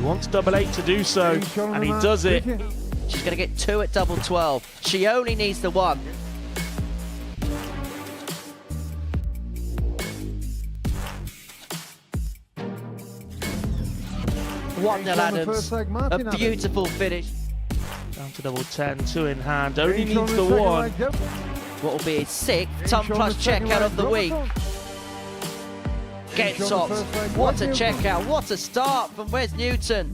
wants double 8 to do so, and he does it. She's going to get 2 at double 12. She only needs the 1. One nil Adams. A beautiful finish. Down to double 10, 2 in hand, only needs the 1. What will be his 6th ton plus checkout of the week. Gets off. What a checkout. What a start from Wes Newton.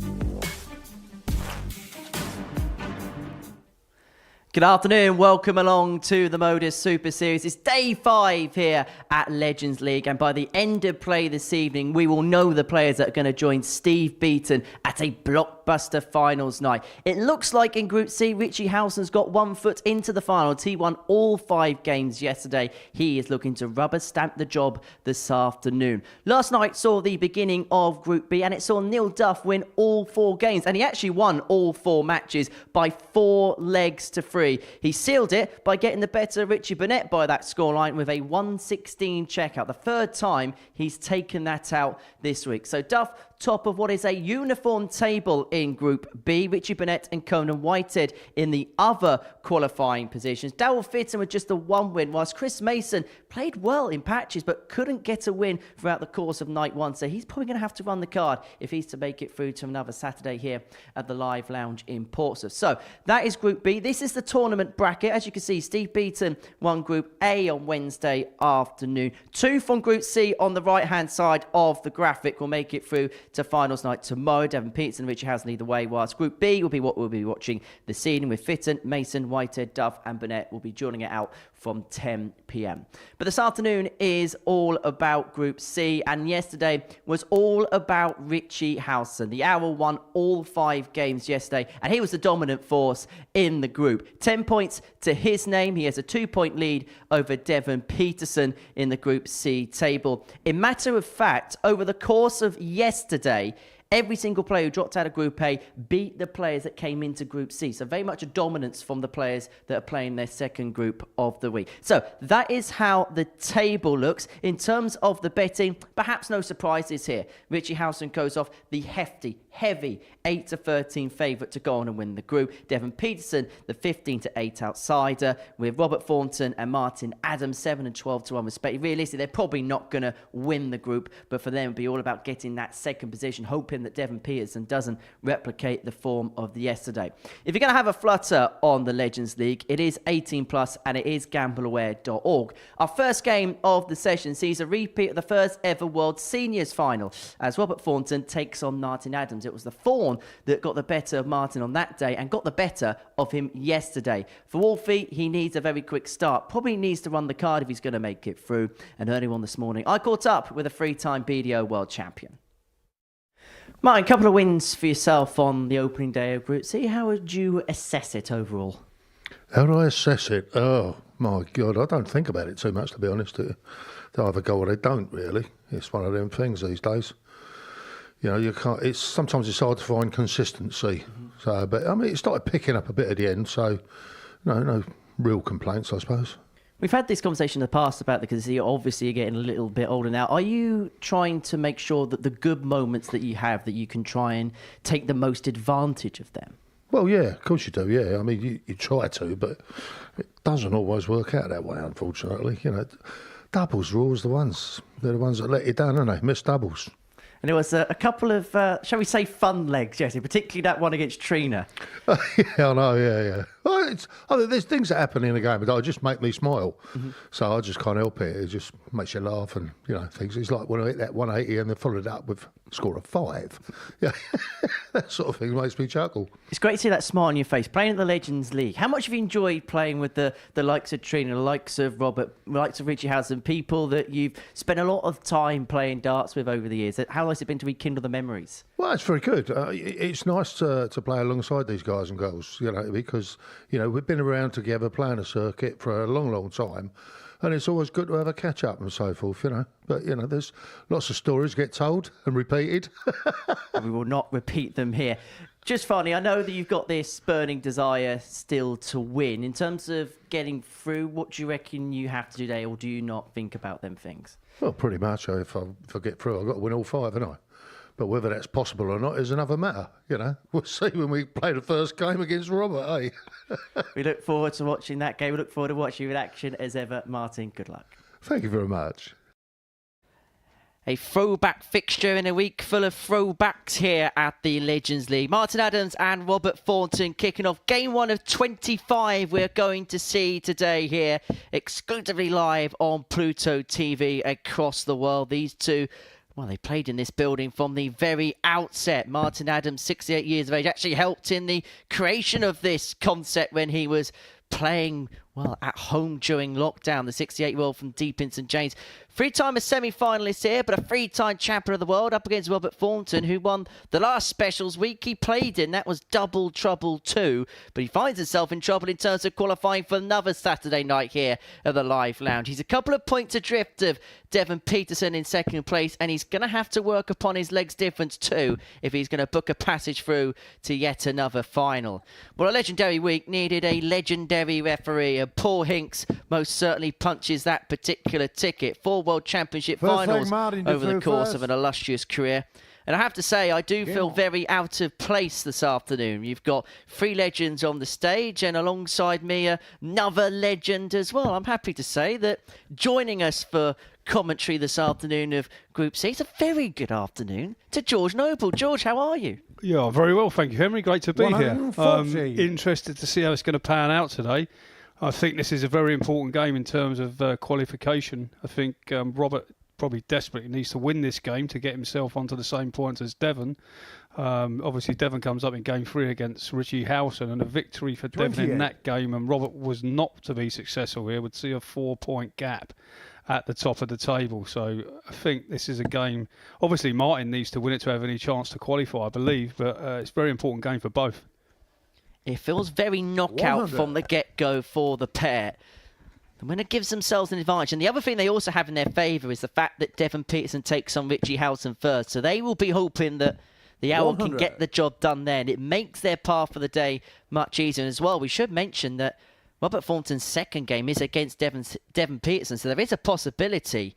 Good afternoon, welcome along to the Modus Super Series. It's day 5 here at Legends League, and by the end of play this evening, we will know the players that are going to join Steve Beaton at a blockbuster finals night. It looks like in Group C, Richie Howson's got 1 foot into the finals. He won all 5 games yesterday. He is looking to rubber stamp the job this afternoon. Last night saw the beginning of Group B, and it saw Neil Duff win all 4 games, and he actually won all 4 matches by 4 legs to 3. He sealed it by getting the better Richie Burnett by that scoreline with a 116 checkout. The 3rd time he's taken that out this week. So Duff, top of what is a uniform table in Group B. Richie Burnett and Conan Whitehead in the other qualifying positions. Darryl Fitton with just the 1 win, whilst Chris Mason played well in patches but couldn't get a win throughout the course of night 1. So he's probably going to have to run the card if he's to make it through to another Saturday here at the Live Lounge in Portsmouth. So that is Group B. This is the tournament bracket. As you can see, Steve Beaton won Group A on Wednesday afternoon. 2 from Group C on the right-hand side of the graphic will make it through to finals night tomorrow. Devon, Petersen and Richie Howson either way, whilst Group B will be what we'll be watching this evening with Fitton, Mason, Whitehead, Duff and Burnett will be joining it out from 10 p.m. But this afternoon is all about Group C, and yesterday was all about Richie Howson. The Owl won all 5 games yesterday, and he was the dominant force in the group. 10 points to his name. He has a 2-point lead over Devon Petersen in the Group C table. In matter of fact, over the course of yesterday, every single player who dropped out of Group A beat the players that came into Group C. So very much a dominance from the players that are playing their second group of the week. So that is how the table looks. In terms of the betting, perhaps no surprises here. Richie Howson goes off the hefty, heavy 8-13 favourite to go on and win the group. Devon Petersen, the 15-8 outsider, with Robert Thornton and Martin Adams 7 and 12 to 1 respectively. Realistically, they're probably not going to win the group, but for them, it'll be all about getting that second position, hoping that Devon Petersen doesn't replicate the form of the yesterday. If you're going to have a flutter on the Legends League, it is 18 plus and it is gambleaware.org. Our first game of the session sees a repeat of the first ever World Seniors final as Robert Thornton takes on Martin Adams. It was the Fawn that got the better of Martin on that day and got the better of him yesterday. For Wolfie, he needs a very quick start. Probably needs to run the card if he's going to make it through. And early on this morning, I caught up with a 3-time BDO world champion. Martin, a couple of wins for yourself on the opening day of Group C. How would you assess it overall? How do I assess it? Oh, my God, I don't think about it too much, to be honest. They either go or they don't, really. It's one of them things these days. You know, you can't. Sometimes it's hard to find consistency. So, but I mean, it started picking up a bit at the end. So, no real complaints, I suppose. We've had this conversation in the past about because obviously you're getting a little bit older now. Are you trying to make sure that the good moments that you have, that you can try and take the most advantage of them? Well, yeah, of course you do. Yeah, I mean, you try to, but it doesn't always work out that way, unfortunately. You know, doubles are always the ones. They're the ones that let you down, aren't they? Missed doubles. And there was a couple of, shall we say, fun legs, Jesse, particularly that one against Trina. Yeah, I know, yeah. Well, there's things that happen in the game that just make me smile. So I just can't help it. It just makes you laugh and, things. It's like when I hit that 180 and they followed it up with a score of 5. Yeah, that sort of thing makes me chuckle. It's great to see that smile on your face, playing at the Legends League. How much have you enjoyed playing with the likes of Trina, the likes of Robert, the likes of Richie Howson, people that you've spent a lot of time playing darts with over the years? How has it been to rekindle the memories? Well, it's very good. It's nice to play alongside these guys and girls, because, we've been around together playing a circuit for a long, long time. And it's always good to have a catch-up and so forth, But, there's lots of stories get told and repeated. We will not repeat them here. Just finally, I know that you've got this burning desire still to win. In terms of getting through, what do you reckon you have to do today, or do you not think about them things? Well, pretty much. If I get through, I've got to win all 5, haven't I? But whether that's possible or not is another matter. You know, we'll see when we play the first game against Robert, eh? We look forward to watching that game. We look forward to watching you in action as ever. Martin, good luck. Thank you very much. A throwback fixture in a week full of throwbacks here at the Legends League. Martin Adams and Robert Thornton kicking off game 1 of 25 we're going to see today here, exclusively live on Pluto TV across the world. These two, well, they played in this building from the very outset. Martin Adams, 68 years of age, actually helped in the creation of this concept when he was playing, well, at home during lockdown. The 68-year-old from deep in St James. Three-time semi-finalist here, but a three-time champion of the world up against Robert Thornton, who won the last specials week he played in. That was Double Trouble 2. But he finds himself in trouble in terms of qualifying for another Saturday night here at the Live Lounge. He's a couple of points adrift of Devon Petersen in second place, and he's going to have to work upon his legs difference too if he's going to book a passage through to yet another final. Well, a legendary week needed a legendary referee, and Paul Hinks most certainly punches that particular ticket. 4 World Championship finals over the course of an illustrious career. And I have to say, I do feel very out of place this afternoon. You've got 3 legends on the stage, and alongside me, another legend as well. I'm happy to say that joining us for commentary this afternoon of Group C, it's a very good afternoon to George Noble. George, how are you? Yeah, very well, thank you, Henry. Great to be here. Interested to see how it's going to pan out today. I think this is a very important game in terms of qualification. I think Robert probably desperately needs to win this game to get himself onto the same points as Devon. Obviously, Devon comes up in game 3 against Richie Howson, and a victory for Devon in that game, and Robert was not to be successful here, would see a 4-point gap at the top of the table. So I think this is a game. Obviously, Martin needs to win it to have any chance to qualify, I believe, but it's a very important game for both. It feels very knockout from the get-go for the pair. The winner gives themselves an advantage. And the other thing they also have in their favour is the fact that Devon Petersen takes on Richie Howson first. So they will be hoping that the Owl can get the job done there. And it makes their path for the day much easier. And as well, we should mention that Robert Thornton's second game is against Devon Petersen. So there is a possibility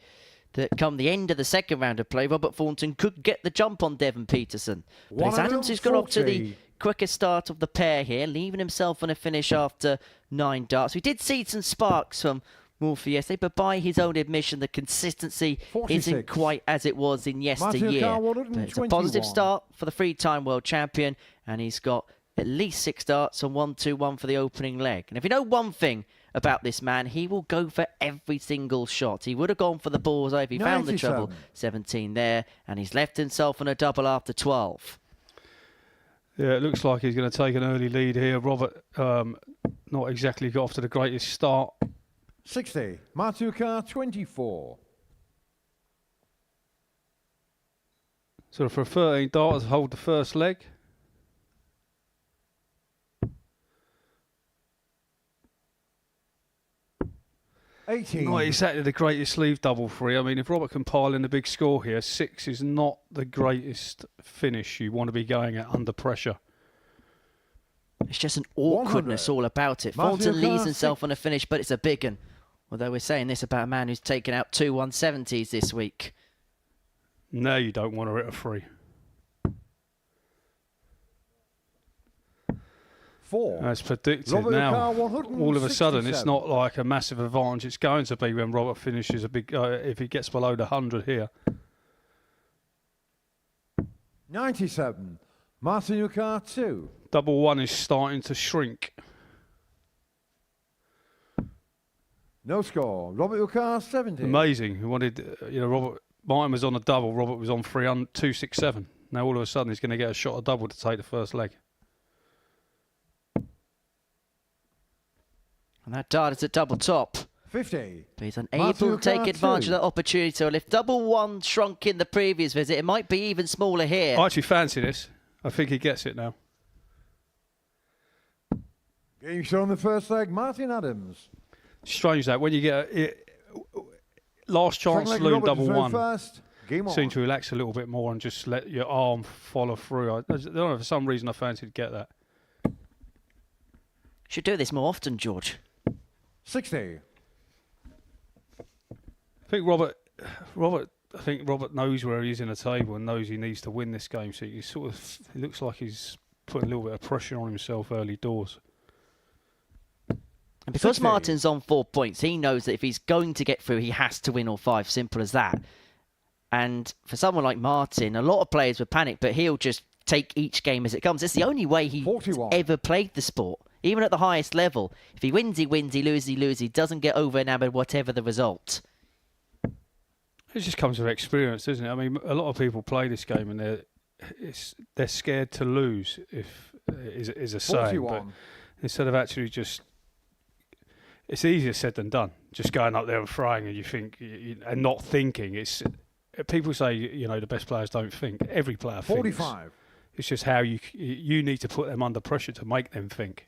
that come the end of the second round of play, Robert Thornton could get the jump on Devon Petersen. But it's Adams who's got off to the quickest start of the pair here, leaving himself on a finish after 9 darts. We did see some sparks from Morphy yesterday, but by his own admission, the consistency 46. Isn't quite as it was in yesteryear. But it's a positive start for the 3-time world champion, and he's got at least 6 darts and 1-2-1 for the opening leg. And if you know one thing about this man, he will go for every single shot. He would have gone for the bullseye if he found the trouble. 17 there, and he's left himself on a double after 12. Yeah, it looks like he's going to take an early lead here. Robert not exactly got off to the greatest start. 60, Matuka 24. So for a 13 darters, hold the first leg. Not exactly the greatest sleeve double free. I mean, if Robert can pile in a big score here, 6 is not the greatest finish you want to be going at under pressure. It's just an awkwardness all about it. Thornton leaves himself on a finish, but it's a big one. Although we're saying this about a man who's taken out 2 170s this week. No, you don't want to hit a free. 4. As predicted now, all of a sudden, it's not like a massive advantage. It's going to be when Robert finishes a big, if he gets below the 100 here. 97, Matuka 2. Double 1 is starting to shrink. No score. Robert Ukar 70. Amazing. He wanted, Robert Martin was on a double. Robert was on 267. Now all of a sudden he's going to get a shot at double to take the first leg. And that dart is at double top. 50. But he's unable to take advantage of that opportunity. So if double 1 shrunk in the previous visit, it might be even smaller here. I actually fancy this. I think he gets it now. Game shot on the first leg, Martin Adams. Strange that when you get last chance saloon double 1 seem to relax a little bit more and just let your arm follow through. I don't know, for some reason I fancied to get that. Should do this more often, George. 60. I think Robert I think Robert knows where he is in the table and knows he needs to win this game. So he sort of, it looks like he's putting a little bit of pressure on himself early doors. And because Martin's on 4 points, he knows that if he's going to get through, he has to win all 5. Simple as that. And for someone like Martin, a lot of players would panic, but he'll just take each game as it comes. It's the only way he's ever played the sport, even at the highest level. If he wins, he wins. He loses, he loses. He doesn't get over enamoured, whatever the result. It just comes with experience, doesn't it? I mean, a lot of people play this game and they're scared to lose, if is a saying. But instead of actually just, it's easier said than done. Just going up there and throwing, and you think, and not thinking. It's people say, the best players don't think. Every player 45. thinks. It's just how you need to put them under pressure to make them think.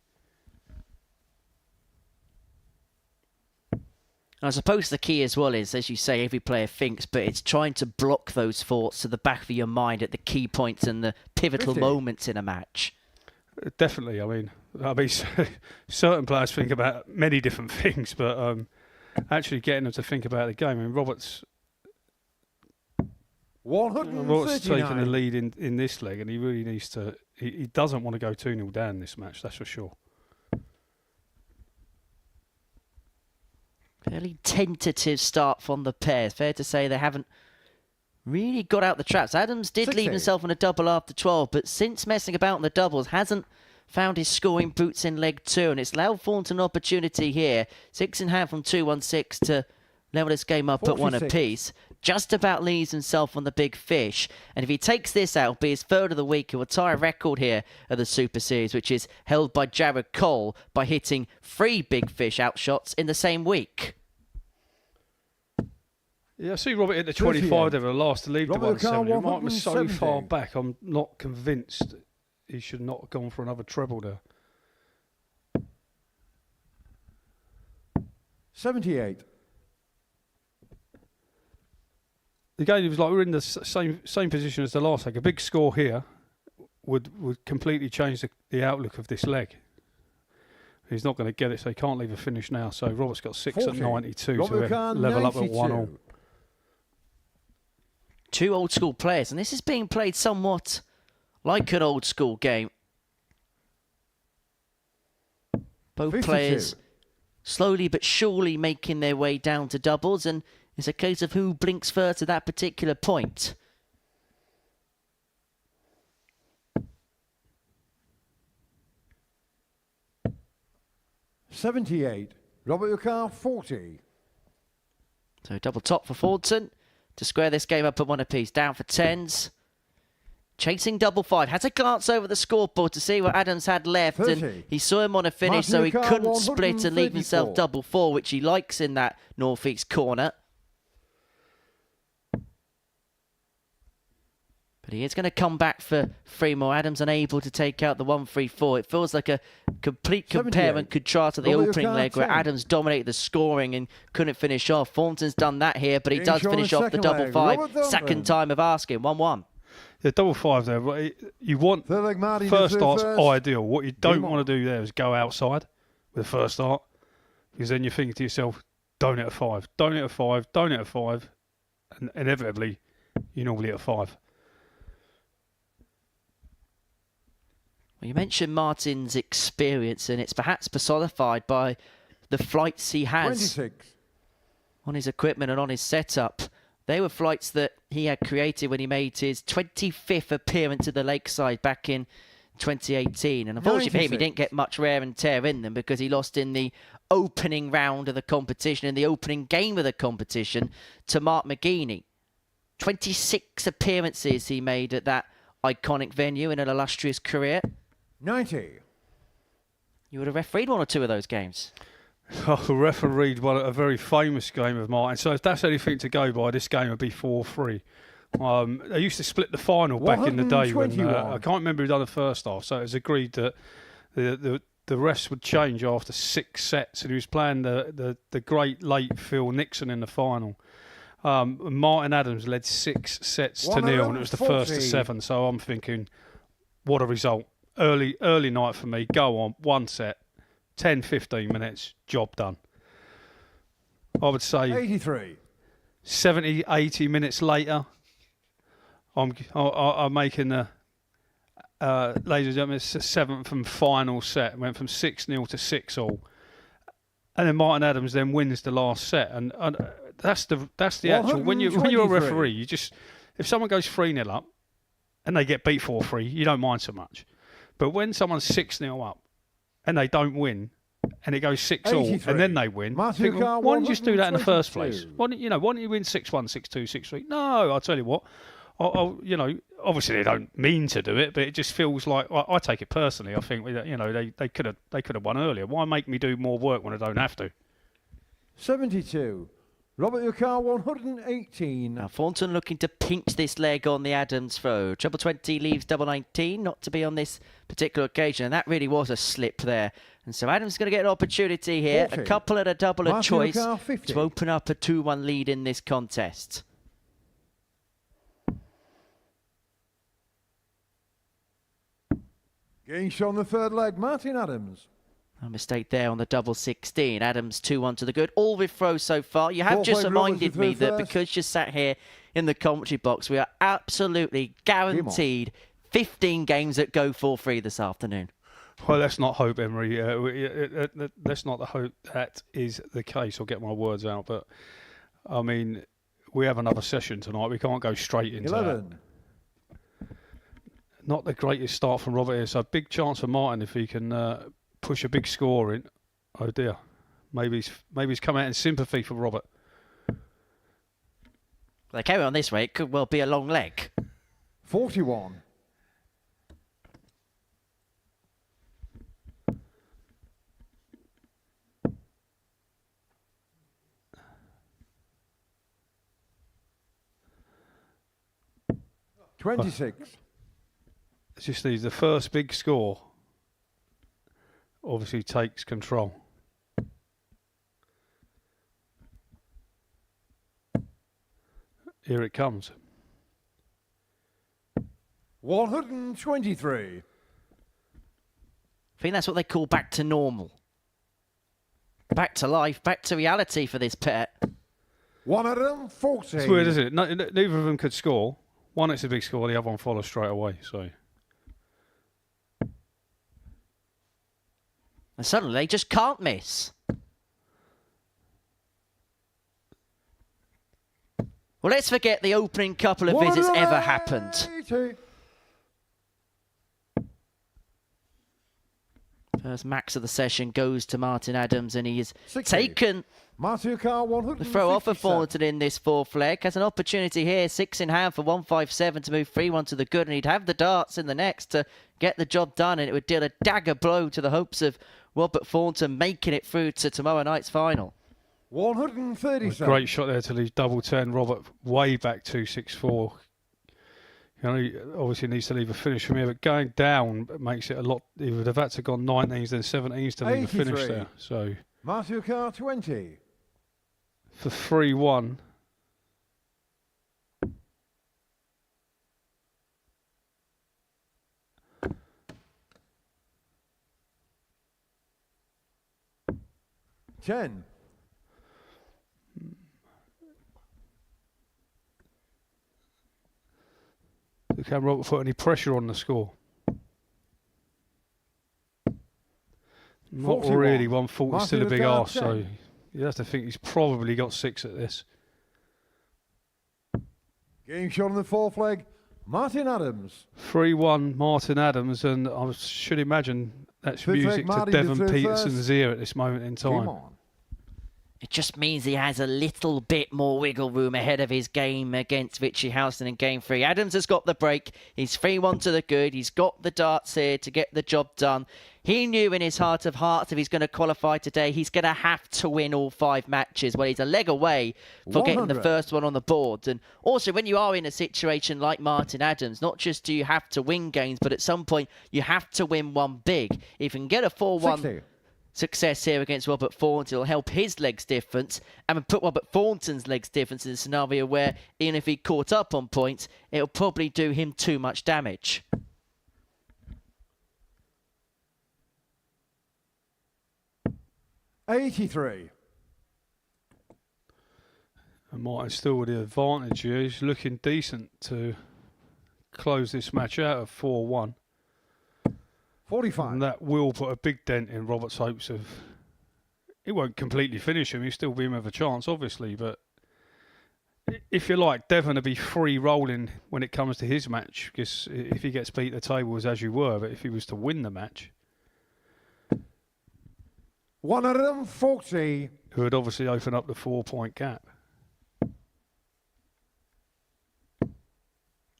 I suppose the key as well is, as you say, every player thinks, but it's trying to block those thoughts to the back of your mind at the key points and the pivotal moments in a match. Definitely. I mean, certain players think about many different things, but actually getting them to think about the game. I mean, Robert's taking the lead in this leg, and he really needs to. He doesn't want to go 2-0 down this match. That's for sure. Fairly tentative start from the pair. Fair to say they haven't really got out the traps. Adams did leave himself on a double after 12, but since messing about in the doubles, hasn't found his scoring boots in leg 2, and it's allowed Thornton an opportunity here. 6 in hand from 2-1-6 to level this game up 46. At 1 apiece. Just about leaves himself on the big fish. And if he takes this out, it'll be his third of the week. He will tie a record here at the Super Series, which is held by Jared Cole by hitting 3 big fish outshots in the same week. Yeah, I see Robert hit the 25 there, the last to leave the 170. Mark was so far back, I'm not convinced he should not have gone for another treble there. 78. Again, it was like we're in the same position as the last leg. A big score here would completely change the outlook of this leg. He's not going to get it, so he can't leave a finish now. So Robert's got 6 at 92 to level up at 1-1. 2 old school players, and this is being played somewhat like an old school game. Both 52. Players slowly but surely making their way down to doubles, and it's a case of who blinks first at that particular point. $78. Robert Ucar, 40. So double top for Thornton to square this game up at 1 apiece. Down for 10s. Chasing double 5. Had to glance over the scoreboard to see what Adams had left. 30. And he saw him on a finish, so he couldn't split and leave himself double 4, which he likes in that northeast corner. But he is going to come back for 3 more. Adams unable to take out the 1-3-4. It feels like a complete compare and contrast to the opening leg where Adams dominated the scoring and couldn't finish off. Thornton's done that here, but he does finish off the double 5. Second time of asking. 1-1. The double 5 there. You want first start's ideal. What you don't want to do there is go outside with the first start, because then you're thinking to yourself, don't hit a 5, don't hit a 5, don't hit a 5, and inevitably you normally hit a 5. Well, you mentioned Martin's experience, and it's perhaps personified by the flights he has 26. On his equipment and on his setup. They were flights that he had created when he made his 25th appearance at the Lakeside back in 2018. And unfortunately for him, he didn't get much wear and tear in them because he lost in the opening round of the competition, in the opening game of the competition, to Mark McGeaney. 26 appearances he made at that iconic venue in an illustrious career. 90. You would have refereed 1 or 2 of those games. I refereed a very famous game of mine. So if that's anything to go by, this game would be 4-3. They used to split the final back in the day when I can't remember who done the first half. So it was agreed that the refs would change after 6 sets, and he was playing the great late Phil Nixon in the final. Martin Adams led 6 sets to 0, and it was the first of 7. So I'm thinking, what a result! Early night for me. Go on, 1 set, 10-15 minutes, job done. I would say 83. 70, 80 minutes later, I'm making the, ladies and gentlemen, it's the 7th and final set. It went from 6-0 to 6-all. And then Martin Adams then wins the last set. And that's the actual, when you're a referee, you just, if someone goes 3-0 up and they get beat 4-3, you don't mind so much. But when someone's 6-0 up and they don't win, and it goes 6-all, and then they win. Think, well, why didn't you just do that in the first place? Why didn't you win 6-1, 6-2, 6-3? No, I'll tell you what. Obviously they don't mean to do it, but it just feels like I take it personally. I think they could have won earlier. Why make me do more work when I don't have to? 72. Robert your car 118. Now Thornton looking to pinch this leg on the Adams throw. Treble 20 leaves double 19, not to be on this particular occasion, and that really was a slip there. And so Adams is going to get an opportunity here, 40. a couple at a double of choice to open up a 2-1 lead in this contest. Getting shot on the third leg, Martin Adams. A mistake there on the double 16. Adams 2-1 to the good. All with throws so far. You have just reminded me that because you sat here in the commentary box, we are absolutely guaranteed 15 games that go 4-3 this afternoon. Well, let's not hope, Emery. Let's not hope that is the case. I'll get my words out. But, I mean, we have another session tonight. We can't go straight into 11. that. Not the greatest start from Robert here. So, big chance for Martin if he can push a big score in. Oh, dear. Maybe he's come out in sympathy for Robert. They carry on this way. It could well be a long leg. 41. $26. It's just the first big score obviously takes control. Here it comes. 123. I think that's what they call back to normal. Back to life, back to reality for this pet. 140. It's weird, isn't it? Neither of them could score. One, it's a big score. The other one follows straight away. So. And suddenly they just can't miss. Well, let's forget the opening couple of visits ever happened. First max of the session goes to Martin Adams, and he has 60. taken the throw off of Thornton in this fourth leg. Has an opportunity here, 6 in hand for 157 to move 3-1 to the good, and he'd have the darts in the next to get the job done, and it would deal a dagger blow to the hopes of Robert Thornton making it through to tomorrow night's final. 137. Great shot there to leave double 10. Robert way back 264. Obviously needs to leave a finish from here, but going down makes it a lot. He would have had to gone 19s then 17s to leave a finish there. So Matthew Carr 20. For 3-1. $10. Can Robert put any pressure on the score? Not 41. really. 140 is still a big arse, 10. so you have to think he's probably got 6 at this. Getting shot on the fourth leg, Martin Adams. 3-1 Martin Adams, and I should imagine that's Fifth music leg, to Marty Devon to Petersen's first. ear at this moment in time. Come on. It just means he has a little bit more wiggle room ahead of his game against Richie Howson in Game 3. Adams has got the break. He's 3-1 to the good. He's got the darts here to get the job done. He knew in his heart of hearts if he's going to qualify today, he's going to have to win all 5 matches. Well, he's a leg away for getting the 100. first one on the board. And also, when you are in a situation like Martin Adams, not just do you have to win games, but at some point you have to win one big. If you can get a 4-1... 60. success here against Robert Thornton, it'll help his legs difference and put Robert Thornton's legs difference in a scenario where even if he caught up on points, it'll probably do him too much damage. $83. And Martin still with the advantage here. He's looking decent to close this match out of 4-1. 45. And that will put a big dent in Robert's hopes of... It won't completely finish him. He'll still be in with a chance, obviously. But if you like, Devon will be free rolling when it comes to his match. Because if he gets beat, the table is as you were. But if he was to win the match... 140. Who would obviously open up the 4-point gap.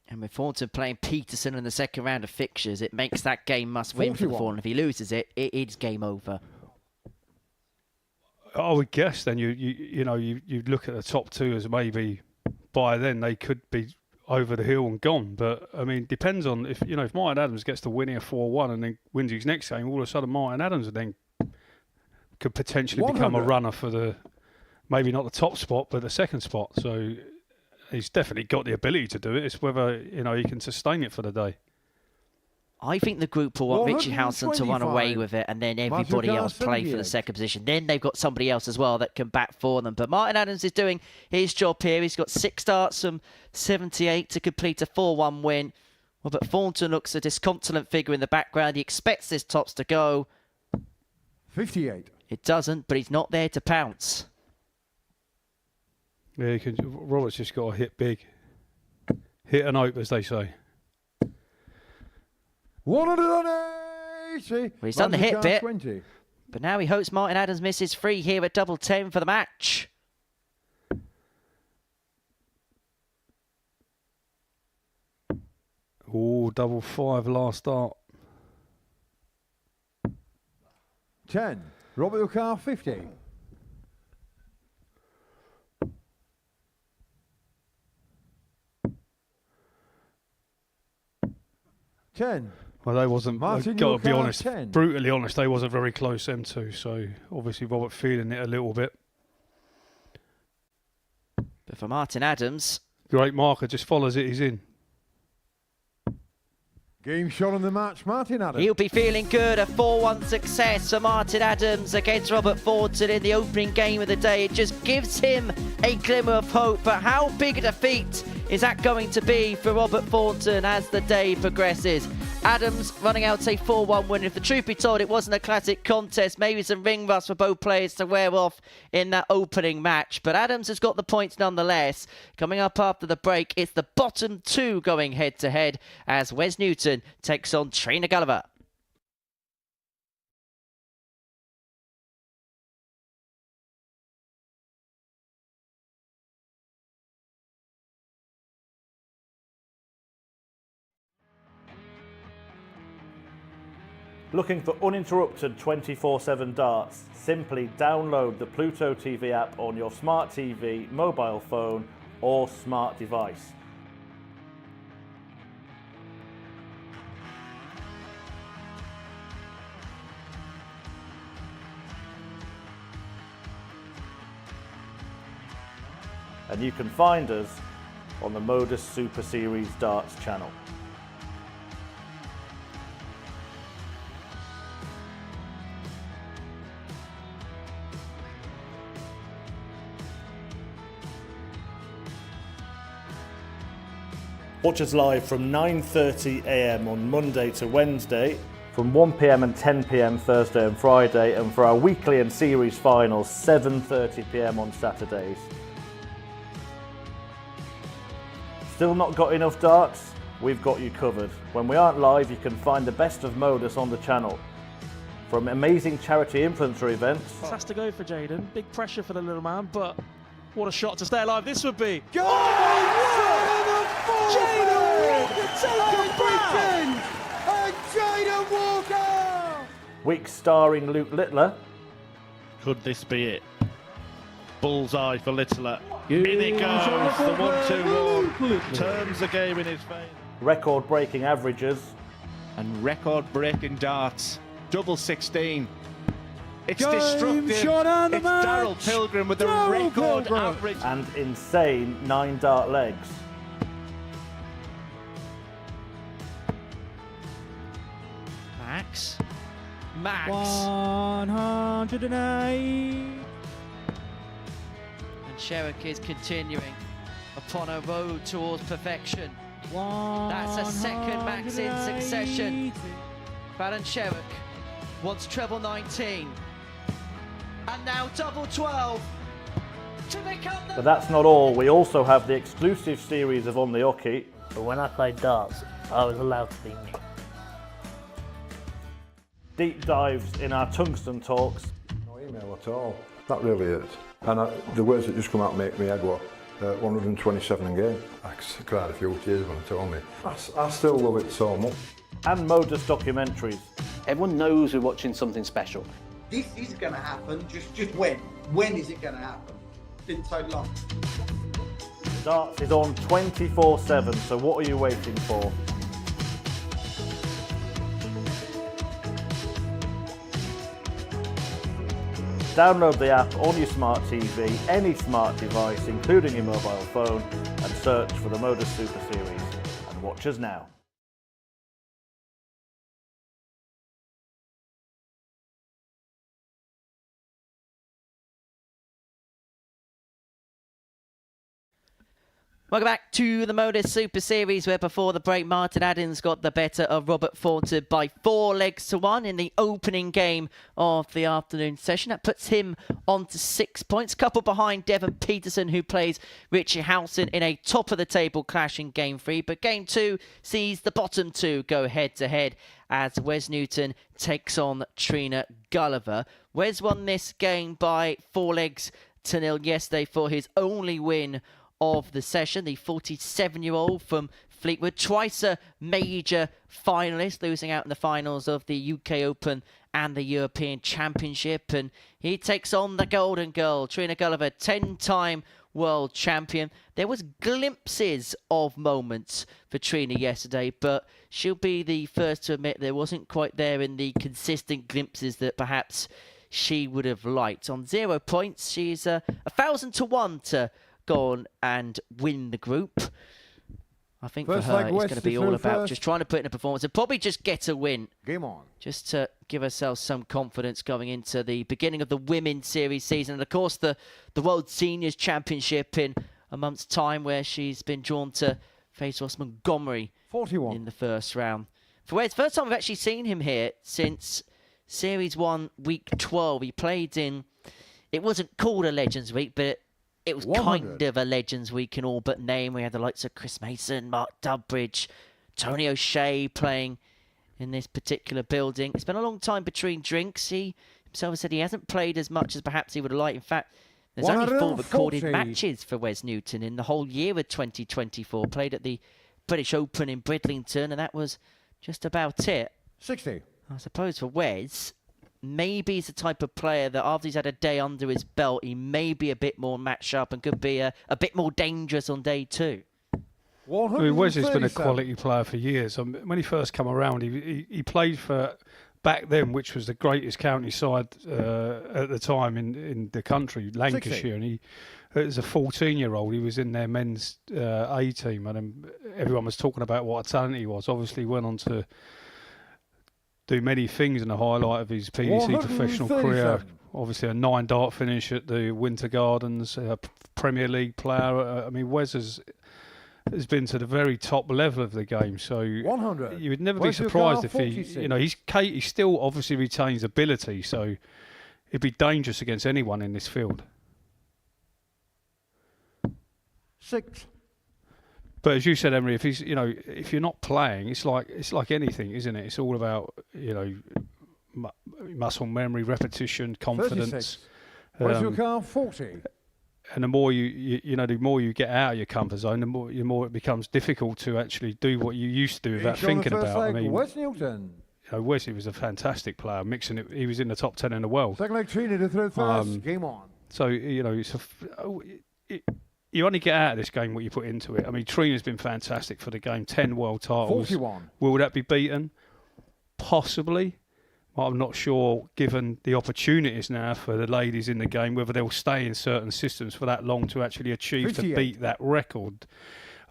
And with Thornton playing Petersen in the second round of fixtures, it makes that game must win for the 41. Thornton. If he loses it, it is game over. I would guess then you'd look at the top two as maybe by then they could be over the hill and gone. But I mean, depends on if Martin Adams gets to win here 4-1 and then wins his next game, all of a sudden Martin Adams then could potentially 100. become a runner for the maybe not the top spot but the second spot. So he's definitely got the ability to do it. It's whether he can sustain it for the day. I think the group will want Richie Howson to run away with it and then everybody else play for the second position. Then they've got somebody else as well that can bat for them. But Martin Adams is doing his job here. He's got 6 starts from 78 to complete a 4-1 win. Robert Thornton looks a disconsolate figure in the background. He expects his tops to go. 58. It doesn't, but he's not there to pounce. Yeah, Robert's just got to hit big. Hit and hope, as they say. 180. Well, he's done the hit bit. 20. But now he hopes Martin Adams misses free here at double 10 for the match. Oh, double 5 last start. 10. Robert Ukar, 50. Well, they wasn't, I've Martin, got to be honest, 10. brutally honest, they wasn't very close, them two. So obviously Robert feeling it a little bit. But for Martin Adams, Great marker, just follows it, he's in. Game shot in the match, Martin Adams. he'll be feeling good. A 4-1 success for Martin Adams against Robert Thornton in the opening game of the day. It just gives him a glimmer of hope. But how big a defeat is that going to be for Robert Thornton as the day progresses? Adams running out a 4-1 win. If the truth be told, it wasn't a classic contest. Maybe some ring rust for both players to wear off in that opening match. But Adams has got the points nonetheless. Coming up after the break, it's the bottom 2 going head-to-head as Wes Newton takes on Trina Gulliver. Looking for uninterrupted 24/7 darts? Simply download the Pluto TV app on your smart TV, mobile phone or smart device. And you can find us on the Modus Super Series Darts channel. Watch us live from 9:30 AM on Monday to Wednesday, from 1 PM and 10 PM Thursday and Friday, and for our weekly and series finals, 7:30 PM on Saturdays. Still not got enough darts? We've got you covered. When we aren't live, you can find the best of Modus on the channel. From amazing charity influencer events. Has to go for Jaden. Big pressure for the little man, but what a shot to stay alive this would be. Jaden Walker taking and Jaden Walker! Week starring Luke Littler. Could this be it? Bullseye for Littler. In it goes, the 1-2-1. Turns the game in his favour. Record-breaking averages. And record-breaking darts. Double 16. It's Game destructive. shot on the It's match. Daryl Pilgrim with the Daryl record Pilgrim. average. And insane 9 dart legs. Max. 108. And Sherrick is continuing upon a road towards perfection. That's a second max in succession. Baron Sherrick wants treble 19. And now double 12 to become the... But that's not all. We also have the exclusive series of On the Hockey. But when I played darts, I was allowed to be me. Deep dives in our tungsten talks. No email at all. That really is. And the words that just come out make me head what? 127 a game. I cried a few tears when they told me. I still love it so much. And Modus documentaries. Everyone knows we're watching something special. This is going to happen, just when? When is it going to happen? Didn't take long. Darts is on 24/7, so what are you waiting for? Download the app on your smart TV, any smart device, including your mobile phone, and search for the Modus Super Series. And watch us now. Welcome back to the Modus Super Series, where before the break, Martin Adams got the better of Robert Thornton by 4-1 in the opening game of the afternoon session. That puts him on to 6 points, couple behind Devon Petersen, who plays Richie Howson in a top-of-the-table clash in Game 3. But Game 2 sees the bottom two go head-to-head as Wes Newton takes on Trina Gulliver. Wes won this game by 4-0 yesterday for his only win of the session. The 47-year-old from Fleetwood, twice a major finalist, losing out in the finals of the UK Open and the European Championship. And he takes on the Golden Girl, Trina Gulliver, 10-time world champion. There was glimpses of moments for Trina yesterday, but she'll be the first to admit there wasn't quite there in the consistent glimpses that perhaps she would have liked. On 0 points, she's 1,000 to 1 to go on and win the group. I think First for her, it's leg, going to be all about just trying to put in a performance and probably just get a win. Game on. Just to give herself some confidence going into the beginning of the Women's Series season. And of course, the World Seniors Championship in a month's time, where she's been drawn to face Ross Montgomery 41 in the first round. For Wes, first time we've actually seen him here since Series 1, Week 12. He played in, it wasn't called a Legends Week, but it was 100. kind of a Legends Week in all but name. We had the likes of Chris Mason, Mark Dubbridge, Tony O'Shea playing in this particular building. It's been a long time between drinks. He himself has said he hasn't played as much as perhaps he would have liked. In fact, there's only 4 recorded matches for Wes Newton in the whole year of 2024. Played at the British Open in Bridlington, and that was just about it. 60. I suppose for Wes, maybe he's the type of player that after he's had a day under his belt, he may be a bit more match up and could be a bit more dangerous on day 2. I mean, Wes has been a quality player for years. When he first came around, he played for, back then, which was the greatest county side at the time in the country, Lancashire. 60. And he, as a 14-year-old, he was in their men's A team, and everyone was talking about what a talent he was. Obviously, he went on to do many things in the highlight of his PDC professional career. Obviously, a 9-dart finish at the Winter Gardens, a Premier League player. I mean, Wes has been to the very top level of the game. So 100. You would never be surprised if he, he still obviously retains ability. So he'd be dangerous against anyone in this field. 6. But as you said, Emery, if he's, if you're not playing, it's like anything, isn't it? It's all about, muscle memory, repetition, confidence. 40. And the more the more you get out of your comfort zone, the more it becomes difficult to actually do what you used to do without thinking about. Leg, I mean, Wes Newton. Wesley was a fantastic player, mixing it. He was in the top 10 in the world. Second leg, Trina to throw first. Game on. So you only get out of this game what you put into it. I mean, Trina's been fantastic for the game. 10 world titles. 41. Will that be beaten? Possibly. I'm not sure, given the opportunities now for the ladies in the game, whether they'll stay in certain systems for that long to actually achieve 58. To beat that record.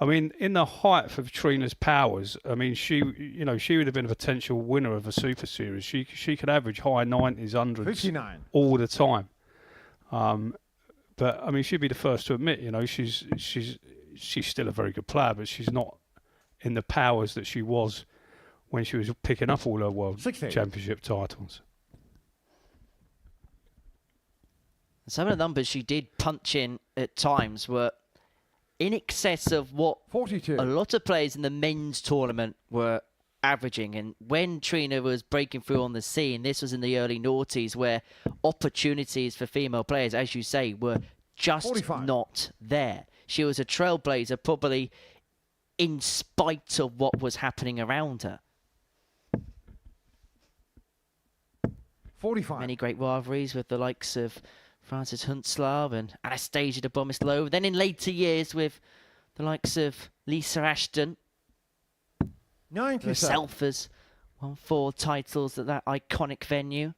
I mean, in the height of Trina's powers, I mean, she would have been a potential winner of a Super Series. She could average high 90s, 100s 59. all the time. But I mean, she'd be the first to admit, she's still a very good player, but she's not in the powers that she was when she was picking up all her World Championship titles. Some of the numbers she did punch in at times were in excess of what 42. A lot of players in the men's tournament were averaging. And when Trina was breaking through on the scene, this was in the early noughties, where opportunities for female players, as you say, were just 45. not there. She was a trailblazer, probably in spite of what was happening around her. 45. Many great rivalries with the likes of Frances Huntslav and Anastasia de Bomislov. Then in later years with the likes of Lisa Ashton. 97. Herself has won 4 titles at that iconic venue.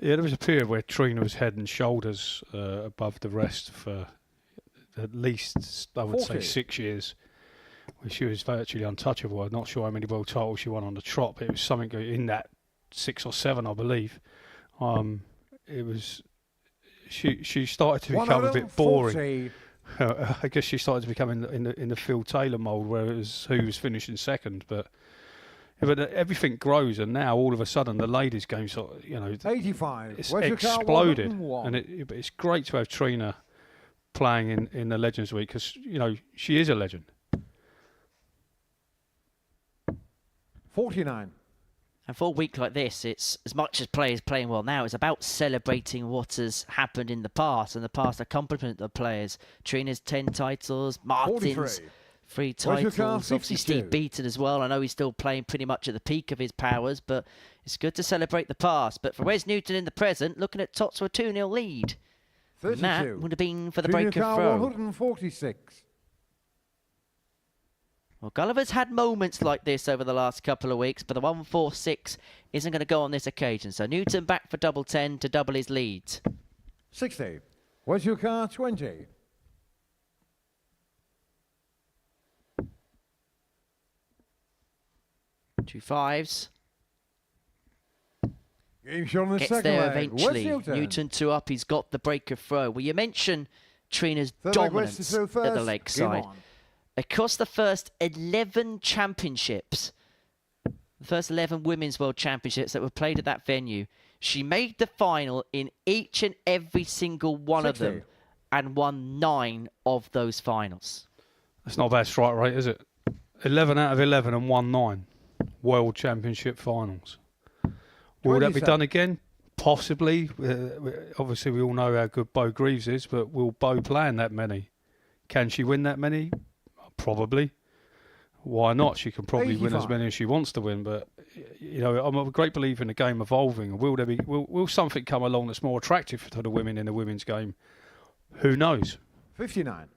Yeah, there was a period where Trina was head and shoulders above the rest for at least, I would 40. say, 6 years. Where she was virtually untouchable. I'm not sure how many world titles she won on the trot, but it was something in that 6 or 7, I believe. It was she started to become a bit boring. I guess she started to become in the Phil Taylor mould, where it was who was finishing second. But everything grows, and now all of a sudden the ladies' game sort of, 85. it's Where's your car? exploded, 101. and it's great to have Trina playing in the Legends Week, because she is a legend. 49. And for a week like this, it's as much as players playing well now, it's about celebrating what has happened in the past and the past accomplishment of players. Trina's 10 titles, Martin's 43. 3 Where's your car? titles, obviously 52. Steve Beaton as well. I know he's still playing pretty much at the peak of his powers, but it's good to celebrate the past. But for Wes Newton in the present, looking at Tots for a 2-0 lead. 32. That would have been for the Junior break of car, throw. 146. Well, Gulliver's had moments like this over the last couple of weeks, but the 146 isn't going to go on this occasion. So Newton back for double 10 to double his lead. 60. Where's your car? 20. Two fives. Game shot on the Gets second there leg. eventually. Where's Newton? Newton 2 up. He's got the break of throw. Well, you mentioned Trina's Third leg, West dominance to throw at the first. leg Game side. on. Across the first 11 championships, the first 11 Women's World Championships that were played at that venue, she made the final in each and every single one 60. of them and won 9 of those finals. That's not a bad strike rate, is it? 11 out of 11 and won 9 World Championship finals. Will that be 27. done again? Possibly. Obviously, we all know how good Bo Greaves is, but will Bo plan that many? Can she win that many? Probably. Why not? She can probably win as 85. many as she wants to win, but I'm a great believer in the game evolving. Will something come along that's more attractive to the women in the women's game? Who knows? 59.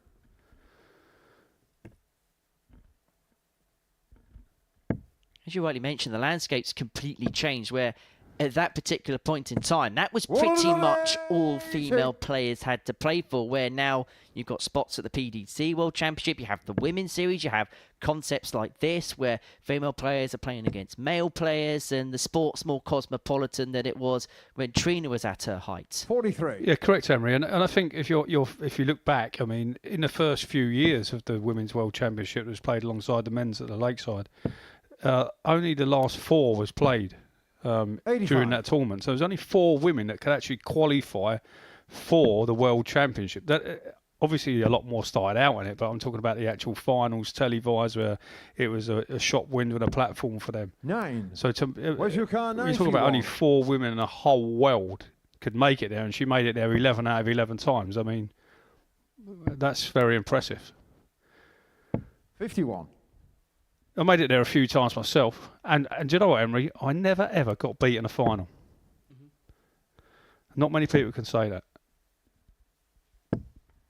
As you rightly mentioned, the landscape's completely changed, where at that particular point in time, that was pretty much all female players had to play for, where now you've got spots at the PDC World Championship, you have the Women's Series, you have concepts like this, where female players are playing against male players, and the sport's more cosmopolitan than it was when Trina was at her height. 43. Yeah, correct, Emery. And I think if you look back, I mean, in the first few years of the Women's World Championship that was played alongside the men's at the Lakeside, only the last 4 was played during that tournament. So there's only 4 women that could actually qualify for the World Championship. That obviously a lot more started out in it, but I'm talking about the actual finals televised, where it was a shop window and a platform for them. 9. So Where's your car? we're talking about only 4 women in the whole world could make it there, and she made it there 11 out of 11 times. I mean, that's very impressive. 51. I made it there a few times myself, and do you know what, Emery? I never ever got beat in a final. Not many people can say that.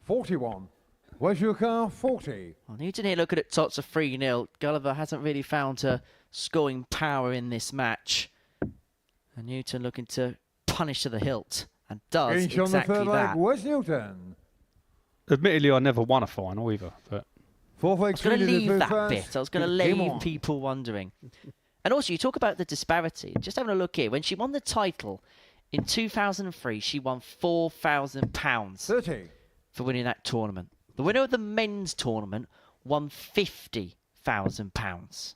41. Where's your car? 40. Well, Newton here looking at Tots of 3-0. Gulliver hasn't really found her scoring power in this match. And Newton looking to punish to the hilt, and does Inch on the exactly third that. leg. Where's Newton? Admittedly, I never won a final either, but Fourth leg. I was going to Trina leave through that first. bit. I was going to Game leave on. people wondering. And also, you talk about the disparity. Just having a look here. When she won the title In 2003, she won £4,000 30. for winning that tournament. The winner of the men's tournament won £50,000.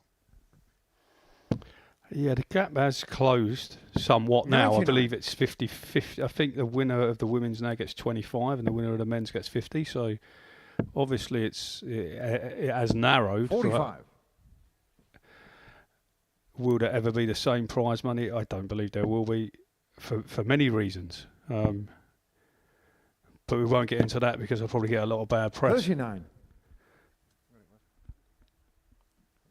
Yeah, the gap has closed somewhat now. 99. I believe it's 50-50. I think the winner of the women's now gets 25 and the winner of the men's gets 50. So obviously it has narrowed. 45. Will there ever be the same prize money? I don't believe there will be for many reasons. But we won't get into that because I'll probably get a lot of bad press. 39.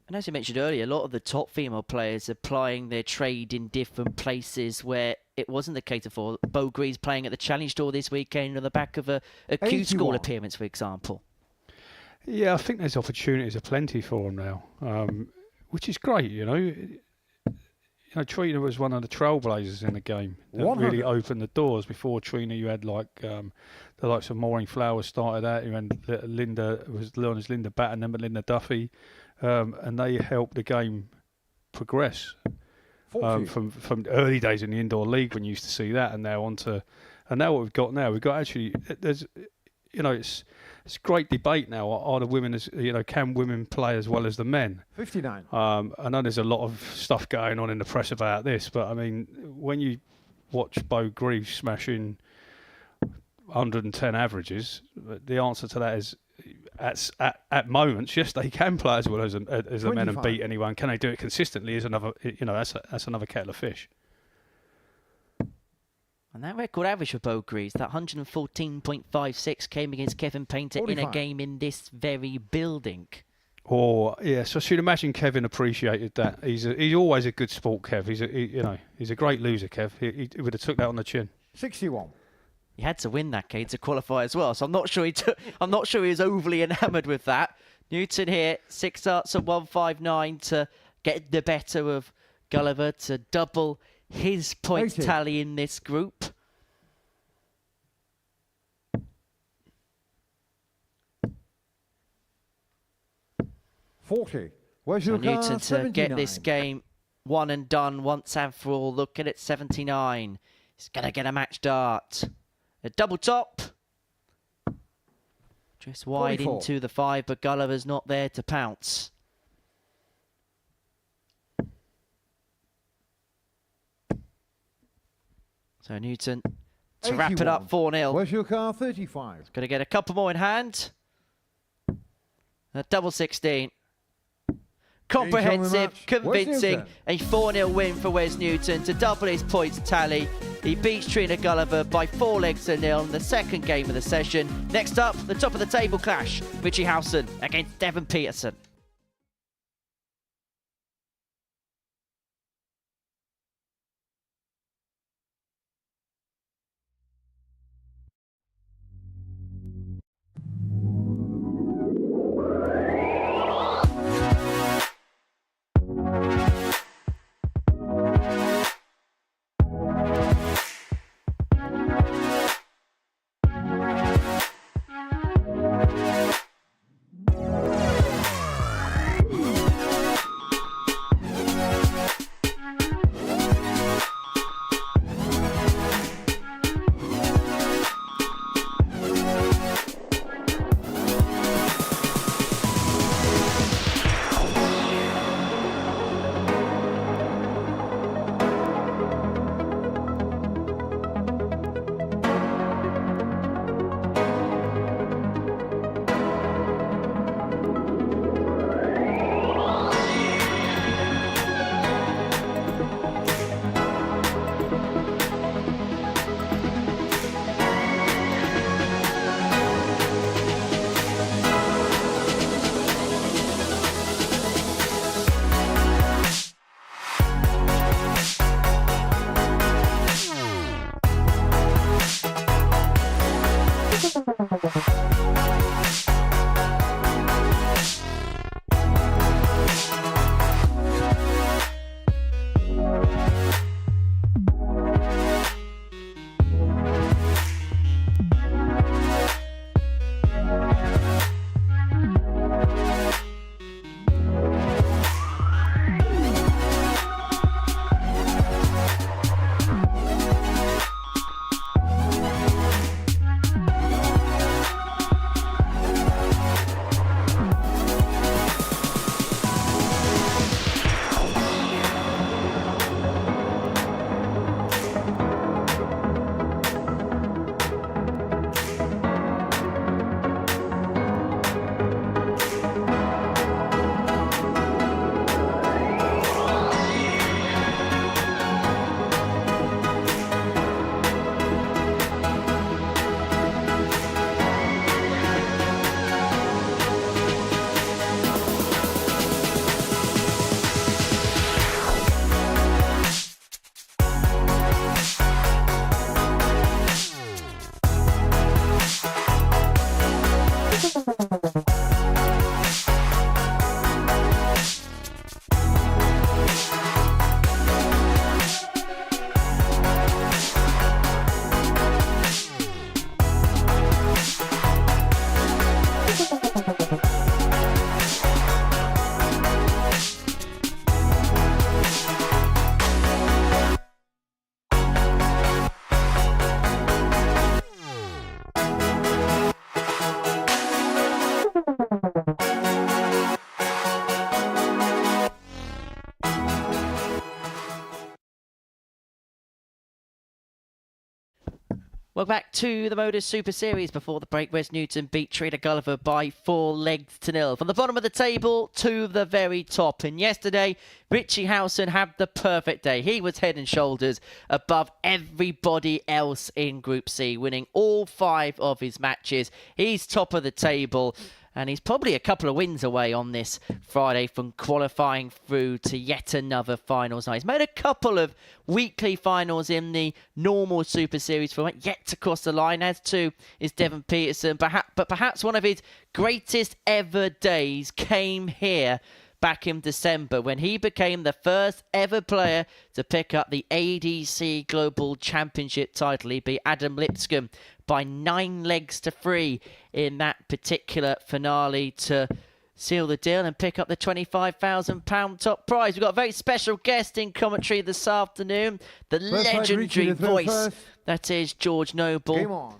And as you mentioned earlier, a lot of the top female players are plying their trade in different places where it wasn't the case before. Bo Greaves playing at the Challenge Tour this weekend on the back of a Q School appearance, for example. Yeah, I think there's opportunities aplenty for them now, which is great, you know. Trina was one of the trailblazers in the game that 100. really opened the doors. Before Trina, you had like the likes of Maureen Flowers started out. You had Linda, was known as Linda Batten, then Linda Duffy, and they helped the game progress from early days in the indoor league when you used to see that, and now now what we've got actually there's it's great debate now. Are the women can women play as well as the men? 59. I know there's a lot of stuff going on in the press about this, but I mean, when you watch Bo Greaves smashing 110 averages, the answer to that is at moments, yes, they can play as well as the men and beat anyone. Can they do it consistently? Is another, that's another kettle of fish. And that record average for Bo Greaves, that 114.56, came against Kevin Painter 45. In a game in this very building. Oh, yeah. So I should imagine Kevin appreciated that. He's always a good sport, Kev. He's a great loser, Kev. He would have took that on the chin. 61. He had to win that game to qualify as well. So I'm not sure he was overly enamoured with that. Newton here, 6 darts at 159 to get the better of Gulliver to double his points 80. Tally in this group. Where's your car? Newton to 79. get this game one and done once and for all. Looking at 79. He's going to get a match dart. A double top. Just wide 44. into the 5, but Gulliver's not there to pounce. So Newton to 81. Wrap it up 4-0. Where's your car? 35. Going to get a couple more in hand. A double 16. Comprehensive, convincing, a 4-0 win for Wes Newton to double his points tally. He beats Trina Gulliver by 4 legs to 0 in the second game of the session. Next up, the top of the table clash. Richie Howson against Devon Petersen. Welcome back to the Modus Super Series. Before the break, West Newton beat Trina Gulliver by 4-0. From the bottom of the table to the very top. And yesterday, Richie Howson had the perfect day. He was head and shoulders above everybody else in Group C, winning all 5 of his matches. He's top of the table. And he's probably a couple of wins away on this Friday from qualifying through to yet another finals night. He's made a couple of weekly finals in the normal Super Series format, yet to cross the line, as too is Devon Petersen. But perhaps one of his greatest ever days came here back in December when he became the first ever player to pick up the ADC Global Championship title. He beat Adam Lipscomb by 9 legs to 3 in that particular finale to seal the deal and pick up the £25,000 top prize. We've got a very special guest in commentary this afternoon, the legendary voice that is George Noble. Game on.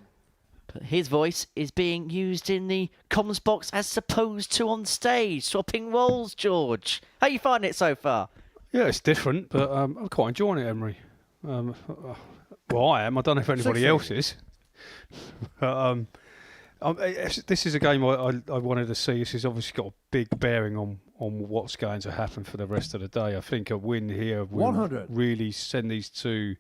But his voice is being used in the comms box as opposed to on stage. Swapping roles, George. How you finding it so far? Yeah, it's different, but I'm quite enjoying it, Emery. Well, I am. I don't know if anybody else is. This is a game I wanted to see. This has obviously got a big bearing on what's going to happen for the rest of the day. I think a win here will really send these two.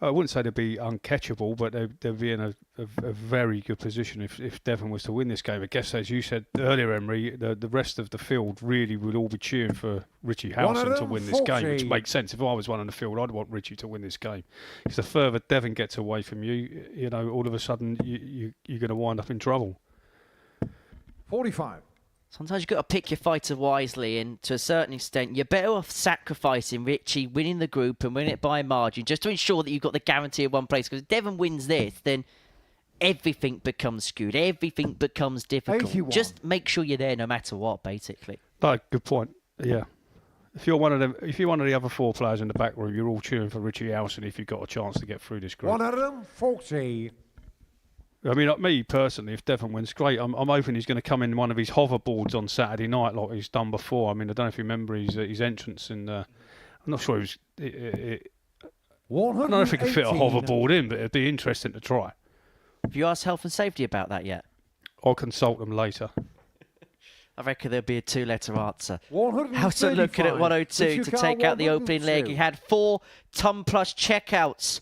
I wouldn't say they'd be uncatchable, but they'd be in a very good position if Devon was to win this game. I guess, as you said earlier, Emery, the rest of the field really would all be cheering for Richie Howson to win this game, which makes sense. If I was one on the field, I'd want Richie to win this game. Because the further Devon gets away from you, you know, all of a sudden you're going to wind up in trouble. 45. Sometimes you've got to pick your fighter wisely, and to a certain extent, you're better off sacrificing Richie, winning the group and winning it by a margin, just to ensure that you've got the guarantee of one place. Because if Devon wins this, then everything becomes skewed, everything becomes difficult. 81. Just make sure you're there no matter what, basically. No, good point. Yeah. If you're one of the other 4 players in the back room, you're all cheering for Richie Howson if you've got a chance to get through this group. 140. I mean, like me personally, if Devon wins, great. I'm hoping he's going to come in one of his hoverboards on Saturday night like he's done before. I mean, I don't know if you remember his entrance in. I'm not sure he was. I don't know if he could fit a hoverboard in, but it'd be interesting to try. Have you asked health and safety about that yet? I'll consult them later. I reckon there'll be a 2-letter answer. 135. Howson looking at 102 to take out the opening leg. He had 4 ton-plus checkouts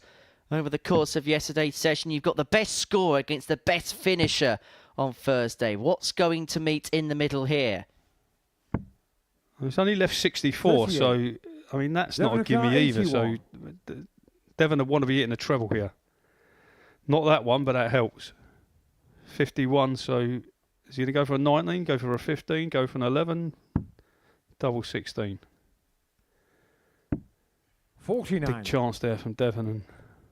over the course of yesterday's session. You've got the best scorer against the best finisher on Thursday. What's going to meet in the middle here? He's only left 64, so, I mean, that's not a gimme either. So, Devon would want to be hitting a treble here. Not that one, but that helps. 51, so is he going to go for a 19, go for a 15, go for an 11? Double 16. 49. Big chance there from Devon. And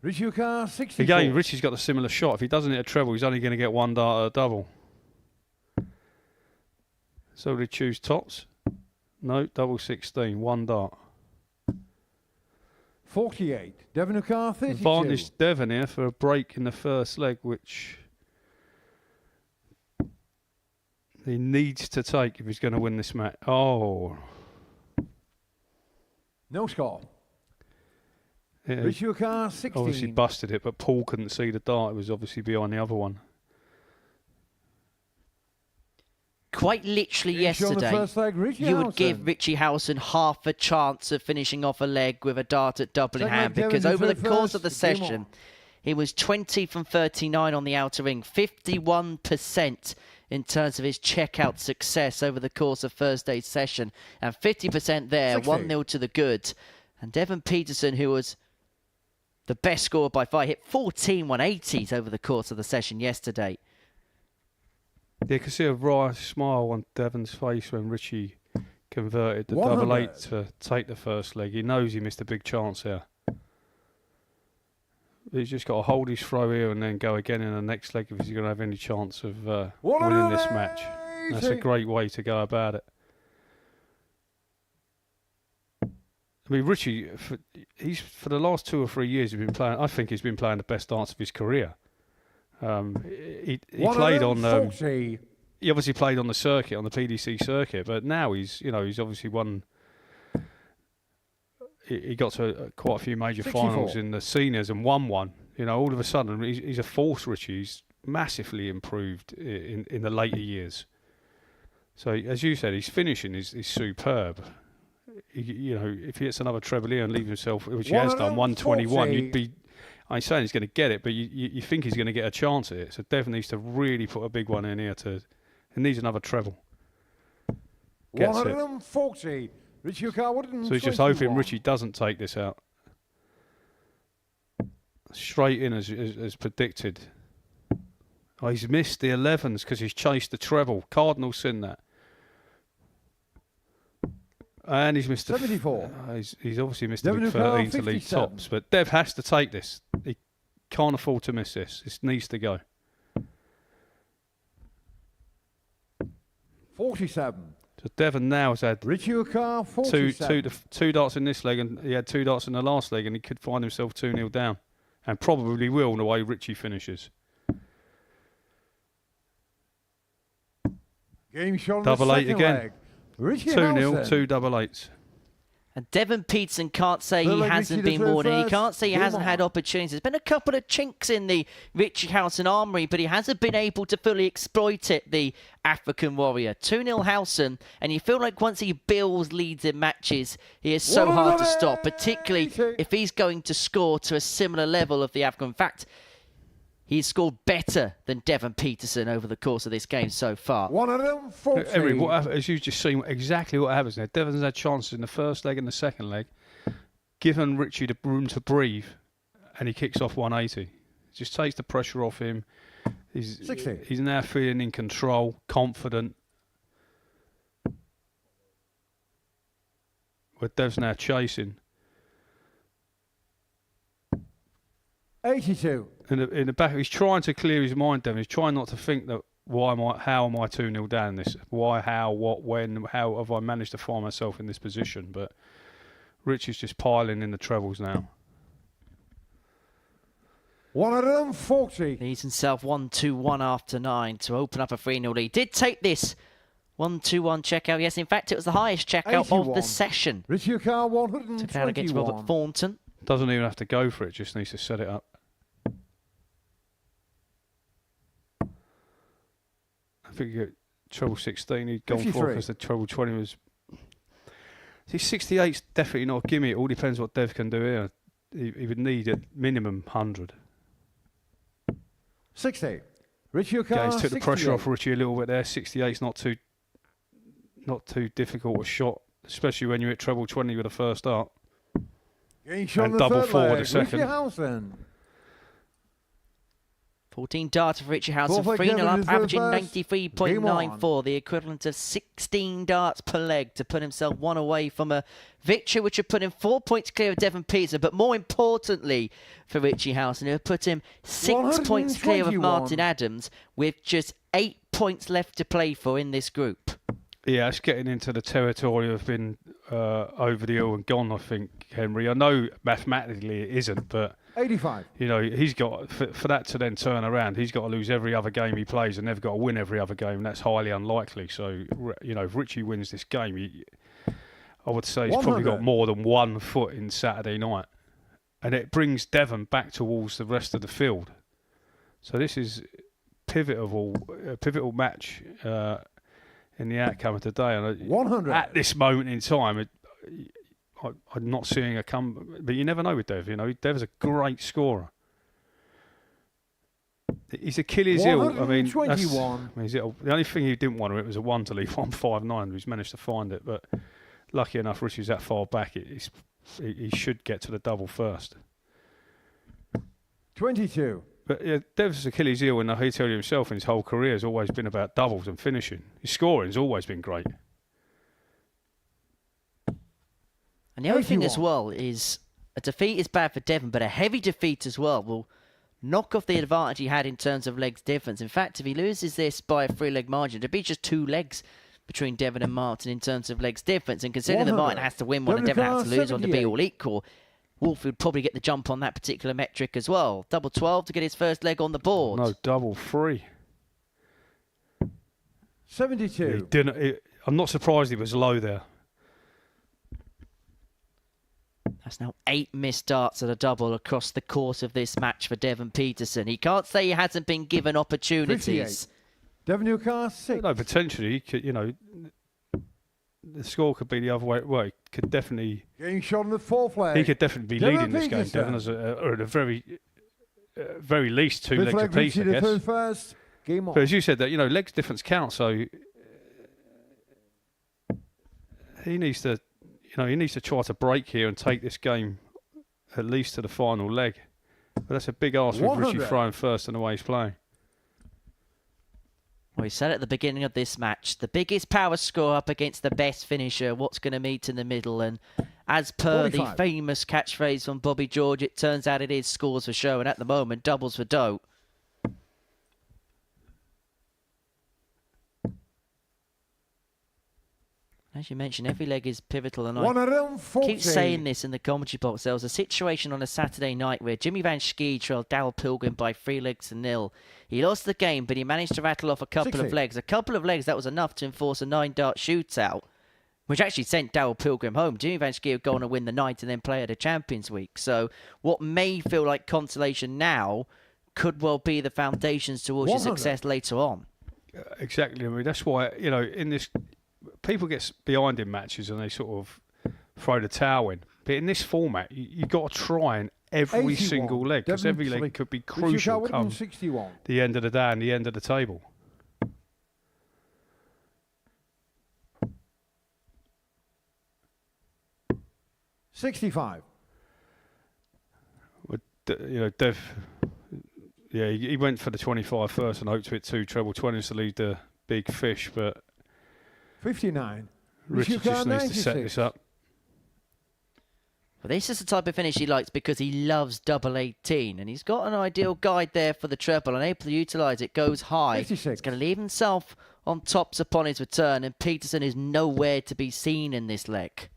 Richie 64. again, Richie's got a similar shot. If he doesn't hit a treble, he's only going to get 1 dart at a double. So did he choose tops? No, double 16, 1 dart. 48. Devon 32. Advantage Devon here for a break in the first leg, which he needs to take if he's going to win this match. Oh. No score. Yeah, Richie 16. obviously busted it, but Paul couldn't see the dart. It was obviously behind the other one. Quite literally yesterday, you would give Richie Howson half a chance of finishing off a leg with a dart at double in hand, because over the course of the session, he was 20 from 39 on the outer ring, 51% in terms of his checkout success over the course of Thursday's session, and 50% there, 1-0 to the good. And Devon Petersen, who was the best scorer by far, hit 14 180s over the course of the session yesterday. You can see a wry smile on Devon's face when Richie converted the double 8 to take the first leg. He knows he missed a big chance here. He's just got to hold his throw here and then go again in the next leg if he's going to have any chance of winning this match. That's a great way to go about it. I mean, Richie, for the last 2 or 3 years, he's been playing. I think he's been playing the best dance of his career. He played on. He obviously played on the circuit, on the PDC circuit, but now he's obviously won. He got to quite a few major 64 finals in the seniors and won one. All of a sudden he's a force. Richie, he's massively improved in the later years. So as you said, his finishing is superb. If he hits another treble here and leaves himself, which he has done, 121, you'd be. I ain't saying he's going to get it, but you think he's going to get a chance at it. So Devon needs to really put a big one in here. He needs another treble. Gets 140. It. Richie Car 121. So he's just hoping Richie doesn't take this out. Straight in as predicted. Oh, he's missed the 11s because he's chased the treble. Cardinal seen that. And he's missed 74. He's obviously missed the big 13 to lead tops. But Dev has to take this. He can't afford to miss this. This needs to go. 47. So Devon now has had Richie Car 47. two darts in this leg, and he had 2 darts in the last leg, and he could find himself 2-0 down. And probably will in the way Richie finishes. Game shot double 8 again. Leg. 2-0, 2 double 8s. And Devon Petersen can't say he hasn't been warned. He can't say he hasn't had opportunities. There's been a couple of chinks in the Richie Howson armoury, but he hasn't been able to fully exploit it, the African warrior. 2-0 Howson, and you feel like once he builds leads in matches, he is so hard to stop, particularly if he's going to score to a similar level of the African. In fact, he's scored better than Devon Petersen over the course of this game so far. 140. As you've just seen, exactly what happens there. Devon's had chances in the first leg and the second leg. Given Richie the room to breathe, and he kicks off 180. Just takes the pressure off him. He's now feeling in control, confident. Where Dev's now chasing. 82. In the back, he's trying to clear his mind, Devon. He's trying not to think that how am I 2-0 down this? Why, how, what, when, how have I managed to find myself in this position? But Richie's just piling in the trebles now. 140. Leads himself 1-2-1 after 9 to open up a 3-0 lead. Did take this 1-2-1 checkout. Yes, in fact, it was the highest checkout 81. Of the session. Richie Car 121. Took it out against Robert Thornton. Doesn't even have to go for it, just needs to set it up. I think you get treble 16, he'd gone 53. for because the treble 20 was. See, 68's definitely not a gimme. It all depends what Dev can do here. He would need at minimum 100. 60. Richie Car. Gaines took the pressure off Richie a little bit there. 68's not too difficult a shot, especially when you're at treble 20 with the first dart. And double 4 the second. 14 darts for Richie Howson, 3-0 up, averaging 93.94, the equivalent of 16 darts per leg to put himself 1 away from a victory which would put him 4 points clear of Devon Petersen, but more importantly for Richie Howson, it would put him 6 points clear of Martin Adams with just 8 points left to play for in this group. Yeah, it's getting into the territory of been over the hill and gone, I think, Henry. I know mathematically it isn't, but 85. He's got for that to then turn around. He's got to lose every other game he plays, and they've got to win every other game. And that's highly unlikely. So, if Richie wins this game, I would say he's 100. probably got more than 1 foot in Saturday night, and it brings Devon back towards the rest of the field. So this is a pivotal match in the outcome of today. And 100 at this moment in time. I'm not seeing a come, but you never know with Dev. Dev's a great scorer. His Achilles heel. I mean, the only thing he didn't want to it was a 1 to leave 159. He's managed to find it, but lucky enough, Richie's that far back. He should get to the double first. 22. But yeah, Dev's Achilles heel, and he tell you himself in his whole career, has always been about doubles and finishing. His scoring's always been great. And the other thing as well is a defeat is bad for Devon, but a heavy defeat as well will knock off the advantage he had in terms of legs difference. In fact, if he loses this by a 3-leg margin, it'd be just 2 legs between Devon and Martin in terms of legs difference. And considering that Martin has to win one and Devon has to lose one to be all equal, Wolf would probably get the jump on that particular metric as well. Double 12 to get his first leg on the board. No, double 3. 72. I'm not surprised he was low there. That's now 8 missed darts at a double across the course of this match for Devon Petersen. He can't say he hasn't been given opportunities. 58. Devon Newcastle 6. No, potentially, he could, the score could be the other way. Well, he could definitely. Getting shot on the 4th leg. He could definitely be leading this game, Devon, or at a very least 2 legs apiece, I guess. First. Game on. But as you said, that legs difference count, so he needs to. He needs to try to break here and take this game at least to the final leg. But that's a big ask with Richie throwing first and the way he's playing. Well, he said at the beginning of this match, the biggest power score up against the best finisher, what's going to meet in the middle. And as per 45. The famous catchphrase from Bobby George, it turns out it is scores for show. And at the moment, doubles for dough. As you mentioned, every leg is pivotal, and I keep saying this in the commentary box. There was a situation on a Saturday night where Jimmy Van Schie trailed Darryl Pilgrim by 3-0. He lost the game, but he managed to rattle off a couple of legs. A couple of legs, that was enough to enforce a 9-dart shootout, which actually sent Darryl Pilgrim home. Jimmy Van Schie would go on and win the night and then play at a Champions Week. So what may feel like consolation now could well be the foundations towards your success later on. Exactly. I mean, that's why, in this... People get behind in matches and they sort of throw the towel in. But in this format, you've got to try and every single leg, because every leg could be crucial come the end of the day and the end of the table. $65. Dev, he went for the 25 first and hoped to hit 2 treble 20s to lead the big fish, but 59. Richie just needs to set this up. Well, this is the type of finish he likes because he loves double 18, and he's got an ideal guide there for the treble, and able to utilise it. Goes high. 56. He's going to leave himself on tops upon his return, and Petersen is nowhere to be seen in this leg.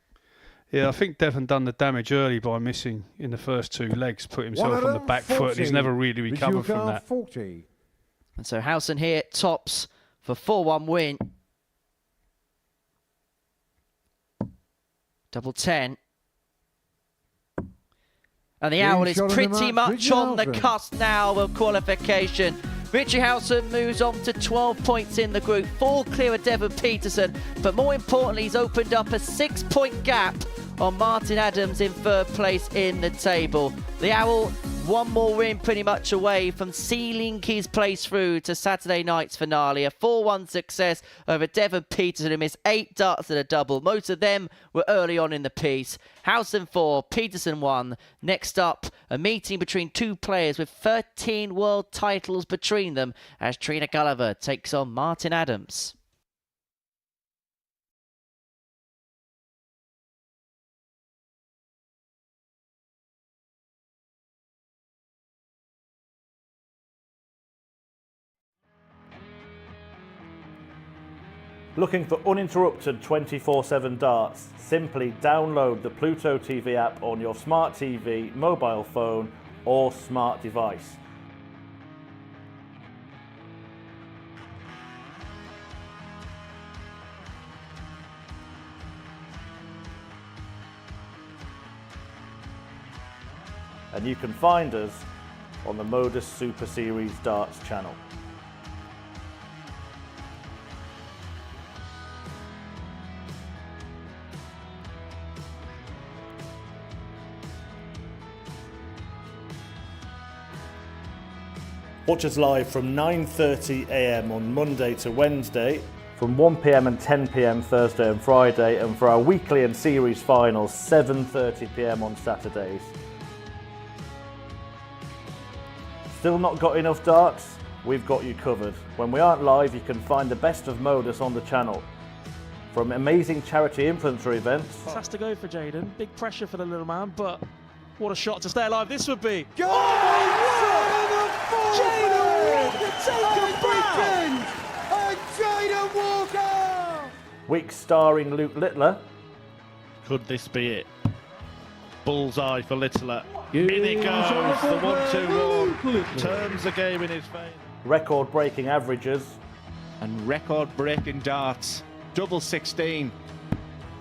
Yeah, I think Devon done the damage early by missing in the first 2 legs, put himself on the back foot, and he's never really recovered from that. 40. And so Howson here tops for 4-1 win. Double 10. And the owl is pretty much on the cusp now of qualification. Richie Howson moves on to 12 points in the group, 4 clear of Devon Petersen, but more importantly, he's opened up a 6-point gap on Martin Adams in 3rd place in the table. The owl, 1 more win pretty much away from sealing his place through to Saturday night's finale. A 4-1 success over Devon Petersen, who missed 8 darts at a double. Most of them were early on in the piece. Howson 4, Petersen 1. Next up, a meeting between 2 players with 13 world titles between them as Trina Gulliver takes on Martin Adams. Looking for uninterrupted 24/7 darts? Simply download the Pluto TV app on your smart TV, mobile phone or smart device. And you can find us on the Modus Super Series Darts channel. Watch us live from 9:30 AM on Monday to Wednesday, from 1 PM and 10 PM Thursday and Friday, and for our weekly and series finals, 7:30 PM on Saturdays. Still not got enough darts? We've got you covered. When we aren't live, you can find the best of Modus on the channel. From amazing charity infantry events. Has to go for Jaden. Big pressure for the little man, but what a shot to stay alive this would be. Jaden Walker taken back! And Jaden Walker! Week starring Luke Littler. Could this be it? Bullseye for Littler. In it goes, the 1-2-1. Turns the game in his favour. Record-breaking averages. And record-breaking darts. Double 16.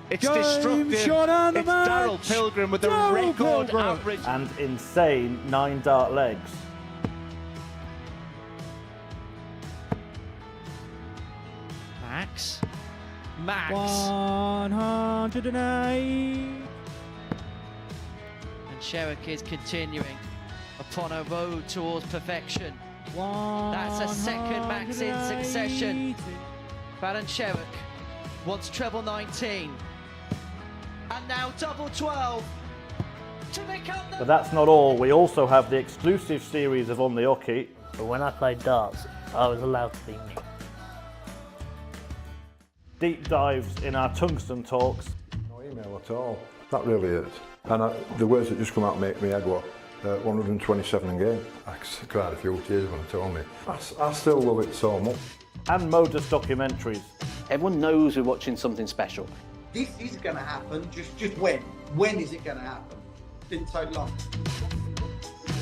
It's Game destructive. shot on the It's match. Daryl Pilgrim with the Daryl record Pilgrim. average. And insane 9 dart legs. Max. 108. And Sherrick is continuing upon a road towards perfection. That's a second Max in succession. Baron Sherrick wants treble 19. And now double 12 to become the... But that's not all. We also have the exclusive series of On the Hockey. But when I played darts, I was allowed to be me. Deep dives in our tungsten talks. No email at all. That really is. And the words that just come out make me head what? 127 in game. I cried a few tears when they told me. I still love it so much. And Modus documentaries. Everyone knows we're watching something special. This is going to happen, just when? When is it going to happen? Didn't take long.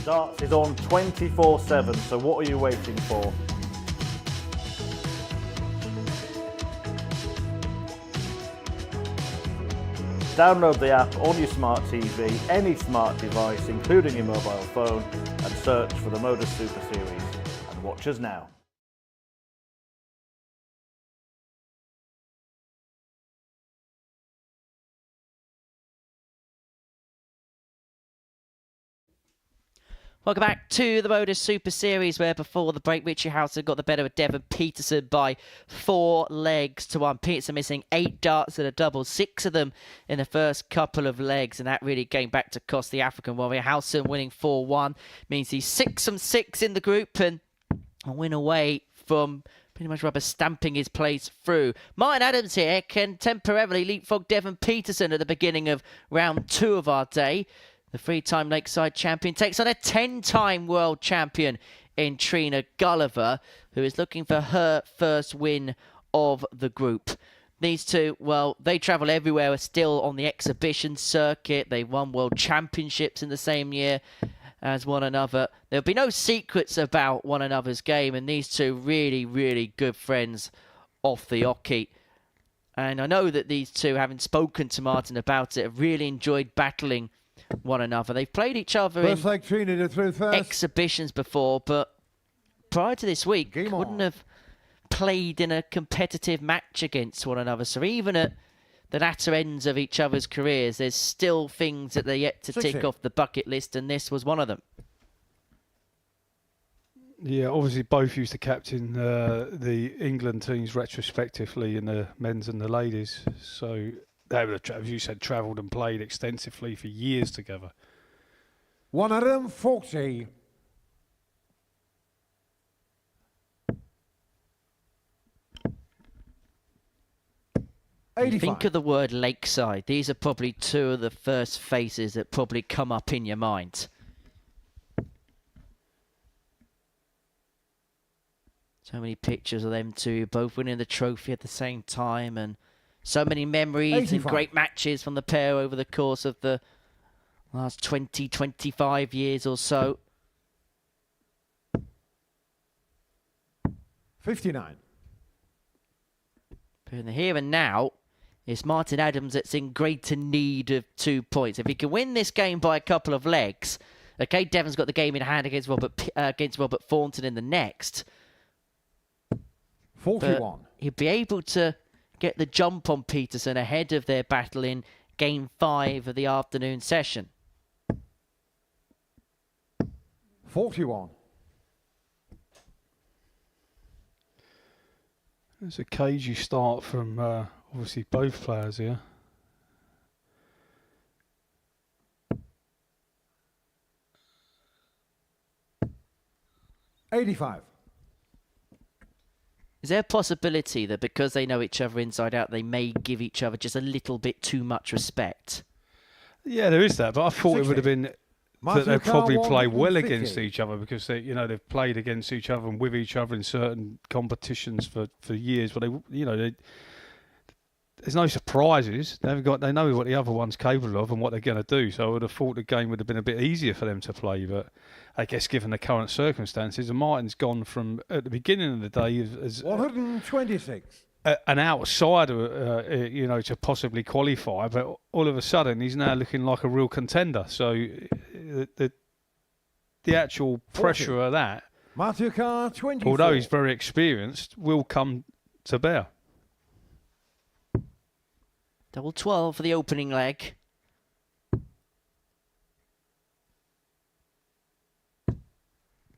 Darts is on 24/7, so what are you waiting for? Download the app on your smart TV, any smart device, including your mobile phone, and search for the Modus Super Series. And watch us now. Welcome back to the Modus Super Series, where before the break, Richie Howson got the better of Devon Petersen by 4 legs to 1. Petersen missing 8 darts at a double, 6 of them in the first couple of legs, and that really came back to cost the African warrior. Howson winning 4-1 means he's 6 from 6 in the group and a win away from pretty much rubber stamping his place through. Martin Adams here can temporarily leapfrog Devon Petersen at the beginning of round 2 of our day. The 3-time Lakeside champion takes on a 10-time world champion in Trina, Gulliver, who is looking for her first win of the group. These two, well, they travel everywhere, are still on the exhibition circuit. They won world championships in the same year as one another. There'll be no secrets about one another's game, and these two really, really good friends off the hockey. And I know that these two, having spoken to Martin about it, have really enjoyed battling one another. They've played each other in Trina through first. exhibitions before, but prior to this week, wouldn't have played in a competitive match against one another. So even at the latter ends of each other's careers, there's still things that they're yet to tick off the bucket list, and this was one of them. Yeah, obviously both used to captain the England teams retrospectively in the men's and the ladies. So they would have, as you said, travelled and played extensively for years together. 140. You think of the word Lakeside, these are probably two of the first faces that probably come up in your mind. So many pictures of them two, both winning the trophy at the same time, and so many memories 85. and great matches from the pair over the course of the last 20, 25 years or so. 59. But in the here and now, it's Martin Adams that's in greater need of 2 points. If he can win this game by a couple of legs, okay, Devon's got the game in hand against Robert Thornton in the next. 41. But he'll be able to get the jump on Petersen ahead of their battle in Game 5 of the afternoon session. 41. It's a cagey start from obviously both players here. 85. Is there a possibility that because they know each other inside out, they may give each other just a little bit too much respect? Yeah, there is that, but I thought 60. it would have been that they'd probably play well against each other because they've played against each other and with each other in certain competitions for years. But there's no surprises. They know what the other one's capable of and what they're going to do. So I would have thought the game would have been a bit easier for them to play. But I guess given the current circumstances, and Martin's gone from at the beginning of the day as 126. An outsider, to possibly qualify, but all of a sudden he's now looking like a real contender. So the actual pressure of that, Matuka 24. although he's very experienced, will come to bear. Double 12 for the opening leg.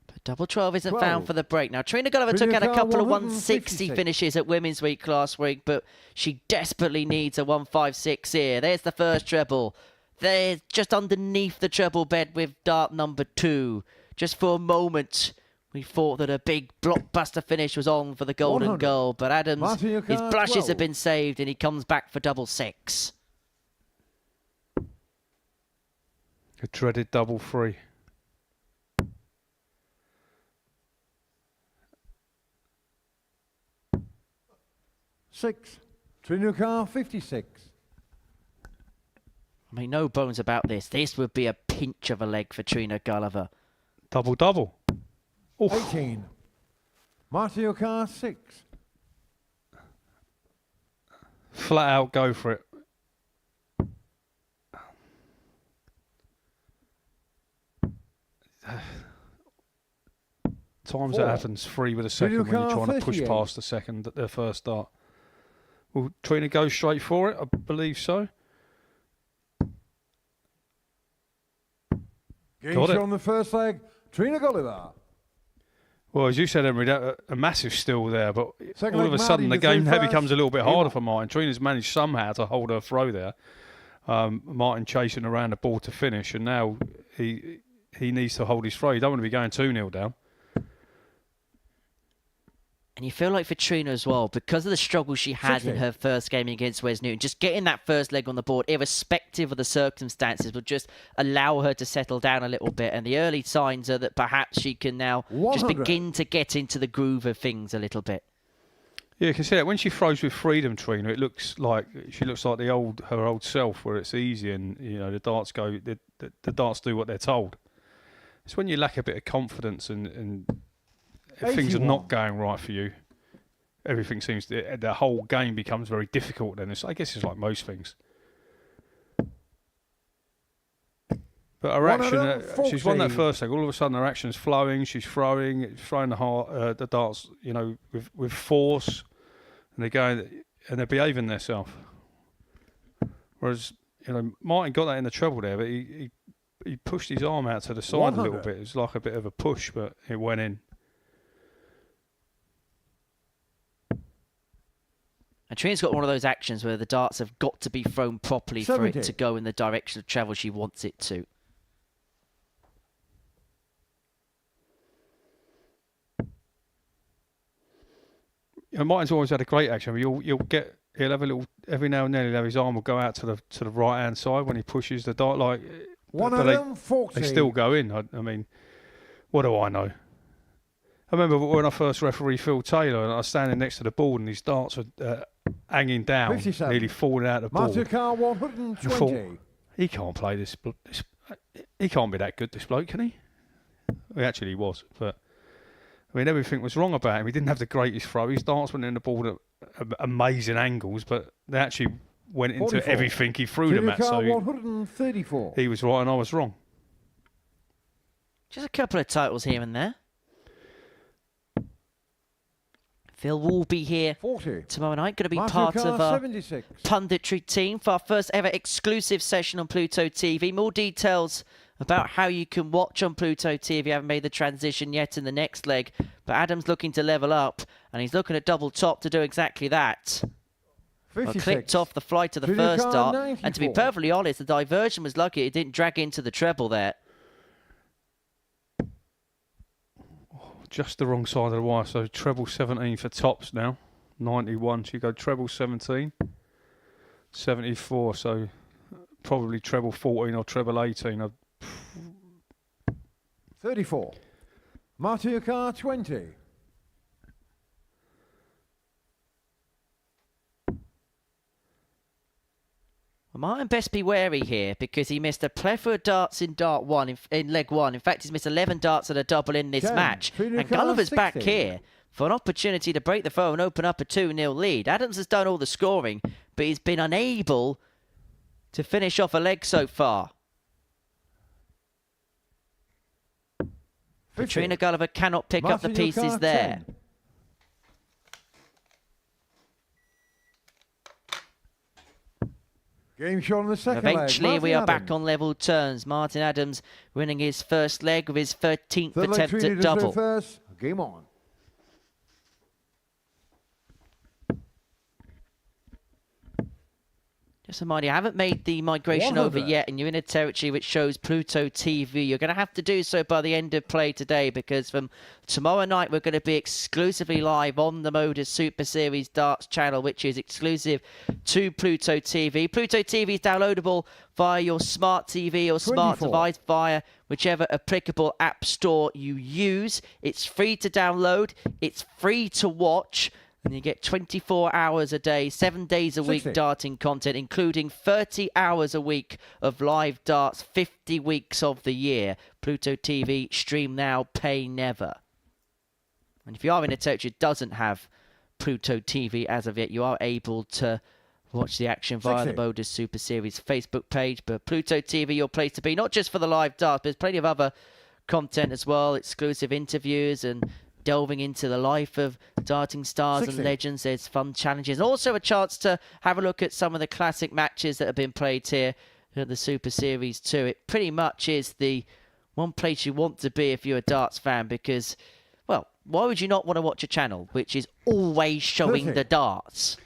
But double 12 isn't found for the break. Now, Trina Gulliver took out a couple of 160 finishes at Women's Week last week, but she desperately needs a 156 here. There's the first treble. There's just underneath the treble bed with dart number 2. Just for a moment, we thought that a big blockbuster finish was on for the Golden Girl, but Adams, his blushes have been saved and he comes back for double 6. A dreaded double 3. Six. Trinuka 56. I mean, no bones about this. This would be a pinch of a leg for Trina Gulliver. Double. 18. Matuka 6. Flat out go for it. Times that happens 3 with a second when you're trying to push past the first start. Will Trina go straight for it? I believe so. Got it on the first leg. Trina Gulliver. Well, as you said, Emery, a massive still there, but Second all of a leg, sudden the Martin, game first. becomes a little bit harder for Martin. Trina's managed somehow to hold her throw there. Martin chasing around the ball to finish, and now he needs to hold his throw. You don't want to be going 2-0 down. And you feel like for Trina as well, because of the struggle she had in her first game against Wes Newton, just getting that first leg on the board, irrespective of the circumstances, will just allow her to settle down a little bit. And the early signs are that perhaps she can now just begin to get into the groove of things a little bit. Yeah, you can see that when she throws with freedom, Trina, it looks like she looks like her old self, where it's easy and the darts go. The darts do what they're told. It's when you lack a bit of confidence and if things are not going right for you, everything seems to, the whole game becomes very difficult then. I guess it's like most things. But her action, she's won that first leg. All of a sudden her action's flowing, she's throwing the darts, with force, and they're going and they're behaving themselves. Whereas, Martin got that in the treble there, but he pushed his arm out to the side a little bit. It was like a bit of a push, but it went in. And Trina's got one of those actions where the darts have got to be thrown properly for it to go in the direction of travel she wants it to. Martin's always had a great action. He'll have a little every now and then. He'll have his arm will go out to the right hand side when he pushes the dart. Like, but they still go in. I mean, what do I know? I remember when I first refereed Phil Taylor and I was standing next to the board and these darts were hanging down, 57. nearly falling out of the board. Matuka 120. I thought, he can't play this. He can't be that good, this bloke, can he? He actually was, but I mean, everything was wrong about him. He didn't have the greatest throw. His darts went in the ball at amazing angles, but they actually went into 44. everything he threw them at. So 134. he was right and I was wrong. Just a couple of titles here and there. Phil will be here tomorrow night, going to be part of our punditry team for our first ever exclusive session on Pluto TV. More details about how you can watch on Pluto TV if you haven't made the transition yet in the next leg. But Adam's looking to level up, and he's looking at double top to do exactly that. Well, clipped off the flight of the first start, and to be perfectly honest, the diversion was lucky it didn't drag into the treble there. just the wrong side of the wire. So treble 17 for tops now. 91. So you go treble 17. 74. So probably treble 14 or treble 18. 34. Martin, your car 20. Well, Martin best be wary here because he missed a plethora of darts in dart one in leg one. In fact, he's missed 11 darts and a double in this match. And Gulliver's back here for an opportunity to break the throw and open up a 2-0 lead. Adams has done all the scoring, but he's been unable to finish off a leg so far. Trina Gulliver cannot pick up the pieces there. 10. Game shot on the second Eventually, leg. we are back on level terms. Martin Adams winning his first leg with his 13th attempt at double. First. Game on. Just a reminder, I haven't made the migration over yet, and you're in a territory which shows Pluto TV. You're going to have to do so by the end of play today, because from tomorrow night, we're going to be exclusively live on the Modus Super Series Darts channel, which is exclusive to Pluto TV. Pluto TV is downloadable via your smart TV or smart device via whichever applicable app store you use. It's free to download. It's free to watch. And you get 24 hours a day, 7 days a week darting content, including 30 hours a week of live darts, 50 weeks of the year. Pluto TV, stream now, pay never. And if you are in a territory that doesn't have Pluto TV as of yet, you are able to watch the action via the Modus Super Series Facebook page. But Pluto TV, your place to be, not just for the live darts, but there's plenty of other content as well, exclusive interviews and delving into the life of darting stars and legends. There's fun challenges. Also a chance to have a look at some of the classic matches that have been played here at the Super Series 2. It pretty much is the one place you want to be if you're a darts fan, because, well, why would you not want to watch a channel which is always showing the darts?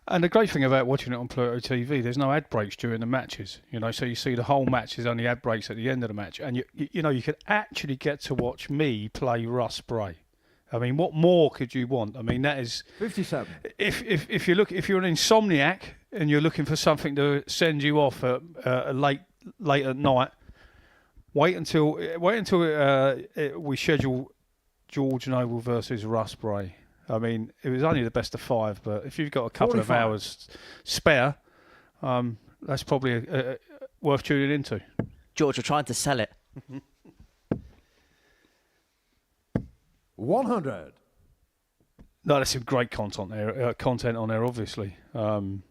And the great thing about watching it on Pluto TV, there's no ad breaks during the matches. You know, so you see the whole match, there's only ad breaks at the end of the match. And, you know, you could actually get to watch me play Russ Bray. I mean, what more could you want? I mean, that is 57. If you're an insomniac and you're looking for something to send you off at late at night, wait until we schedule George Noble versus Russ Bray. I mean, it was only the best of 5, but if you've got a couple of hours spare, that's probably worth tuning into. George, we're trying to sell it. 100. No, there's some great content on there, obviously. You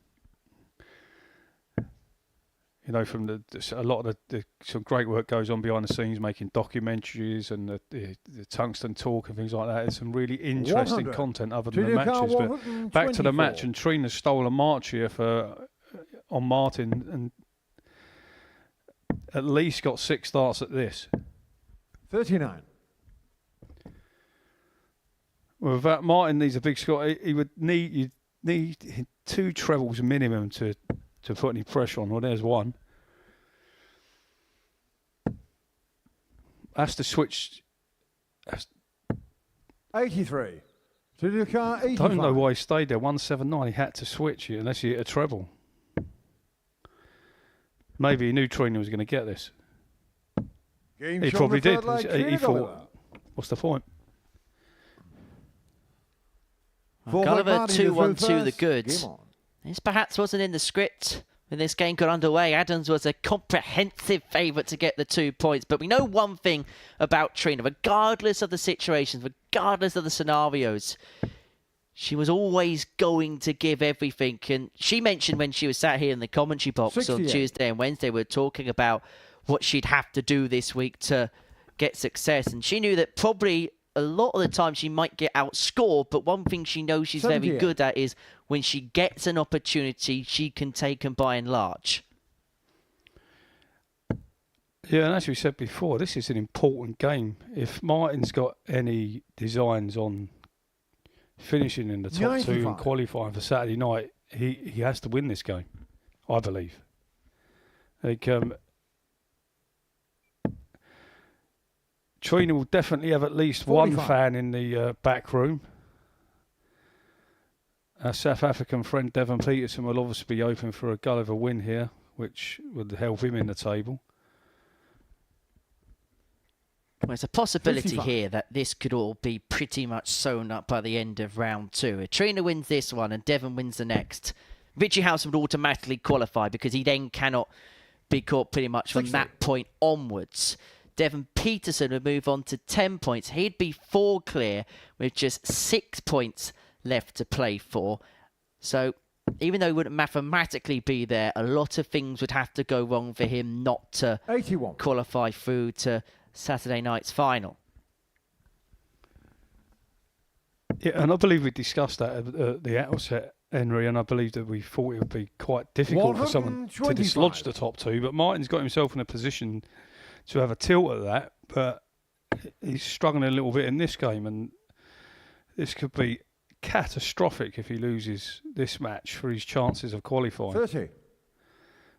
know, from a lot of some great work goes on behind the scenes, making documentaries and the tungsten talk and things like that. There's some really interesting content other than the matches. But back to the match, and Trina stole a march here on Martin, and at least got 6 starts at this. 39. Well, without Martin needs a big score. You'd need 2 trebles minimum to put any pressure on. Well, there's one. Has to switch. 83. To the car 85. Don't know why he stayed there. 179. He had to switch it unless he hit a treble. Maybe he knew Trina was going to get this. He probably did. He thought, what's the point? Gulliver 2-1-2 the goods. This perhaps wasn't in the script when this game got underway. Adams was a comprehensive favourite to get the 2 points. But we know one thing about Trina. Regardless of the situations, regardless of the scenarios, she was always going to give everything. And she mentioned when she was sat here in the commentary box on Tuesday and Wednesday, we were talking about what she'd have to do this week to get success. And she knew that probably a lot of the time she might get outscored, but one thing she knows she's very good at is when she gets an opportunity, she can take and by and large. Yeah, and as we said before, this is an important game. If Martin's got any designs on finishing in the top 2 and qualifying for Saturday night, he has to win this game, I believe. Trina will definitely have at least 45. one fan in the back room. Our South African friend Devon Petersen will obviously be hoping for a Gulliver win here, which would help him in the table. Well, there's a possibility 55. here that this could all be pretty much sewn up by the end of round 2. If Trina wins this one and Devon wins the next, Richie Howson would automatically qualify because he then cannot be caught pretty much from 60. that point onwards. Devon Petersen would move on to 10 points. He'd be 4 clear with just 6 points left to play for. So even though he wouldn't mathematically be there, a lot of things would have to go wrong for him not to 81. qualify through to Saturday night's final. Yeah, and I believe we discussed that at the outset, Henry, and I believe that we thought it would be quite difficult for someone to 125. dislodge the top 2, but Martin's got himself in a position to have a tilt at that, but he's struggling a little bit in this game, and this could be catastrophic if he loses this match for his chances of qualifying. 30.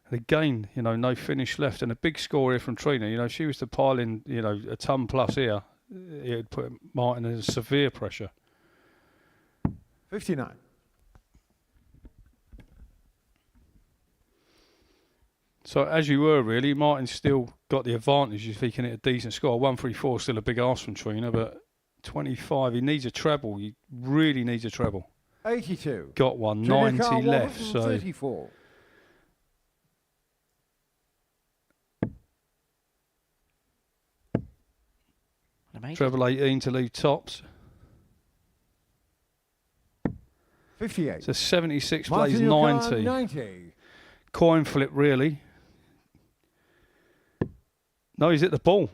And again, no finish left, and a big score here from Trina. If she was to pile in, a ton plus here, it would put Martin under severe pressure. 59. So as you were really, Martin's still got the advantage if he can hit a decent score. 134 still a big ask from Trina, but 25, he needs a treble. He really needs a treble. 82. Got one, Trina 90 Carr, left. So 134. treble 18 to leave tops. 58. So 76 plays Martin O'Connor, 90. 90. Coin flip really. No, he's at the ball.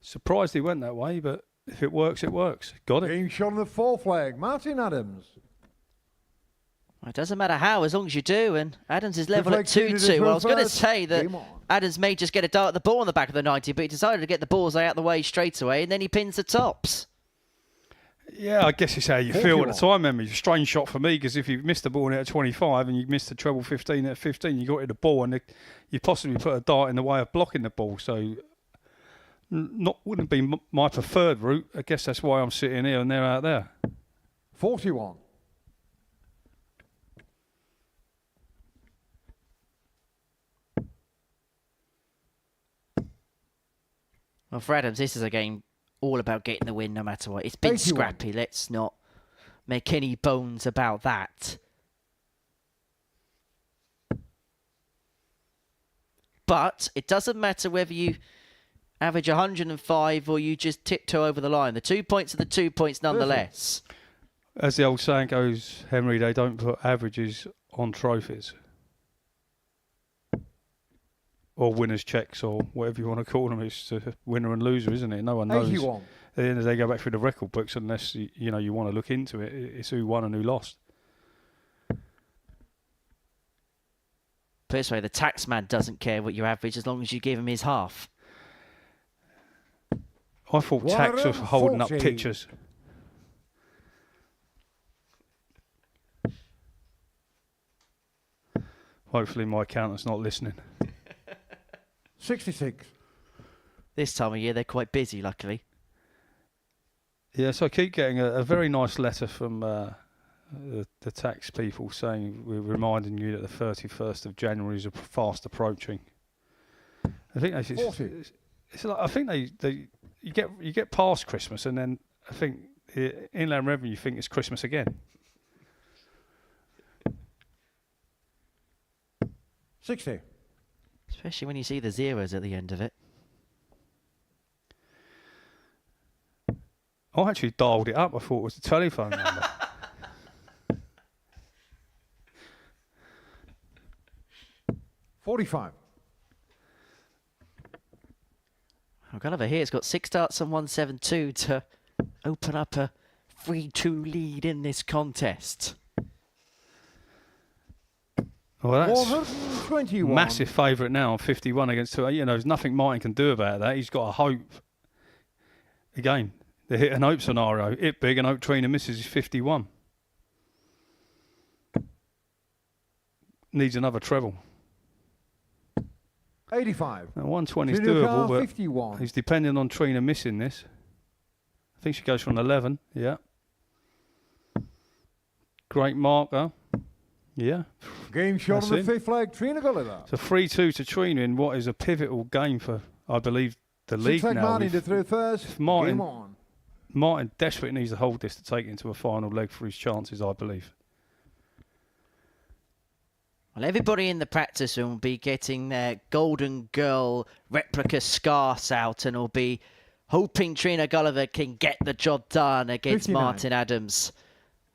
Surprised he went that way, but if it works, it works. Got it. Being shot on the 4th flag, Martin Adams. It doesn't matter how, as long as you do, and Adams is level at Reflection is 2-2. Well, I was going to reversed. say that Game on. Adams may just get a dart at the ball on the back of the 90, but he decided to get the balls out of the way straight away, and then he pins the tops. Yeah, I guess it's how you 41. feel at the time, Emmy. It's a strange shot for me because if you missed the ball in at 25 and you missed the treble 15 at 15, you got to the ball and you possibly put a dart in the way of blocking the ball. So wouldn't be my preferred route. I guess that's why I'm sitting here and they're out there. 41. Well, for Adams, this is a game all about getting the win no matter what. It's been 81. scrappy. Let's not make any bones about that. But it doesn't matter whether you average 105 or you just tiptoe over the line. The 2 points are the 2 points nonetheless. As the old saying goes, Henry, they don't put averages on trophies. Or winner's checks, or whatever you want to call them. It's a winner and loser, isn't it? No one knows. 81. At the end of the day, go back through the record books unless you want to look into it. It's who won and who lost. Put it this way, the tax man doesn't care what you average as long as you give him his half. I thought tax was holding up 140. pictures. Hopefully my accountant's not listening. 66. This time of year, they're quite busy, luckily. Yeah, so I keep getting a very nice letter from the tax people saying we're reminding you that the 31st of January is fast approaching. I think it's like, I think you get past Christmas and then I think Inland Revenue think it's Christmas again. 60. Especially when you see the zeros at the end of it. I actually dialed it up. I thought it was a telephone number. $45. Gulliver here has got 6 darts and 172 to open up a 3-2 lead in this contest. Well, that's 121. massive favourite now on 51 against 2. There's nothing Martin can do about that. He's got a hope. Again, the hit and hope scenario. Hit big and hope Trina misses is 51. Needs another treble. 85. Now 120 is Trina doable, but 51. he's depending on Trina missing this. I think she goes for an 11. Yeah. Great marker. Yeah. Game shot on the fifth leg, Trina Gulliver. It's a 3-2 to Trina in what is a pivotal game for, I believe, the league now. Martin to through first. Game on. Martin desperately needs to hold this to take it into a final leg for his chances, I believe. Well, everybody in the practice room will be getting their Golden Girl replica scarves out and will be hoping Trina Gulliver can get the job done against 59. Martin Adams.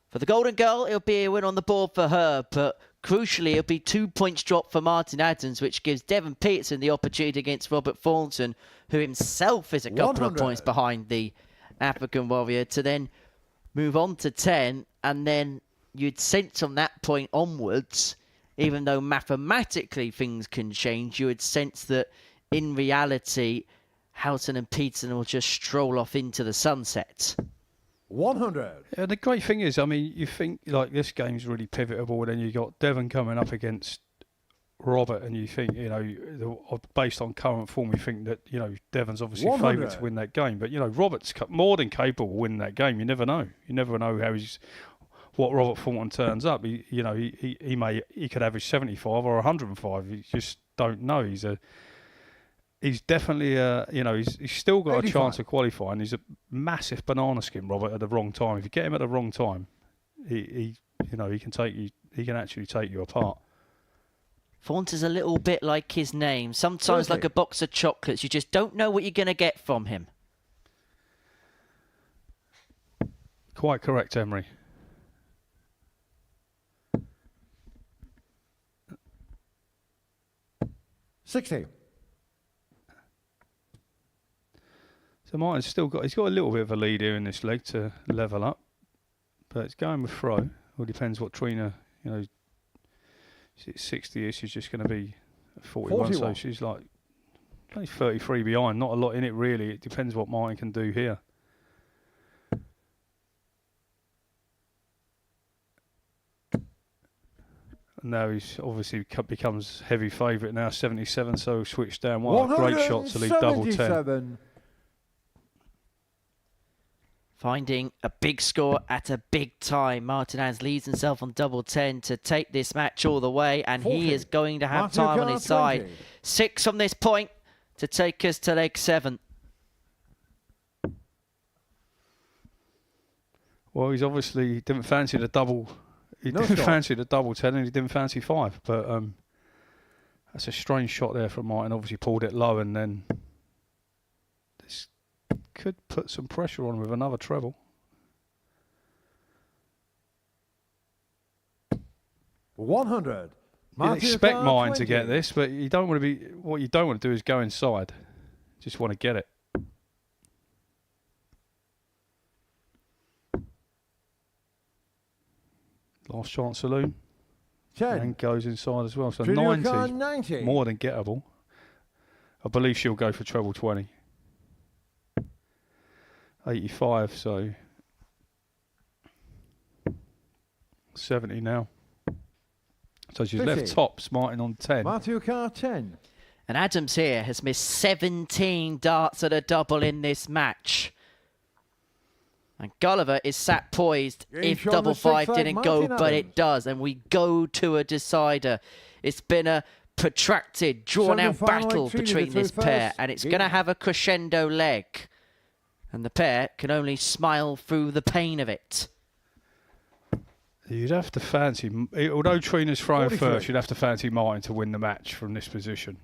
For the Golden Girl, it'll be a win on the board for her, but crucially, it'll be 2 points drop for Martin Adams, which gives Devon Petersen the opportunity against Robert Thornton, who himself is a couple 100. of points behind the African Warrior, to then move on to 10, and then you'd sense from that point onwards, even though mathematically things can change, you would sense that in reality, Howson and Petersen will just stroll off into the sunset. 100. Yeah, the great thing is, I mean, you think like this game's really pivotal, and then you got Devon coming up against Robert, and you think, you know, based on current form, you think that, you know, Devon's obviously favourite to win that game, but you know, Robert's more than capable of winning that game. You never know. You never know what Robert Thornton turns up. He could average 75 or 105. You just don't know. He's definitely he's still got 85. A chance of qualifying. He's a massive banana skin, Robert, at the wrong time. If you get him at the wrong time, he can take you. He can actually take you apart. Thornton's a little bit like his name. Sometimes like a box of chocolates. You just don't know what you're going to get from him. Quite correct, Emery. $60. So Martin's still got a little bit of a lead here in this leg to level up, but it's going with throw. All depends what Trina, you know, she's 60, she's just going to be 41, so she's like only 33 behind. Not a lot in it really. It depends what Martin can do here. And now he's obviously becomes heavy favourite now, 77. So switch down. What a great shot to lead double 10. Finding a big score at a big time. Martin Adams leads himself on double 10 to take this match all the way, and 40. He is going to have time on his side. 6 from this point to take us to leg 7. Well, he's obviously didn't fancy the double. He didn't fancy the double 10, and he didn't fancy 5. But that's a strange shot there from Martin. Obviously pulled it low, and then this could put some pressure on with another treble. 100. You expect Martin to get this, but you don't want to be. What you don't want to do is go inside. Just want to get it. Last chance saloon. 10. And goes inside as well. So Trina 90, more than gettable. I believe she'll go for treble 20. 85, so 70 now. So she's 50. left tops, Martin on 10. Matthew Carr 10. And Adams here has missed 17 darts at a double in this match. And Gulliver is sat poised if double 5 didn't go, but it does. And we go to a decider. It's been a protracted, drawn-out battle between this pair, and it's going to have a crescendo leg. And the pair can only smile through the pain of it. You'd have to fancy, although Trina's throwing first, you'd have to fancy Martin to win the match from this position.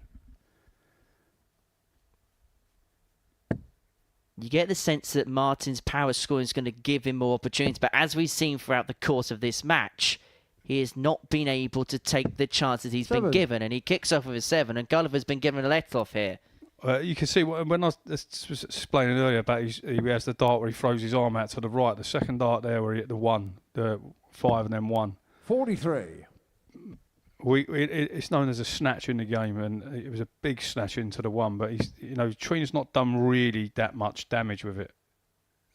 You get the sense that Martin's power scoring is going to give him more opportunities, but as we've seen throughout the course of this match, he has not been able to take the chances he's been given, and he kicks off with a 7, and Gulliver's been given a let-off here. You can see when I was explaining earlier about he has the dart where he throws his arm out to the right. The second dart there where he hit the 1, the 5 and then 1. 43. It's known as a snatch in the game, and it was a big snatch into the 1. But Trina's not done really that much damage with it.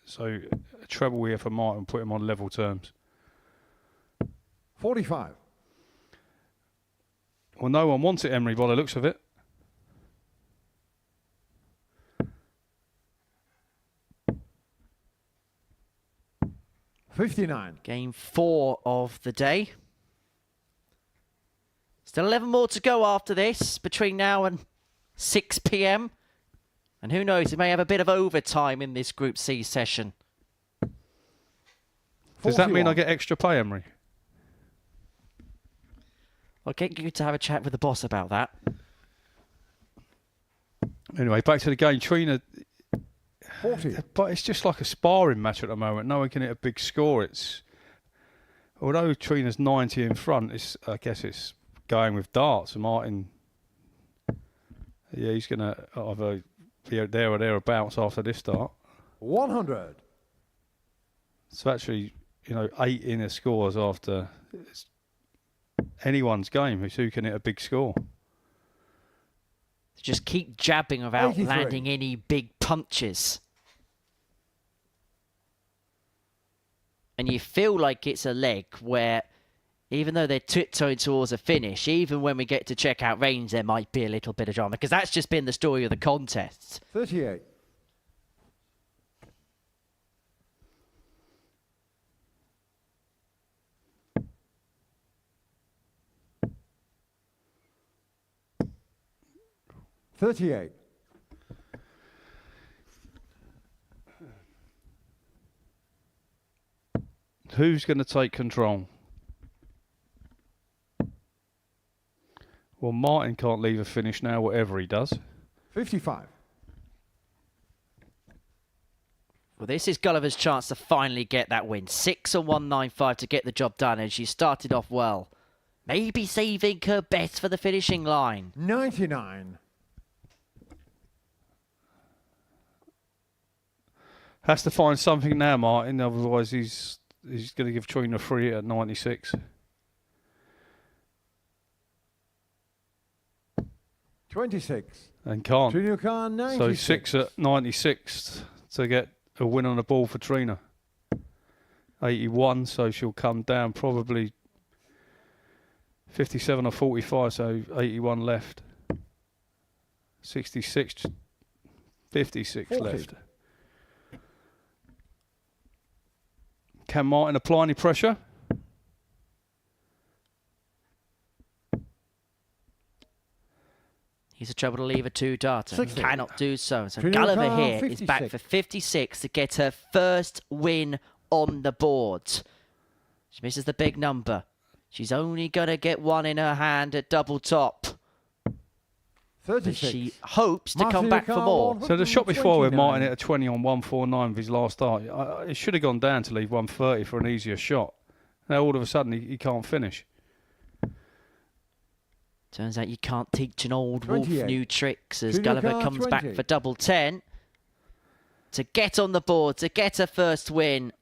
So a treble here for Martin, put him on level terms. 45. Well, no one wants it, Emery, by the looks of it. 59. Game 4 of the day. Still 11 more to go after this, between now and 6 p.m. And who knows, we may have a bit of overtime in this Group C session. Does that mean I get extra pay, Emery? I'll get you to have a chat with the boss about that. Anyway, back to the game. Trina, 40. But it's just like a sparring match at the moment. No one can hit a big score. Although Trina's 90 in front, I guess it's going with darts. And Martin, he's going to either be there or thereabouts after this start. 100. So actually, 8 inner scores after anyone's game. Who can hit a big score? Just keep jabbing without 83. landing any big punches. And you feel like it's a leg where, even though they're tiptoeing towards a finish, even when we get to check-out range, there might be a little bit of drama, because that's just been the story of the contest. 38. Who's going to take control? Well, Martin can't leave a finish now, whatever he does. 55. Well, this is Gulliver's chance to finally get that win. 6 on 195 to get the job done, and she started off well. Maybe saving her best for the finishing line. 99. Has to find something now, Martin. Otherwise, he's going to give Trina free at 96. 26. And can't. Trina Khan, 96. So 6 at 96 to get a win on the ball for Trina. 81, so she'll come down probably 57 or 45, so 81 left. 66, 56 40. left. Can Martin apply any pressure? He's a trouble to leave a 2-darter. 60. Cannot do so. So Trina Gulliver Khan, here is back 56. for 56 to get her first win on the board. She misses the big number. She's only going to get one in her hand at double top. 36. But she hopes to come back for more. So the shot before where Martin hit a 20 on 149 with his last start, it should have gone down to leave 130 for an easier shot. Now all of a sudden he can't finish. Turns out you can't teach an old wolf 28. new tricks as Trina Gulliver Khan, comes back 20. for double 10 to get on the board, to get her first win.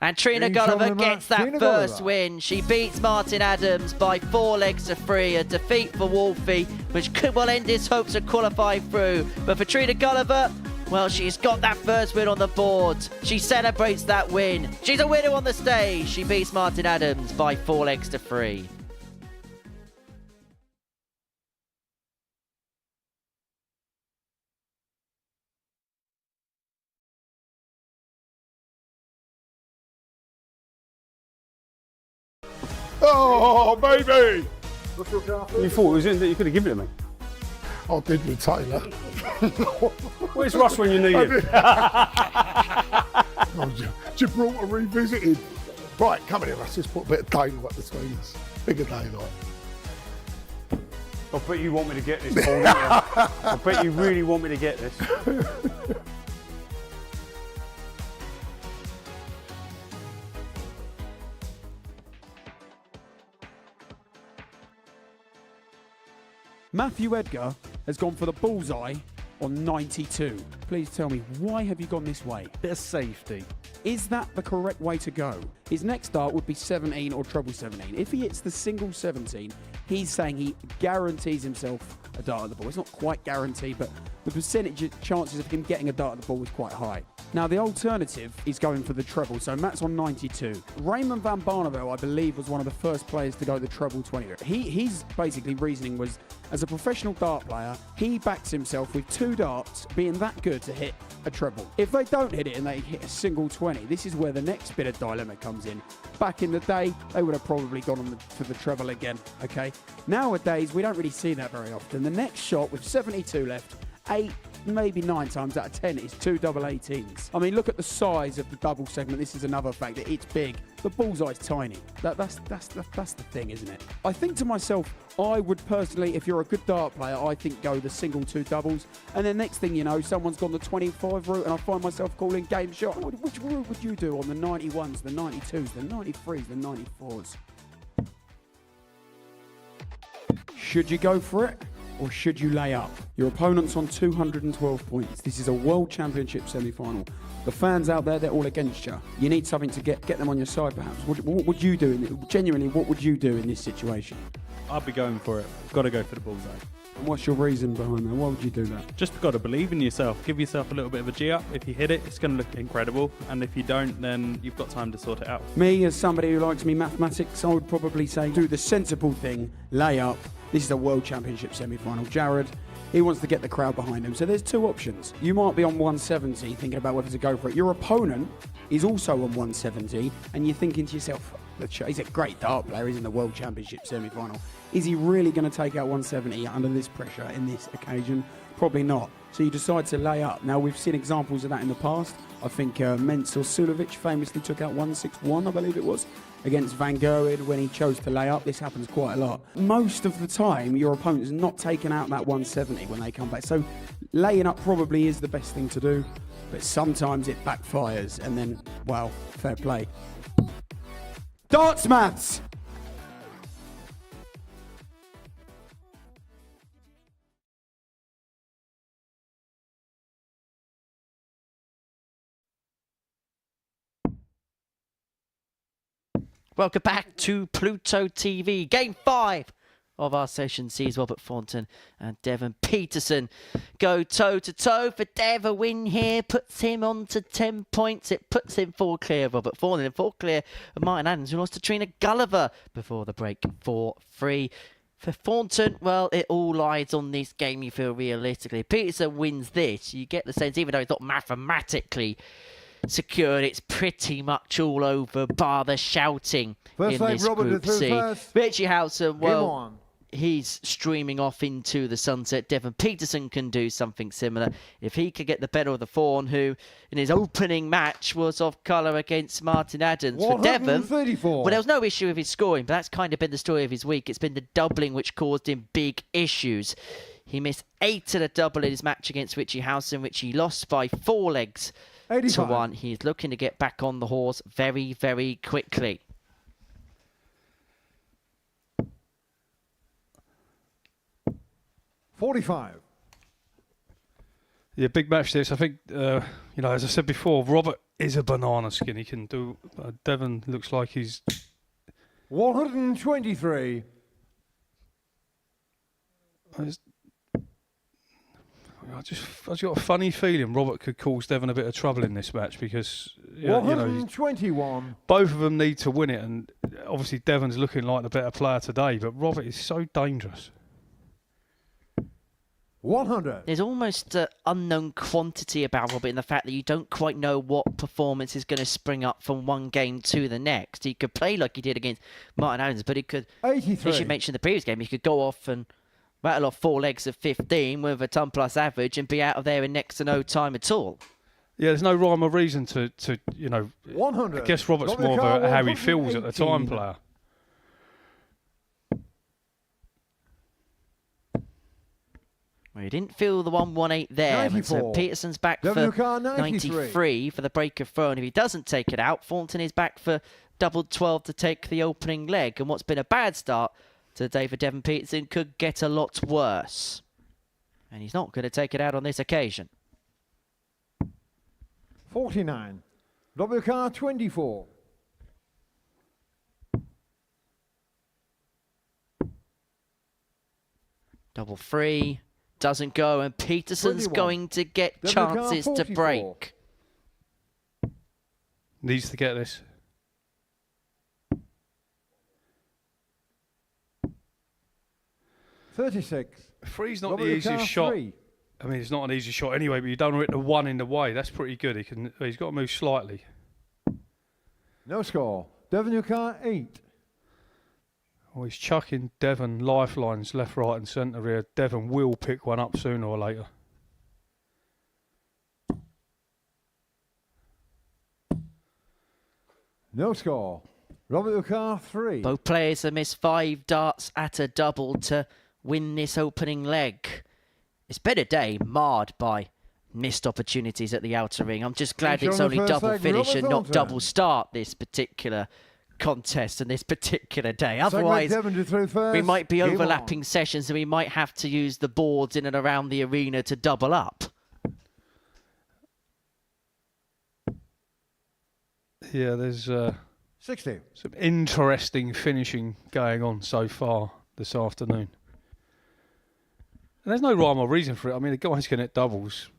And Trina He's Gulliver on the gets mark. that Trina first Gulliver. win. She beats Martin Adams by 4 legs to 3, a defeat for Wolfie, which could well end his hopes of qualifying through. But for Trina Gulliver, well, she's got that first win on the board. She celebrates that win. She's a winner on the stage. She beats Martin Adams by 4 legs to 3. Oh, baby! You thought it was in that you could have given it to me? I did with Taylor. Where's Russ when you need him? Gibraltar revisited. Right, come here, Russ. Let's put a bit of daylight between us. Bigger daylight. I bet you want me to get this, Paul. I bet you really want me to get this. Matthew Edgar has gone for the bullseye on 92. Please tell me, why have you gone this way? Bit of safety. Is that the correct way to go? His next start would be 17 or treble 17. If he hits the single 17, he's saying he guarantees himself a dart at the ball. It's not quite guaranteed, but the percentage chances of him getting a dart at the ball is quite high. Now, the alternative is going for the treble, so Matt's on 92. Raymond van Barneveld, I believe, was one of the first players to go the treble 20. His basically reasoning was, as a professional dart player, he backs himself with 2 darts being that good to hit a treble. If they don't hit it and they hit a single 20, this is where the next bit of dilemma comes in. Back in the day, they would have probably gone on for the treble again, okay? Nowadays, we don't really see that very often. The next shot with 72 left, 8, maybe 9 times out of 10 is 2 double 18s. I mean, look at the size of the double segment. This is another factor. It's big. The bullseye's tiny. That's the thing, isn't it? I think to myself, I would personally, if you're a good dart player, I think go the single 2 doubles. And then next thing you know, someone's gone the 25 route and I find myself calling game shot. Which route would you do on the 91s, the 92s, the 93s, the 94s? Should you go for it? Or should you lay up? Your opponent's on 212 points. This is a World Championship semi-final. The fans out there, they're all against you. You need something to get them on your side, perhaps. What would you do? Genuinely, what would you do in this situation? I'd be going for it. Got to go for the bullseye. And what's your reason behind that? Why would you do that? Just got to believe in yourself. Give yourself a little bit of a G-up. If you hit it, it's going to look incredible. And if you don't, then you've got time to sort it out. Me, as somebody who likes me mathematics, I would probably say do the sensible thing, lay up. This is a World Championship semi-final. Jared, he wants to get the crowd behind him. So there's 2 options. You might be on 170 thinking about whether to go for it. Your opponent is also on 170 and you're thinking to yourself, he's a great dart player. He's in the World Championship semi-final. Is he really going to take out 170 under this pressure in this occasion? Probably not. So you decide to lay up. Now, we've seen examples of that in the past. I think Mensur Sulovic famously took out 161, I believe it was, against Van Gerwen when he chose to lay up. This happens quite a lot. Most of the time, your opponent's not taking out that 170 when they come back. So laying up probably is the best thing to do, but sometimes it backfires and then, well, fair play. Darts maths! Welcome back to Pluto TV. Game 5 of our session sees Robert Thornton and Devon Petersen go toe-to-toe. For Dev, a win here puts him on to 10 points. It puts him 4 clear of Robert Thornton and 4 clear of Martin Adams, who lost to Trina Gulliver before the break 4-3. For Thornton, well, it all lies on this game, you feel, realistically. If Petersen wins this, you get the sense, even though it's not mathematically secured, it's pretty much all over, bar the shouting in this Group C. Richie Howson, well, he's streaming off into the sunset. Devon Petersen can do something similar. If he could get the better of the Fawn, who in his opening match was off colour against Martin Adams. For Devon, well, there was no issue with his scoring, but that's kind of been the story of his week. It's been the doubling which caused him big issues. He missed 8 at a double in his match against Richie Howson, which he lost by 4 legs 85 to 1. He's looking to get back on the horse very, very quickly. $45. Yeah, big match this. I think, you know, as I said before, Robert is a banana skin. He can do. Devon looks like he's 123. I just got a funny feeling Robert could cause Devon a bit of trouble in this match because, you know, 121. Both of them need to win it, and obviously Devon's looking like the better player today, but Robert is so dangerous. 100. There's almost an unknown quantity about Robert in the fact that you don't quite know what performance is going to spring up from one game to the next. He could play like he did against Martin Adams, but he could, 83. as you mentioned in the previous game, he could go off and rattle off 4 legs of 15 with a ton plus average and be out of there in next to no time at all. Yeah, there's no rhyme or reason to you know, 100. I guess Robert's more of a how he feels at the time player. Well, he didn't feel the 118 there, and so Petersen's back for 93 for the break of throw. And if he doesn't take it out, Thornton is back for double 12 to take the opening leg. And what's been a bad start to the day for Devon Petersen could get a lot worse. And he's not going to take it out on this occasion. 49. WK 24. Double 3 doesn't go, and Petersen's 21. going to get chances to break. Needs to get this. $36. Three's not Robert the easiest Lucar, shot. 3. I mean, it's not an easy shot anyway, but you don't hit the one in the way. That's pretty good. He's got to move slightly. No score. Devon Lucar, 8. Oh, he's chucking Devon lifelines left, right and centre here. Devon will pick one up sooner or later. No score. Robert Lucar, 3. Both players have missed 5 darts at a double to win this opening leg. It's been a day marred by missed opportunities at the outer ring. I'm just glad it's only double finish and not double start this particular contest and this particular day. Otherwise, we might be overlapping sessions and we might have to use the boards in and around the arena to double up. Yeah, there's 60. Some interesting finishing going on so far this afternoon. And there's no rhyme or reason for it. I mean, the guys can hit doubles.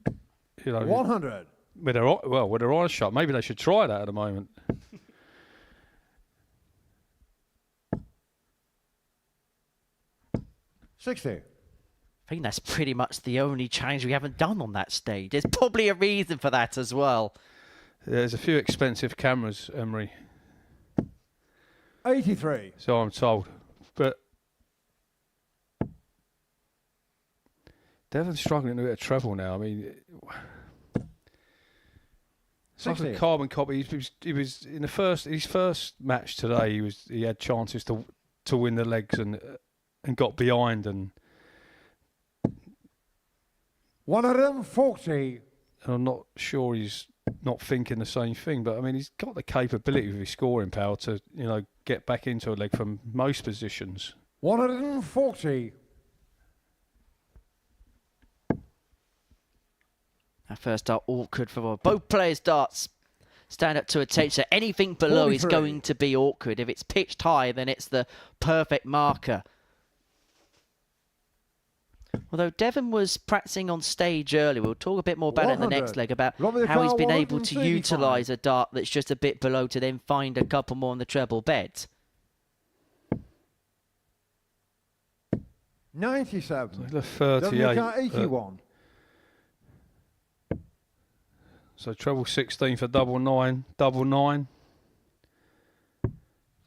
100. With their eyes shut. Maybe they should try that at the moment. $60. I think that's pretty much the only challenge we haven't done on that stage. There's probably a reason for that as well. There's a few expensive cameras, Emery. 83. So I'm told. But Devon's struggling to get a treble now. I mean, it's like a carbon copy. He was in his first match today. He had chances to win the legs and got behind and 140. And I'm not sure he's not thinking the same thing, but I mean, he's got the capability with his scoring power to, get back into a leg from most positions. 140. That first dart awkward for both players' darts. Stand up to attention. So anything below 43. is going to be awkward. If it's pitched high, then it's the perfect marker. Although Devon was practicing on stage earlier, we'll talk a bit more about it in the next leg, about how he's been able to utilise a dart that's just a bit below to then find a couple more on the treble bed. 97. The 38. 81. So treble 16 for double 9, double 9.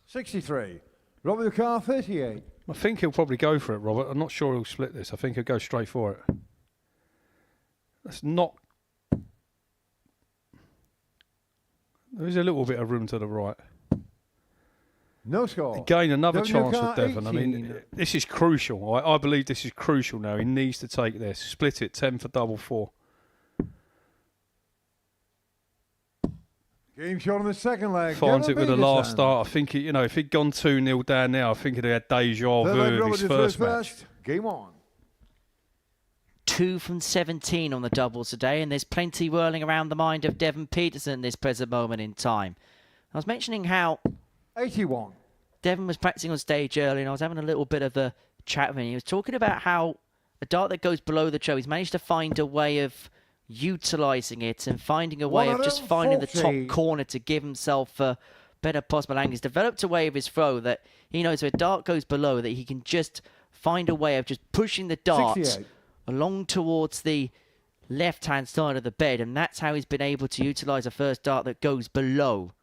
63. Robert Lucar, 38. I think he'll probably go for it, Robert. I'm not sure he'll split this. I think he'll go straight for it. That's not... There is a little bit of room to the right. No score. Again, another chance for Lucar, Devon. I mean, this is crucial. I believe this is crucial now. He needs to take this. Split it, 10 for double 4. Game shot on the second leg. Finds it with the last Petersen. start. I think, if he'd gone 2-0 down now, I think he'd have had deja vu of his first match. Game on. 2 from 17 on the doubles today, and there's plenty whirling around the mind of Devon Petersen this present moment in time. I was mentioning how 81. Devon was practicing on stage early, and I was having a little bit of a chat with him. He was talking about how a dart that goes below the treble, he's managed to find a way of utilising it and finding a way of just finding the top corner to give himself a better possible angle. He's developed a way of his throw that he knows if a dart goes below that he can just find a way of just pushing the dart 68. along towards the left-hand side of the bed, and that's how he's been able to utilise a first dart that goes below.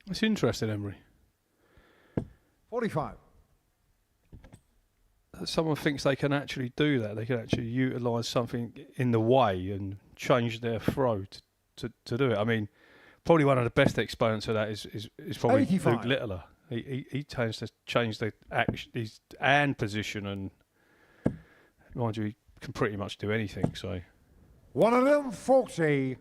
That's interesting, Emery. 45. Someone thinks they can actually do that. They can actually utilise something in the way and change their throw to do it. I mean, probably one of the best exponents of that is probably 85. Luke Littler. He tends to change the action, his hand position, and mind you, he can pretty much do anything. So 140.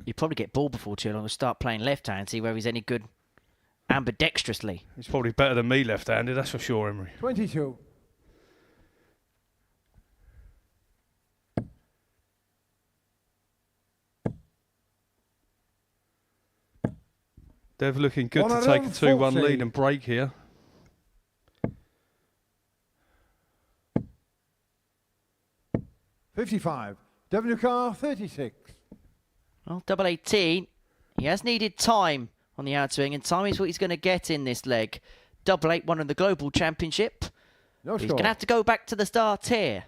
You probably get ball before too long and start playing left hand, see where he's any good ambidextrously. He's probably better than me left-handed, that's for sure, Emery. 22. Dev looking good to take a 2-1 lead and break here. $55. WK 36. Well, double 18, he has needed time on the outswing, and time is what he's going to get in this leg. Double 8 won in the Global Championship. No He's score. going to have to go back to the start here.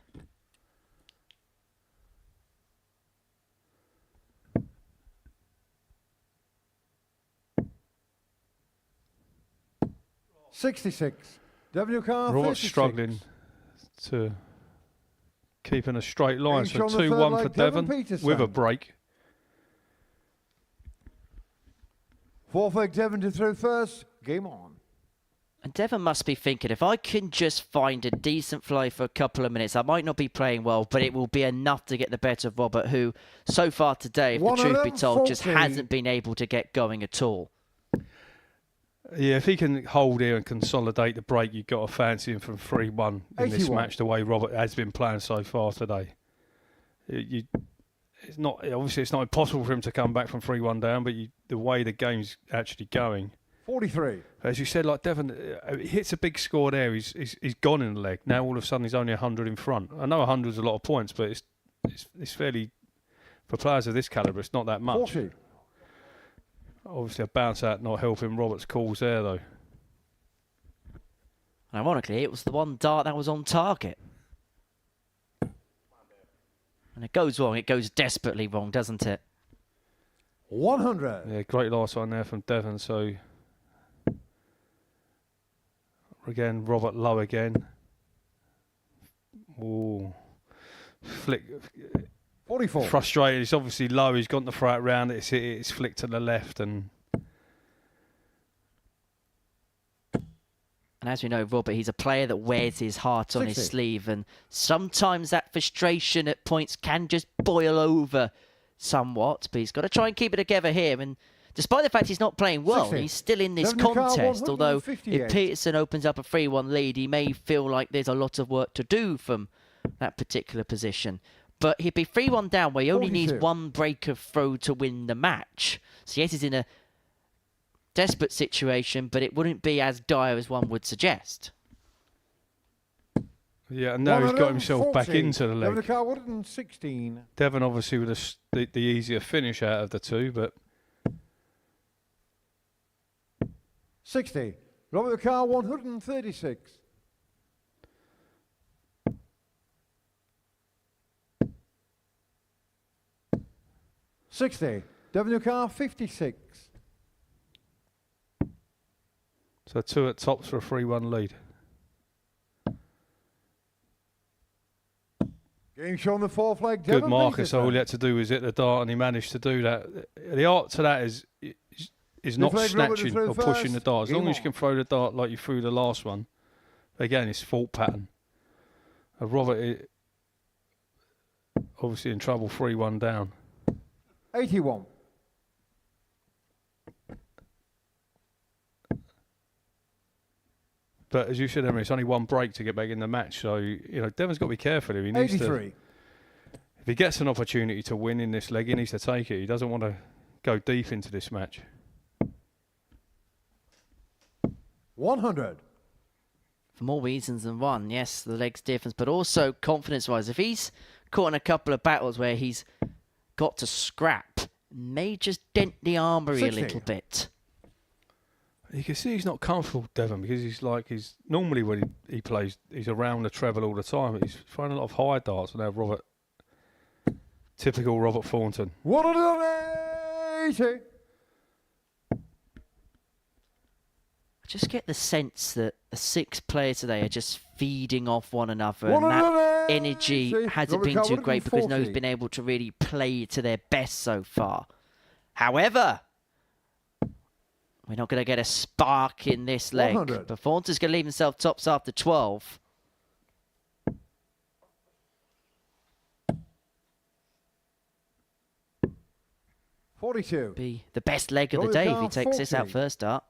$66. WK Robert's 36. struggling to keep in a straight line. So Finish on the 2-1 third for leg, Devon Petersen. with a break. Fourth leg, Devon to throw first. Game on. And Devon must be thinking, if I can just find a decent fly for a couple of minutes, I might not be playing well, but it will be enough to get the better of Robert, who so far today, if the truth be told, just hasn't been able to get going at all. Yeah, if he can hold here and consolidate the break, you've got to fancy him from 3-1 in this 81. match, the way Robert has been playing so far today. It's not obviously it's not impossible for him to come back from 3-1 down, but the way the game's actually going. 43. As you said, like Devon, he hits a big score there. He's gone in the leg. Now all of a sudden he's only 100 in front. I know 100 is a lot of points, but it's fairly, for players of this calibre, it's not that much. 40. Obviously a bounce out not helping Robert's cause there though. Ironically, it was the one dart that was on target. And it goes wrong. It goes desperately wrong, doesn't it? 100. Yeah, great last one there from Devon. So again, Robert low again. Ooh, flick. 44. Frustrated. He's obviously low. He's gone to throw it round. It's flicked to the left, and as we know, Robert, he's a player that wears his heart on 60. his sleeve, and sometimes that frustration at points can just boil over somewhat, but he's got to try and keep it together here. And despite the fact he's not playing well, 60. he's still in this Devon Carr, contest, although if 158. Petersen opens up a 3-1 lead, he may feel like there's a lot of work to do from that particular position. But he'd be 3-1 down where he only 42. needs one break of throw to win the match. So yes, he's in a desperate situation, but it wouldn't be as dire as one would suggest. yeah, and now he's got himself back 140. into the leg. Devon Carr, 116. Devon obviously with the easier finish out of the two, but 60. Robert Carr, 136. $60. Devon Carr, 56. so two at tops for a 3-1 lead. Game show on the fourth leg. Good Devon marker. Petersen. So all he had to do was hit the dart, and he managed to do that. The art to that is not leg, Robert, snatching through or pushing the first. dart. As long Game as you on. can throw the dart like you threw the last one. Again, it's fault pattern. Robert obviously in trouble, 3-1 down. 81. But as you said, Emery, it's only one break to get back in the match. So, Devon's got to be careful here. He needs 83. to, if he gets an opportunity to win in this leg, he needs to take it. He doesn't want to go deep into this match. 100. For more reasons than one, yes, the legs difference, but also confidence-wise. If he's caught in a couple of battles where he's got to scrap, may just dent the armoury a 60. little bit. You can see he's not comfortable, Devon, because he's normally when he plays, he's around the treble all the time. He's throwing a lot of high darts now, Robert. Typical Robert Thornton. 180. I just get the sense that the 6 players today are just feeding off one another, and that energy hasn't been too great because no one's been able to really play to their best so far. However, we're not going to get a spark in this leg. 100. But Thornton's going to leave himself tops after 12. $42. Be the best leg of the day if he takes this out 40. first start.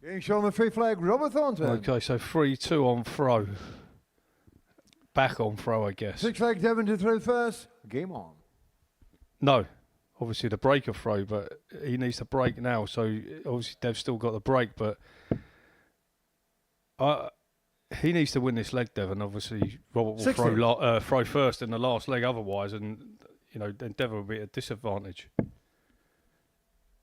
Game show on the fifth leg. Robert Thornton. Okay, so 3-2 on throw. Back on throw, I guess. 6 leg. Devon to throw first. Game on. No. Obviously the break of throw, but he needs to break now. So obviously Dev's still got the break, but He needs to win this leg, Devon. Obviously, Robert will throw first in the last leg otherwise, and then Devon will be at a disadvantage.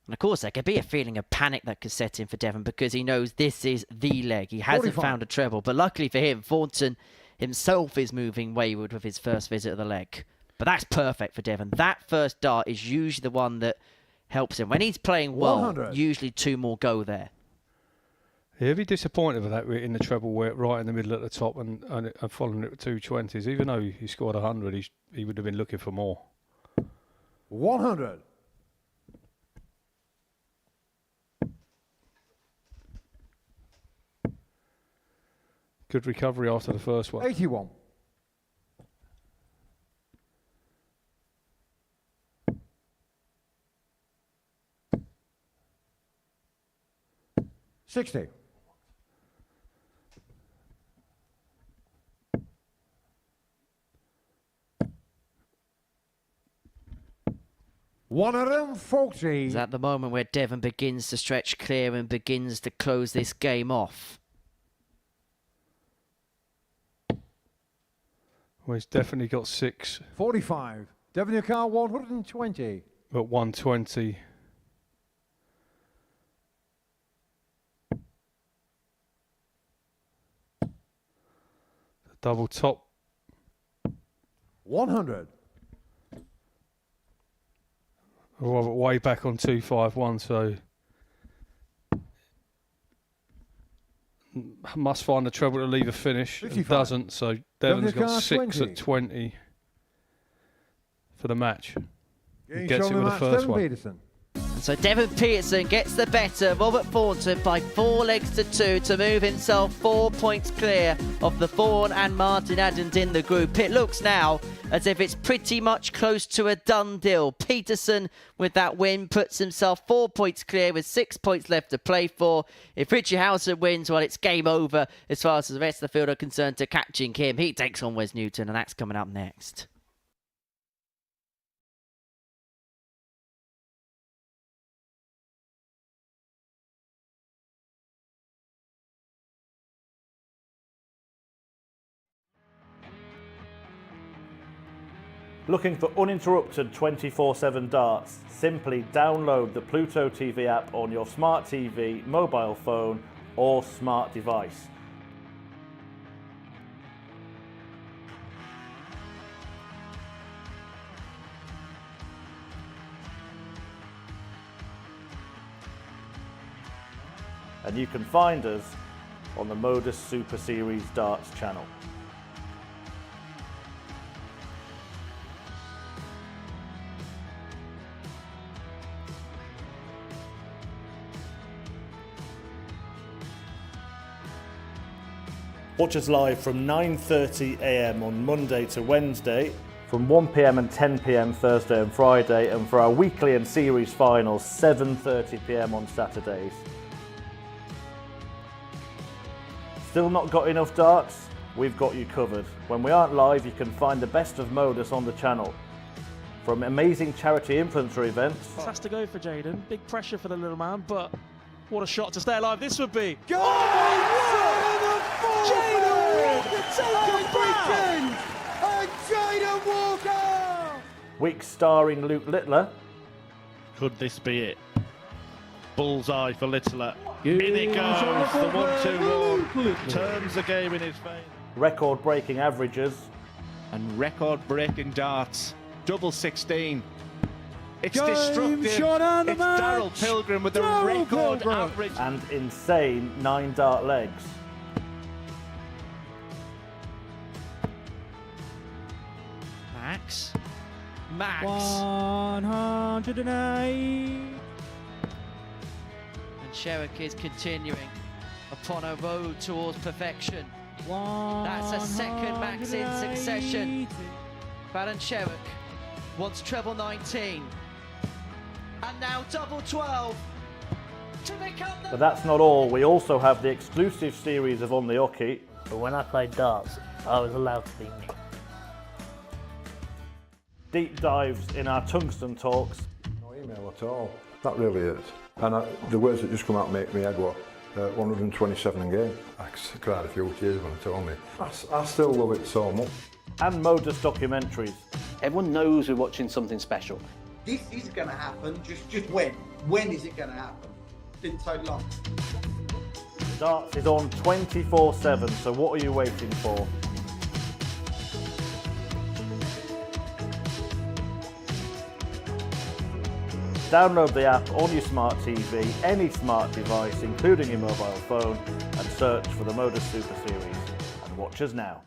And of course, there could be a feeling of panic that could set in for Devon because he knows this is the leg. He hasn't found a treble, but luckily for him, Thornton himself is moving wayward with his first visit of the leg. But that's perfect for Devon. That first dart is usually the one that helps him. When he's playing well, 100. usually two more go there. He'll be disappointed with that in the treble where right in the middle at the top and following it with 220s. Even though he scored 100, he would have been looking for more. 100. Good recovery after the first one. 81. $60. $140. Is that the moment where Devon begins to stretch clear and begins to close this game off? Well, he's definitely got 6. 45. Devon, your car, 120. At 120. The double top. 100. Robert way back on 251, so must find a treble to leave a finish. It doesn't, so Devon's got 6 at 20 for the match. He gets it with the first one. Petersen. So Devon Petersen gets the better of Robert Thornton by 4 legs to 2 to move himself 4 points clear of the Vaughan and Martin Adams in the group. It looks now as if it's pretty much close to a done deal. Petersen, with that win, puts himself 4 points clear with 6 points left to play for. If Richie Howson wins, well, it's game over as far as the rest of the field are concerned to catching him. He takes on Wes Newton, and that's coming up next. Looking for uninterrupted 24/7 darts? Simply download the Pluto TV app on your smart TV, mobile phone or smart device. And you can find us on the Modus Super Series Darts channel. Watch us live from 9:30 AM on Monday to Wednesday, from 1 PM and 10 PM Thursday and Friday, and for our weekly and series finals, 7:30 PM on Saturdays. Still not got enough darts? We've got you covered. When we aren't live, you can find the best of Modus on the channel. From amazing charity infantry events. Has to go for Jaden. Big pressure for the little man, but what a shot to stay alive this would be. Go! Jaden Walker taking Britain! And Jaden Walker! Week starring Luke Littler. Could this be it? Bullseye for Littler. In it goes, the 1-2-1. Turns the game in his favour. Record-breaking averages. And record-breaking darts. Double 16. It's Game destructive. shot and It's the match. Daryl Pilgrim with the Daryl record Pilgrim. average. And insane 9 dart legs. Max. 108. And Sherrick is continuing upon a road towards perfection. That's a second Max in succession. Baron Sherrick wants treble 19. And now double 12 to become the... But that's not all. We also have the exclusive series of On the Hockey. But when I played darts, I was allowed to be me. Deep dives in our tungsten talks. No email at all. That really is. And the words that just come out make me head go, 127 a game. I cried a few tears when they told me. I still love it so much. And Modus documentaries. Everyone knows we're watching something special. This is going to happen, just when? When is it going to happen? Didn't take long. Darts is on 24/7, so what are you waiting for? Download the app on your smart TV, any smart device, including your mobile phone, and search for the Modus Super Series. And watch us now.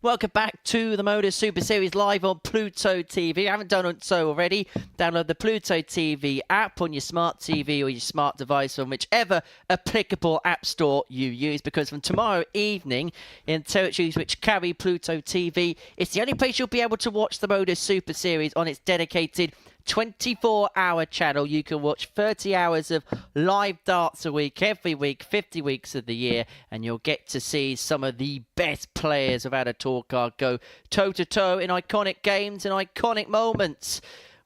Welcome back to the Modus Super Series live on Pluto TV. If you haven't done so already, download the Pluto TV app on your smart TV or your smart device from whichever applicable app store you use, because from tomorrow evening in territories which carry Pluto TV, it's the only place you'll be able to watch the Modus Super Series on its dedicated 24-hour channel. You can watch 30 hours of live darts a week, every week, 50 weeks of the year, and you'll get to see some of the best players without a tour card go toe-to-toe in iconic games and iconic moments.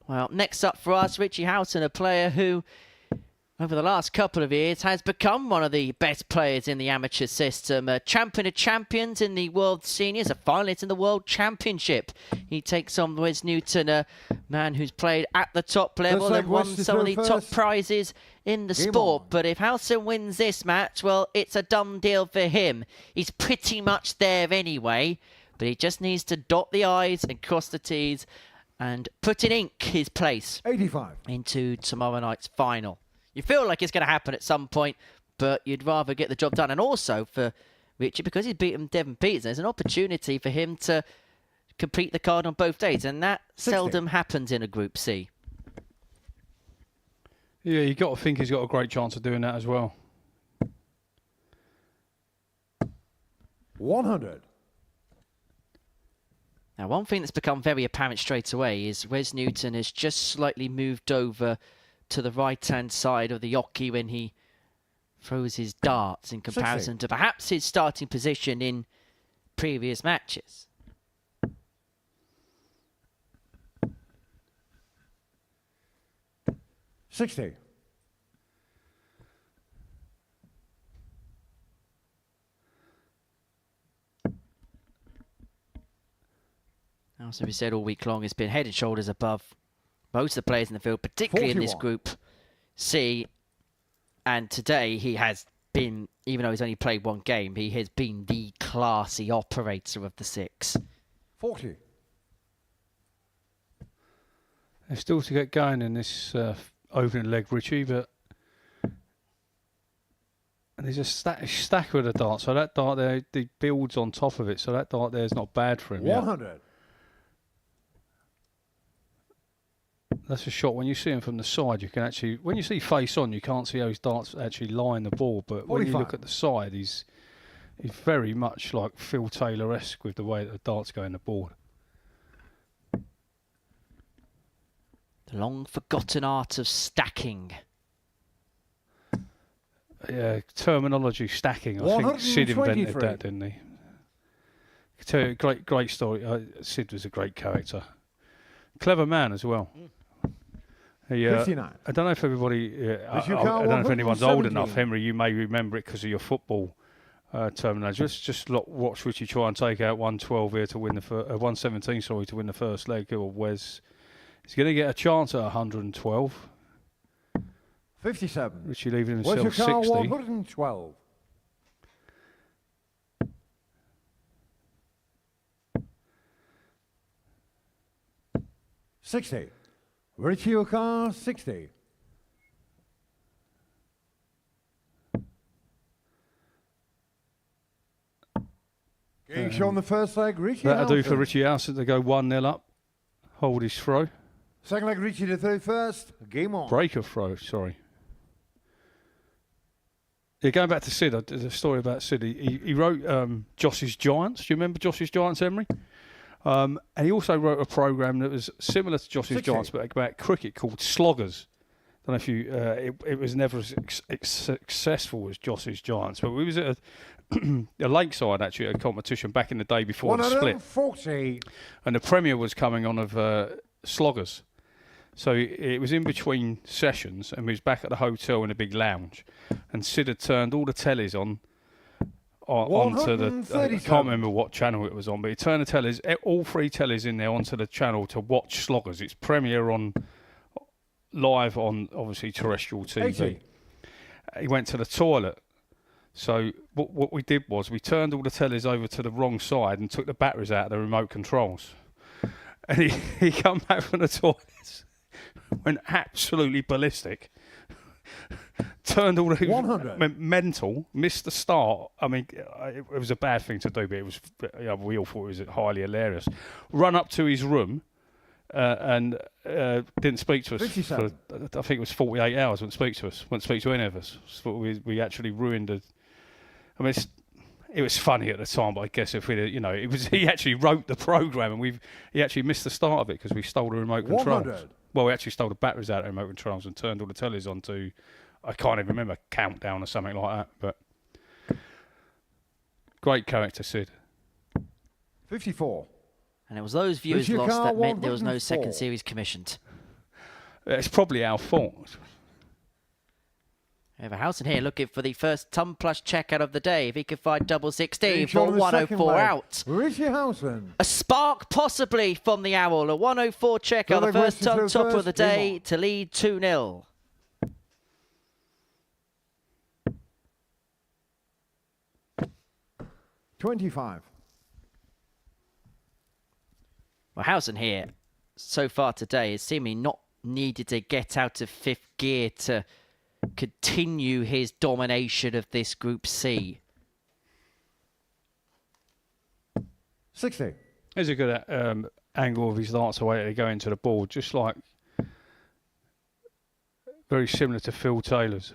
Well, next up for us, Richie Howson, a player who, over the last couple of years, has become one of the best players in the amateur system. A champion of champions in the World Seniors, a finalist in the World Championship. He takes on Wes Newton, a man who's played at the top level and won some of the top prizes in the sport. But if Howson wins this match, well, it's a done deal for him. He's pretty much there anyway, but he just needs to dot the I's and cross the T's and put in ink his place 85 into tomorrow night's final. You feel like it's going to happen at some point, but you'd rather get the job done. And also for Richie, because he's beaten Devon Petersen, there's an opportunity for him to complete the card on both days, and that 60. seldom happens in a Group C. Yeah, you got to think he's got a great chance of doing that as well. 100. Now, one thing that's become very apparent straight away is Wes Newton has just slightly moved over to the right-hand side of the hockey when he throws his darts in comparison to perhaps his starting position in previous matches. $60. As we said all week long, it's been head and shoulders above most of the players in the field, particularly 41. in this Group C. And today he has been, even though he's only played one game, he has been the classy operator of the six. 40. They're still to get going in this opening leg, Richie, but and there's a stack with the dart, so that dart there, the builds on top of it, so that dart there is not bad for him. 100. Yeah. That's a shot. When you see him from the side, you can actually, when you see face on, you can't see how his darts actually line the ball. But 45. when you look at the side, he's very much like Phil Taylor-esque with the way that the darts go in the board. The long-forgotten art of stacking. Yeah, terminology stacking. I think Sid invented that, didn't he? Tell you, great story. Sid was a great character. Clever man as well. He, 59. I don't know if everybody, I don't know if anyone's old enough, Henry, you may remember it because of your football terminology. Just watch Richie try and take out 112 here to win the 117, sorry, to win the first leg. Or Wes, he's going to get a chance at 112. 57. Richie leaving Where's himself your car? 60. 112. $60. Richie your car, 60. Getting shown the first leg, Richie. That'll do for Richie Howson to go 1-0 up. Hold his throw. Second leg, Richie to throw first. Game on. Break of throw, sorry. Yeah, going back to Sid, there's a story about Sid. He wrote Josh's Giants. Do you remember Josh's Giants, Emery? And he also wrote a programme that was similar to Josh's Giants, but about cricket, called Sloggers. don't know if you. It was never as successful as Joss's Giants, but we was at a Lakeside actually at a competition back in the day before the split. 140. And the Premier was coming on of Sloggers. So it was in between sessions, and we was back at the hotel in a big lounge, and Sid had turned all the tellies onto the. I can't remember what channel it was on, but he turned the tellies, all 3 tellies in there onto the channel to watch Sloggers. It's Premier on live on obviously terrestrial TV. 80. He went to the toilet. So what we did was we turned all the tellies over to the wrong side and took the batteries out of the remote controls. And he come back from the toilet, went absolutely ballistic, turned all the 100. went mental, missed the start. I mean, it was a bad thing to do, but it was. We all thought it was highly hilarious. Run up to his room and didn't speak to us for, I think it was 48 hours. Wouldn't speak to us. Wouldn't speak to any of us. So we actually ruined it. I mean, it was funny at the time, but I guess if we, he actually wrote the program, and he actually missed the start of it because we stole the remote controls. 100. Well, we actually stole the batteries out of the remote controls and turned all the tellies onto, I can't even remember, Countdown or something like that. But great character, Sid. 54. And it was those viewers Richie lost Carr, that meant there was no 104. second series commissioned. It's probably our fault. We have Howson here looking for the first ton plus checkout of the day. If he could find double 16 Each for on the second 104 leg. out. Richie Howson. A spark possibly from the Owl. A 104 checkout, the first ton top of the day to lead 2-0. $25. Well, Howson here so far today has seemingly not needed to get out of 5th gear to continue his domination of this Group C. 60. There's a good angle of his darts away to go into the board, just like very similar to Phil Taylor's.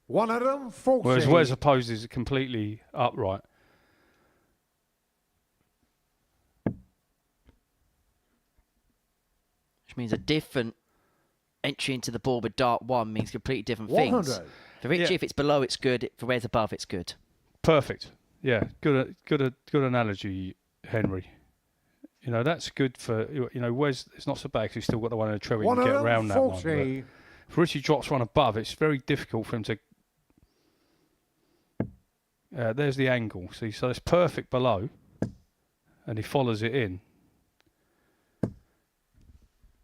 140. Whereas Wes opposed is completely upright. Which means a different entry into the board with dart 1 means completely different 100. things. For Richie, if it's below, it's good. For where's above, it's good. Perfect. Yeah, good analogy, Henry. That's good for, Wes, it's not so bad because he's still got the one in the treble. You can get around that one. But if Richie drops one above, it's very difficult for him to... there's the angle. See, so it's perfect below, and he follows it in.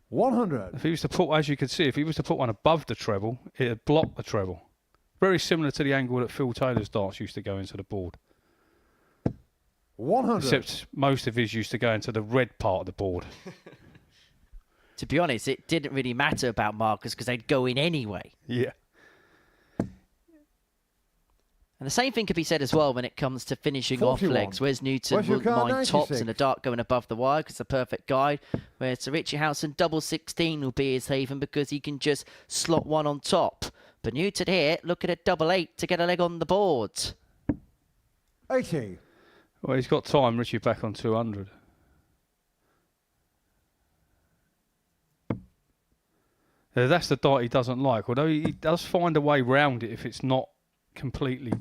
100. If he was to put, as you can see, if he was to put one above the treble, it'd block the treble. Very similar to the angle that Phil Taylor's darts used to go into the board. 100. Except most of his used to go into the red part of the board. To be honest, it didn't really matter about markers because they'd go in anyway. Yeah. And the same thing could be said as well when it comes to finishing off 41. legs. Wes Newton wouldn't mind tops and a dart going above the wire because it's a perfect guide. Whereas to Richie Howson, double 16 will be his haven because he can just slot one on top. But Newton here, looking at double 8 to get a leg on the board. 80. Well, he's got time. Richie back on 200. That's the dart he doesn't like. Although he does find a way round it if it's not completely...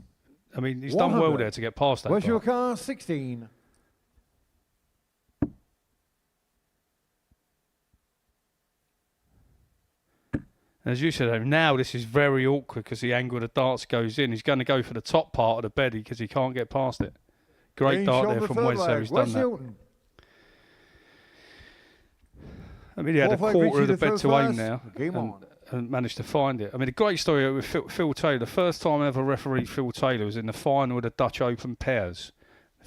I mean, he's 100. done well there to get past that. Where's your dart. car? 16. As you said, now this is very awkward because the angle of the darts goes in. He's going to go for the top part of the bed because he can't get past it. Great dart there from Wes, so he's done that. Hilton. I mean, he had a quarter of the bed to aim now Game on. and managed to find it. I mean, a great story with Phil Taylor. The first time I ever refereed Phil Taylor was in the final of the Dutch Open pairs.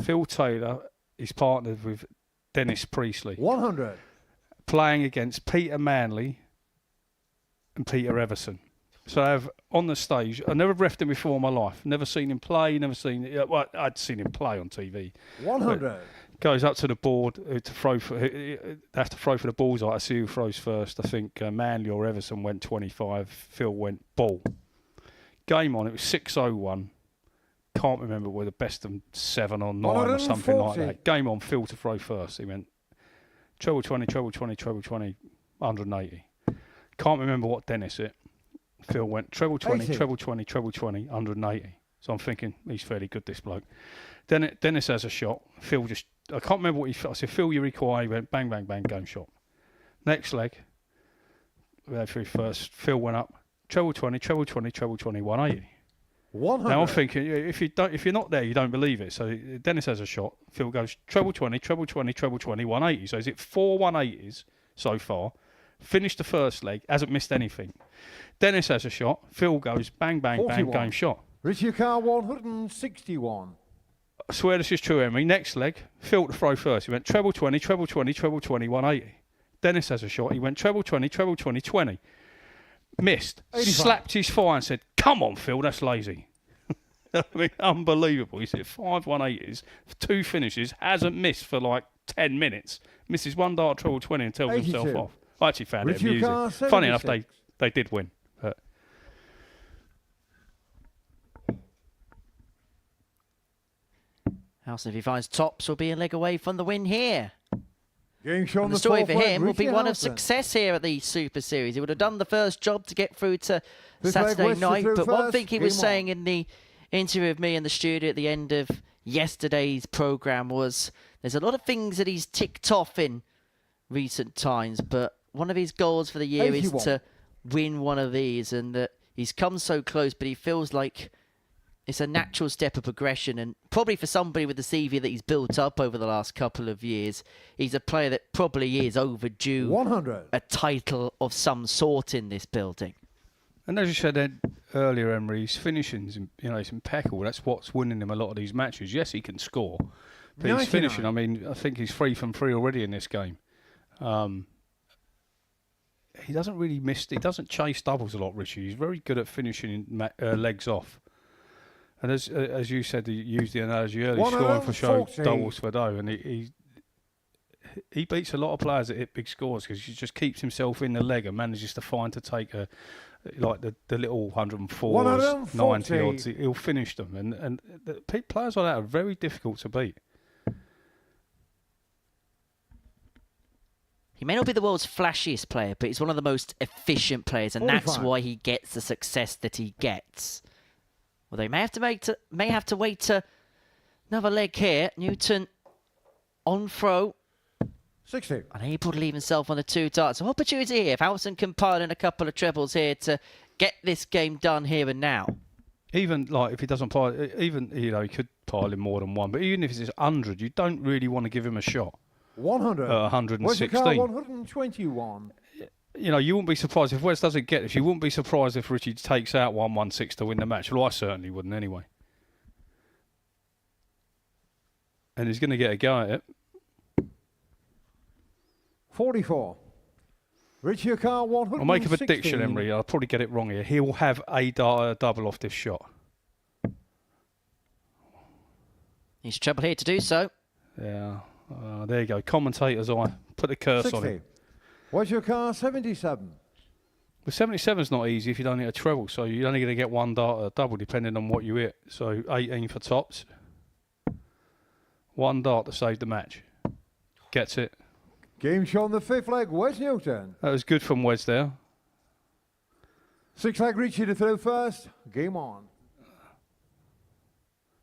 Phil Taylor is partnered with Dennis Priestley. 100. Playing against Peter Manley and Peter Everson. So I have on the stage, I never refed him before in my life. Never seen him play, well, I'd seen him play on TV. 100. Goes up to the board to throw for. They have to throw for the bullseye. I see who throws first. I think Manley or Everson went 25. Phil went ball. Game on. It was 6-0-1. Can't remember whether best of 7 or 9 or something like that. Game on. Phil to throw first. He went treble 20, treble 20, treble 20, 180. Can't remember what Dennis hit. Phil went treble 20, 80. treble 20, treble 20, 180. So I'm thinking he's fairly good, this bloke. Then Dennis has a shot. Phil just, I can't remember what he felt. I said, Phil, you require. He went bang, bang, bang, game shot. Next leg, we had through first. Phil went up treble 20, treble 20, treble 20, 180. 100. Now I'm thinking, if you're not there, you don't believe it. So Dennis has a shot. Phil goes treble 20, treble 20, treble 20, 180. So is it 4 180s so far? Finished the first leg, hasn't missed anything. Dennis has a shot. Phil goes bang, bang, 41. bang, game shot. Richie Carr 161. I swear this is true, Emery. Next leg, Phil to throw first. He went treble 20, treble 20, treble 20, 180. Dennis has a shot. He went treble 20, treble 20, 20. Missed. 85. Slapped his thigh and said, come on, Phil, that's lazy. I mean, unbelievable. He's hit 5 180s, 2 finishes, hasn't missed for like 10 minutes. Misses one dart treble 20 and tells 82. himself off. I actually found it Richie Carr, amusing. Funny enough, 76. they did win. But Howson, if he finds tops, will be a leg away from the win here. Game shown And the story for him will be one of success here at the Super Series. He would have done the first job to get through to Saturday night. But one thing he was saying in the interview with me in the studio at the end of yesterday's programme was there's a lot of things that he's ticked off in recent times, but one of his goals for the year 81. is to win one of these, and that he's come so close, but he feels like it's a natural step of progression, and probably for somebody with the CV that he's built up over the last couple of years, he's a player that probably is overdue 100. a title of some sort in this building. And as you said earlier, Emery, his finishing's it's impeccable. That's what's winning him a lot of these matches. Yes, he can score, but 99. his finishing. I mean, I think he's 3 from 3 already in this game. He doesn't really miss. He doesn't chase doubles a lot, Richie. He's very good at finishing legs off. And as you said, you used the analogy earlier, scoring for show, 140. doubles for dough, and he beats a lot of players that hit big scores because he just keeps himself in the leg and manages to take the little 104s, 90 odds. He'll finish them, and players like that are very difficult to beat. He may not be the world's flashiest player, but he's one of the most efficient players, and 45. that's why he gets the success that he gets. Well, they may have to wait to another leg here. Newton on throw. 60. Unable to leave himself on the 2 darts. An opportunity here if Howson can pile in a couple of trebles here to get this game done here and now. Even like if he doesn't pile, even he could pile in more than one. But even if it's 100, you don't really want to give him a shot. 100. 116. 121. You wouldn't be surprised if Wes doesn't get this. You wouldn't be surprised if Richie takes out 116 to win the match. Well, I certainly wouldn't anyway. And he's going to get a go at it. 44. Richie Carr 116. I'll make a prediction, Emery. I'll probably get it wrong here. He will have a double off this shot. He's trouble here to do so. Yeah. There you go. Commentator's eye. Put the curse 60. on him. Richie Carr 77. Well, 77's not easy if you don't hit a treble, so you're only going to get one double depending on what you hit. So 18 for tops. 1 dart to save the match. Gets it. Game shown the 5th leg, Wes Newton. That was good from Wes there. 6th leg, Richie to throw first. Game on.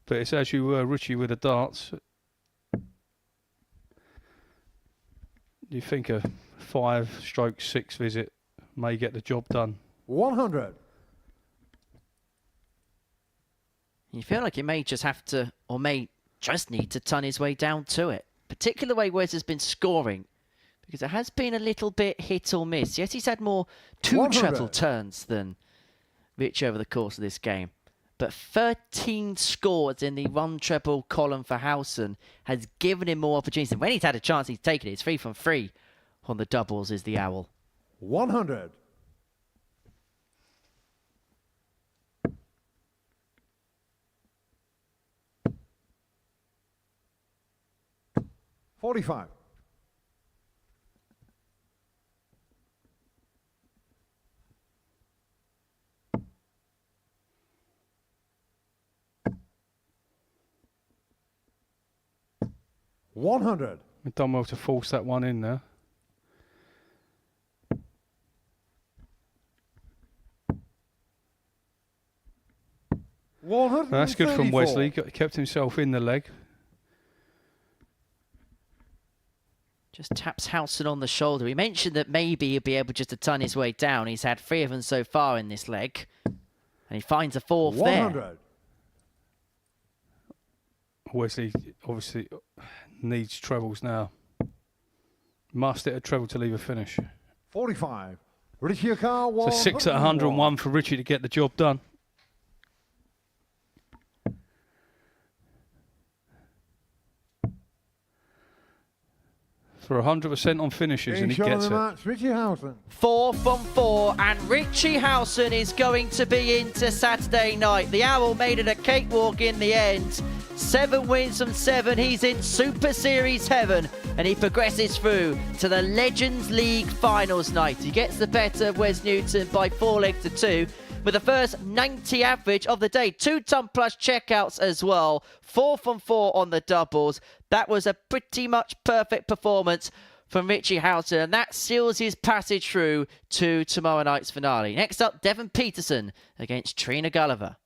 But it's as you were, Richie, with the darts. You think a 5/6 visit may get the job done. 100. You feel like he may just have to, or may just need to ton his way down to it. Particularly the way Wes has been scoring. Because it has been a little bit hit or miss. Yes, he's had more 2 treble turns than Rich over the course of this game. But 13 scores in the 1 treble column for Howson has given him more opportunities. And when he's had a chance, he's taken it. It's 3 from 3 on the doubles is the Owl. 100. $45. $100. We've done well to force that one in there. That's good from Wesley. Kept himself in the leg. Just taps Howson on the shoulder. He mentioned that maybe he'll be able just to turn his way down. He's had 3 of them so far in this leg. And he finds a 4th there. Wesley obviously needs trebles now. Must hit a treble to leave a finish. 45. Richie Car, so 6 at 101 for Richie to get the job done. For 100% on finishes, and he gets it. Richie Howson. 4 from 4, and Richie Howson is going to be into Saturday night. The Owl made it a cakewalk in the end. 7 wins from 7. He's in Super Series heaven, and he progresses through to the Legends League finals night. He gets the better of Wes Newton by 4 legs to 2. With the first 90 average of the day. 2-ton plus checkouts as well. 4 from 4 on the doubles. That was a pretty much perfect performance from Richie Howson, and that seals his passage through to tomorrow night's finale. Next up, Devon Petersen against Trina Gulliver.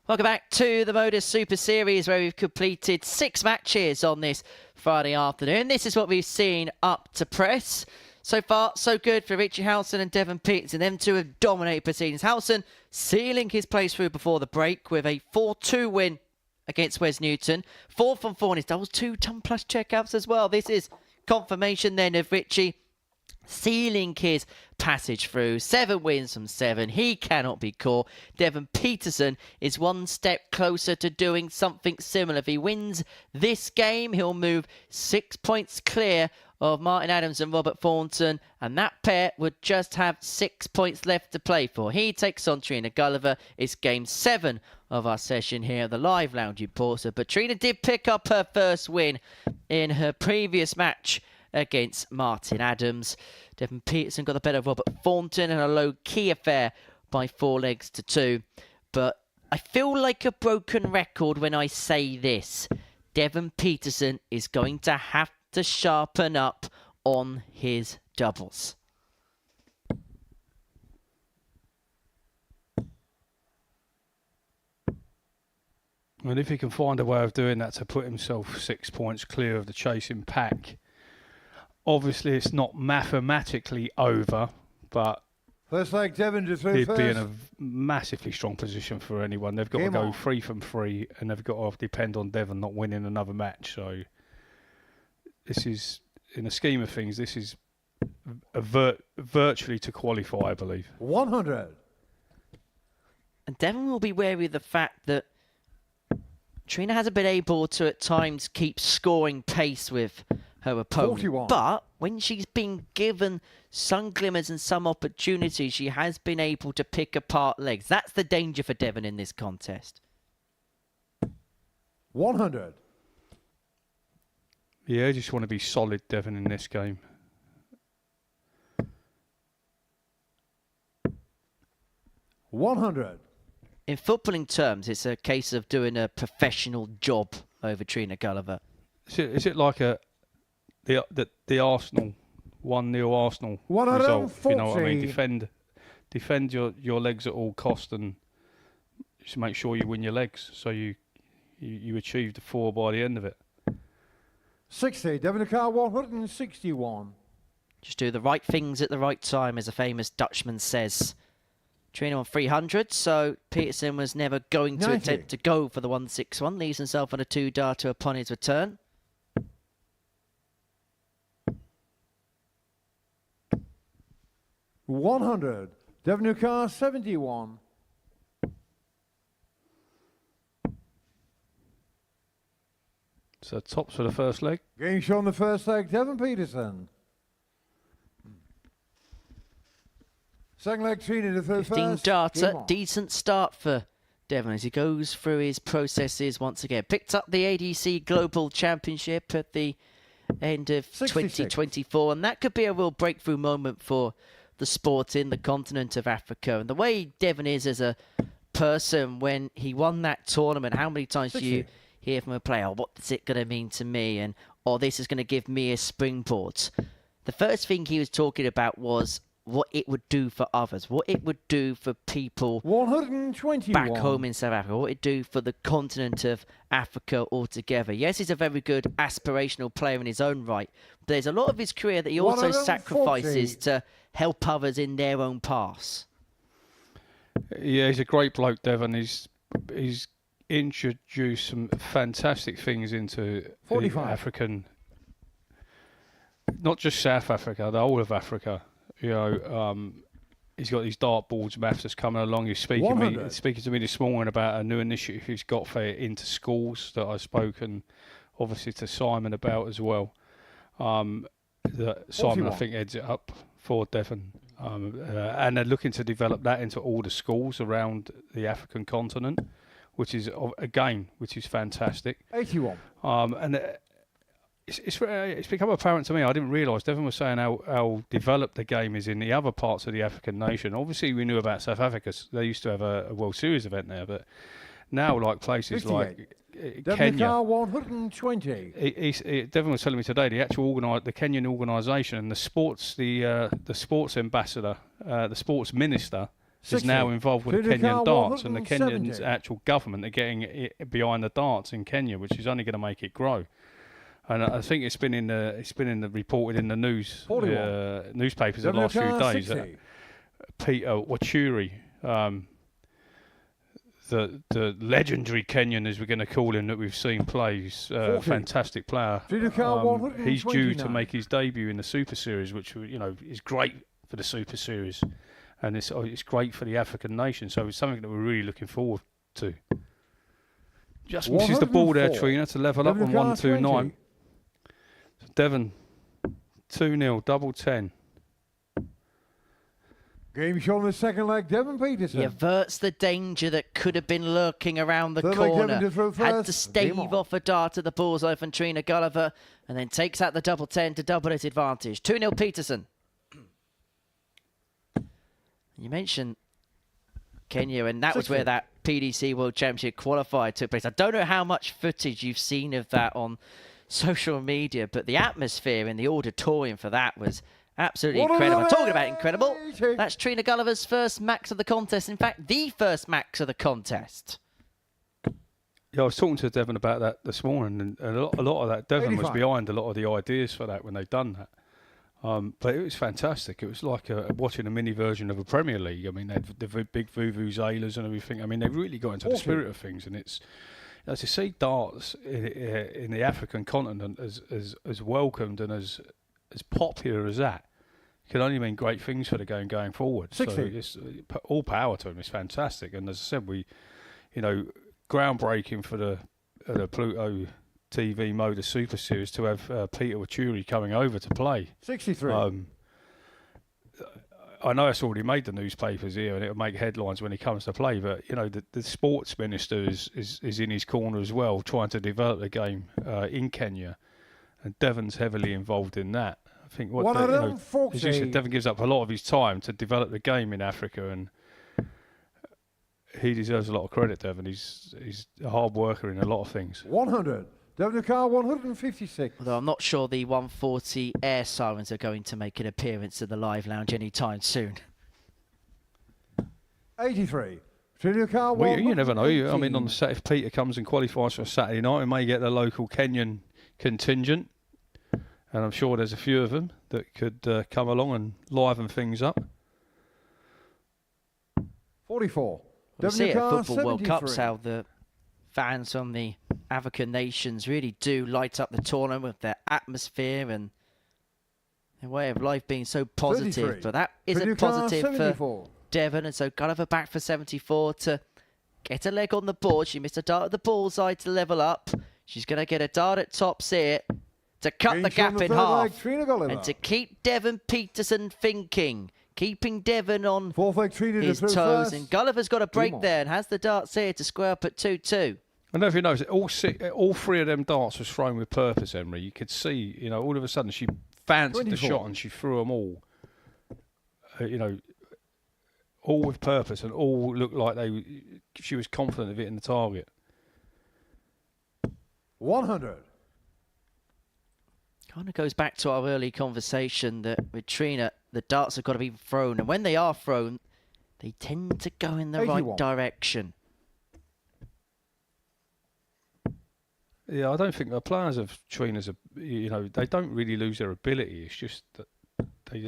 Welcome back to the Modus Super Series, where we've completed 6 matches on this Friday afternoon. This is what we've seen up to press. So far, so good for Richie Howson and Devon Petersen. Them two have dominated proceedings. Howson sealing his place through before the break with a 4-2 win against Wes Newton. 4 from 4 in his doubles, 2-ton plus checkouts as well. This is confirmation then of Richie sealing his passage through. 7 wins from 7. He cannot be caught. Devon Petersen is one step closer to doing something similar. If he wins this game, he'll move 6 points clear of Martin Adams and Robert Thornton, and that pair would just have 6 points left to play for. He takes on Trina Gulliver. It's game 7 of our session here at the Live Lounge in Portsmouth. But Trina did pick up her first win in her previous match against Martin Adams. Devon Petersen got the better of Robert Thornton in a low-key affair by 4 legs to 2. But I feel like a broken record when I say this. Devon Petersen is going to have to sharpen up on his doubles. And if he can find a way of doing that to put himself 6 points clear of the chasing pack, obviously it's not mathematically over, but first leg, Devon to throw he'd first. be in a massively strong position for anyone. They've got to go 3 from 3, and they've got to depend on Devon not winning another match. So this is, in the scheme of things, this is virtually to qualify, I believe. 100. And Devon will be wary of the fact that Trina hasn't been able to at times keep scoring pace with her opponent. 41. But when she's been given some glimmers and some opportunities, she has been able to pick apart legs. That's the danger for Devon in this contest. 100. Yeah, I just want to be solid, Devon, in this game. $100. In footballing terms, it's a case of doing a professional job over Trina Gulliver. Is it like the Arsenal 1-0 Arsenal result? You know what I mean? Defend your legs at all cost, and just make sure you win your legs, so you achieve the 4 by the end of it. 60. Devon Car 161. Just do the right things at the right time, as a famous Dutchman says. Trina on 300, so Petersen was never going to 90. attempt to go for the 161. Leaves himself on a 2-darter upon his return. $100. Devon Car 71. So tops for the first leg. Game show on the first leg, Devon Petersen. Second leg, Trina to third 15 first. darter, decent start for Devon as he goes through his processes once again. Picked up the ADC Global Championship at the end of 2024, and that could be a real breakthrough moment for the sport in the continent of Africa. And the way Devon is as a person, when he won that tournament, how many times do you hear from a player, what's it going to mean to me? And, this is going to give me a springboard. The first thing he was talking about was what it would do for others, what it would do for people 121. back home in South Africa, what it would do for the continent of Africa altogether. Yes, he's a very good aspirational player in his own right, but there's a lot of his career that he also 140. sacrifices to help others in their own paths. Yeah, he's a great bloke, Devon. He's introduced some fantastic things into 45. the African, not just South Africa, the whole of Africa. You know, he's got these dartboards, maths that's coming along. He's speaking to me this morning about a new initiative he's got for into schools that I've spoken, obviously, to Simon about as well. That Simon, I think, heads it up for Devon. And they're looking to develop that into all the schools around the African continent, which is which is fantastic. 81. And it's become apparent to me. I didn't realise Devon was saying how developed the game is in the other parts of the African nation. Obviously, we knew about South Africa. They used to have a World Series event there, but now, like places 58. like Kenya, 120. Devon was telling me today the Kenyan organisation and the sports ambassador, the sports minister, 60. is now involved with the Kenyan Trina darts, and the 170. Kenyan actual government are getting behind the darts in Kenya, which is only going to make it grow. And I think it's been reported in the news newspapers the last few days. Peter Wachuri, the legendary Kenyan, as we're going to call him, that we've seen play. He's a fantastic player. He's due to make his debut in the Super Series, which is great for the Super Series, and it's great for the African nation. So it's something that we're really looking forward to. Just misses the ball there, Trina, to level up on 129. So Devon 2-0, double 10. Game shown in the second leg, Devon Petersen. He averts the danger that could have been lurking around the corner. Had to stave off a dart at the bullseye from Trina Gulliver, and then takes out the double 10 to double his advantage. 2-0 Petersen. You mentioned Kenya, and that was where that PDC World Championship qualifier took place. I don't know how much footage you've seen of that on social media, but the atmosphere in the auditorium for that was absolutely incredible. Talking about incredible, that's Trina Gulliver's first max of the contest. In fact, the first max of the contest. Yeah, I was talking to Devon about that this morning, and a lot of that, Devon was behind a lot of the ideas for that when they'd done that. But it was fantastic. It was like watching a mini version of a Premier League. I mean, they had the big vuvuzelas and everything. I mean, they've really got into the spirit of things, and it's to see darts in the African continent as welcomed and as popular as that can only mean great things for the game going forward. 60. So it's all power to him. It's fantastic, and as I said, groundbreaking for the Pluto TV Modus Super Series to have Peter Wachuri coming over to play. 63. I know it's already made the newspapers here, and it'll make headlines when he comes to play. But the sports minister is in his corner as well, trying to develop the game in Kenya, and Devon's heavily involved in that. I think as you said, Devon gives up a lot of his time to develop the game in Africa, and he deserves a lot of credit. Devon, he's a hard worker in a lot of things. 100. Devon Car 156. Although I'm not sure the 140 air sirens are going to make an appearance at the live lounge anytime soon. 83. Car well, you never know. I mean, on the set, if Peter comes and qualifies for a Saturday night, we may get the local Kenyan contingent, and I'm sure there's a few of them that could come along and liven things up. 44. We see it at Football World Cups how the fans from the African nations really do light up the tournament with their atmosphere and their way of life being so positive. 33. But that isn't positive for Devon, and so Gulliver back for 74 to get a leg on the board. She missed a dart at the bullseye to level up. She's going to get a dart at tops here to cut the gap in half and to keep Devon Petersen thinking. Keeping Devon on his toes, and Gulliver's got a break there and has the darts here to square up at 2-2. I don't know if you noticed, all three of them darts was thrown with purpose, Emery. You could see, all of a sudden she fancied 24. The shot and she threw them all, all with purpose, and all looked like she was confident of hitting the target. 100. Kind of goes back to our early conversation that with Trina, the darts have got to be thrown, and when they are thrown, they tend to go in the 81. Right direction. Yeah, I don't think the players of Trina's, they don't really lose their ability. It's just that they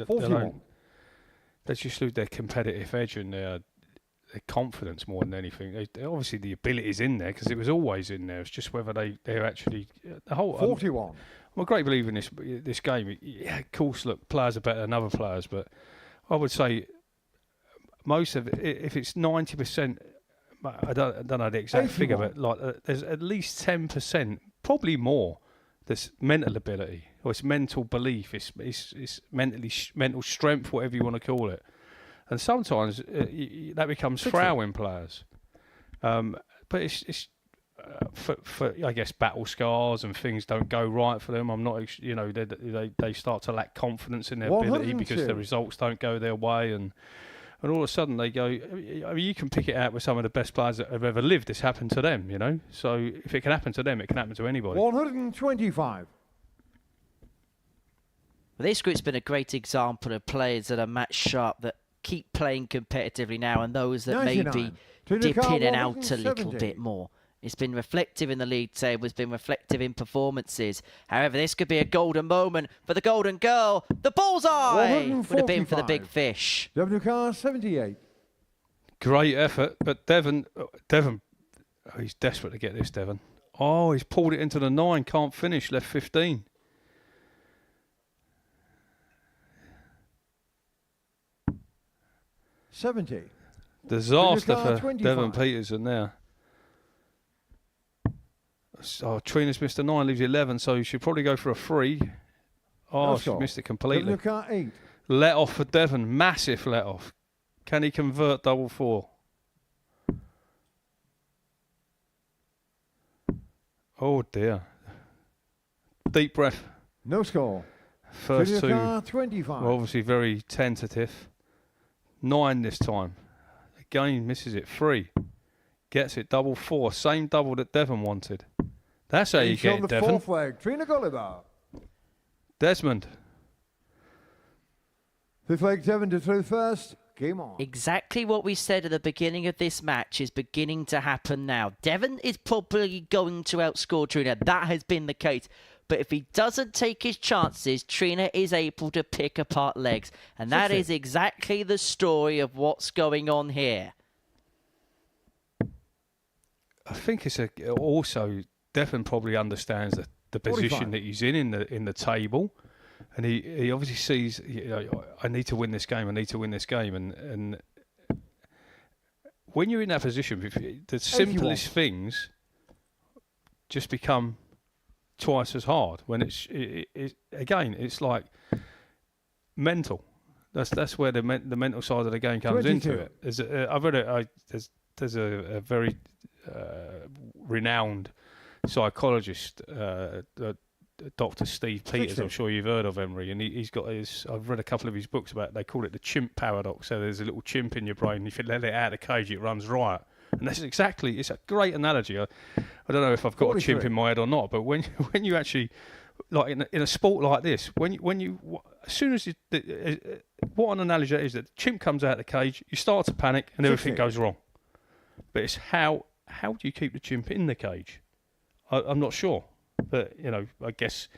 just lose their competitive edge and their confidence more than anything. Obviously, the ability is in there because it was always in there. It's just whether they're actually the whole 41. I'm a great believer in this game. Yeah, of course, look, players are better than other players, but I would say most of it, if it's 90%, I don't know the exact 81. figure, but there's at least 10%, probably more, that's mental ability, or it's mental belief, it's mental strength, whatever you want to call it. And sometimes that becomes frowning players. But it's for I guess battle scars and things don't go right for them. I'm not, they start to lack confidence in their ability because the results don't go their way, and all of a sudden they go. I mean, you can pick it out with some of the best players that have ever lived. This happened to them, So if it can happen to them, it can happen to anybody. 125. Well, this group's been a great example of players that are match sharp, that keep playing competitively now, and those that maybe dip in and out a little bit more. It's been reflective in the league table. It's been reflective in performances. However, this could be a golden moment for the golden girl. The bullseye would have been for the big fish. WK 78. Great effort, but Devon, he's desperate to get this, Devon. Oh, he's pulled it into the 9, can't finish, left 15. $70. Disaster for Devon Petersen there. Oh, Trina's missed a 9, leaves 11, so he should probably go for a 3. Oh, she missed it completely. Let off for Devon, massive let off. Can he convert double 4? Oh dear. Deep breath. No score. First 2 25. were obviously very tentative. 9 this time. Again misses it. 3. Gets it double 4. Same double that Devon wanted. That's how you get it, Devon. Fourth leg, Trina Gulliver. Desmond. Fifth leg, Devon to throw first. Game on. Exactly what we said at the beginning of this match is beginning to happen now. Devon is probably going to outscore Trina. That has been the case. But if he doesn't take his chances, Trina is able to pick apart legs. And that is exactly the story of what's going on here. I think it's also Devon probably understands the position that he's in the table, and he obviously sees, you know, I need to win this game. I need to win this game, and when you're in that position, the simplest things just become twice as hard. When again, it's like mental. That's where the mental side of the game comes into it. I've read it. There's a very renowned psychologist, Dr. Steve Peters. I'm sure you've heard of Emery, and he's got his. I've read a couple of his books about it. They call it the chimp paradox. So there's a little chimp in your brain. If you let it out of the cage, it runs riot. And that's exactly. It's a great analogy. I don't know if I've got a chimp in my head or not, but when you actually, like in a sport like this, when you as soon as what an analogy that is, that the chimp comes out of the cage, you start to panic and everything goes wrong. But it's how do you keep the chimp in the cage? I'm not sure, but you know, I guess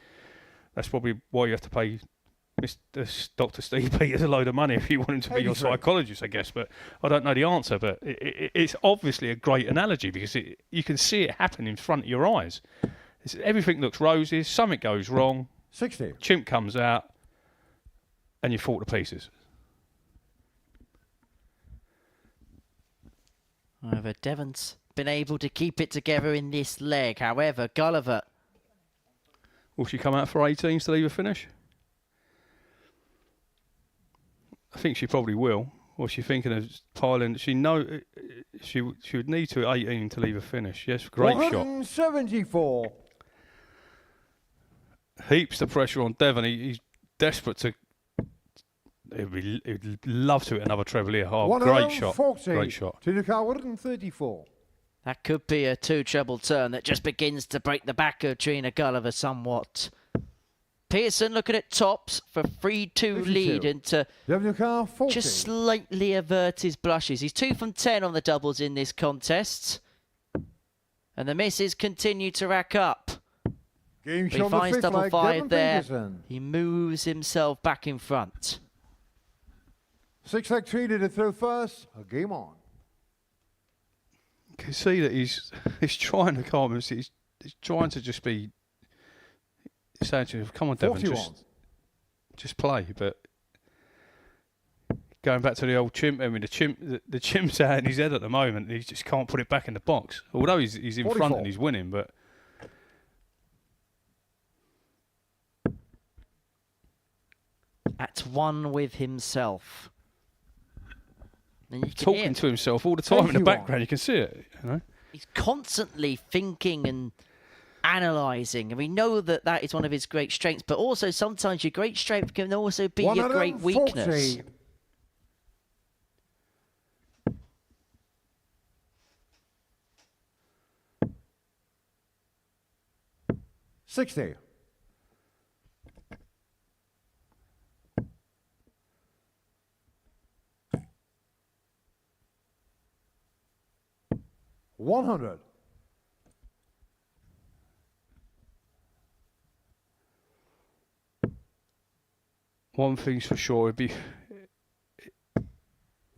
that's probably why you have to pay Dr. Steve Peters a load of money if you want him to be your psychologist, I guess. But I don't know the answer. But it's obviously a great analogy because you can see it happen in front of your eyes. Everything looks roses, something goes wrong. 60. Chimp comes out, and you fall to pieces. However, Devon's been able to keep it together in this leg. However, Gulliver. Will she come out for 18s to leave a finish? I think she probably will. Or she's thinking of piling. She would need to 18 to leave a finish. Yes, great shot. 174. Heaps of pressure on Devon. He's desperate to. He'd love to hit another treble here. Oh, great shot. Great shot. To the car, 134. That could be a 2 treble turn that just begins to break the back of Trina Gulliver somewhat. Petersen looking at tops for 3-2 lead and to just slightly avert his blushes. He's 2 from 10 on the doubles in this contest. And the misses continue to rack up. He finds double 5 there. Petersen. He moves himself back in front. 6 leg Trina to throw first. A game on. You can see that he's trying to calm him. He's trying to just be saying to him, "Come on, Devon, just play." But going back to the old chimp, I mean, the chimp's out in his head at the moment. He just can't put it back in the box. Although he's in 44. front and he's winning, but. At one with himself. And you can talking to himself all the time in the background. You can see it, you know. He's constantly thinking and analysing, and we know that that is one of his great strengths. But also, sometimes your great strength can also be your great weakness. 60. $100. One thing's for sure, it'd be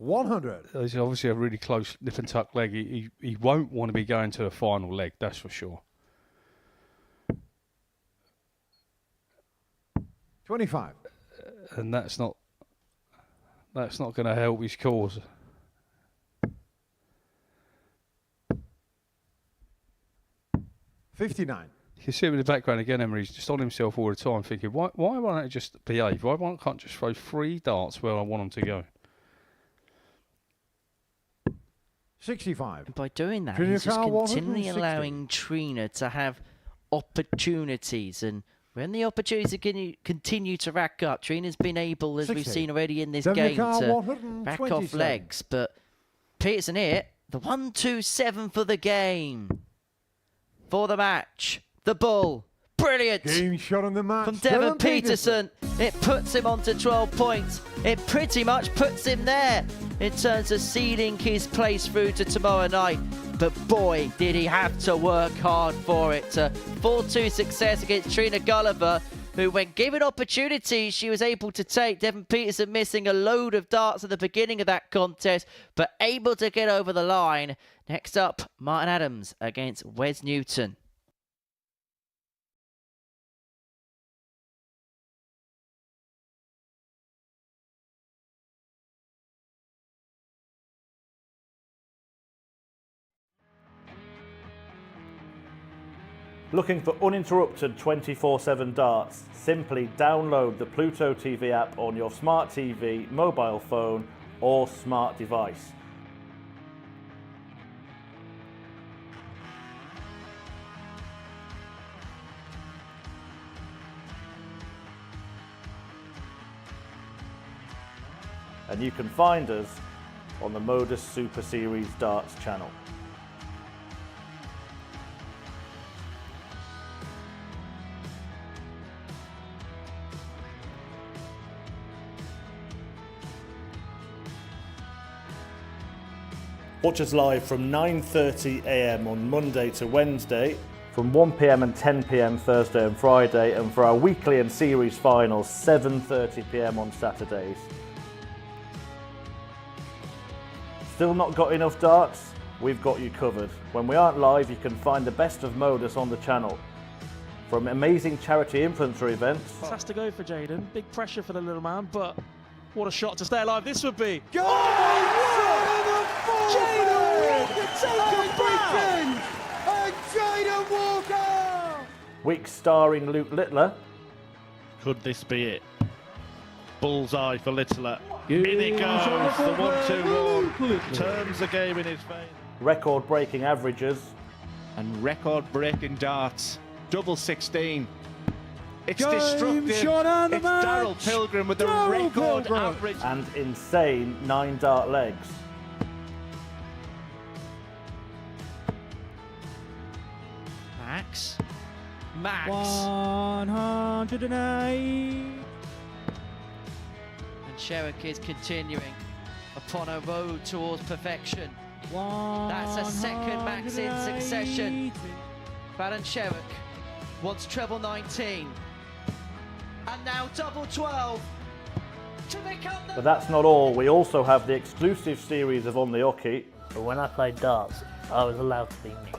100. It's obviously a really close nip and tuck leg. He won't want to be going to the final leg, that's for sure. 25. And that's not going to help his cause. $59. You can see him in the background again, Emery's just on himself all the time, thinking, why won't I just behave? Why can't I just throw 3 darts where I want them to go? 65. And by doing that, Trina he's just continually 160. allowing Trina to have opportunities. And when the opportunities continue to rack up, Trina's been able, as 60. we've seen already in this Devon game, to back off 127. legs. But Petersen here, the 1-2-7 for the game. For the match. The bull. Brilliant. Game shot on the match. From Devon Petersen. It puts him onto 12 points. It pretty much puts him there in terms of sealing his place through to tomorrow night. But boy, did he have to work hard for it. 4-2 success against Trina Gulliver, who, when given opportunities, she was able to take. Devon Petersen missing a load of darts at the beginning of that contest, but able to get over the line. Next up, Martin Adams against Wes Newton. Looking for uninterrupted 24/7 darts? Simply download the Pluto TV app on your smart TV, mobile phone or smart device. And you can find us on the Modus Super Series Darts channel. Watch us live from 9:30 AM on Monday to Wednesday, from 1 PM and 10 PM Thursday and Friday, and for our weekly and series finals, 7:30 PM on Saturdays. Still not got enough darts? We've got you covered. When we aren't live, you can find the best of Modus on the channel. From amazing charity infantry events. Has to go for Jaden. Big pressure for the little man, but what a shot to stay alive this would be. Go! Jaden Walker taking Britain! And Jaden Walker! Week starring Luke Littler. Could this be it? Bullseye for Littler. In it goes, the 1-2-1. Turns the game in his favour. Record-breaking averages. And record-breaking darts. Double 16. It's Game destructive. shot on the It's match. Darryl Pilgrim with the Darryl record Pilgrim. average. And insane 9 dart legs. Max. Max. 108. And Sherrick is continuing upon a road towards perfection. That's a second Max in succession. Baron Sherrick wants treble 19. And now double 12. To become the... But that's not all. We also have the exclusive series of On the Hockey. But when I played darts, I was allowed to be me.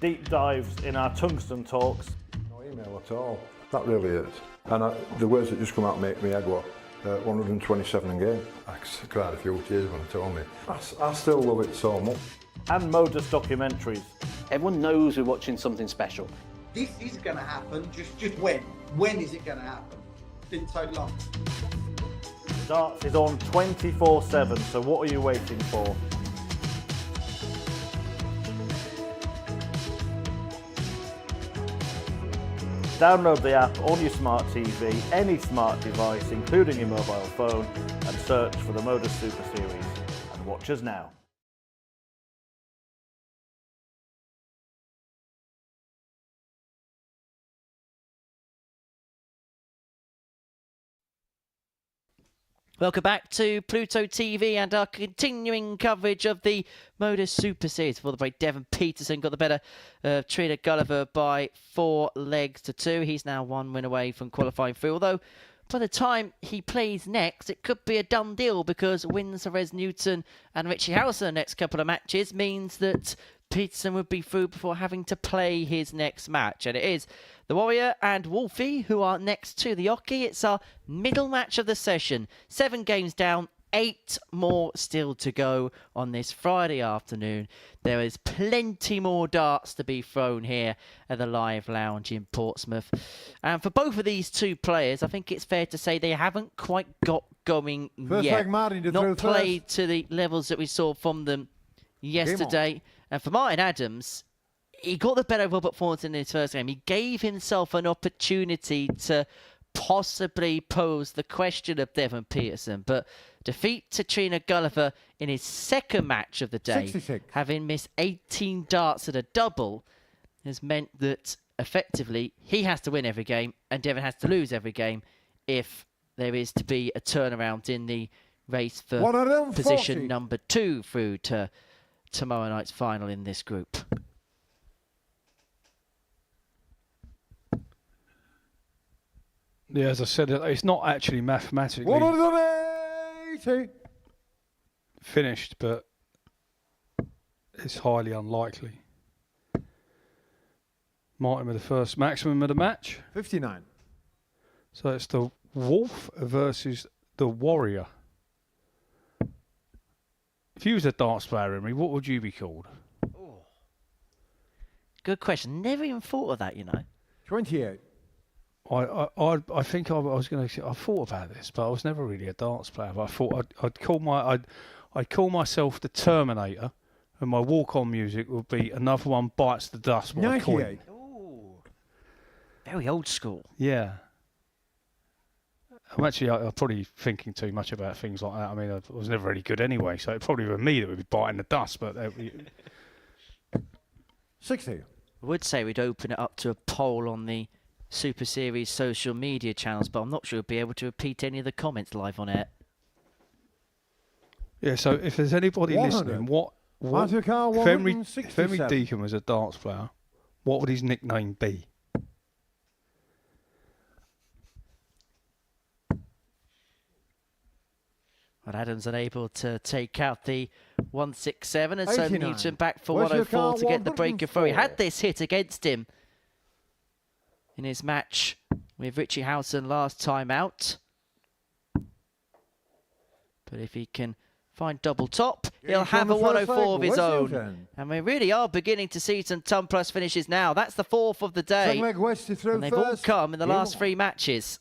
Deep dives in our tungsten talks. No email at all. That really is. And the words that just come out make me head what? 127 again. I cried a few tears when they told me. I still love it so much. And Modus documentaries. Everyone knows we're watching something special. This is going to happen. Just when? When is it going to happen? Didn't take long. Darts is on 24/7, so what are you waiting for? Download the app on your smart TV, any smart device, including your mobile phone, and search for the Modus Super Series. And watch us now. Welcome back to Pluto TV and our continuing coverage of the Modus Super Series. For the break, Devon Petersen got the better of Trina Gulliver by 4 legs to 2. He's now 1 win away from qualifying through, although by the time he plays next, it could be a done deal, because wins for Res Newton and Richie Howson the next couple of matches means that Petersen would be through before having to play his next match. And it is the Warrior and Wolfie who are next to the Oki. It's our middle match of the session. 7 games down, 8 more still to go on this Friday afternoon. There is plenty more darts to be thrown here at the Live Lounge in Portsmouth. And for both of these two players, I think it's fair to say they haven't quite got going yet. Not played to the levels that we saw from them yesterday. And for Martin Adams, he got the better of Robert Thornton in his first game. He gave himself an opportunity to possibly pose the question of Devon Petersen, but defeat to Trina Gulliver in his second match of the day, 66. having missed 18 darts at a double, has meant that effectively he has to win every game and Devon has to lose every game if there is to be a turnaround in the race for position number 2 through to tomorrow night's final in this group. Yeah, as I said, it's not actually mathematically finished, but it's highly unlikely. Martin with the first maximum of the match. 59. So it's the Wolf versus the Warrior. If you was a darts player, Emery, what would you be called? Good question. Never even thought of that, you know. 28. I think I was going to say, I thought about this, but I was never really a darts player. But I thought I'd call myself the Terminator, and my walk-on music would be Another One Bites the Dust. 98. Very old school. Yeah. I'm probably thinking too much about things like that. I mean, I was never really good anyway, so it probably was me that would be biting the dust. But 60. I would say we'd open it up to a poll on the Super Series social media channels, but I'm not sure we'll be able to repeat any of the comments live on air. Yeah, so if there's anybody 100. listening, if Emery Deacon was a darts player, what would his nickname be? But Adams unable to take out the 167, and so 89. Newton back for Where's your 104 to car? get the breaker through. He 104. had this hit against him in his match with Richie Howson last time out. But if he can find double top, he'll have a 104 of his own. And we really are beginning to see some ton plus finishes now. That's the 4th of the day. And they've all come in the last 3 matches.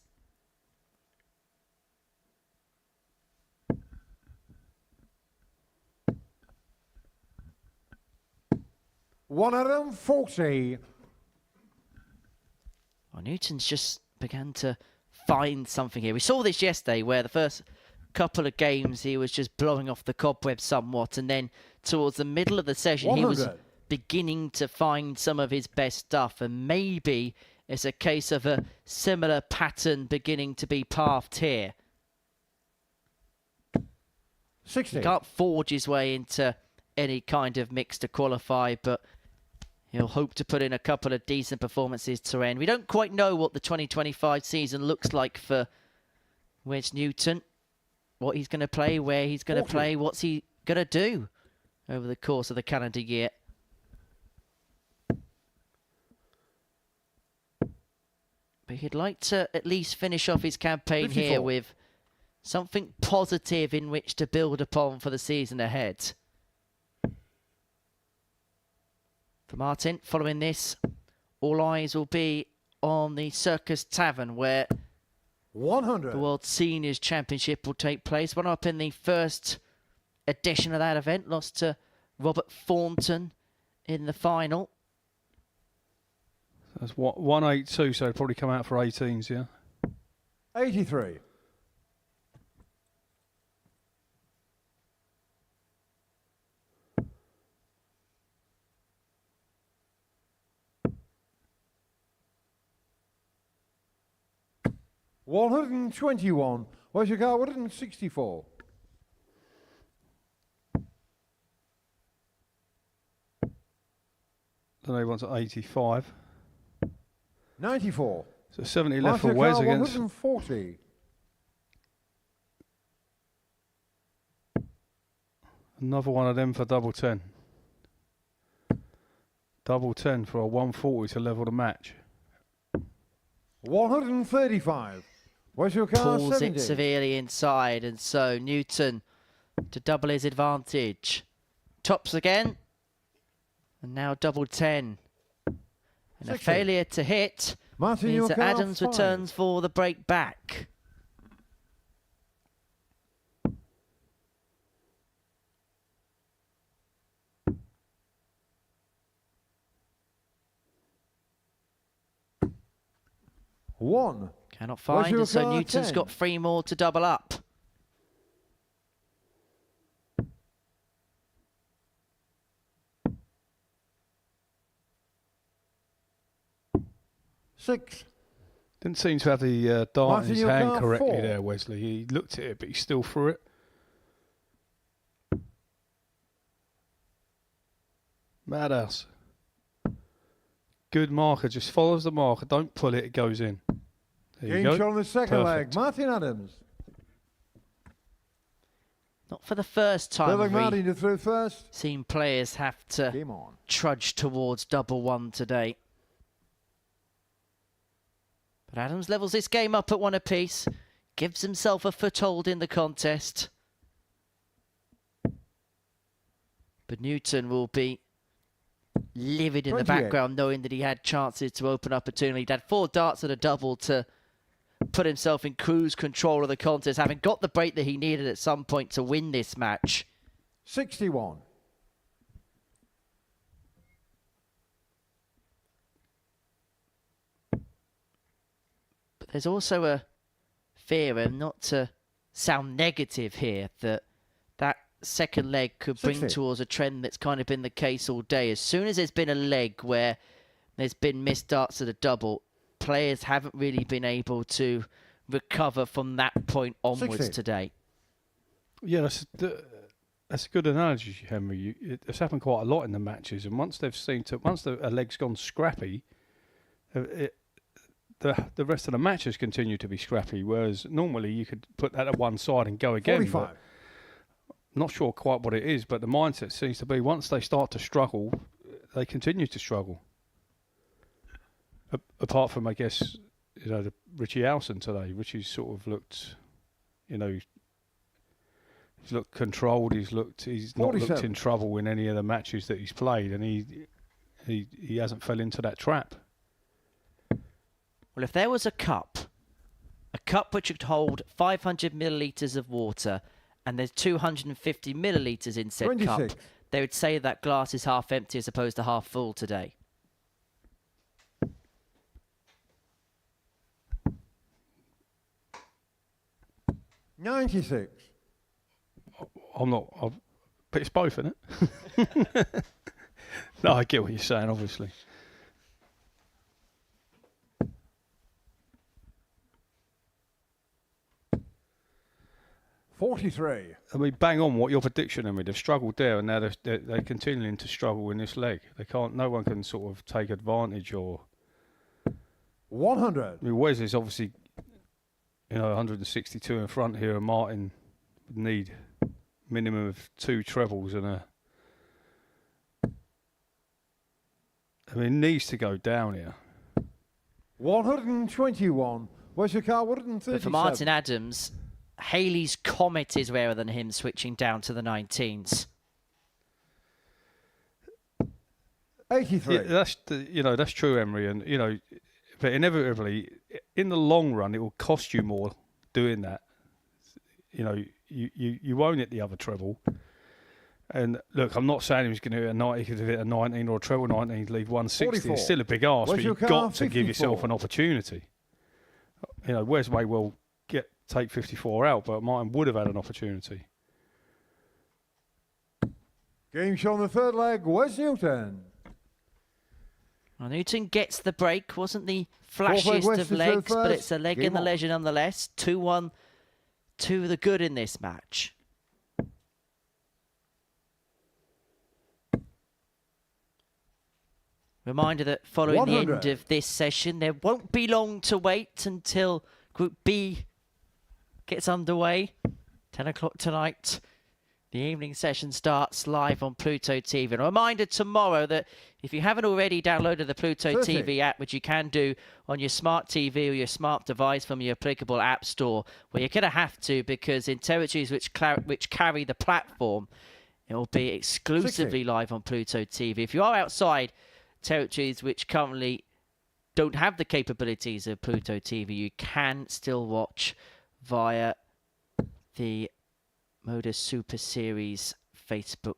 $140. Well, Newton's just began to find something here. We saw this yesterday where the first couple of games he was just blowing off the cobweb somewhat, and then towards the middle of the session 100. he was beginning to find some of his best stuff, and maybe it's a case of a similar pattern beginning to be pathed here. 60. He can't forge his way into any kind of mix to qualify, but he'll hope to put in a couple of decent performances to end. We don't quite know what the 2025 season looks like for Wes Newton. What he's going to play, where he's going to play, what's he going to do over the course of the calendar year. But he'd like to at least finish off his campaign 54. here with something positive in which to build upon for the season ahead. For Martin, following this, all eyes will be on the Circus Tavern, where 100. the World Seniors Championship will take place. One up in the first edition of that event, lost to Robert Thornton in the final. That's 182, so it'll probably come out for 18s, yeah? 83. $121. Where's your car? 164. Then they want to 85. 94. So 70 left for Wes against 140. Another one of them for double 10. Double 10 for a 140 to level the match. 135. Where's your car? Pulls 70. it severely inside, and so Newton to double his advantage. Tops again, and now double 10. And 60. a failure to hit Martin, means your that car, Adams 5. returns for the break back. One. Cannot find, and so Newton's got 3 more to double up. Six. Didn't seem to have the dart Martin, in his your hand car, correctly 4. there, Wesley. He looked at it, but he still threw it. Madhouse. Good marker, just follows the marker. Don't pull it, it goes in. There you Game go. shot on the second Perfect. leg. Martin Adams. Not for the first time Billy have we Martin to throw first. seen players have to Game on. trudge towards double 1 today. But Adams levels this game up at 1 apiece, gives himself a foothold in the contest. But Newton will be livid in the 28. background, knowing that he had chances to open up a turn. He'd had 4 darts at a double to put himself in cruise control of the contest, having got the break that he needed at some point to win this match. 61. But there's also a fear, and not to sound negative here, that second leg could bring 60. towards a trend that's kind of been the case all day. As soon as there's been a leg where there's been missed darts at a double, players haven't really been able to recover from that point onwards 60. today. Yeah, that's a good analogy, Henry. It's happened quite a lot in the matches, and once a leg's gone scrappy, the rest of the matches continue to be scrappy. Whereas normally you could put that at one side and go again. 45. Not sure quite what it is, but the mindset seems to be once they start to struggle, they continue to struggle. Apart from, I guess, the Richie Howson today. Richie's sort of looked, he's looked controlled. He's not 47. looked in trouble in any of the matches that he's played, and he hasn't fell into that trap. Well, if there was a cup which could hold 500 millilitres of water, and there's 250 millilitres in said 26. cup, they would say that glass is half empty as opposed to half full today. $96. But it's both, isn't it? No, I get what you're saying, obviously. $43. I mean, bang on what your prediction, I mean, they've struggled there, and now they're continuing to struggle in this leg. No one can sort of take advantage or... 100. I mean, Wes is obviously, 162 in front here, and Martin would need minimum of 2 trebles and needs to go down here. 121. Where's your car? 137. But for Martin Adams, Haley's Comet is rarer than him switching down to the 19s. 83. Yeah, that's true, Emery, and but inevitably, in the long run, it will cost you more doing that. You won't hit the other treble. And look, I'm not saying he was going to hit a 90, he could hit a 19 or a treble 19 to leave 160. 44. It's still a big arse, but you've got to give yourself an opportunity. Wes may well take 54 out, but Martin would have had an opportunity. Game shot on the third leg. Wes Newton. Well, Newton gets the break. Wasn't the flashiest of legs, but it's a leg in the leisure nonetheless. 2-1 to the good in this match. Reminder that following the end of this session, there won't be long to wait until Group B gets underway. 10 o'clock tonight. The evening session starts live on Pluto TV. And a reminder tomorrow that if you haven't already downloaded the Pluto TV app, which you can do on your smart TV or your smart device from your applicable app store, well, you're going to have to, because in territories which carry the platform, it will be exclusively live on Pluto TV. If you are outside territories which currently don't have the capabilities of Pluto TV, you can still watch via the Modus Super Series Facebook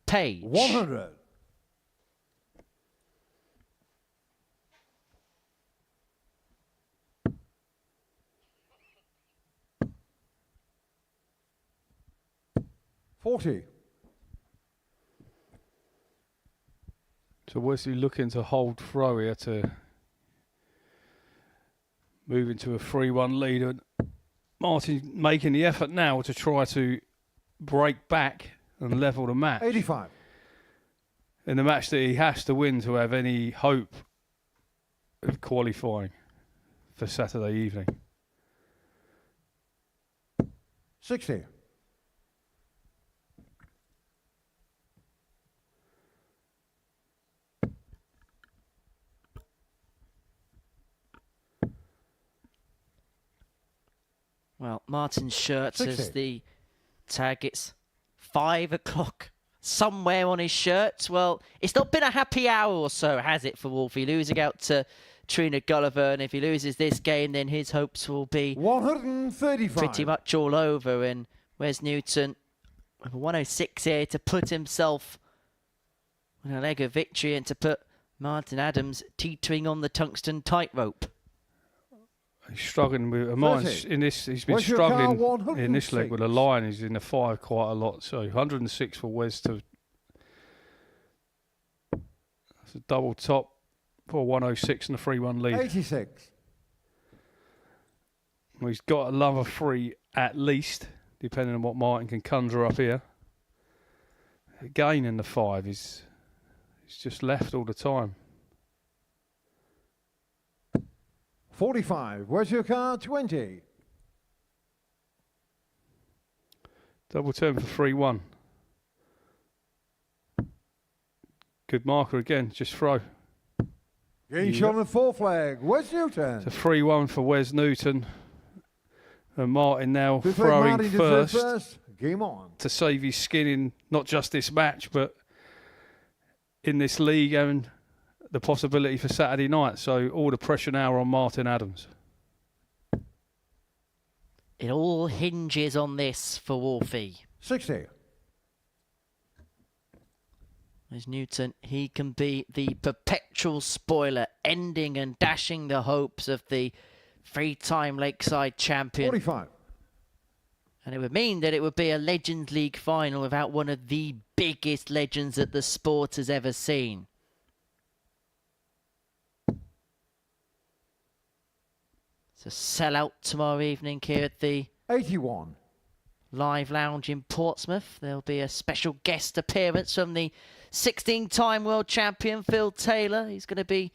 page. 100. $40. So Wesley looking to hold throw here to move into a 3-1 lead. And Martin making the effort now to try to break back and level the match. 85. In the match that he has to win to have any hope of qualifying for Saturday evening. 60. Well, Martin's shirt 60. says the tag. It's 5 o'clock somewhere on his shirt. Well, it's not been a happy hour or so, has it, for Wolfie? Losing out to Trina Gulliver, and if he loses this game, then his hopes will be 135. pretty much all over. And where's Newton? With a 106 here to put himself on a leg of victory and to put Martin Adams teetering on the tungsten tightrope. He's struggling with he's been struggling in this leg with a line. He's in the 5 quite a lot. So 106 for Wes to. That's a double top for 106 and a 3-1 lead. 86. Well, he's got another 3 at least, depending on what Martin can conjure up here. Again in the 5 he's just left all the time. 45. Where's your car? 20. Double turn for 3-1. Good marker again, just throw. Getting shot on the 4 flag. Wes Newton. It's a 3-1 for Wes Newton. And Martin now throwing first. Game on. To save his skin in not just this match, but in this league and the possibility for Saturday night. So all the pressure now on Martin Adams. It all hinges on this for Wolfie. 60. As Newton, he can be the perpetual spoiler, ending and dashing the hopes of the 3-time Lakeside champion. 45. And it would mean that it would be a Legends League final without one of the biggest legends that the sport has ever seen. It's a sellout tomorrow evening here at the 81. Live Lounge in Portsmouth. There'll be a special guest appearance from the 16-time world champion Phil Taylor. He's going to be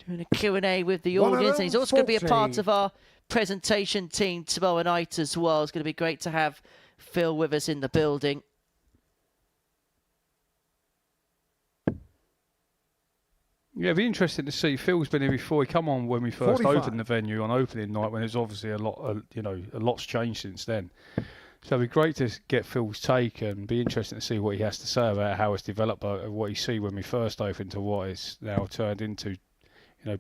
doing a Q&A with the audience, and he's also going to be a part of our presentation team tomorrow night as well. It's going to be great to have Phil with us in the building. Yeah, it'd be interesting to see. Phil's been here before. He come on when we first 45. opened the venue on opening night, when there's obviously a lot, a lot's changed since then. So it'd be great to get Phil's take, and be interesting to see what he has to say about how it's developed, what he see when we first opened to what it's now turned into.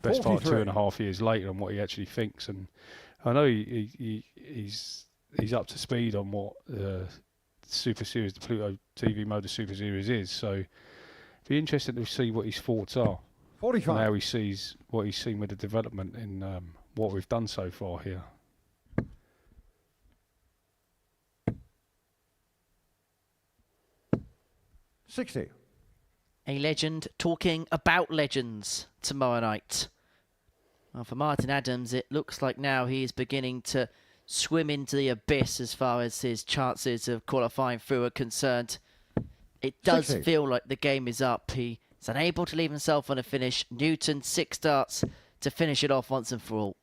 Best part 2.5 years later, and what he actually thinks. And I know he's up to speed on what the Super Series, the Pluto TV Modus Super Series is. So it'd be interesting to see what his thoughts are. 45. And how he sees what he's seen with the development in what we've done so far here. $60. A legend talking about legends tomorrow night. Well, for Martin Adams, it looks like now he is beginning to swim into the abyss as far as his chances of qualifying through are concerned. It does 60. feel like the game is up. He's unable to leave himself on a finish. Newton, 6 starts to finish it off once and for all.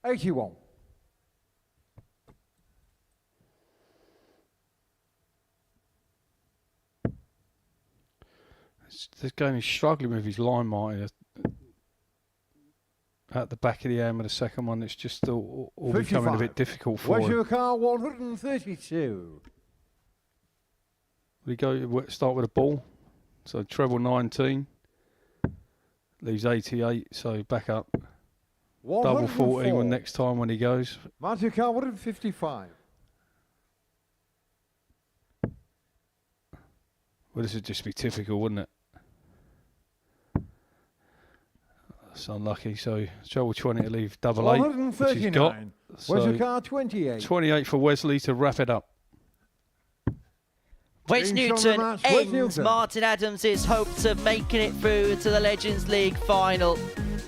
81. This game he's struggling with his line marking at the back of the aim with the second one. It's just all becoming a bit difficult for Where's him. your car? 132. We start with a ball, so treble 19, leaves 88, so back up. Double 14 when next time when he goes. Martin car 155. Well, this would just be typical, wouldn't it? That's unlucky. So treble 20 to leave double 8, which he's got. Where's your So car? 28. 28 for Wesley to wrap it up. Wes Newton Wes ends Newton. Martin Adams' hopes of making it through to the Legends League final.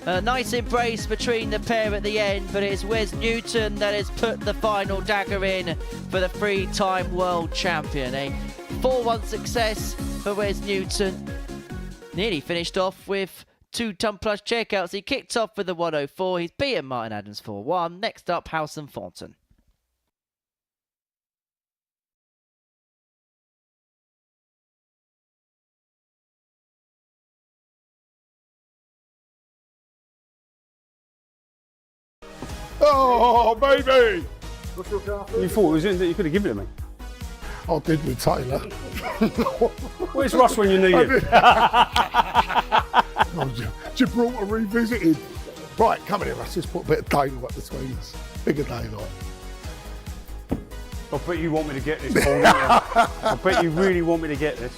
A nice embrace between the pair at the end, but it's Wes Newton that has put the final dagger in for the three-time world champion. A 4-1 success for Wes Newton. Nearly finished off with 2-ton plus checkouts. He kicked off with the 104. He's beaten Martin Adams 4-1. Next up, Howson Thornton. Oh, baby! You thought it was in that you could have given it to me. I did with Taylor. Where's Russ when you need him? Gibraltar revisited. Right, come here, Russ. Let's put a bit of daylight between us. Bigger daylight. I bet you want me to get this, Paul, don't you? I bet you really want me to get this.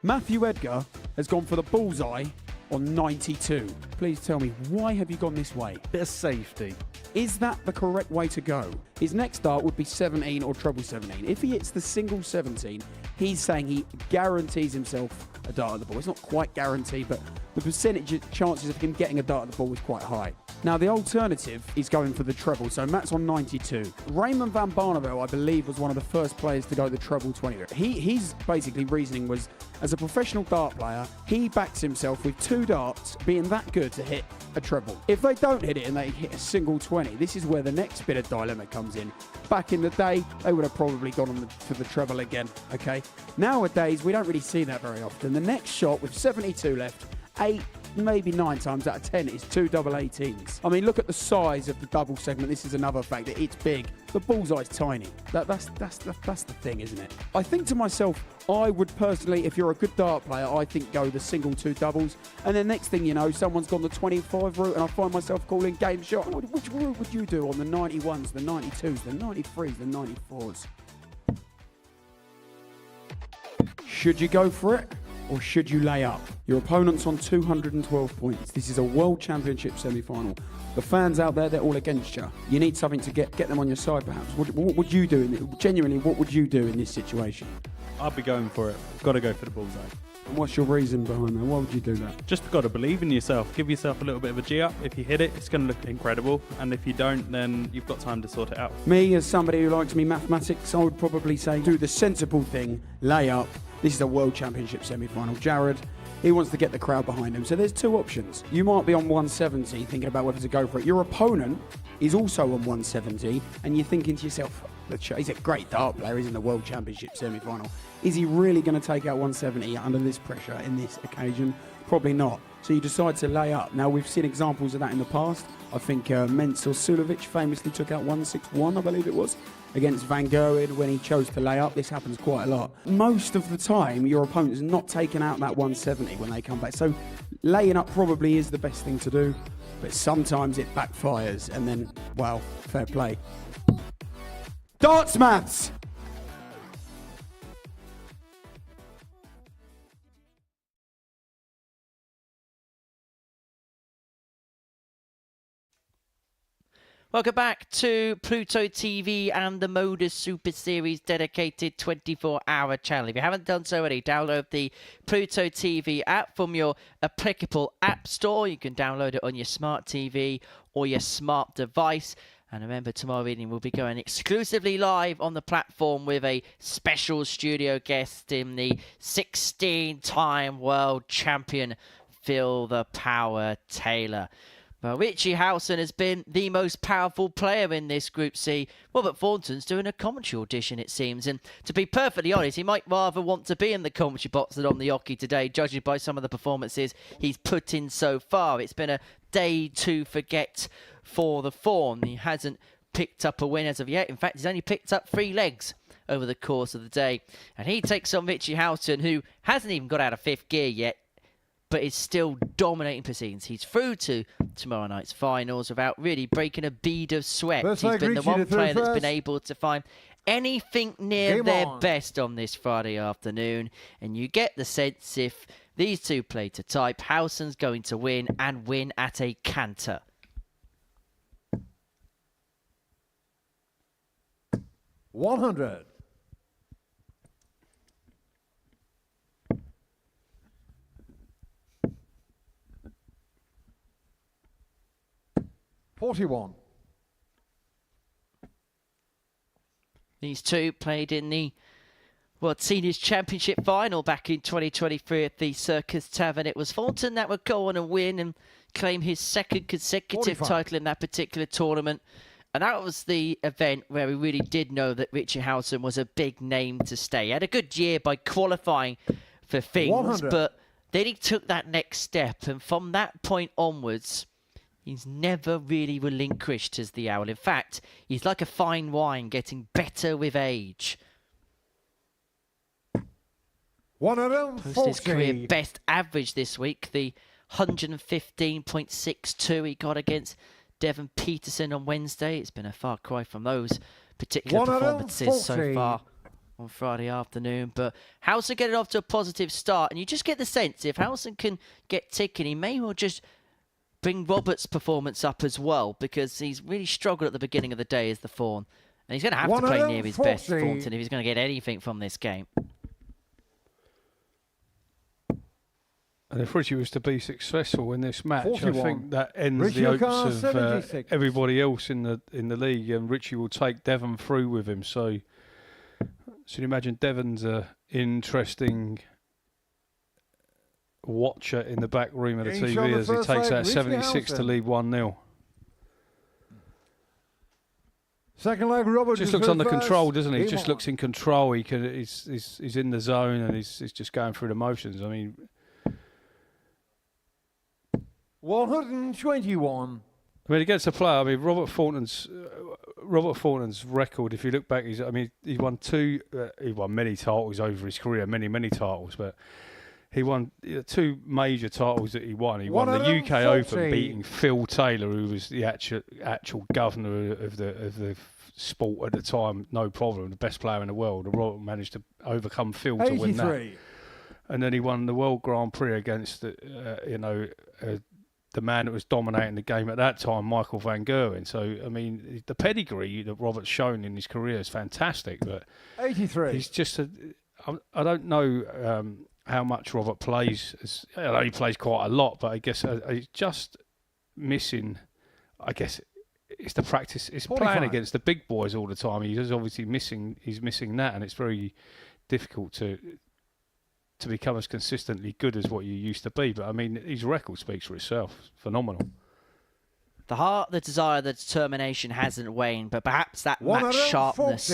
Matthew Edgar has gone for the bullseye on 92. Please tell me, why have you gone this way? Bit of safety. Is that the correct way to go? His next dart would be 17 or treble 17. If he hits the single 17, he's saying he guarantees himself a dart at the ball. It's not quite guaranteed, but the percentage chances of him getting a dart at the ball is quite high. Now, the alternative is going for the treble, so Matt's on 92. Raymond van Barneveld, I believe, was one of the first players to go the treble 20. His basically reasoning was, as a professional dart player, he backs himself with 2 darts being that good to hit a treble. If they don't hit it and they hit a single 20, this is where the next bit of dilemma comes in. Back in the day, they would have probably gone on for the treble again, okay? Nowadays, we don't really see that very often. The next shot with 72 left, 8, maybe 9 times out of 10 is 2 double 18s. I mean, look at the size of the double segment. This is another fact that it's big. The bullseye's tiny. That's the thing, isn't it? I think to myself, I would personally, if you're a good dart player, I think go the single 2 doubles. And then next thing you know, someone's gone the 25 route and I find myself calling game shot. Which route would you do on the 91s, the 92s, the 93s, the 94s? Should you go for it? Or should you lay up? Your opponent's on 212 points. This is a World Championship semi-final. The fans out there, they're all against you. You need something to get them on your side, perhaps. What would you do? Genuinely, what would you do in this situation? I'd be going for it. Got to go for the bullseye. And what's your reason behind that? Why would you do that? Just got to believe in yourself. Give yourself a little bit of a G up. If you hit it, it's going to look incredible. And if you don't, then you've got time to sort it out. Me, as somebody who likes me mathematics, I would probably say do the sensible thing, lay up. This is a World Championship semi-final. Jared, he wants to get the crowd behind him. So there's 2 options. You might be on 170 thinking about whether to go for it. Your opponent is also on 170 and you're thinking to yourself, he's a great dart player, he's in the World Championship semi-final. Is he really going to take out 170 under this pressure in this occasion? Probably not. So you decide to lay up. Now, we've seen examples of that in the past. I think Mensur Sulovic famously took out 161, I believe it was, against Van Gerwen when he chose to lay up. This happens quite a lot. Most of the time, your opponent is not taking out that 170 when they come back. So laying up probably is the best thing to do, but sometimes it backfires and then, well, fair play. Darts maths! Welcome back to Pluto TV and the Modus Super Series dedicated 24-hour channel. If you haven't done so already, download the Pluto TV app from your applicable app store. You can download it on your smart TV or your smart device. And remember, tomorrow evening we'll be going exclusively live on the platform with a special studio guest in the 16-time world champion, Phil the Power Taylor. Well, Richie Howson has been the most powerful player in this Group C. Robert Thornton's doing a commentary audition, it seems. And to be perfectly honest, he might rather want to be in the commentary box than on the hockey today, judging by some of the performances he's put in so far. It's been a day to forget for the Fawn. He hasn't picked up a win as of yet. In fact, he's only picked up 3 legs over the course of the day. And he takes on Richie Howson, who hasn't even got out of 5th gear yet, but is still dominating proceedings. He's through to tomorrow night's finals without really breaking a bead of sweat. He's been the one player that's been able to find anything near their best on this Friday afternoon. And you get the sense if these two play to type, Howson's going to win and win at a canter. $100. 41. These two played in the World Seniors Championship final back in 2023 at the Circus Tavern. It was Thornton that would go on and win and claim his 2nd consecutive 45. title in that particular tournament. And that was the event where we really did know that Richie Howson was a big name to stay. He had a good year by qualifying for things, 100. but then he took that next step. And from that point onwards, he's never really relinquished as the Owl. In fact, he's like a fine wine, getting better with age. Posted his career best average this week, the 115.62 he got against Devon Petersen on Wednesday. It's been a far cry from those particular performances so far on Friday afternoon. But Howson getting off to a positive start, and you just get the sense if Howson can get ticking, he may well just bring Robert's performance up as well, because he's really struggled at the beginning of the day as the Fawn. And he's going to have to play near his best, Thornton, if he's going to get anything from this game. And if Richie was to be successful in this match, 41. I think that ends Richie the hopes of 76. everybody else in the league, and Richie will take Devon through with him. So you imagine Devon's a interesting watcher in the back room of the TV as he takes that 76 to lead 1-0. Second leg, Robert Just looks under control, doesn't he? Just looks in control. He's in the zone and he's just going through the motions. I mean, 121. I mean, against a player, I mean, Robert Thornton's record, if you look back, he won many titles over his career, many titles, but he won 2 major titles that he won. He won the UK Open, beating Phil Taylor, who was the actual governor of the sport at the time, no problem, the best player in the world. And Robert managed to overcome Phil to win that. And then he won the World Grand Prix against the man that was dominating the game at that time, Michael van Gerwen. So, I mean, the pedigree that Robert's shown in his career is fantastic. But 83. He's just I don't know how much Robert plays. I know he plays quite a lot, but I guess he's just missing. I guess it's the practice. It's 45. playing against the big boys all the time. He's obviously missing. He's missing that, and it's very difficult to become as consistently good as what you used to be. But I mean, his record speaks for itself. Phenomenal. The heart, the desire, the determination hasn't waned, but perhaps that match sharpness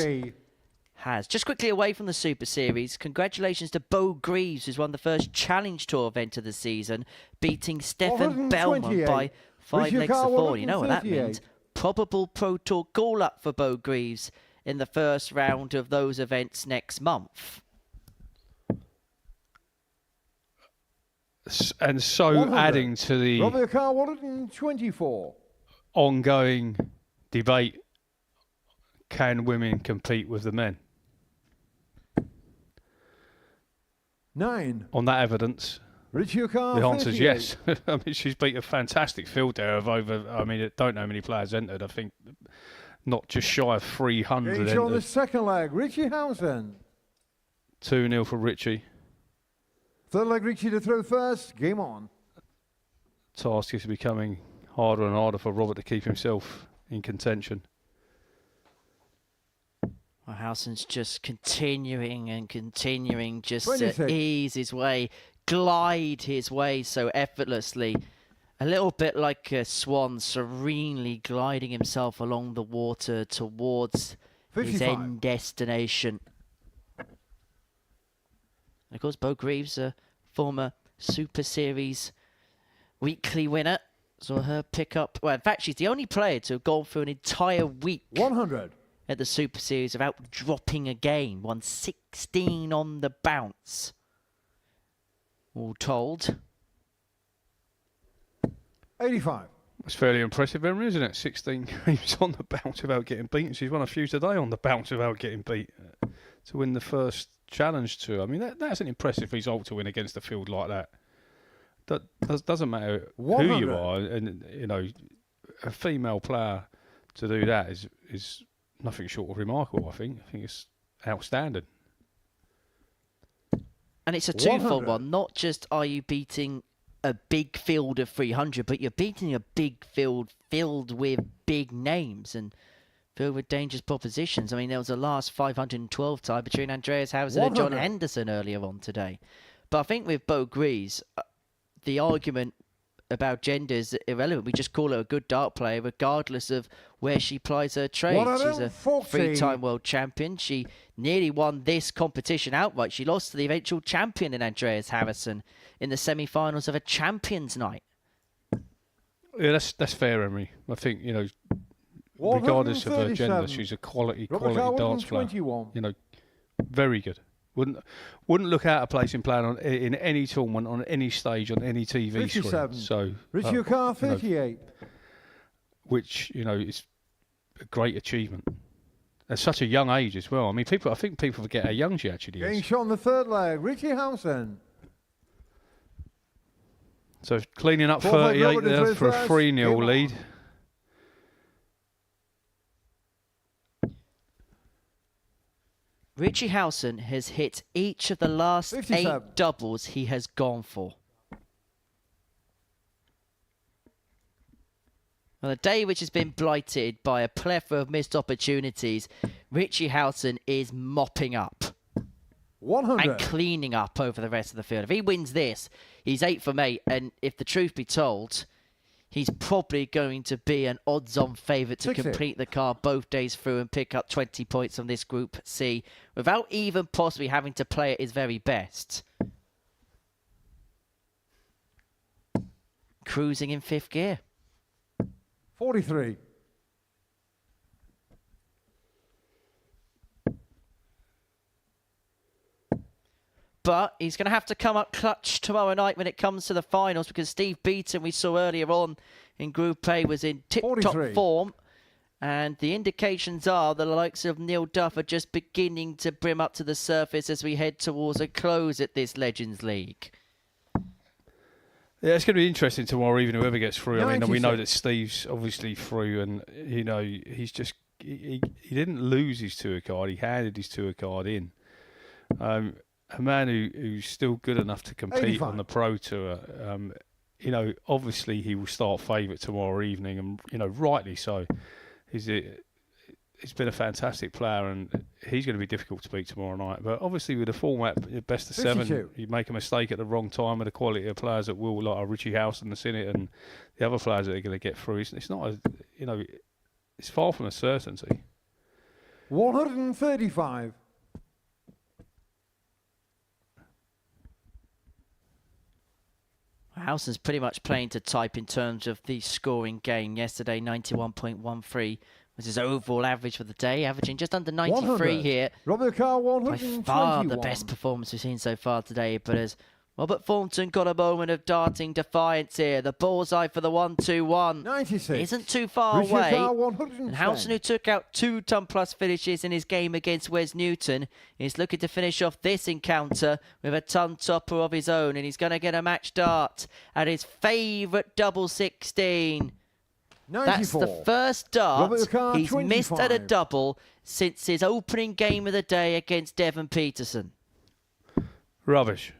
has. Just quickly away from the Super Series, congratulations to Bo Greaves, who's won the first Challenge Tour event of the season, beating Stefan Bellman by 5 legs to 4. You know what that means? Probable Pro Tour call-up for Bo Greaves in the first round of those events next month. And so 100. adding to the Robert Carr 124. ongoing debate, can women compete with the men? 9. On that evidence, Richie Carr, the answer is 38. yes. I mean, she's beat a fantastic field there of over, I mean, I don't know how many players entered. I think not just shy of 300 Each on the entered. second leg, Richie Howson. 2-0 for Richie. Third leg, Richie to throw first. Game on. Task is becoming harder and harder for Robert to keep himself in contention. Well, Howson's just continuing and continuing just 26. to ease his way, glide his way so effortlessly A little bit like a swan serenely gliding himself along the water towards 55. his end destination. And of course, Bo Greaves, a former Super Series weekly winner, saw her pick up. Well, in fact, she's the only player to have gone through an entire week 100 at the Super Series without dropping a game. Won 16 on the bounce. All told. 85. It's fairly impressive, Emery, isn't it? 16 games on the bounce without getting beaten. She's won a few today on the bounce without getting beat to win the first challenge tour. I mean, that's an impressive result to win against a field like that. That doesn't matter 100. who you are, and you know, a female player to do that is nothing short of remarkable. I think it's outstanding. And it's a twofold 100. one. Not just are you beating a big field of 300, but you're beating a big field filled with big names and filled with dangerous propositions. I mean, there was a last 512 tie between Andreas Howson and John 100. Henderson earlier on today. But I think with Bo Greaves, the argument about gender is irrelevant. We just call her a good dart player regardless of where she plies her trade. She's a 140. 3-time world champion. She nearly won this competition outright. She lost to the eventual champion in Andreas Howson in the semi-finals of a Champions Night. Yeah, that's fair, Emery. I think, you know, regardless of her gender, 137. she's a quality Robert darts player. 121. You know, very good. Wouldn't look out of place in playing in any tournament, on any stage, on any TV 57. screen. So Richie Carr, you know, 38. which, you know, is a great achievement at such a young age as well. I mean, I think people forget how young she actually Getting is. shot on the third leg. Richie Howson. So cleaning up Fourth leg 38 Robert there into for a first. 3-0 Game on. lead. Richie Howson has hit each of the last 57. 8 doubles he has gone for. On a day which has been blighted by a plethora of missed opportunities, Richie Howson is mopping up 100. and cleaning up over the rest of the field. If he wins this, he's 8 from 8, and if the truth be told, he's probably going to be an odds-on favourite to 60. complete the card both days through and pick up 20 points on this Group C without even possibly having to play at his very best. Cruising in 5th gear. 43. But he's going to have to come up clutch tomorrow night when it comes to the finals, because Steve Beaton, we saw earlier on in Group A, was in tip-top 43. form. And the indications are the likes of Neil Duff are just beginning to brim up to the surface as we head towards a close at this Legends League. Yeah, it's going to be interesting tomorrow, even whoever gets through. I mean, we know 96. that Steve's obviously through, and you know he's just he didn't lose his tour card; he handed his tour card in. A man who's still good enough to compete 85. on the Pro Tour. You know, obviously he will start favourite tomorrow evening, and you know, rightly so. He's been a fantastic player, and he's going to be difficult to beat tomorrow night. But obviously, with the format, best of 52. 7, you make a mistake at the wrong time with the quality of players that will, like Richie Howson, the Senate, and the other players that are going to get through. It's not, you know, it's far from a certainty. 135. Howson's pretty much playing to type in terms of the scoring game. Yesterday, 91.13 was his overall average for the day, averaging just under 93 100. here. Robert Carr, By 121. far the best performance we've seen so far today. But as Robert Thornton got a moment of darting defiance here, the bullseye for the 1-2-1 96. isn't too far Richie away. Carr, 110. And Howson, who took out 2 ton-plus finishes in his game against Wes Newton, is looking to finish off this encounter with a ton-topper of his own. And he's going to get a match dart at his favourite double 16. 94. That's the first dart Robert Carr, he's missed at a 25. double since his opening game of the day against Devon Petersen. Rubbish.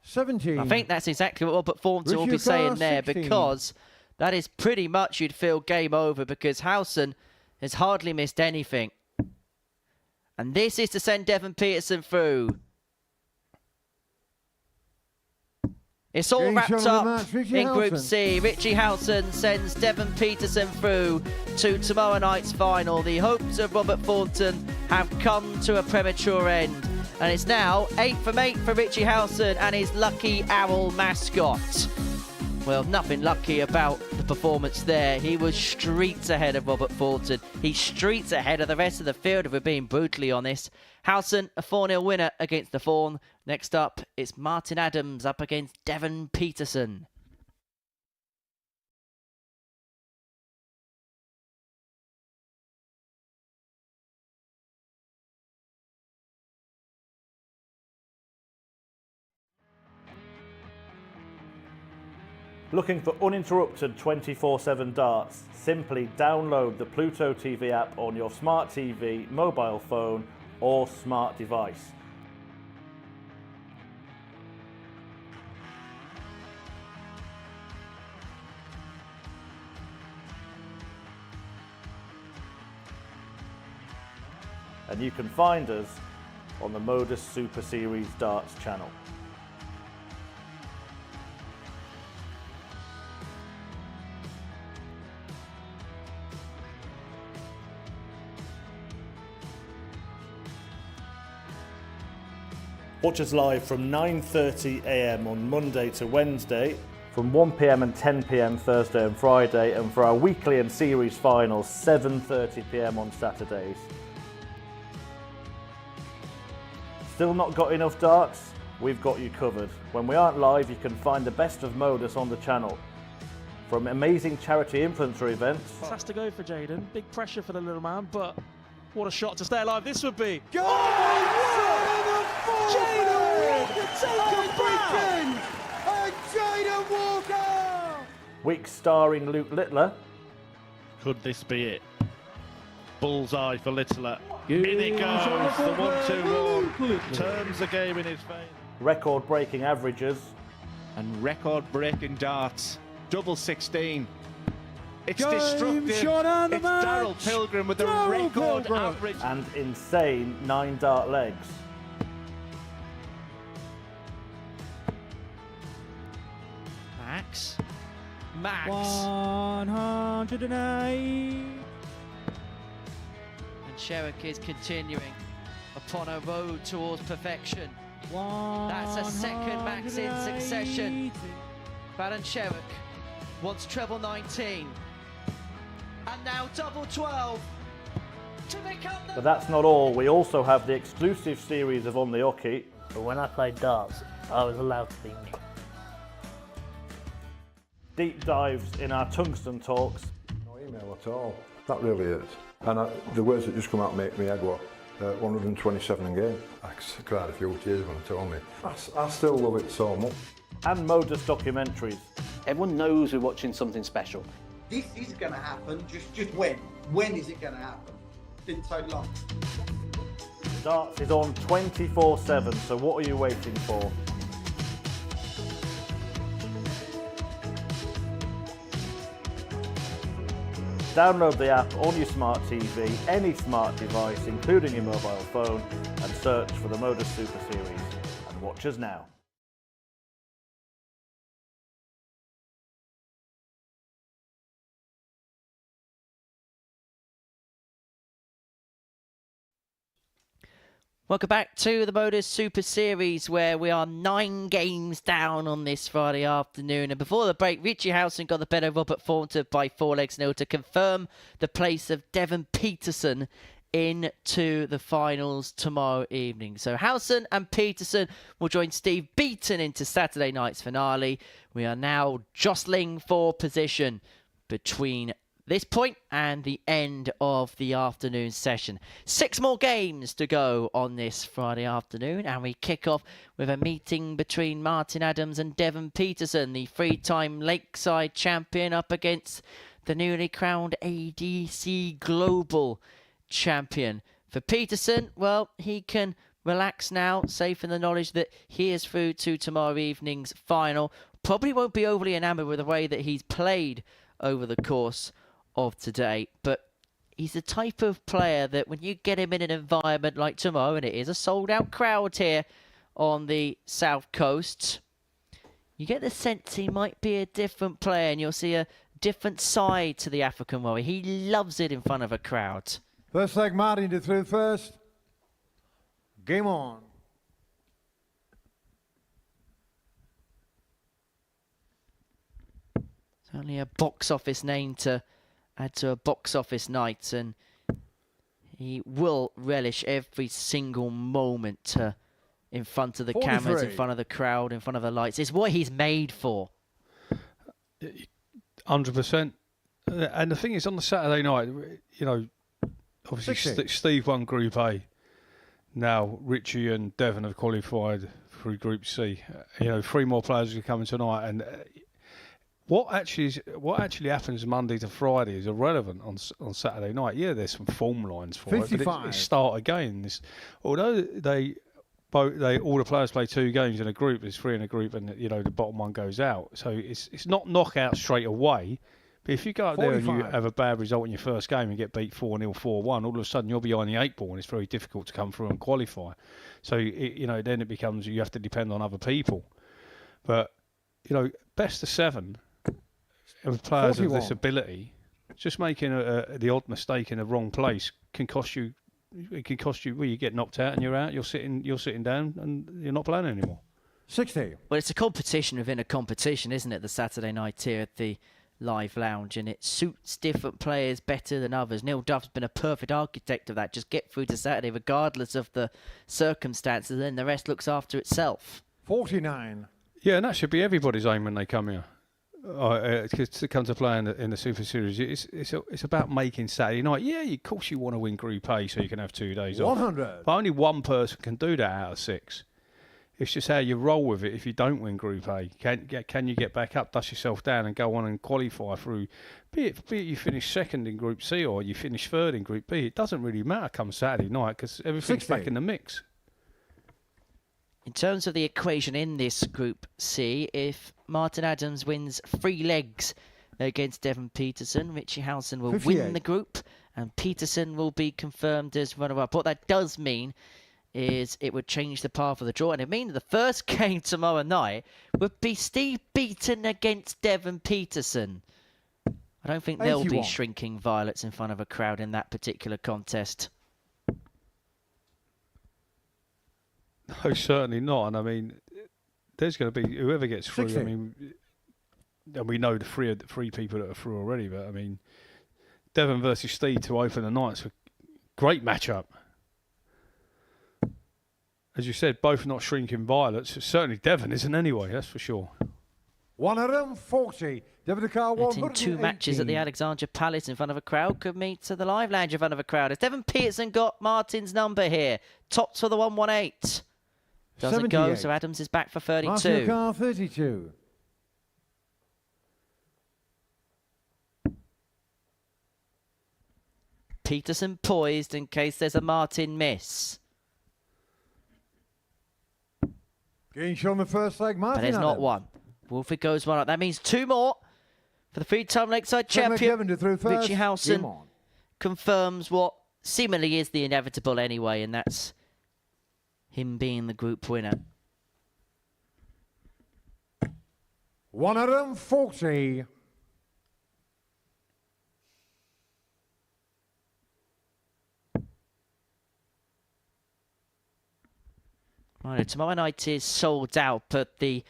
17. I think that's exactly what Robert Thornton will be Richie saying Carr, there, 16. because that is pretty much, you'd feel, game over, because Howson has hardly missed anything. And this is to send Devon Petersen through. It's all wrapped up Richie in Group Howson. C. Richie Howson sends Devon Petersen through to tomorrow night's final. The hopes of Robert Thornton have come to a premature end. And it's now 8 from 8 for Richie Howson and his lucky owl mascot. Well, nothing lucky about the performance there. He was streets ahead of Robert Thornton. He's streets ahead of the rest of the field, if we're being brutally honest. Howson, a 4-0 winner against the Fawn. Next up, it's Martin Adams up against Devon Petersen. Looking for uninterrupted 24/7 darts? Simply download the Pluto TV app on your smart TV, mobile phone or smart device. And you can find us on the Modus Super Series Darts channel. Watch us live from 9:30 AM on Monday to Wednesday, from 1 PM and 10 PM Thursday and Friday, and for our weekly and series finals, 7:30 PM on Saturdays. Still not got enough darts? We've got you covered. When we aren't live, you can find the best of Modus on the channel. From amazing charity influencer events. Has to go for Jaden. Big pressure for the little man, but what a shot to stay alive this would be. Go! Jaden Walker take a and Jaden Walker! Week starring Luke Littler. Could this be it? Bullseye for Littler. In it goes, the 1-2-1. Turns the game in his favour. Record-breaking averages. And record-breaking darts. Double 16. It's Game destructive. shot on the It's match. Daryl Pilgrim with a Daryl record Pilgrim. average. And insane 9 dart legs. Max. 108. And Sherrick is continuing upon a road towards perfection. That's a second max in succession. Baron Sherrick wants treble 19. And now double 12 to become the... But that's not all. We also have the exclusive series of On the Hockey. But when I played darts, I was allowed to be me. Deep dives in our tungsten talks. No email at all. That really is. And the words that just come out make me head what? 127 in game. I cried a few tears when they told me. I still love it so much. And Modus documentaries. Everyone knows we're watching something special. This is going to happen, just when? When is it going to happen? Didn't take long. Darts is on 24/7, so what are you waiting for? Download the app on your smart TV, any smart device, including your mobile phone, and search for the Modus Super Series. And watch us now. Welcome back to the Modus Super Series, where we are 9 games down on this Friday afternoon. And before the break, Richie Howson got the better of Robert Thornton by 4-0 to confirm the place of Devon Petersen into the finals tomorrow evening. So Howson and Petersen will join Steve Beaton into Saturday night's finale. We are now jostling for position between this point and the end of the afternoon session. 6 more games to go on this Friday afternoon, and we kick off with a meeting between Martin Adams and Devon Petersen, the 3-time Lakeside champion, up against the newly crowned ADC Global champion. For Petersen, well, he can relax now, safe in the knowledge that he is through to tomorrow evening's final. Probably won't be overly enamoured with the way that he's played over the course of today, but he's the type of player that when you get him in an environment like tomorrow, and it is a sold-out crowd here on the South Coast, you get the sense he might be a different player, and you'll see a different side to the African warrior. He loves it in front of a crowd. First leg, Martin to throw first. Game on. Only a box office name to add to a box office night, and he will relish every single moment in front of the cameras, in front of the crowd, in front of the lights. It's what he's made for. 100%. And the thing is, on the Saturday night, obviously Steve won Group A. Now Richie and Devon have qualified through Group C. 3 more players are coming tonight, and what actually happens Monday to Friday is irrelevant on Saturday night. Yeah, there's some form lines for 55. it, but it's start again. Although all the players play 2 games in a group, there's 3 in a group, and the bottom one goes out. So it's not knockout straight away. But if you go up 45. there and you have a bad result in your first game and get beat 4-0, 4-1, all of a sudden you're behind the 8 ball, and it's very difficult to come through and qualify. So then it becomes you have to depend on other people. But best of 7. Of players 41. of this ability, just making the odd mistake in the wrong place can cost you. It can cost you. Well, you get knocked out and you're out. You're sitting down and you're not playing anymore. 60. Well, it's a competition within a competition, isn't it? The Saturday night here at the Live Lounge, and it suits different players better than others. Neil Duff's been a perfect architect of that. Just get through to Saturday, regardless of the circumstances, and then the rest looks after itself. 49. Yeah, and that should be everybody's aim when they come here. To come to play in the Super Series, it's about making Saturday night. Yeah, of course you want to win Group A so you can have 2 days off. 100. But only one person can do that out of 6. It's just how you roll with it. If you don't win Group A, can you get back up, dust yourself down, and go on and qualify through? Be it you finish 2nd in Group C or you finish 3rd in Group B, it doesn't really matter come Saturday night because everything's 60. back in the mix. In terms of the equation in this Group C, if Martin Adams wins 3 legs against Devon Petersen, Richie Howson will 58. win the group, and Petersen will be confirmed as runner-up. What that does mean is it would change the path of the draw, and it means the first game tomorrow night would be Steve Beaton against Devon Petersen. I don't think they'll 81. be shrinking violets in front of a crowd in that particular contest. No, certainly not. And I mean, there's going to be whoever gets through. 60. I mean, and we know the 3 people that are through already. But I mean, Devon versus Steve to open the night. It's a great matchup. As you said, both not shrinking violets. Certainly Devon isn't anyway. That's for sure. 140. Devon Car In 2 matches at the Alexandra Palace in front of a crowd could meet to the Live Lounge in front of a crowd. Has Devon Petersen got Martin's number here? Tops for the 118. Doesn't go, 78. so Adams is back for 32. Martin Car 32. Petersen poised in case there's a Martin miss. Getting shot on the first leg, Martin But there's not Adams. one. Wolfie goes 1 up. That means 2 more for the 3-time Lakeside champion. Richie Howson confirms what seemingly is the inevitable anyway, and that's him being the group winner. 140. Right, tomorrow night is sold out, but the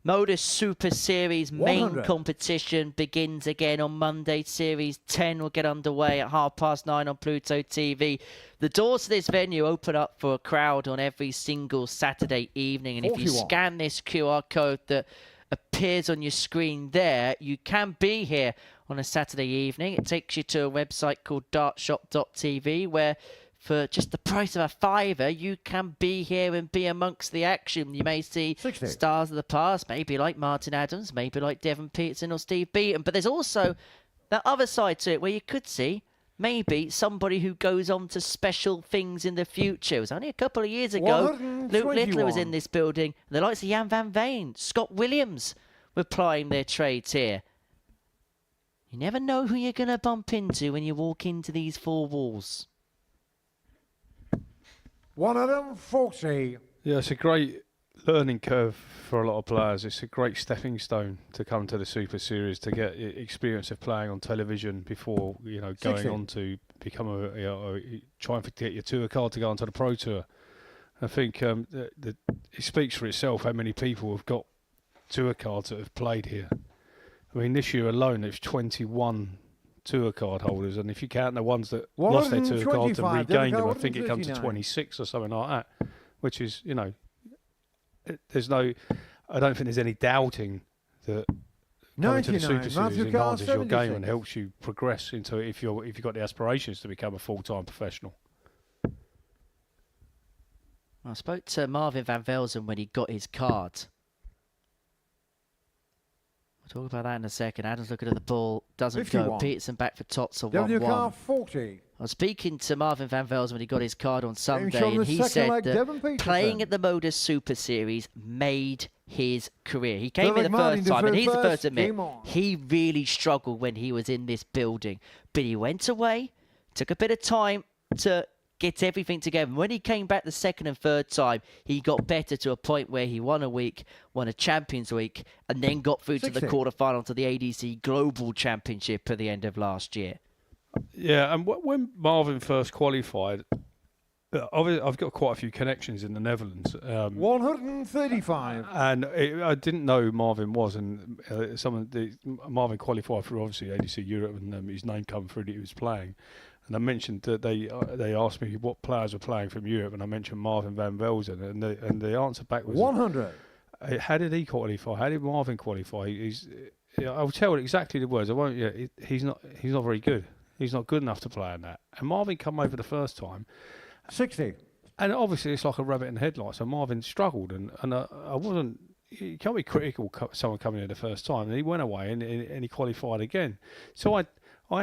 Modus Super Series main 100. competition begins again on Monday. Series 10 will get underway at 9:30 on Pluto TV. The doors to this venue open up for a crowd on every single Saturday evening. And if you 41. scan this QR code that appears on your screen there, you can be here on a Saturday evening. It takes you to a website called dartshop.tv where for just the price of a £5, you can be here and be amongst the action. You may see 60. stars of the past, maybe like Martin Adams, maybe like Devon Petersen or Steve Beaton. But there's also that other side to it where you could see maybe somebody who goes on to special things in the future. It was only a couple of years ago. Luke Littler was in this building. And the likes of Jan van Veen, Scott Williams were plying their trades here. You never know who you're going to bump into when you walk into these 4 walls. 140. Yeah, it's a great learning curve for a lot of players. It's a great stepping stone to come to the Super Series, to get experience of playing on television before going on to become trying to get your tour card to go onto the Pro Tour. I think it speaks for itself how many people have got tour cards that have played here. I mean, this year alone, there's 21 tour card holders, and if you count the ones that lost their tour cards and regained them, I think it comes to 26 or something like that, which is, I don't think there's any doubting that coming to the Super Series enhances your game and helps you progress into it if you've got the aspirations to become a full-time professional. I spoke to Marvin van Velzen when he got his card. We'll talk about that in a second. Adams looking at the ball, doesn't 51. Go. Petersen back for Tots on 1-1. 40. I was speaking to Marvin van Velzen when he got his card on Sunday, and he said that playing at the Modus Super Series made his career. He came in the first time, and he's the first to admit he really struggled when he was in this building. But he went away, took a bit of time to get everything together. When he came back the second and third time, he got better to a point where he won a week, won a Champions Week, and then got through to the quarterfinal to the ADC Global Championship at the end of last year. Yeah, and when Marvin first qualified, I've got quite a few connections in the Netherlands. 135. And I didn't know who Marvin was, and Marvin qualified for obviously ADC Europe, and his name come through that he was playing. And I mentioned that they asked me what players were playing from Europe, and I mentioned Marvin van Velzen, and the answer back was 100. How did he qualify? How did Marvin qualify? I'll tell you exactly the words. I won't. Yeah, he's not very good. He's not good enough to play in that. And Marvin come over the first time. 60. And obviously it's like a rabbit in the headlights. So Marvin struggled, and I wasn't. You can't be critical of someone coming in the first time. And he went away and he qualified again. So I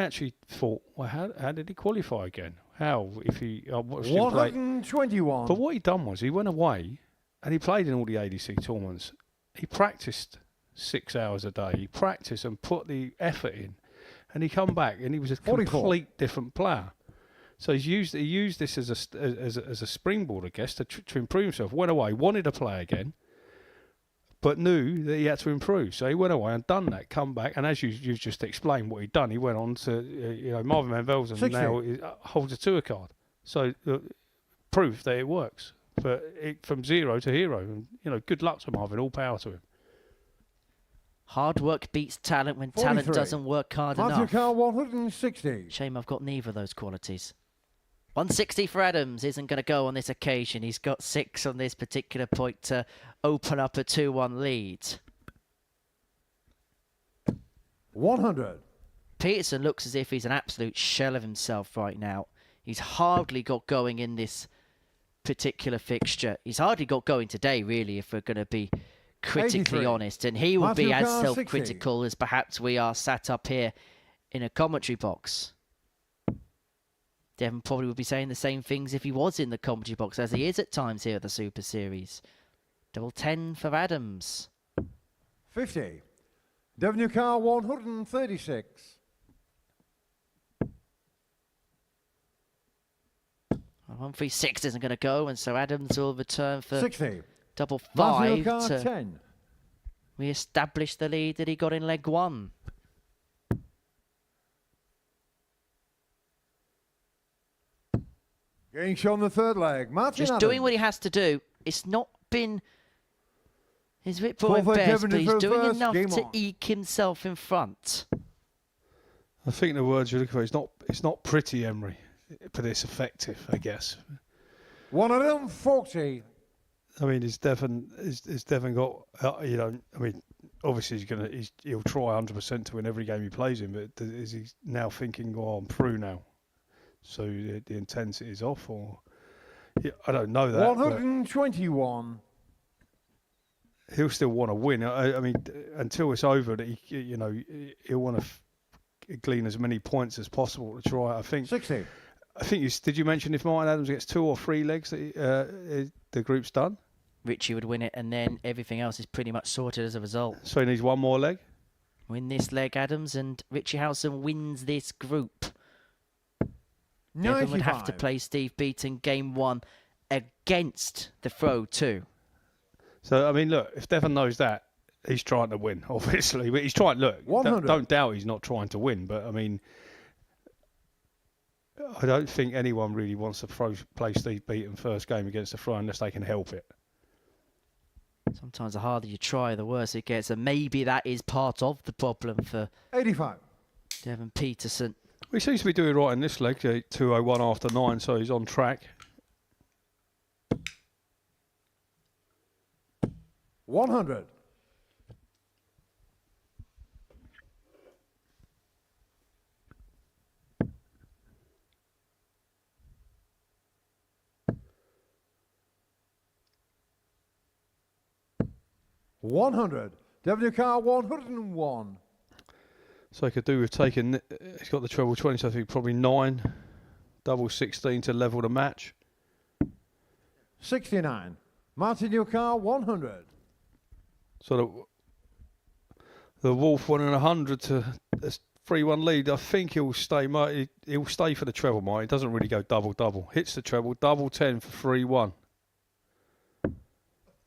actually thought, well, how did he qualify again? How if he watched him play? 121. But what he done was he went away and he played in all the ADC tournaments. He practiced 6 hours a day. He practiced and put the effort in, and he come back and he was a 44. complete different player. So he used this as a springboard, I guess, to improve himself. Went away, wanted to play again, but knew that he had to improve. So he went away and done that, come back, and as you've just explained what he'd done, he went on to, Marvin van Velzen now holds a tour card. So proof that it works. But from zero to hero. And, good luck to Marvin, all power to him. Hard work beats talent when 43. talent doesn't work hard enough. 160. Shame I've got neither of those qualities. 160 for Adams isn't going to go on this occasion. He's got 6 on this particular point to open up a 2-1 lead. 100. Petersen looks as if he's an absolute shell of himself right now. He's hardly got going in this particular fixture. He's hardly got going today, really, if we're going to be critically 83. honest. And he will be as Car, self-critical 60. as perhaps we are sat up here in a commentary box. Devon probably would be saying the same things if he was in the commentary box, as he is at times here at the Super Series. Double 10 for Adams. 50. Devon Car 136. 136 isn't going to go, and so Adams will return for 60. double 5 to 10. re-establish the lead that he got in leg 1. Getting shown the third leg. Martin Just Adams. doing what he has to do. It's not been his bit best, but he's doing enough to eke himself in front. I think the words you're looking for, it's not pretty, Emery, but it's effective, I guess. 140. I mean, is Devon got? Obviously he'll try 100% to win every game he plays in, but is he now thinking, "Oh, I'm through now"? So the intensity is off, or I don't know that. 121. He'll still want to win. I mean, until it's over, that he'll want to glean as many points as possible to try. I think 60. I think did you mention if Martin Adams gets 2 or 3 legs, that the group's done? Richie would win it, and then everything else is pretty much sorted as a result. So he needs 1 more leg? Win this leg, Adams, and Richie Howson wins this group. 95. Devon would have to play Steve Beaton game 1 against the throw 2. So, I mean, look, if Devon knows that, he's trying to win, obviously. But he's trying, look, don't doubt he's not trying to win. But, I mean, I don't think anyone really wants to play Steve Beaton first game against the Fry unless they can help it. Sometimes the harder you try, the worse it gets. And maybe that is part of the problem for 85. Devon Petersen. He seems to be doing right in this leg, 2:01 after 9, so he's on track. 100. Devon, your car 101. So he could do with taking, he's got the treble 20, so I think probably 9, double 16 to level the match. 69. Martin, your car 100. So the Wolf won in 100 to a 3-1 lead. I think he'll stay for the treble, Mike. He doesn't really go double-double. Hits the treble, double 10 for 3-1.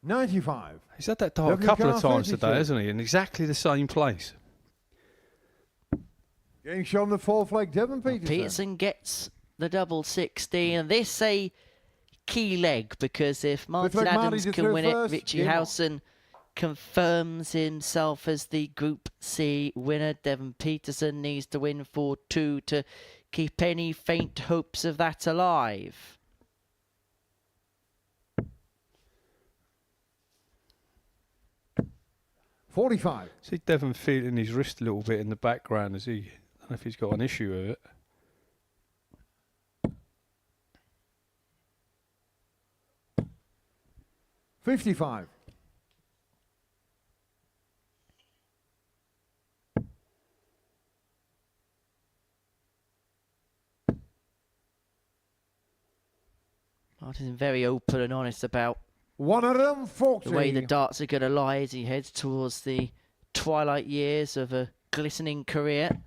95. He's had that dart a couple of times today, hasn't he? In exactly the same place. Getting shown the fourth leg, Devon Petersen. Petersen gets the double 16, and this a key leg, because if Martin Adams can win it, Richie Howson confirms himself as the Group C winner. Devon Petersen needs to win 4-2 to keep any faint hopes of that alive. $45. See Devon feeling his wrist a little bit in the background. I don't know if he's got an issue with it. $55. Martin's very open and honest about 140. the way the darts are going to lie as he heads towards the twilight years of a glistening career.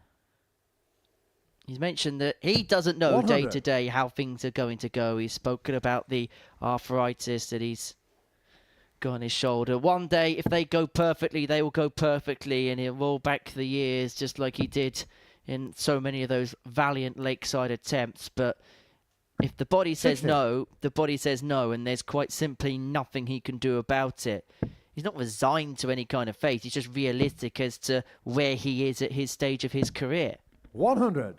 He's mentioned that he doesn't know 100. day to day how things are going to go. He's spoken about the arthritis that he's got on his shoulder. One day, if they go perfectly, they will go perfectly, and he'll roll back the years just like he did in so many of those valiant lakeside attempts. But if the body says no, the body says no, and there's quite simply nothing he can do about it. He's not resigned to any kind of fate. He's just realistic as to where he is at his stage of his career. 100.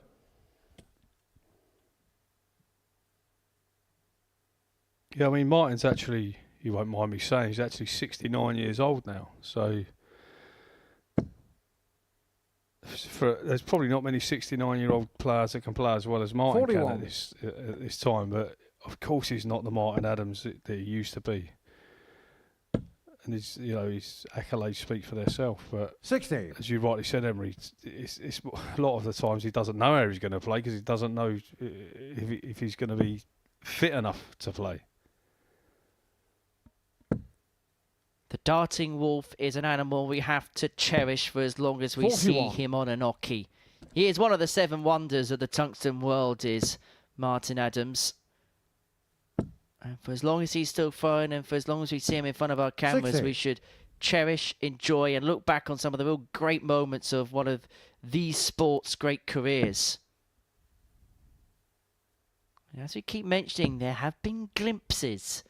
Yeah, I mean, Martin's actually, you won't mind me saying, he's actually 69 years old now. So there's probably not many 69-year-old players that can play as well as Martin 41. can at this time. But of course, he's not the Martin Adams that he used to be. And his accolades speak for themselves. But 60. As you rightly said, Emery, it's a lot of the times he doesn't know how he's going to play because he doesn't know if he's going to be fit enough to play. The darting wolf is an animal we have to cherish for as long as we 41. see him on an oche. He is one of the 7 wonders of the tungsten world, is Martin Adams. And for as long as he's still fine, and for as long as we see him in front of our cameras, 60. we should cherish, enjoy, and look back on some of the real great moments of one of these sport's great careers. And as we keep mentioning, there have been glimpses,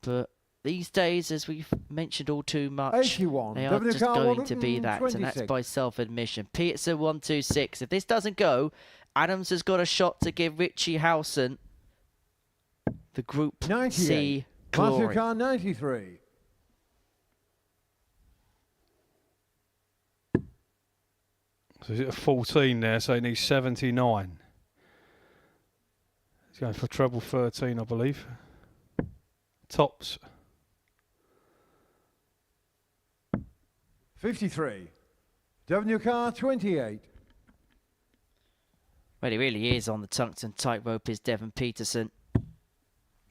but these days, as we've mentioned all too much, 81. they are just going to be that, and that's by self-admission. Petersen 126. If this doesn't go, Adams has got a shot to give Richie Howson the Group 98. C glory. Car 93. So he's at 14 there, so he needs 79. He's going for treble 13, I believe. Tops. 53. Devon, your car 28. Well, he really is on the tungsten tightrope, is Devon Petersen.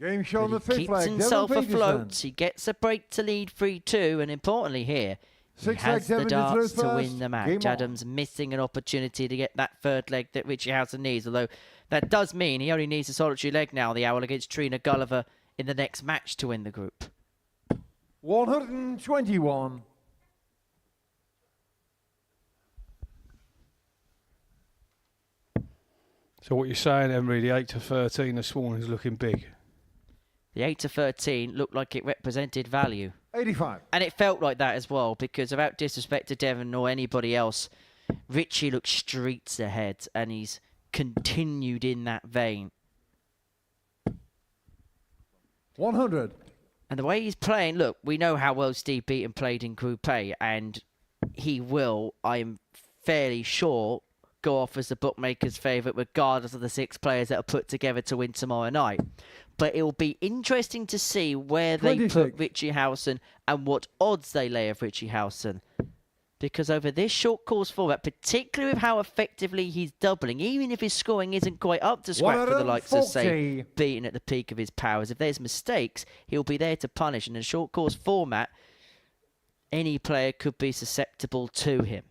Game show on the fifth Keeps leg. himself Devon afloat. Petersen. He gets a break to lead 3-2, and importantly here, he Six has leg, the Devon, you darts through to first. win the match. Game on. Adams missing an opportunity to get that third leg that Richie Howson needs, although that does mean he only needs a solitary leg now, the Owl, against Trina Gulliver in the next match to win the group. 121. So what you're saying, Emery, the 8-13 this morning is looking big. The 8-13 looked like it represented value. 85. And it felt like that as well, because without disrespect to Devon or anybody else, Richie looked streets ahead, and he's continued in that vein. 100. And the way he's playing, look, we know how well Steve Beaton played in Group A, and he will, I'm fairly sure, go off as the bookmaker's favourite regardless of the 6 players that are put together to win tomorrow night. But it will be interesting to see where 26. they put Richie Howson and what odds they lay of Richie Howson. Because over this short course format, particularly with how effectively he's doubling, even if his scoring isn't quite up to scratch for the likes of, say, Beaton at the peak of his powers, if there's mistakes, he'll be there to punish. And in a short course format, any player could be susceptible to him.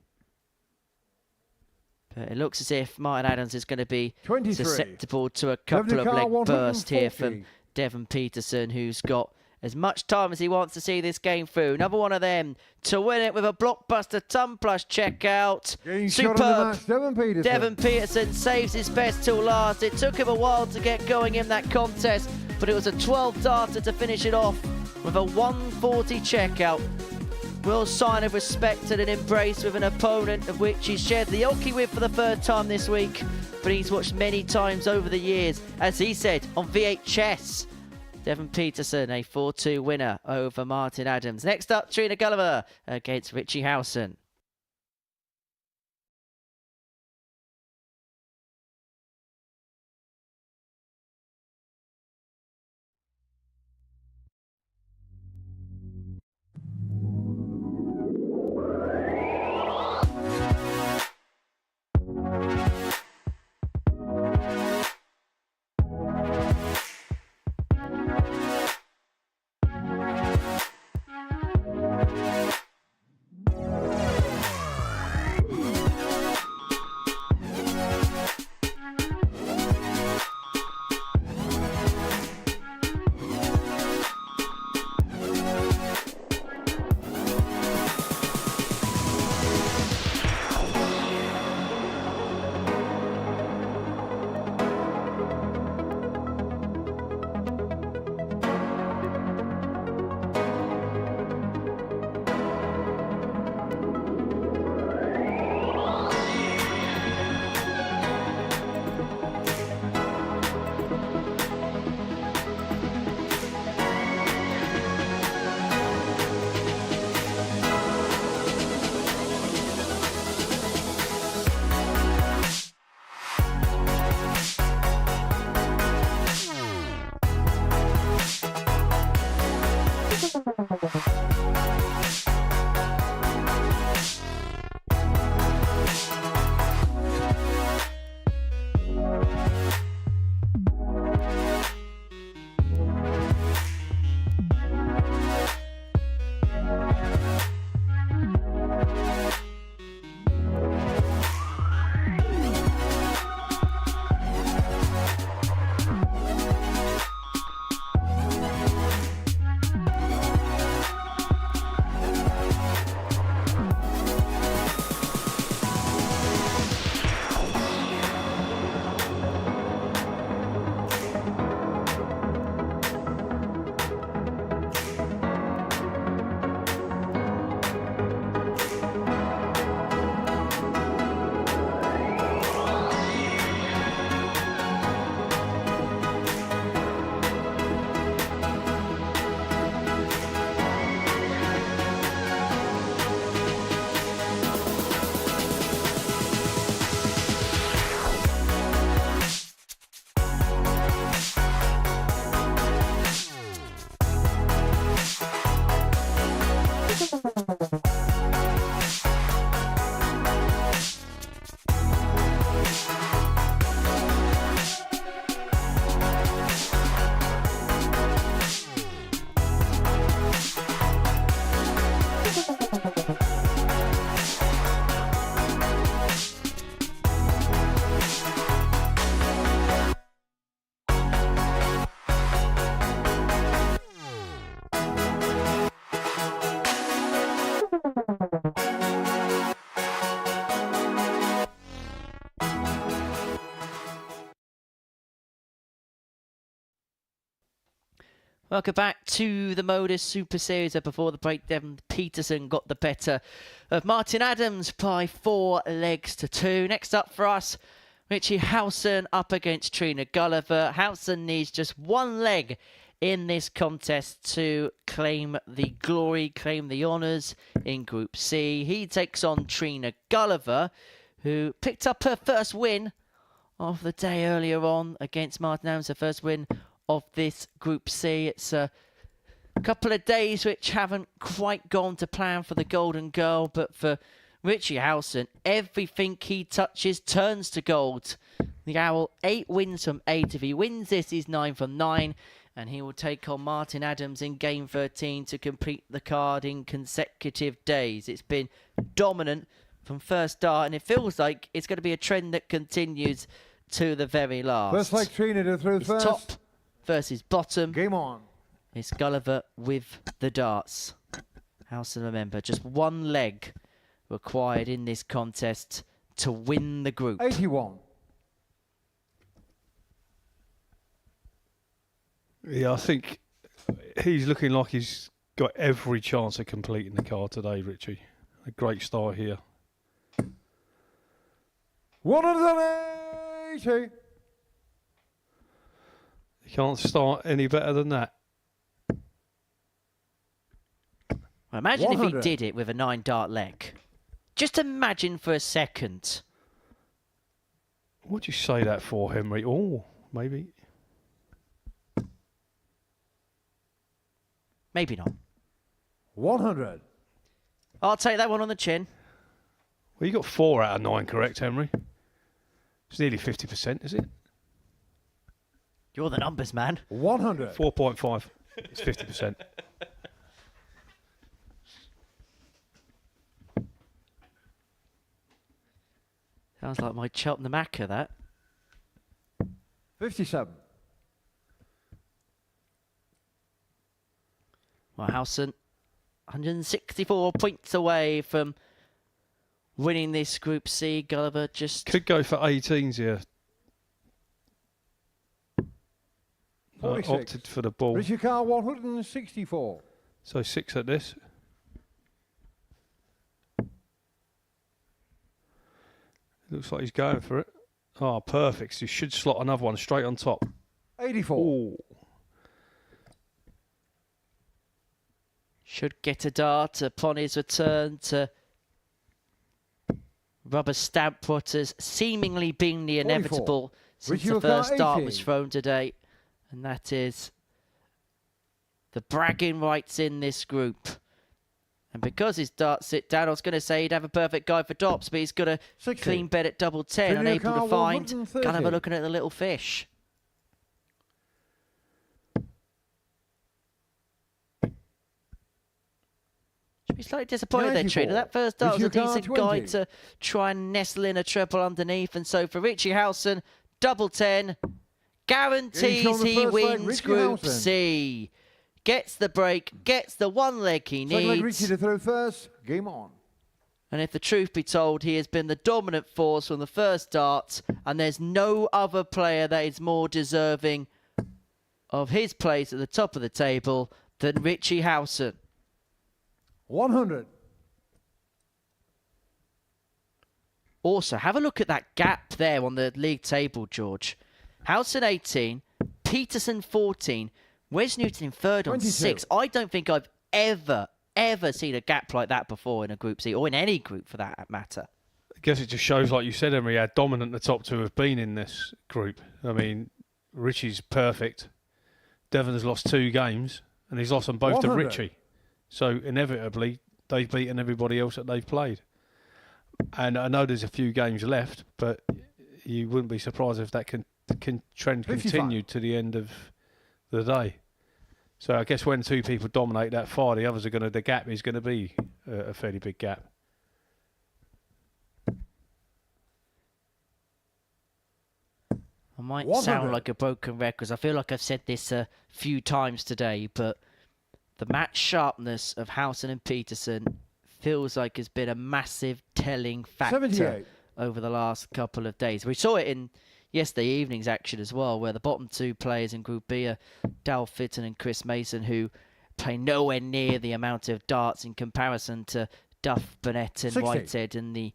But it looks as if Martin Adams is going to be 23. Susceptible to a couple of leg bursts here from Devon Petersen, who's got as much time as he wants to see this game through. Another one of them to win it with a blockbuster ton plus checkout. Superb. Devon Petersen saves his best till last. It took him a while to get going in that contest, but it was a 12-darter to finish it off with a 140 checkout. Real sign of respect and an embrace with an opponent of which he's shared the oki with for the third time this week, but he's watched many times over the years, as he said on VHS. Devon Petersen, a 4-2 winner over Martin Adams. Next up, Trina Gulliver against Richie Howson. Welcome back to the Modus Super Series. Before the break, Devon Petersen got the better of Martin Adams by 4 legs to 2. Next up for us, Richie Howson up against Trina Gulliver. Howson needs just 1 leg in this contest to claim the glory, claim the honours in Group C. He takes on Trina Gulliver, who picked up her first win of the day earlier on against Martin Adams, her first win of this Group C. It's a couple of days which haven't quite gone to plan for the Golden Girl, but for Richie Howson, everything he touches turns to gold. The Owl, 8 wins from 8. If he wins this, he's 9 from 9, and he will take on Martin Adams in Game 13 to complete the card in consecutive days. It's been dominant from first start, and it feels like it's going to be a trend that continues to the very last. First leg Trina to through It's first. top versus bottom. Game on. It's Gulliver with the darts. Howson, remember, just 1 leg required in this contest to win the group. 81. Yeah, I think he's looking like he's got every chance of completing the card today, Richie. A great start here. 180. You can't start any better than that. Well, imagine if 100. he did it with a 9 dart leg. Just imagine for a second. What'd you say that for, Henry? Oh, maybe. Maybe not. 100. I'll take that one on the chin. Well, you got 4 out of 9 correct, Henry. It's nearly 50%, is it? You're the numbers man. 100. 4.5. It's 50%. Sounds like my Cheltenham Macca, that. 57. Well, Howson, 164 points away from winning this Group C. Gulliver just... Could go for 18s here. 46. Opted for the ball. Richie Carr 164. So 6 at this. Looks like he's going for it. Oh, perfect. So you should slot another one straight on top. 84. Ooh. Should get a dart upon his return to rubber stamp what has seemingly been the inevitable 44. since Richie the first Carr, dart 80. was thrown today. And that is the bragging rights in this group. And because his darts sit down, I was going to say he'd have a perfect guy for dops, but he's got a 60. clean bet at double 10, Trina unable Carr, to find. 130. Gulliver looking at the little fish. Should be slightly disappointed there, 94. Trina. That first dart was a Richie Carr, decent guy 20. to try and nestle in a treble underneath. And so for Richie Howson, double 10 guarantees on the he first leg, wins Richie Group Howson. C. Gets the break, gets the 1 leg he Second leg needs. Richie to throw first. Game on. And if the truth be told, he has been the dominant force from the first dart, and there's no other player that is more deserving of his place at the top of the table than Richie Howson. 100. Also, have a look at that gap there on the league table, George. Howson 18, Petersen 14, Wes Newton in third on 22. 6. I don't think I've ever seen a gap like that before in a Group C, or in any group for that matter. I guess it just shows, like you said, Henry, how dominant the top 2 have been in this group. I mean, Richie's perfect. Devon has lost 2 games, and he's lost them both 100. to Richie. So inevitably, they've beaten everybody else that they've played. And I know there's a few games left, but you wouldn't be surprised if that trend 55. continued to the end of the day. So I guess when 2 people dominate that far, the others are the gap is going to be a fairly big gap. I might 100. sound like a broken record, because I feel like I've said this a few times today, but the match sharpness of Howson and Petersen feels like has been a massive telling factor 78. over the last couple of days. We saw it in, yesterday evening's action as well, where the bottom two players in Group B are Dal Fitton and Chris Mason, who play nowhere near the amount of darts in comparison to Duff, Burnett and 60. Whitehead. And the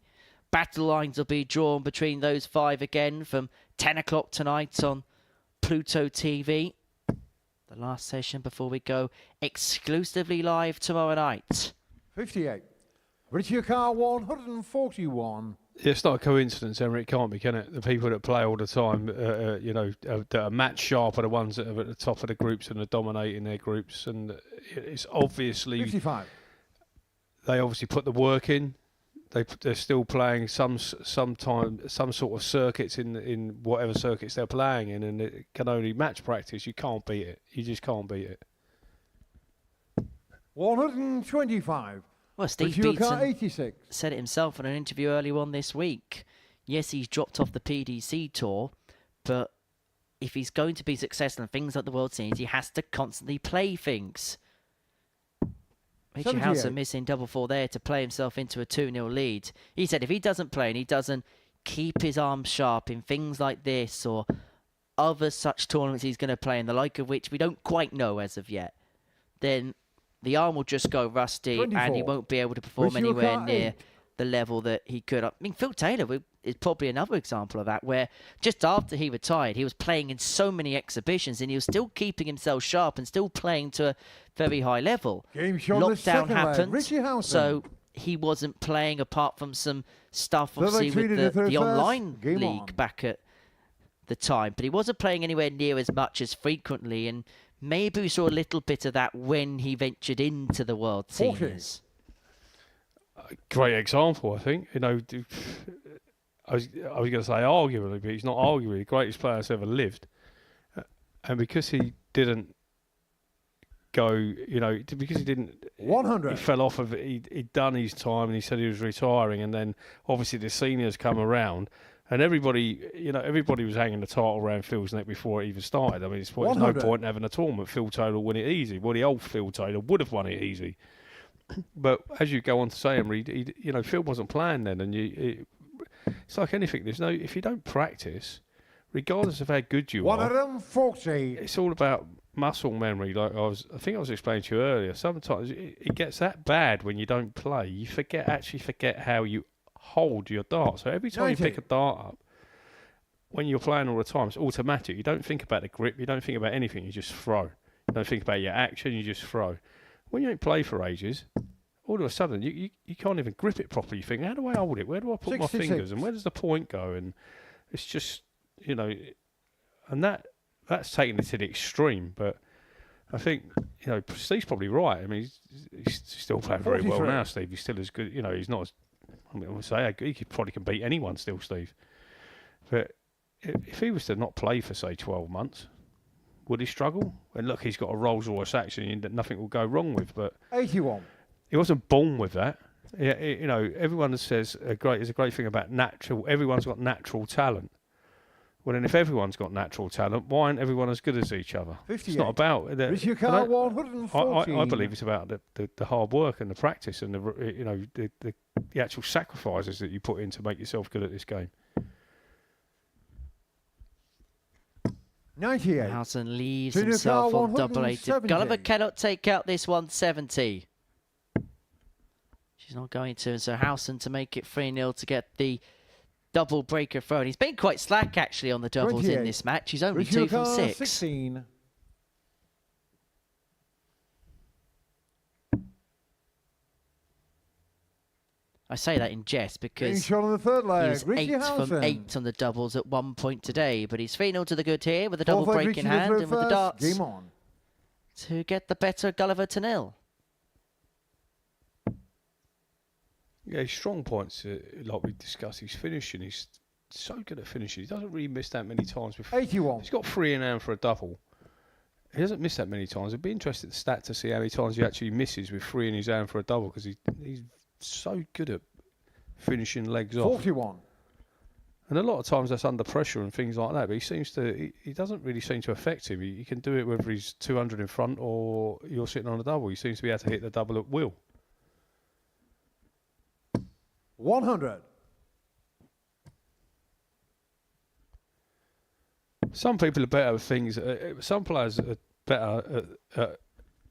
battle lines will be drawn between those five again from 10 o'clock tonight on Pluto TV. The last session before we go exclusively live tomorrow night. 58. Richie Car 141. It's not a coincidence, Henry. It can't be, can it? The people that play all the time, that are match sharp are the ones that are at the top of the groups and are dominating their groups. And it's obviously 55. They obviously put the work in. They're still playing some sort of circuits in whatever circuits they're playing in, and it can only match practice. You can't beat it. You just can't beat it. 125. Well, Steve Petersen said it himself in an interview earlier on this week. Yes, he's dropped off the PDC tour, but if he's going to be successful in things like the World Series, he has to constantly play things. Richie Howson missing double four there to play himself into a 2-0 lead. He said if he doesn't play and he doesn't keep his arms sharp in things like this or other such tournaments he's going to play in, the like of which we don't quite know as of yet, then the arm will just go rusty 24. and he won't be able to perform anywhere near the level that he could. I mean, Phil Taylor is probably another example of that, where just after he retired, he was playing in so many exhibitions and he was still keeping himself sharp and still playing to a very high level. Lockdown happened, so he wasn't playing apart from some stuff, obviously, with the online league back at the time. But he wasn't playing anywhere near as much as frequently, and maybe we saw a little bit of that when he ventured into the World Seniors. Great example, I think. You know, I was going to say arguably, but he's not arguably the greatest player that's ever lived. And because he didn't go, because he didn't, 100. He fell off of it. He'd done his time, and he said he was retiring. And then obviously the seniors come around, and everybody was hanging the title around Phil's neck before it even started. I mean, there's no point in having a tournament. Phil Taylor will win it easy. Well, the old Phil Taylor would have won it easy. But as you go on to say, Emery, Phil wasn't playing then, and it's like anything. If you don't practice, regardless of how good you are, 140. It's all about muscle memory. Like I think I was explaining to you earlier. Sometimes it gets that bad when you don't play. You forget how you hold your dart. So every time you pick a dart up, when you're playing all the time, it's automatic. You don't think about the grip. You don't think about anything. You just throw. You don't think about your action. You just throw. When you don't play for ages, all of a sudden you can't even grip it properly. You think, how do I hold it? Where do I put 66. My fingers? And where does the point go? And it's just, and that's taking it to the extreme. But I think, Steve's probably right. I mean, he's still playing very well now, Steve. He's still as good. He's not as, I would say, he probably can beat anyone still, Steve. But if he was to not play for, say, 12 months, would he struggle? And look, he's got a Rolls Royce action that nothing will go wrong with. But 81. He wasn't born with that. Everyone says there's a great thing about natural. Everyone's got natural talent. Well, then if everyone's got natural talent, why aren't everyone as good as each other? 58. It's not about. I believe it's about the hard work and the practice and the actual sacrifices that you put in to make yourself good at this game. 98. Howson leaves himself on double 8. Gulliver cannot take out this 170. She's not going to, and so Howson to make it 3-0 to get the double breaker thrown. He's been quite slack actually on the doubles in this match. He's only 2 from 6. 16. I say that in jest because shot on the third leg. he was Richie 8 Howson. from 8 on the doubles at one point today, but he's 3-0 to the good here with a double break in hand and with the darts Game on. to get the better Gulliver to 0. Yeah, his strong points, like we discussed, he's finishing. He's so good at finishing. He doesn't really miss that many times before. 81. He's got 3 in hand for a double. He doesn't miss that many times. I'd be interested in the stat to see how many times he actually misses with 3 in his hand for a double, because he's so good at finishing legs 41. off. And a lot of times that's under pressure and things like that, but he doesn't really seem to affect him. He can do it whether he's 200 in front or you're sitting on a double. He seems to be able to hit the double at will. 100. Some people are better at things. Some players are better at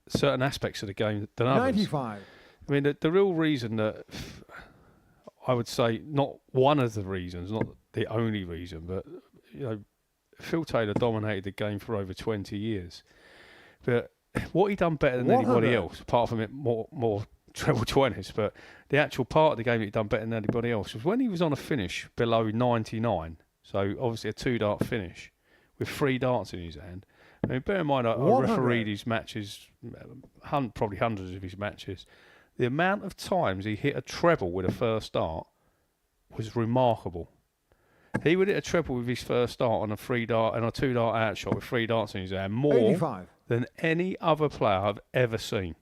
certain aspects of the game than others. 95. I mean, the real reason that I would say, not one of the reasons, not the only reason, but Phil Taylor dominated the game for over 20 years. But what he done better than anybody else, apart from it more treble 20s, but the actual part of the game that he done better than anybody else was when he was on a finish below 99. So obviously a 2-dart finish with 3 darts in his hand. I mean, bear in mind, I refereed his matches, probably hundreds of his matches. The amount of times he hit a treble with a first dart was remarkable. He would hit a treble with his first dart on a 3-dart and a 2-dart outshot with 3 darts in his hand, more 85. than any other player I've ever seen.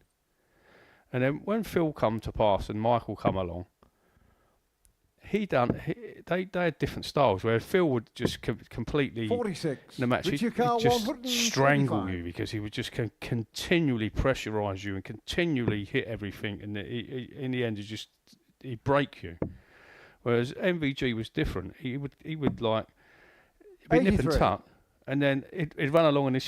And then when Phil come to pass and Michael come along, they had different styles where Phil would just completely 46. in the match he'd just strangle you because he would just continually pressurise you and continually hit everything, and in the end he'd break you. Whereas MVG was different. He would be nip and tuck, and then he'd run along and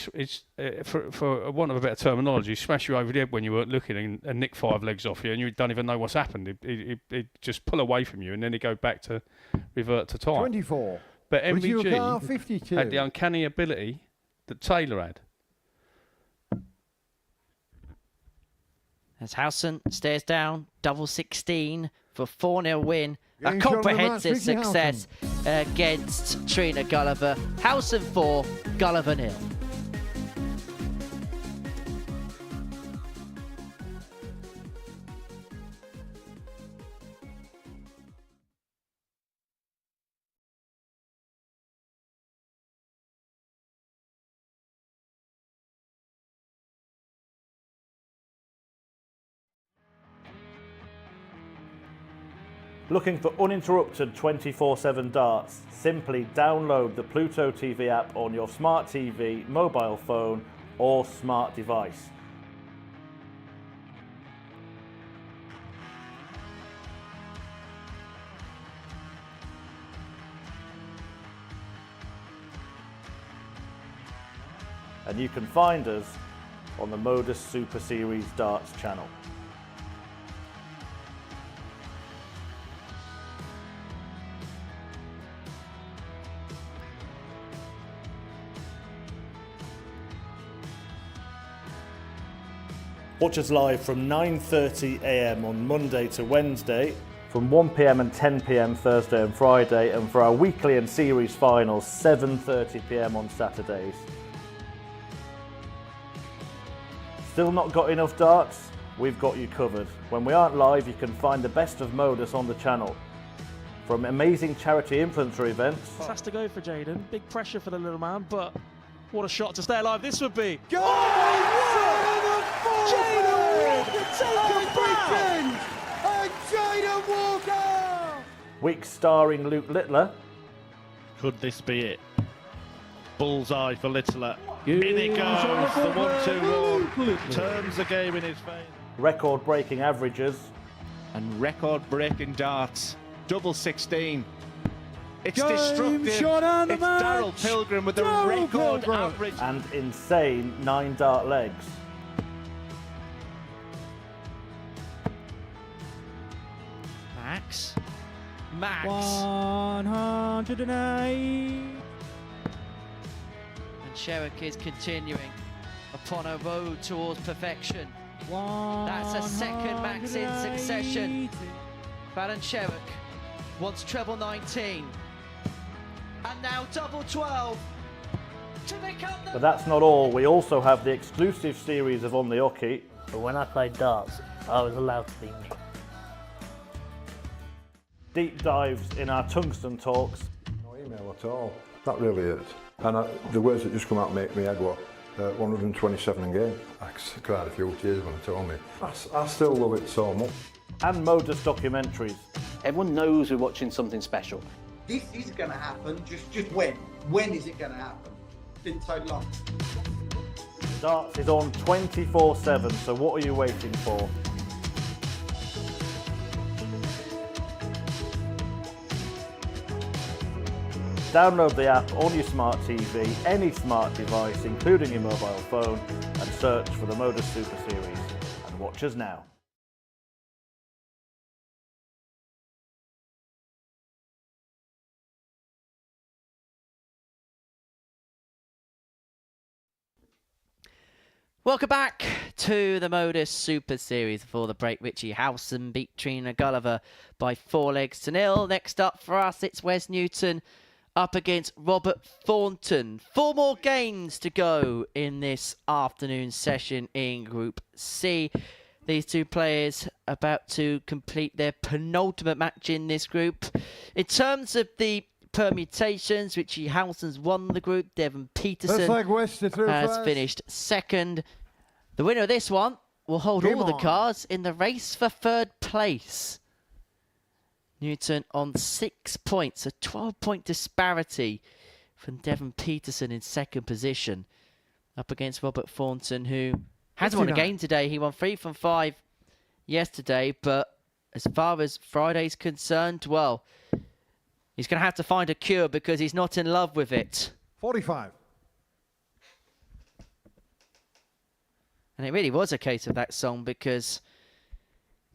for want of a better terminology, smash you over the head when you weren't looking and nick 5 legs off you, and you don't even know what's happened. He'd just pull away from you, and then he'd go back to revert to time. 24. But MVG 52. had the uncanny ability that Taylor had. As Howson stares down, double 16 for 4-0 win. A Game shot of the comprehensive match, Richie success against Trina Gulliver. Howson 4, Gulliver 0. Looking for uninterrupted 24/7 darts? Simply download the Pluto TV app on your smart TV, mobile phone or smart device. And you can find us on the Modus Super Series Darts channel. Watch us live from 9:30 AM on Monday to Wednesday, from 1 PM and 10 PM Thursday and Friday, and for our weekly and series finals, 7:30 PM on Saturdays. Still not got enough darts? We've got you covered. When we aren't live, you can find the best of Modus on the channel. From amazing charity infantry events. Has to go for Jaden. Big pressure for the little man, but what a shot to stay alive this would be. Go! Jaden Walker! Week starring Luke Littler. Could this be it? Bullseye for Littler. In it goes. The 1-2-1 turns the game in his favour. Record-breaking averages. And record-breaking darts. Double 16. It's Game destructive. shot on the It's match. Daryl Pilgrim with the Daryl record Pilgrim. average. And insane 9-dart legs. Max. 108. And Sherrick is continuing upon a road towards perfection. That's a second max in succession. Baron Sherrick wants treble 19. And now double 12 to become the... But that's not all. We also have the exclusive series of On the Hockey. But when I played darts, I was allowed to be me. Deep dives in our tungsten talks. No email at all. That really is. And the words that just come out make me head what? 127 in game. I cried a few tears when they told me. I still love it so much. And Modus documentaries. Everyone knows we're watching something special. This is going to happen, just when? When is it going to happen? Didn't take long. Darts is on 24/7, so what are you waiting for? Download the app on your smart TV, any smart device, including your mobile phone, and search for the Modus Super Series. And watch us now. Welcome back to the Modus Super Series. Before the break, Richie Howson beat Trina Gulliver by 4-0. Next up for us, it's Wes Newton up against Robert Thornton. 4 more games to go in this afternoon session in Group C. These two players about to complete their penultimate match in this group. In terms of the permutations, Richie Howson's won the group. Devon Petersen has finished second. The winner of this one will hold all the cards in the race for 3rd place. Newton on 6 points, a 12-point disparity from Devon Petersen in 2nd position, up against Robert Thornton, who has won a game today. He won 3 from 5 yesterday, but as far as Friday's concerned, well, he's going to have to find a cure because he's not in love with it. 45. And it really was a case of that song, because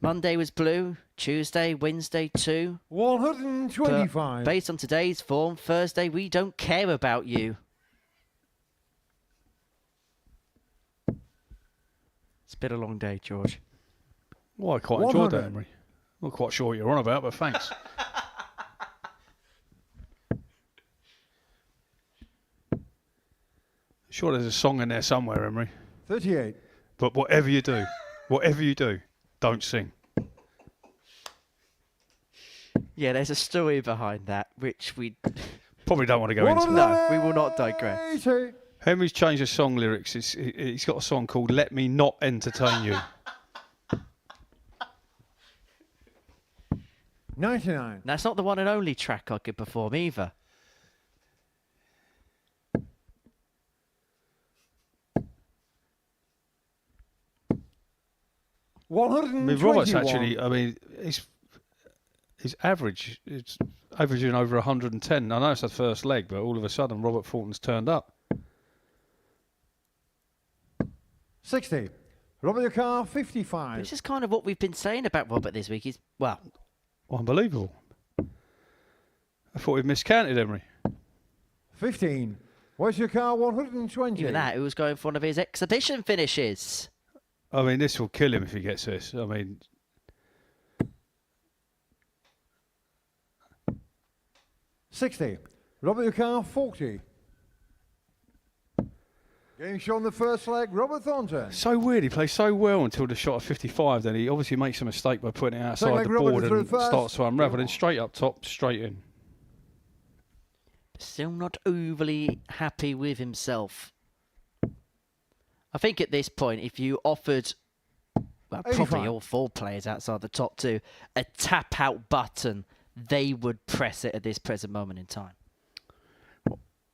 Monday was blue, Tuesday, Wednesday too. 125. But based on today's form, Thursday, we don't care about you. It's been a long day, George. Well, I quite enjoyed that, Emery. Not quite sure what you're on about, but thanks. Sure, there's a song in there somewhere, Emery. 38. But whatever you do, don't sing. Yeah, there's a story behind that, which we probably don't want to go into. No, we will not digress. Henry's changed the song lyrics. He's got a song called "Let Me Not Entertain You." 99. That's not the one and only track I could perform either. I mean, Robert's actually, his average, it's averaging over 110. I know it's the first leg, but all of a sudden Robert Thornton's turned up. 60. Robert your car, 55. This is kind of what we've been saying about Robert this week. He's, well, unbelievable. I thought we'd miscounted Emery. 15. Where's your car, 120? Even that, who was going for one of his exhibition finishes. I mean, this will kill him if he gets this. I mean, 60. Robert your car, 40. Getting shot on the first leg, Robert Thornton. So weird, he plays so well until the shot of 55, then he obviously makes a mistake by putting it outside the board and starts to unravel, and straight up top, straight in. Still not overly happy with himself. I think at this point, if you offered, well, probably all 4 players outside the top 2, a tap-out button, they would press it at this present moment in time.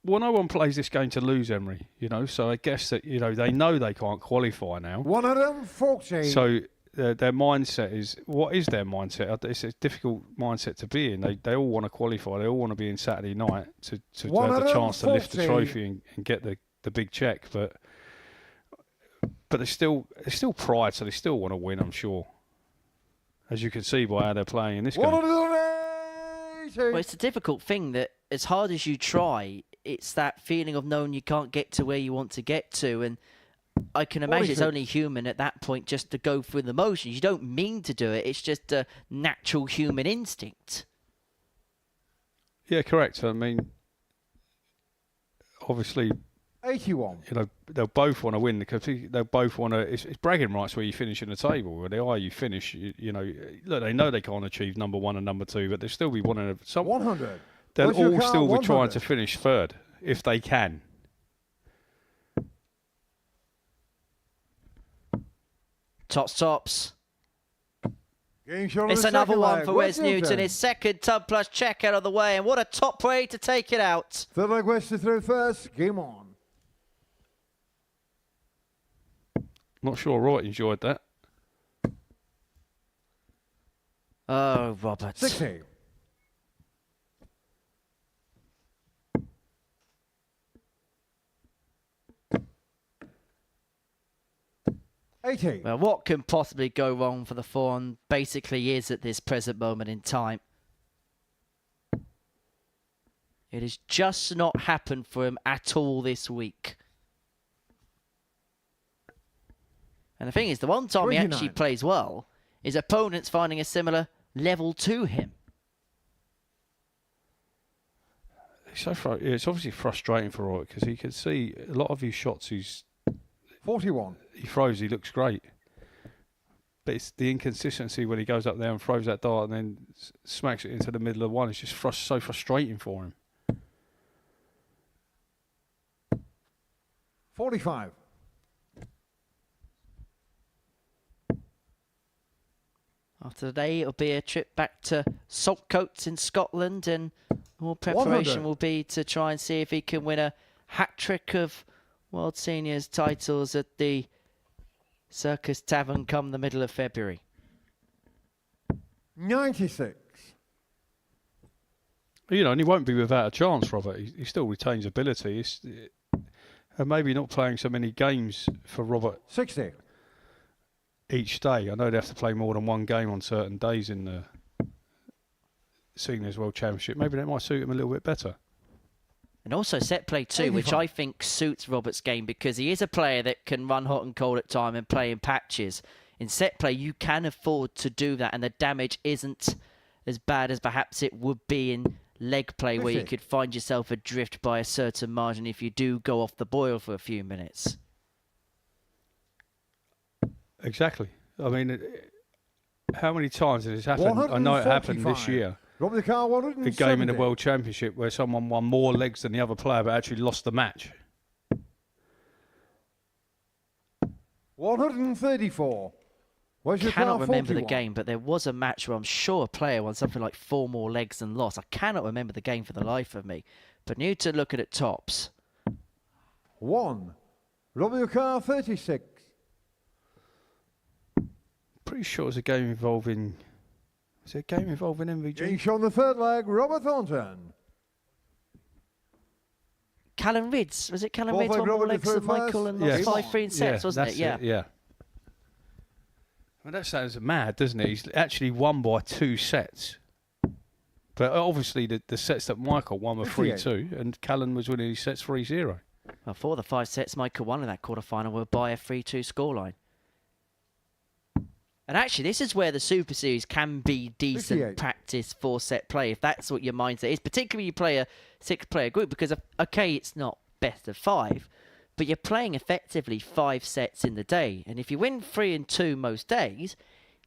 Well, no one plays this game to lose, Emery, so I guess that, they know they can't qualify now. 140. So their mindset is, what is their mindset? It's a difficult mindset to be in. They all want to qualify. They all want to be in Saturday night to have the chance to lift the trophy and get the big check. But there's still pride, so they still want to win, I'm sure. As you can see by how they're playing in this game. Well, it's a difficult thing that as hard as you try, it's that feeling of knowing you can't get to where you want to get to. And I can imagine it's only human at that point just to go through the motions. You don't mean to do it. It's just a natural human instinct. Yeah, correct. I mean, obviously, 81. They'll both want to win because they'll both want to. It's bragging rights where you finish in the table. Where they are, you finish. Look, they know they can't achieve number 1 and number 2, but they'll still be wanting to. 100. They'll all still be trying to finish 3rd if they can. Tops. It's another one for Wes Newton. His 2nd tub plus check out of the way, and what a top way to take it out. 3rd leg West through first. Game on. Not sure Wright enjoyed that. Oh, Robert. 60. 80. Well, what can possibly go wrong for the Fawn basically is at this present moment in time. It has just not happened for him at all this week. And the thing is, the one time 29. he actually plays well, his opponent's finding a similar level to him. It's obviously frustrating for Roy because he can see a lot of his shots. 41. He throws. He looks great, but it's the inconsistency when he goes up there and throws that dart and then smacks it into the middle of one. It's just so frustrating for him. 45. After today, it'll be a trip back to Saltcoats in Scotland, and more preparation 100. will be to try and see if he can win a hat-trick of World Seniors titles at the Circus Tavern come the middle of February. 96. You know, and he won't be without a chance, Robert. He still retains ability. And maybe not playing so many games for Robert 60. each day. I know they have to play more than one game on certain days in the Seniors World Championship. Maybe that might suit him a little bit better. And also set play too, which I think suits Robert's game because he is a player that can run hot and cold at time and play in patches. In set play, you can afford to do that, and the damage isn't as bad as perhaps it would be in leg play, where you could find yourself adrift by a certain margin if you do go off the boil for a few minutes. Exactly. I mean, how many times has this happened? I know it happened this year. Robert the Car, 170. A game in the World Championship where someone won more legs than the other player but actually lost the match. 134. Where's your Cannot car, remember the 41? game, but there was a match where I'm sure a player won something like 4 more legs than lost. I cannot remember the game for the life of me. But new to looking at tops. 1. Robert the Car, 36. Pretty sure it was a game involving... Was it a game involving MVG? Getting shown the third leg, Robert Thornton. Callum Ridds. Was it Callum Fourth Ridds leg, won more Robert legs through than Michael first. and lost 5-3 in sets, wasn't it? Yeah. I mean, that sounds mad, doesn't it? He's actually won by 2 sets. But obviously the sets that Michael won were 3-2 and Callum was winning his sets 3-0. Well, 4 of the 5 sets Michael won in that quarterfinal were by a 3-2 scoreline. And actually, this is where the Super Series can be decent 58. practice for set play, if that's what your mindset is, particularly you play a 6-player group, because, okay, it's not best of 5, but you're playing effectively 5 sets in the day. And if you win 3 and 2 most days,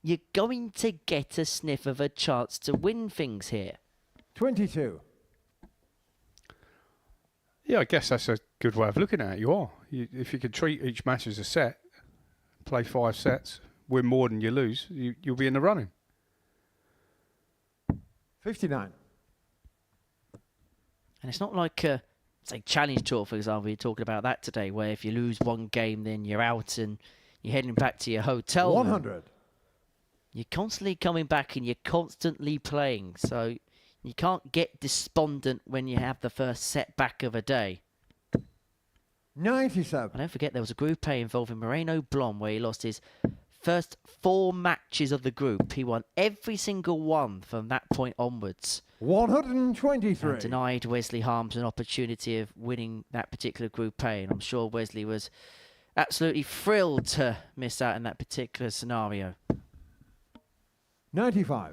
you're going to get a sniff of a chance to win things here. 22. Yeah, I guess that's a good way of looking at it. You are. If you could treat each match as a set, play 5 sets, win more than you lose, you'll be in the running. 59. And it's not like, say, Challenge Tour, for example, you're talking about that today, where if you lose one game, then you're out and you're heading back to your hotel room. 100. You're constantly coming back and you're constantly playing, so you can't get despondent when you have the first setback of a day. 97. And don't forget there was a Group A involving Moreno Blom where he lost his first 4 matches of the group. He won every single one from that point onwards. 123. And denied Wesley Harms an opportunity of winning that particular Group A. And I'm sure Wesley was absolutely thrilled to miss out in that particular scenario. 95.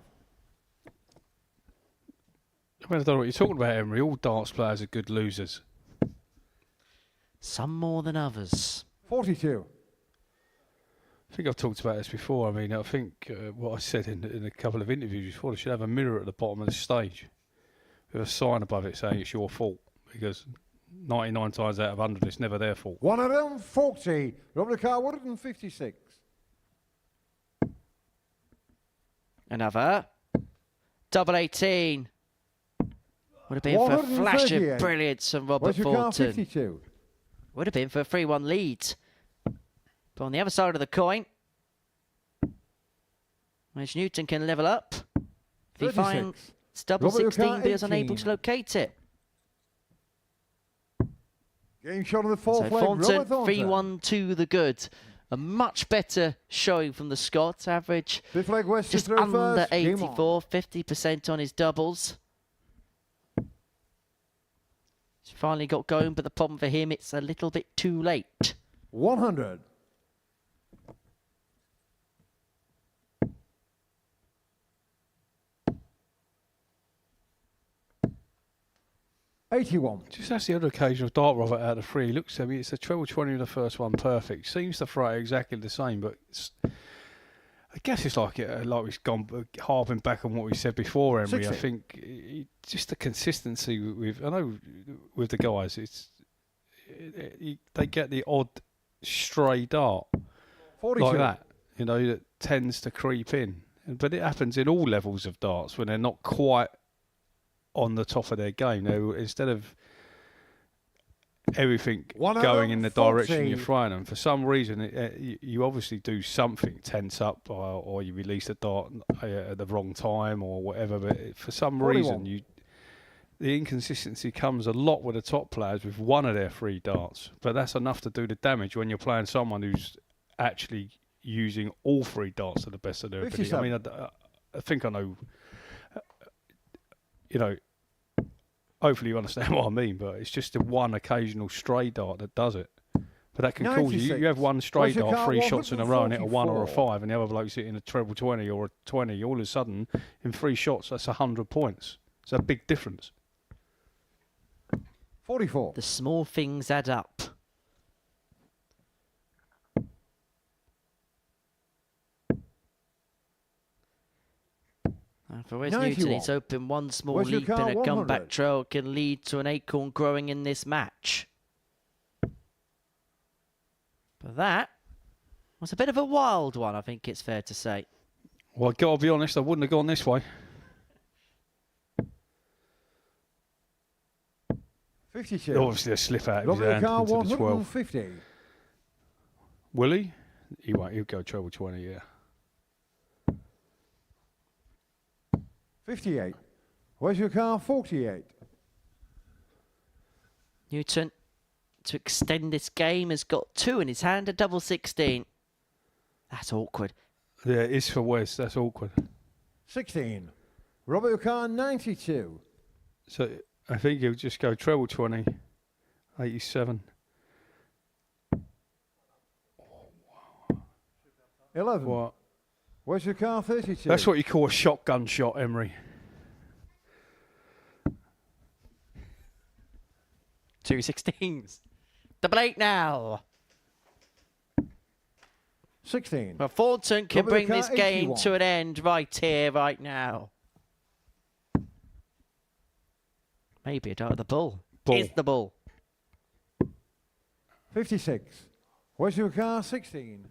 I don't know what you're talking about, Emery. All darts players are good losers. Some more than others. 42. I think I've talked about this before. I mean, I think what I said in a couple of interviews before, they should have a mirror at the bottom of the stage with a sign above it saying it's your fault, because 99 times out of 100 it's never their fault. 140. Robert Carr, 156. Another. Double 18. Would have been for a flash of brilliance from Robert Thornton. 52. Would have been for a 3-1 lead. But on the other side of the coin, Mitch Newton can level up. If he finds double 16, but he was unable to locate it. Game shot on the fourth so leg. Thornton, 3-1 to the good A much better showing from the Scots. Average Fifth leg West just through under first. Game on. 84, 50% on his doubles. He's finally got going, but the problem for him, it's a little bit too late. 100. 81. Just that's the other occasional dart Robert out of 3. He looks at me, it's a treble 20 in the first one, perfect. Seems to throw exactly the same, but I guess it's like we've gone harping back on what we said before, Emery. 60. I think just the consistency with, I know with the guys, they get the odd stray dart 42. like that, that tends to creep in. But it happens in all levels of darts when they're not quite on the top of their game. Instead of everything going in the direction you're throwing them, for some reason you obviously do something, tense up, or you release the dart at the wrong time or whatever, but for some 41. reason the inconsistency comes a lot with the top players with one of their 3 darts, but that's enough to do the damage when you're playing someone who's actually using all 3 darts to the best of their ability. I mean, I think I know, hopefully you understand what I mean, but it's just the one occasional stray dart that does it. But that can cause you. You have one stray dart, 3 shots in a row, and hit a 1 or a 5, and the other bloke's hitting a treble 20 or a 20. All of a sudden, in 3 shots, that's 100 points. It's a big difference. 44. The small things add up. For Wes Newton, it's open one small leap in a comeback trail can lead to an acorn growing in this match. But that was a bit of a wild one, I think it's fair to say. Well, I've got to be honest, I wouldn't have gone this way. 52. Obviously a slip out of his hand into the 12. Will he? He won't. He'll go treble 20, yeah. 58. Where's your car? 48. Newton, to extend this game, has got 2 in his hand, a double 16. That's awkward. Yeah, it is for Wes. That's awkward. 16. Robert O'Carr, 92. So I think he'll just go treble 20, 87. 11. What? Where's your car? 32. That's what you call a shotgun shot, Emery. 2 16s. Double 8 now. 16. Well, Thornton can bring this game to an end right here, right now. Maybe a dart of the bull. Is the bull. 56. Where's your car? 16.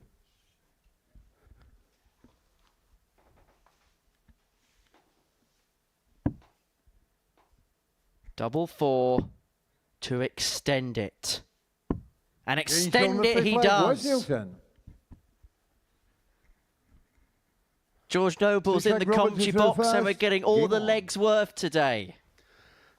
Double 4 to extend it. And extend it he does. George Noble's in the commentary box, and we're getting all the legs worth today.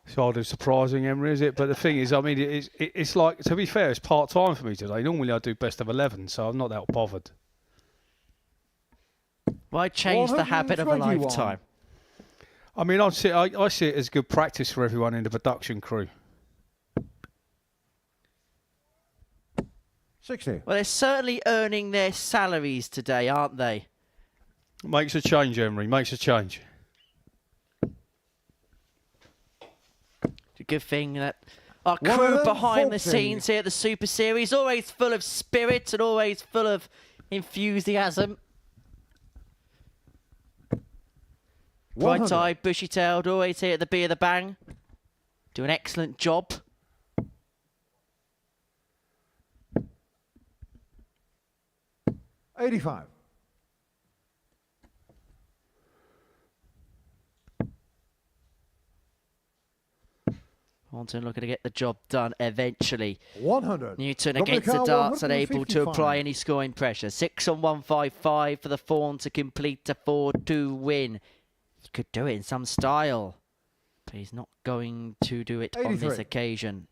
It's hardly surprising, Emery, is it? But the thing is, I mean, it's like, to be fair, it's part-time for me today. Normally I do best of 11, so I'm not that bothered. Why change the habit of a lifetime? I mean, I see it as good practice for everyone in the production crew. 60. Well, they're certainly earning their salaries today, aren't they? Makes a change, Emery. Makes a change. It's a good thing that our crew behind the scenes here at the Super Series, always full of spirit and always full of enthusiasm. Bright-eyed, bushy-tailed, always here at the Be of the Bang. Do an excellent job. $85. Thornton looking to get the job done eventually. 100. Newton against the darts, unable to apply any scoring pressure. 6 on 155 for the Fawn to complete a 4-2 win. He could do it in some style, but he's not going to do it 83. On this occasion.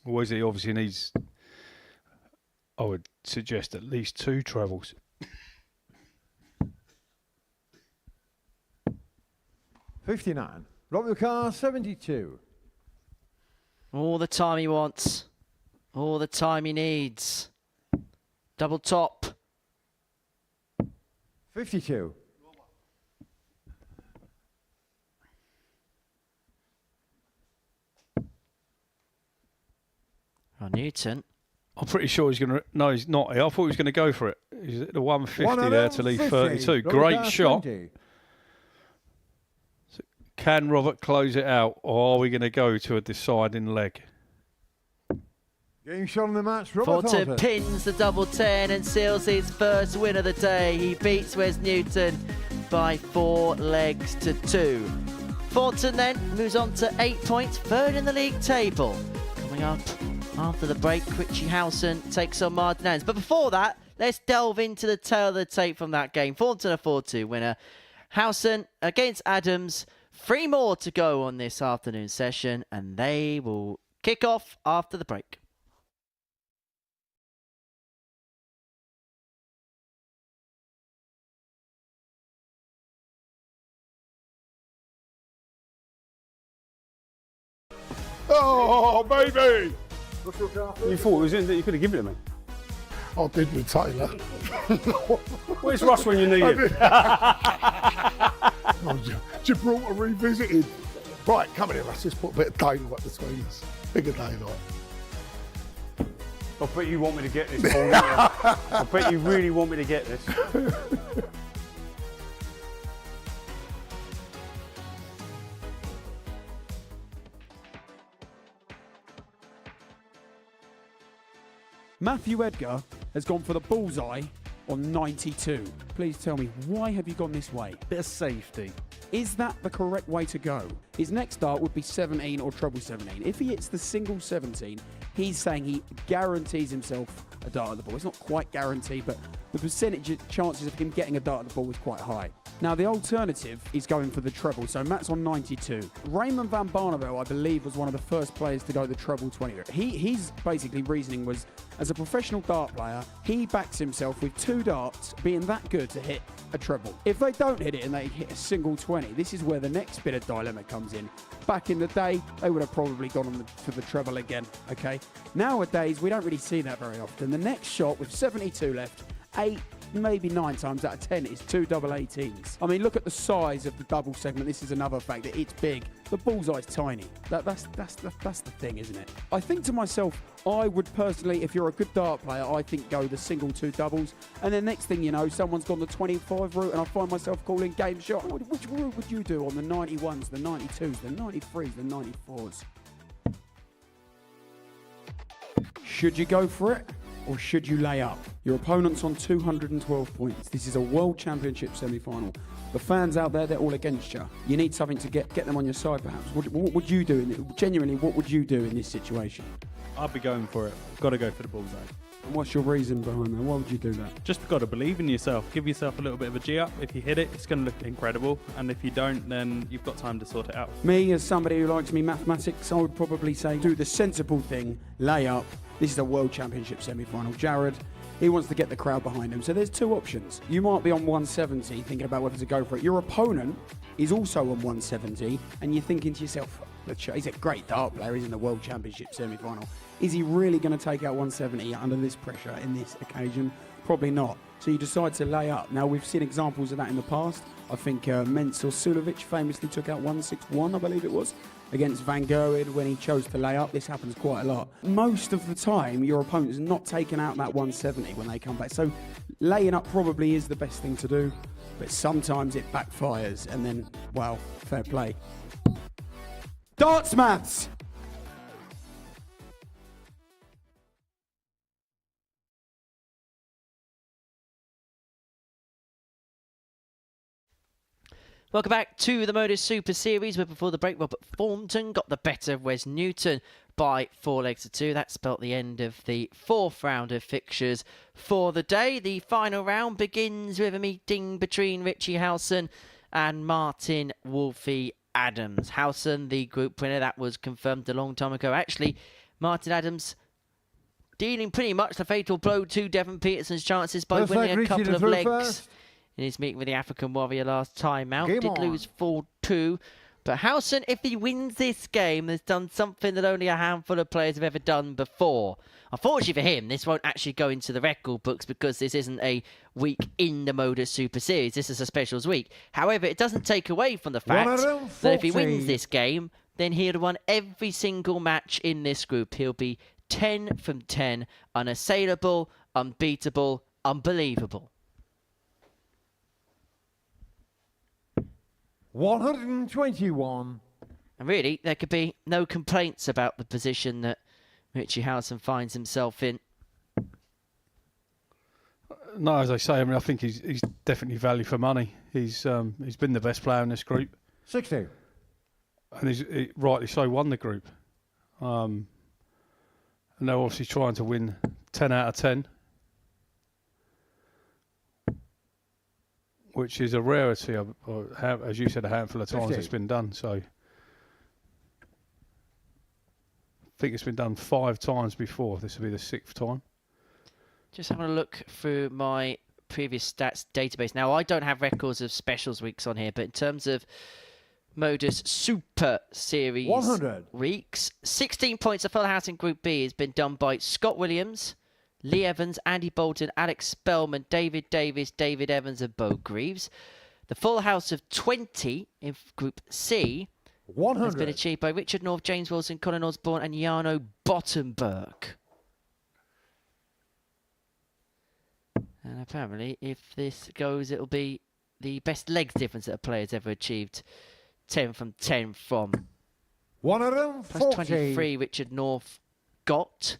Always he obviously needs I would suggest at least 2 trebles. $59. Drop your car, 72. All the time he wants. All the time he needs. Double top. 52. Oh, Newton. I'm pretty sure he's going to... No, he's not. I thought he was going to go for it. He's at the 150 there to leave 32. Great shot. So can Robert close it out, or are we going to go to a deciding leg? Game shot on the match, Robert Thornton Thornton pins the double 10 and seals his first win of the day. He beats Wes Newton by 4 legs to 2. Thornton then moves on to 8 points, third in the league table. Coming up after the break, Richie Howson takes on Martin Adams. But before that, let's delve into the tail of the tape from that game. Thornton a 4-2 winner. Howson against Adams. 3 more to go on this afternoon session, and they will kick off after the break. Oh, baby! You thought it was in that you could have given it to me? I did with Taylor. Where's Russ when you need him? Gibraltar revisited. Right, come here, Russ. Let's put a bit of daylight between us. Bigger daylight. I bet you want me to get this, Paul. I bet you really want me to get this. Matthew Edgar has gone for the bullseye on 92. Please tell me, why have you gone this way? Bit of safety. Is that the correct way to go? His next dart would be 17 or treble 17. If he hits the single 17, he's saying he guarantees himself a dart at the ball. It's not quite guaranteed, but the percentage chances of him getting a dart at the ball is quite high. Now, the alternative is going for the treble, so Matt's on 92. Raymond van Barneveld, I believe, was one of the first players to go the treble 20. His basically reasoning was, as a professional dart player, he backs himself with 2 darts being that good to hit a treble. If they don't hit it and they hit a single 20, this is where the next bit of dilemma comes in. Back in the day, they would have probably gone on for the treble again, okay? Nowadays, we don't really see that very often. The next shot with 72 left, 8, maybe 9 times out of 10 is 2 double 18s. I mean, look at the size of the double segment. This is another fact that it's big. The bullseye's tiny. That's the thing, isn't it? I think to myself, I would personally, if you're a good dart player, I think go the single 2 doubles. And then next thing you know, someone's gone the 25 route and I find myself calling game shot. Which route would you do on the 91s, the 92s, the 93s, the 94s? Should you go for it? Or should you lay up? Your opponent's on 212 points. This is a World Championship semi-final. The fans out there, they're all against you. You need something to get them on your side, perhaps. What would you do? Genuinely, what would you do in this situation? I'd be going for it. Got to go for the bullseye. And what's your reason behind that? Why would you do that? Just got to believe in yourself. Give yourself a little bit of a G up. If you hit it, it's going to look incredible. And if you don't, then you've got time to sort it out. Me, as somebody who likes me mathematics, I would probably say do the sensible thing, lay up. This is a World Championship semi-final. Jared, he wants to get the crowd behind him. So there's 2 options. You might be on 170 thinking about whether to go for it. Your opponent is also on 170 and you're thinking to yourself, he's a great dart player. He's in the World Championship semi-final. Is he really going to take out 170 under this pressure in this occasion? Probably not. So you decide to lay up. Now, we've seen examples of that in the past. I think Mensur Sulovic famously took out 161, I believe it was, against Van Gerwen when he chose to lay up. This happens quite a lot. Most of the time, your opponent is not taking out that 170 when they come back. So laying up probably is the best thing to do, but sometimes it backfires and then, well, fair play. Darts maths! Welcome back to the Modus Super Series, where before the break, Robert Thornton got the better of Wes Newton by 4 legs to 2. That spelt the end of the 4th round of fixtures for the day. The final round begins with a meeting between Richie Howson and Martin Wolfie Adams. Howson, the group winner, that was confirmed a long time ago. Actually, Martin Adams dealing pretty much the fatal blow to Devon Petersen's chances by First winning leg, a Richie couple of through legs first. in his meeting with the African Warrior last time out. Game Did on. lose 4-2. But Howson, if he wins this game, has done something that only a handful of players have ever done before. Unfortunately for him, this won't actually go into the record books because this isn't a week in the Modus Super Series. This is a specials week. However, it doesn't take away from the fact that if he wins this game, then he'll have won every single match in this group. He'll be 10 from 10, unassailable, unbeatable, unbelievable. 121. And really, there could be no complaints about the position that Richie Howson finds himself in. No, as I say, I mean, I think he's definitely value for money. He's been the best player in this group. 60. And he rightly so won the group. And they're obviously trying to win 10 out of 10. Which is a rarity, as you said, a handful of times 50. it's been done. So I think it's been done 5 times before. This will be the 6th time. Just having a look through my previous stats database. Now, I don't have records of specials weeks on here, but in terms of Modus Super Series 100. weeks, 16 points of full house in Group B has been done by Scott Williams, Lee Evans, Andy Bolton, Alex Spellman, David Davis, David Evans and Bo Greaves. The full house of 20 in Group C 100. has been achieved by Richard North, James Wilson, Colin Osborne and Jarno Bottenberg. And apparently, if this goes, it'll be the best legs difference that a player's ever achieved. 10 from 10 from 140. plus 23 Richard North got.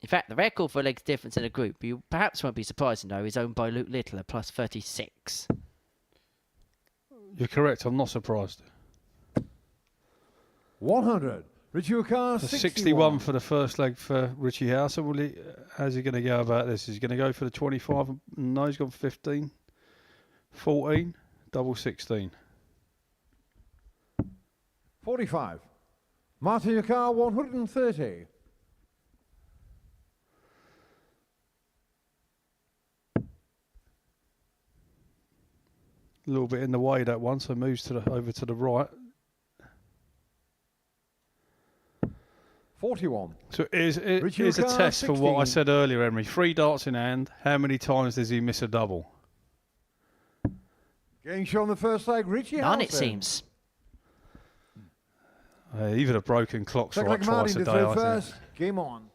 In fact, the record for legs difference in a group, you perhaps won't be surprised to know, is owned by Luke Little at plus 36. You're correct, I'm not surprised. 100. Richie Wakar, 61 for the first leg for Richie Howson. How's he going to go about this? Is he going to go for the 25? No, he's gone 15. 14. Double 16. 45. Martin Yakar, 130. A little bit in the way, that one, so moves to over to the right. 41. So here's a test for what I said earlier, Emery. 3 darts in hand. How many times does he miss a double? Getting shown the first leg, Richie None, Howson. it seems. Even a broken clock's Second right leg, twice Martin a to day, throw I first. think. Game on.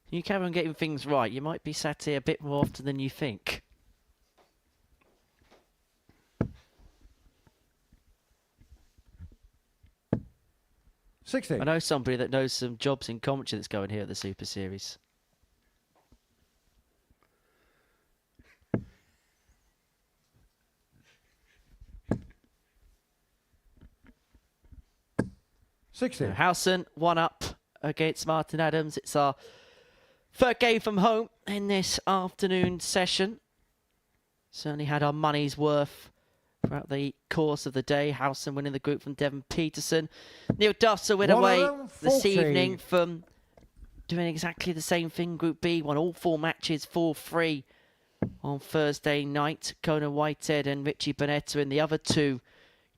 You carry on getting things right, you might be sat here a bit more often than you think. I know somebody that knows some jobs in commentary that's going here at the Super Series. Howson, 1 up against Martin Adams. It's our third game from home in this afternoon session. Certainly had our money's worth throughout the course of the day. Howson winning the group from Devon Petersen. Neil Dusser went away this evening from doing exactly the same thing. Group B won all 4 matches, 4-3 on Thursday night. Conan Whitehead and Richie Bonetta in the other 2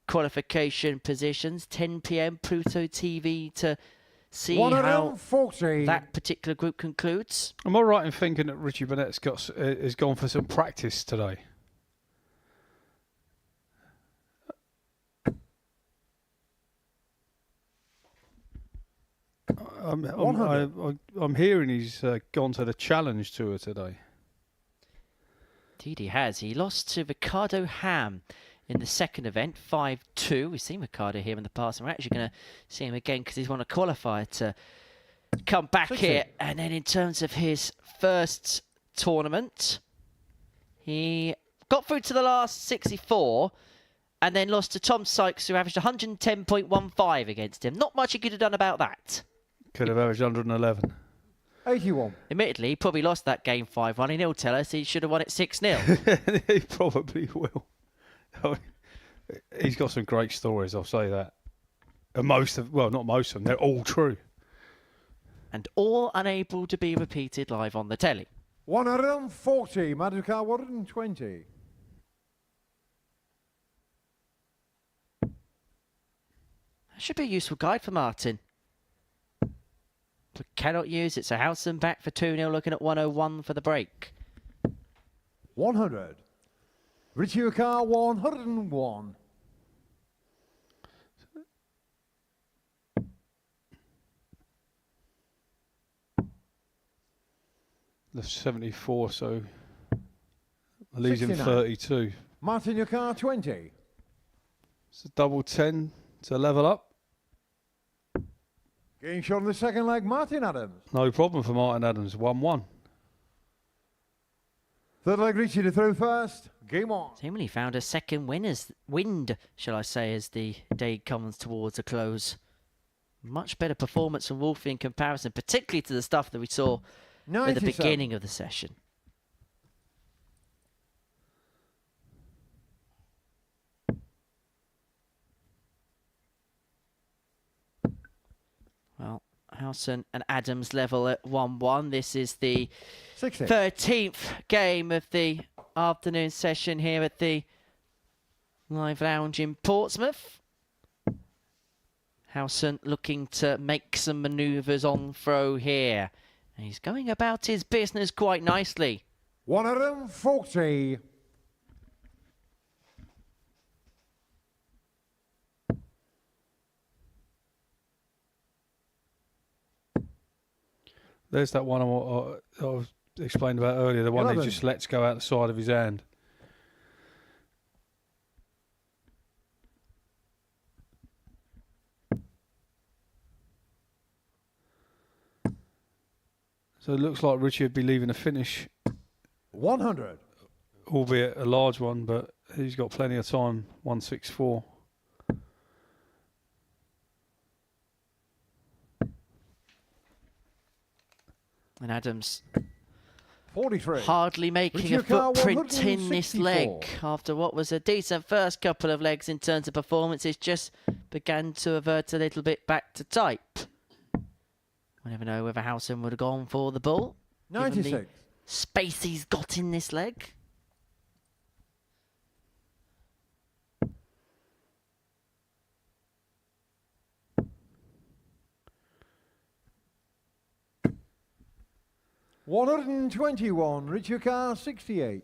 qualification positions. 10 p.m. Pluto TV to see how that particular group concludes. Am I right in thinking that Richie Bonnett's has gone for some practice today? I'm hearing he's gone to the Challenge Tour today. Indeed he has. He lost to Ricardo Ham in the second event, 5-2. We've seen Ricardo here in the past, and we're actually going to see him again because he's won a qualifier to come back here. And then in terms of his first tournament, he got through to the last 64 and then lost to Tom Sykes, who averaged 110.15 against him. Not much he could have done about that. Could have averaged 111. 81. Admittedly, he probably lost that game 5-1, and he'll tell us he should have won it 6-0. He probably will. He's got some great stories, I'll say that. And most of, well, not most of them, they're all true. And all unable to be repeated live on the telly. 140, Modus car 120. That should be a useful guide for Martin. But cannot use it, so Howson back for 2-0, looking at 101 for the break. 100. Richie car 101. Left 74, so leaves him 69. 32. Martin, your car 20. It's a double 10 to level up. Getting shot on the second leg, Martin Adams. No problem for Martin Adams, 1-1. Third leg, Richie to throw first. Game on. Seemingly found a second wind, shall I say, as the day comes towards a close. Much better performance from Wolfie in comparison, particularly to the stuff that we saw at the beginning of the session. Well, Howson and Adams level at 1-1. This is the 13th game of the afternoon session here at the Live Lounge in Portsmouth. Howson looking to make some manoeuvres on throw here. And he's going about his business quite nicely. 140. There's that one I was explained about earlier, the one 11. he just lets go out the side of his hand. So it looks like Richie would be leaving a finish. 100. Albeit a large one, but he's got plenty of time. 164. And Adams 43. hardly making a footprint in this leg after what was a decent first couple of legs in terms of performances. Just began to avert a little bit back to type. We never know whether Howson would have gone for the ball. 96. Given the space he's got in this leg. $121, Richie car 68.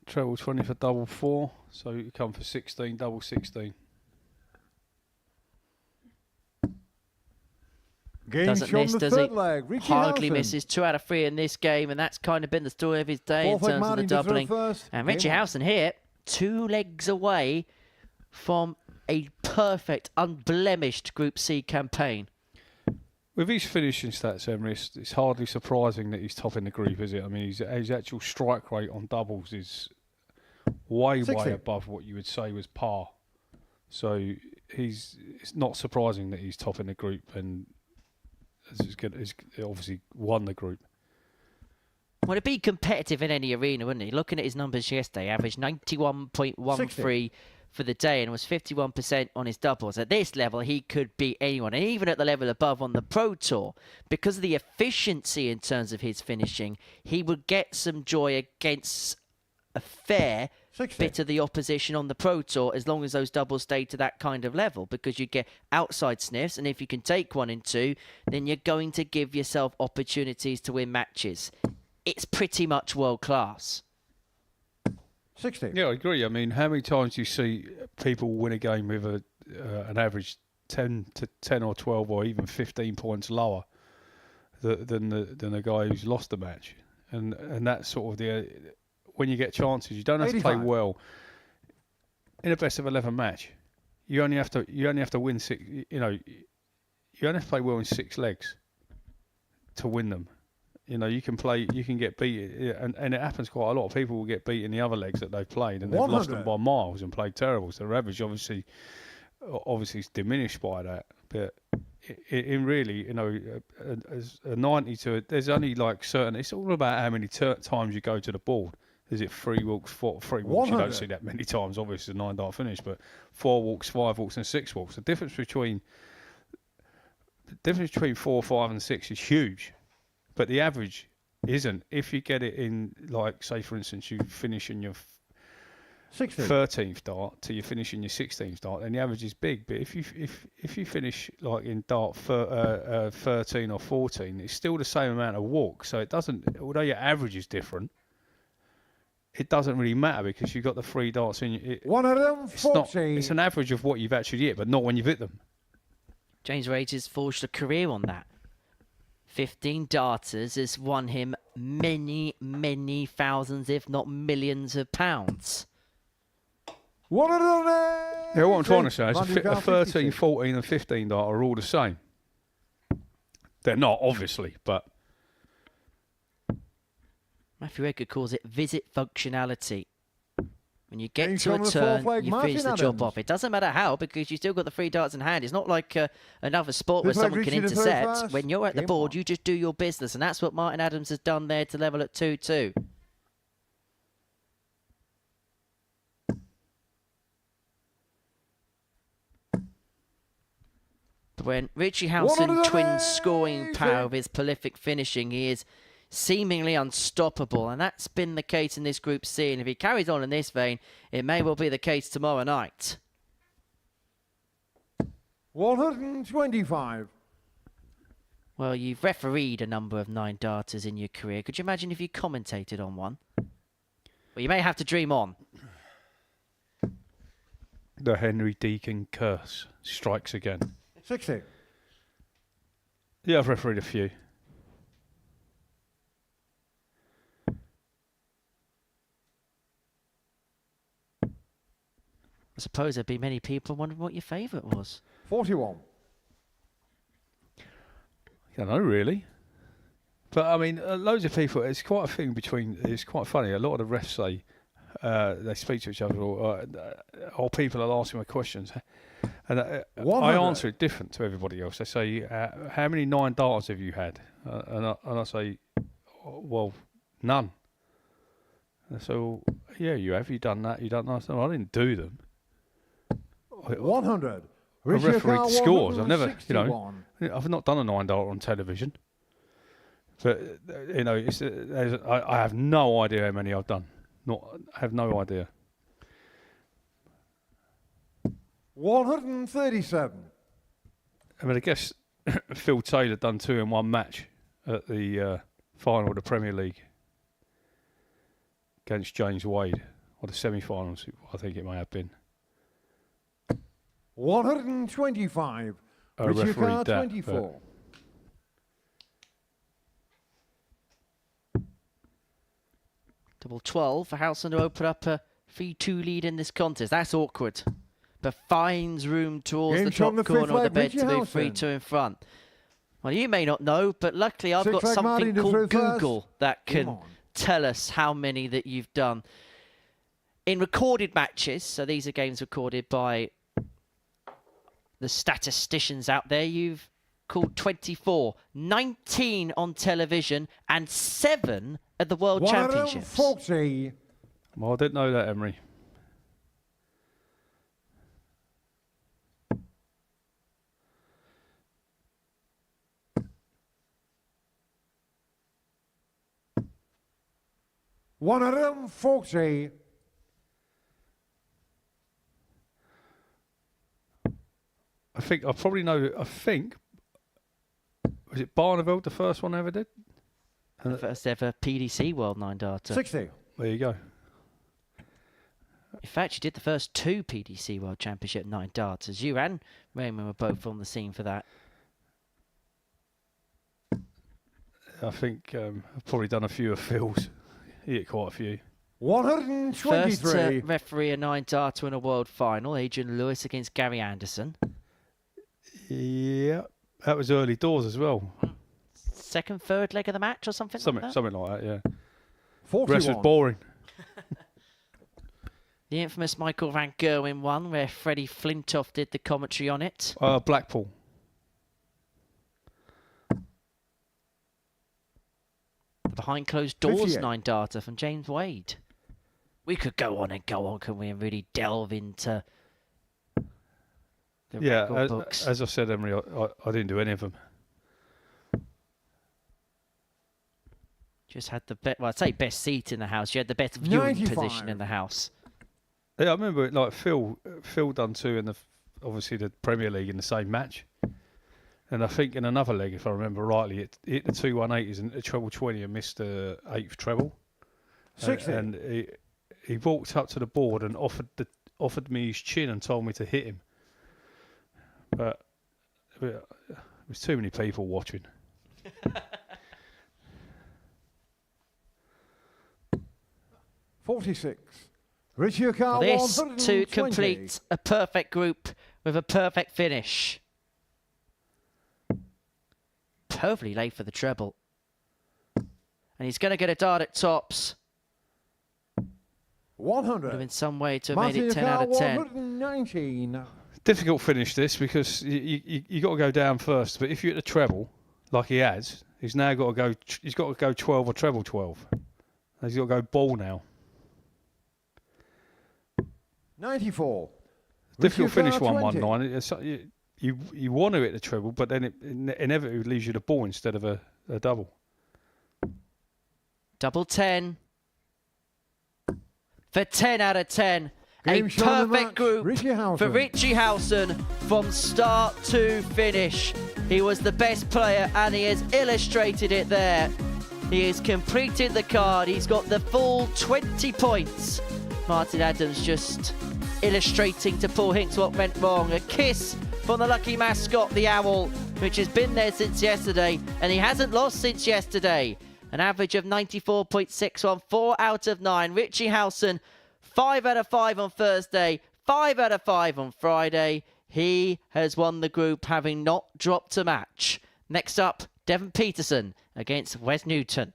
Treble 20 for double 4, so you come for 16, double 16. Doesn't miss, does he? Hardly misses. 2 out of 3 in this game, and that's kind of been the story of his day in terms of the doubling. And Richie Howson here, 2 legs away from a perfect, unblemished Group C campaign. With his finishing stats, Emery, it's hardly surprising that he's top in the group, is it? I mean, his actual strike rate on doubles is way above what you would say was par. So it's not surprising that he's top in the group and has obviously won the group. Well, it'd be competitive in any arena, wouldn't he? Looking at his numbers yesterday, averaged 91.13 for the day and was 51% on his doubles. At this level, he could beat anyone. And even at the level above on the Pro Tour, because of the efficiency in terms of his finishing, he would get some joy against a fair bit of the opposition on the Pro Tour as long as those doubles stay to that kind of level, because you get outside sniffs, and if you can take 1 and 2, then you're going to give yourself opportunities to win matches. It's pretty much world class. 60. Yeah, I agree. I mean, how many times do you see people win a game with an average 10 or 12 or even 15 points lower than the guy who's lost the match? And that's sort of the when you get chances, you don't have to play well in a best of 11 match. You only have to win 6. You know, you only have to play well in 6 legs to win them. You know, you can get beat, and it happens quite a lot. People will get beat in the other legs that they've played, and they've lost them by miles and played terrible. So their average obviously is diminished by that. But in really, you know, a 90 to there's only like certain. It's all about how many times you go to the board, is it 3 walks, 3 walks? You don't see that many times, obviously, a 9-dart finish, but 4 walks, 5 walks, and 6 walks. The difference between 4, 5, and 6 is huge, but the average isn't. If you get it in, like, say, for instance, you finish in your 13th dart till you finish in your 16th dart, then the average is big. But if you finish like in dart 13 or 14, it's still the same amount of walk. So it doesn't, although your average is different, it doesn't really matter because you've got the 3 darts in. It's an average of what you've actually hit, but not when you've hit them. James Wade has forged a career on that. 15 darters has won him many, many thousands, if not millions of pounds. What I'm trying to say is a 13, 14 and 15 dart are all the same. They're not, obviously, but... Matthew Edgar calls it visit functionality. When you get to a turn, you finish the job off. It doesn't matter how, because you still got the 3 darts in hand. It's not like another sport where someone can intercept. When you're at the board, you just do your business, and that's what Martin Adams has done there to level at 2-2. When Richie Howson twins scoring power of his prolific finishing, he is seemingly unstoppable, and that's been the case in this Group C, and if he carries on in this vein, it may well be the case tomorrow night. 125. Well, you've refereed a number of 9 darters in your career. Could you imagine if you commentated on one? Well, you may have to dream on. The Henry Deacon curse strikes again. 60. Yeah, I've refereed a few. I suppose there'd be many people wondering what your favourite was. 41. I don't know, really. But, I mean, loads of people, it's quite a thing between, it's quite funny. A lot of the refs say, they speak to each other, or people are asking me questions. And I answer it different to everybody else. They say, how many 9 darters have you had? And I say, well, none. And they say, well, yeah, you have. You done that? You done that? I said, well, I didn't do them. 100. I refereed scores. I've never, I've not done a 9 darter on television. But, I have no idea how many I've done. I have no idea. 137. I mean, I guess Phil Taylor done 2 in 1 match at the final of the Premier League against James Wade, or the semi-finals, I think it may have been. 125. I refereed that. 24. Double 12 for Howson to open up a 3-2 lead in this contest. That's awkward, but finds room towards the top corner of the bed to move 3-2 in front. Well, you may not know, but luckily I've got something called Google that can tell us how many that you've done. In recorded matches, so these are games recorded by the statisticians out there, you've called 24, 19 on television, and 7 at the World Championships. 140. Well, I didn't know that, Emery. $140. I think I probably know. I think was it Barneveld the first one I ever did? The first ever PDC World 9 darter. 60. There you go. In fact, you did the first 2 PDC World Championship 9 darters. You and Raymond were both on the scene for that. I think I've probably done a few of Phil's. He hit quite a few. 123. First to referee a 9 darter in a world final, Adrian Lewis against Gary Anderson. Yeah, that was early doors as well. Second, third leg of the match or something like that? Something like that, yeah. 41. The rest was boring. The infamous Michael Van Gerwen one, where Freddie Flintoff did the commentary on it. Blackpool. The behind closed doors 58. 9 darter from James Wade. We could go on, can we, and really delve into the Yeah, record books. as I said, Emery, I didn't do any of them. Just had the best, well, I'd say best seat in the house. You had the best viewing 95. position in the house. Yeah, I remember like Phil done two in the obviously the Premier League in the same match, and I think in another leg, if I remember rightly, it hit the 2-1-80s and the treble 20 and missed the 8th treble. 60. And he walked up to the board and offered me his chin and told me to hit him, but there was too many people watching. 46. Richie Car This to complete a perfect group with a perfect finish. Perfectly late for the treble. And he's going to get a dart at tops. 100. Would have in some way to have made it 10 out of 10. 119. Difficult finish this because you got to go down first. But if you hit the treble, like he has, he's now got to go. He's got to go 12 or treble 12. He's got to go ball now. 94. Difficult finish 119. You want to hit the treble, but then it inevitably leaves you the ball instead of a double. Double 10. For 10 out of 10. Game a shot of the perfect match, group Richie Howson. for Richie Howson from start to finish. He was the best player and he has illustrated it there. He has completed the card. He's got the full 20 points. Martin Adams just illustrating to Paul Hinks what went wrong. A kiss from the lucky mascot, the owl, which has been there since yesterday, and he hasn't lost since yesterday. An average of 94.6 on 4 out of 9. Richie Howson, 5 out of 5 on Thursday, 5 out of 5 on Friday. He has won the group, having not dropped a match. Next up, Devon Petersen against Wes Newton.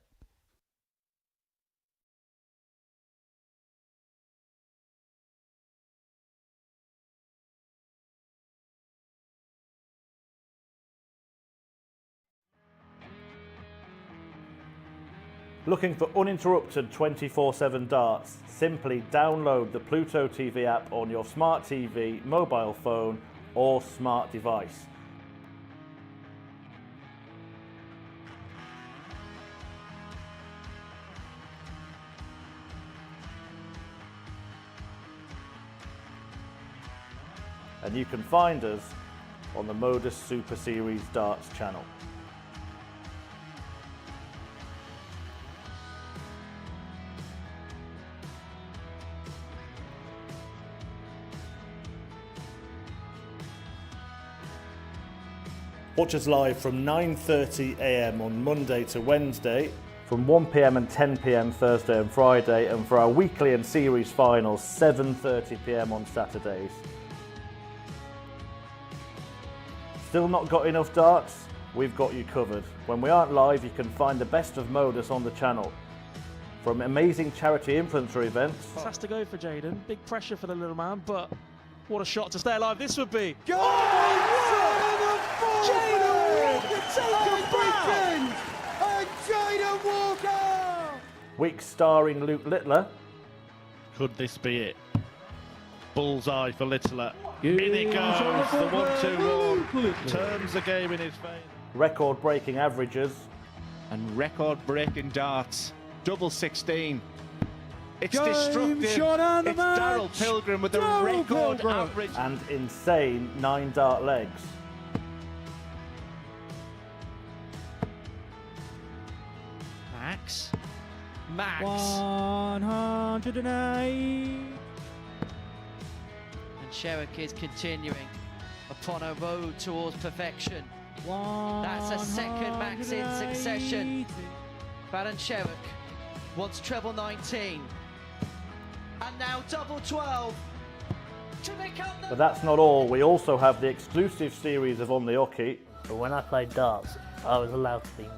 Looking for uninterrupted 24/7 darts? Simply download the Pluto TV app on your smart TV, mobile phone or smart device. And you can find us on the Modus Super Series Darts channel. Watch us live from 9:30 AM on Monday to Wednesday, from 1 PM and 10 PM Thursday and Friday, and for our weekly and series finals, 7:30 PM on Saturdays. Still not got enough darts? We've got you covered. When we aren't live, you can find the best of Modus on the channel. From amazing charity influencer events. Has to go for Jaden. Big pressure for the little man, but what a shot to stay alive this would be. Jaden Walker taking Britain! And Jaden Walker! Week starring Luke Littler. Could this be it? Bullseye for Littler. In it goes, the 1-2-1. Turns the game in his favour. Record-breaking averages. And record-breaking darts. Double 16. It's Game destructive. shot and the It's match. Darryl Pilgrim with the Darryl record Pilgrim. average. And insane 9 dart legs. Max. 108. And Sherrick is continuing upon a road towards perfection. That's a second Max in succession. Baron Sherrick wants treble 19. And now double 12. To become the... But that's not all. We also have the exclusive series of On the Hockey. But when I played darts, I was allowed to be me.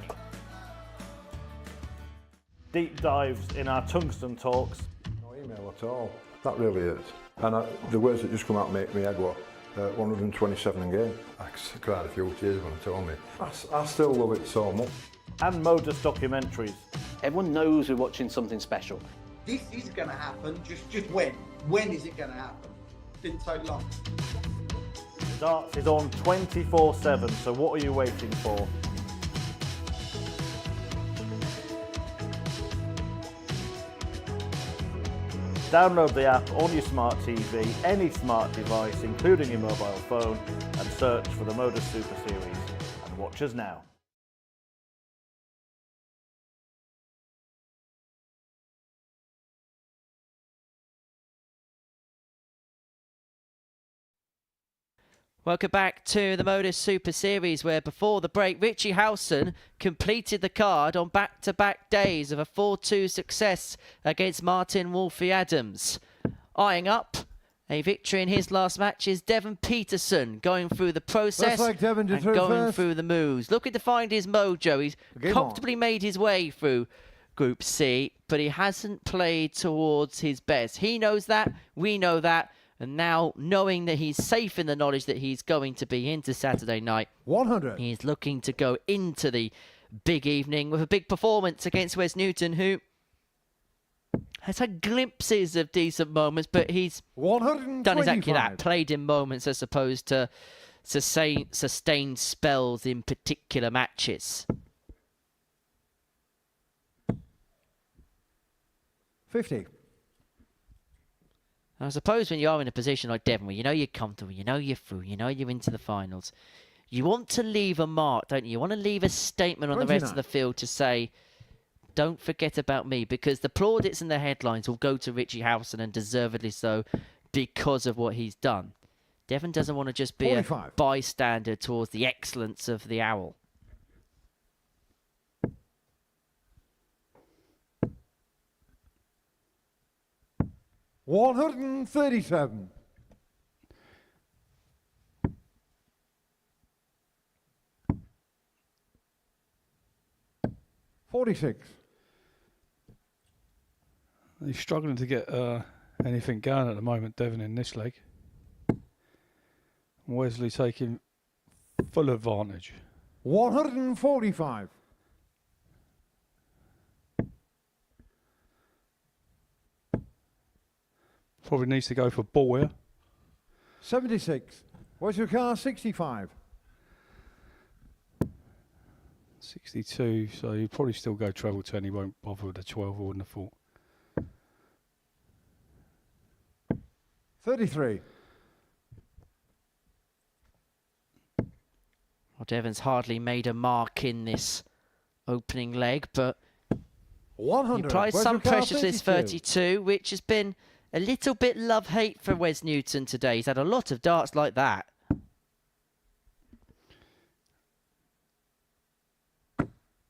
Deep dives in our tungsten talks. No email at all. That really is. And the words that just come out make me head what? 127 in game. I cried a few tears when they told me. I still love it so much. And Modus documentaries. Everyone knows we're watching something special. this is going to happen. Just when? When is it going to happen? Didn't take long. Darts is on 24/7, so what are you waiting for? Download the app on your smart TV, any smart device, including your mobile phone, and search for the Modus Super Series. And watch us now. Welcome back to the Modus Super Series, where before the break, Richie Howson completed the card on back-to-back days of a 4-2 success against Martin Wolfie Adams. Eyeing up a victory in his last match is Devon Petersen, going through the process Looks like Devon to and throw going first. through the moves. Looking to find his mojo. He's Game comfortably made his way through Group C, but he hasn't played towards his best. He knows that, we know that. And now, knowing that he's safe in the knowledge that he's going to be into Saturday night, 100. He's looking to go into the big evening with a big performance against Wes Newton, who has had glimpses of decent moments, but he's done exactly that. Played in moments as opposed to sustained spells in particular matches. 50. I suppose when you are in a position like Devon, where you know you're comfortable, you know you're through, you know you're into the finals, you want to leave a mark, don't you? You want to leave a statement on the rest of the field to say, don't forget about me, because the plaudits and the headlines will go to Richie Howson, and deservedly so, because of what he's done. Devon doesn't want to just be 45. a bystander towards the excellence of the Owl. $137. $46. He's struggling to get anything going at the moment, Devon, in this leg. Wesley taking full advantage. 145. Probably needs to go for ball here. 76. What's your car? 65. 62, so he'd probably still go treble 10. He won't bother with the 12, I wouldn't have thought. 33. Well, Devon's hardly made a mark in this opening leg, but 100. he applies some pressure to this 32, which has been a little bit love-hate for Wes Newton today. He's had a lot of darts like that.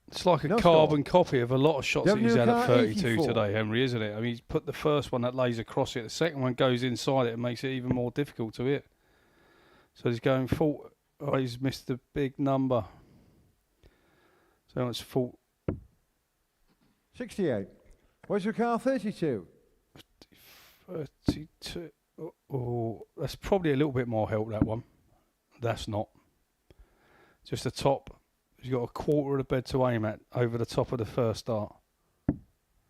It's like a carbon copy of a lot of shots that he's had at 32 today, Henry, isn't it? I mean, he's put the first one that lays across it, the second one goes inside it and makes it even more difficult to hit. So he's going full. Oh, he's missed a big number. So it's full. 68. What's your car? 32. 32. Oh, that's probably a little bit more help, that one. That's not. Just the top. He's got a quarter of the bed to aim at over the top of the first start.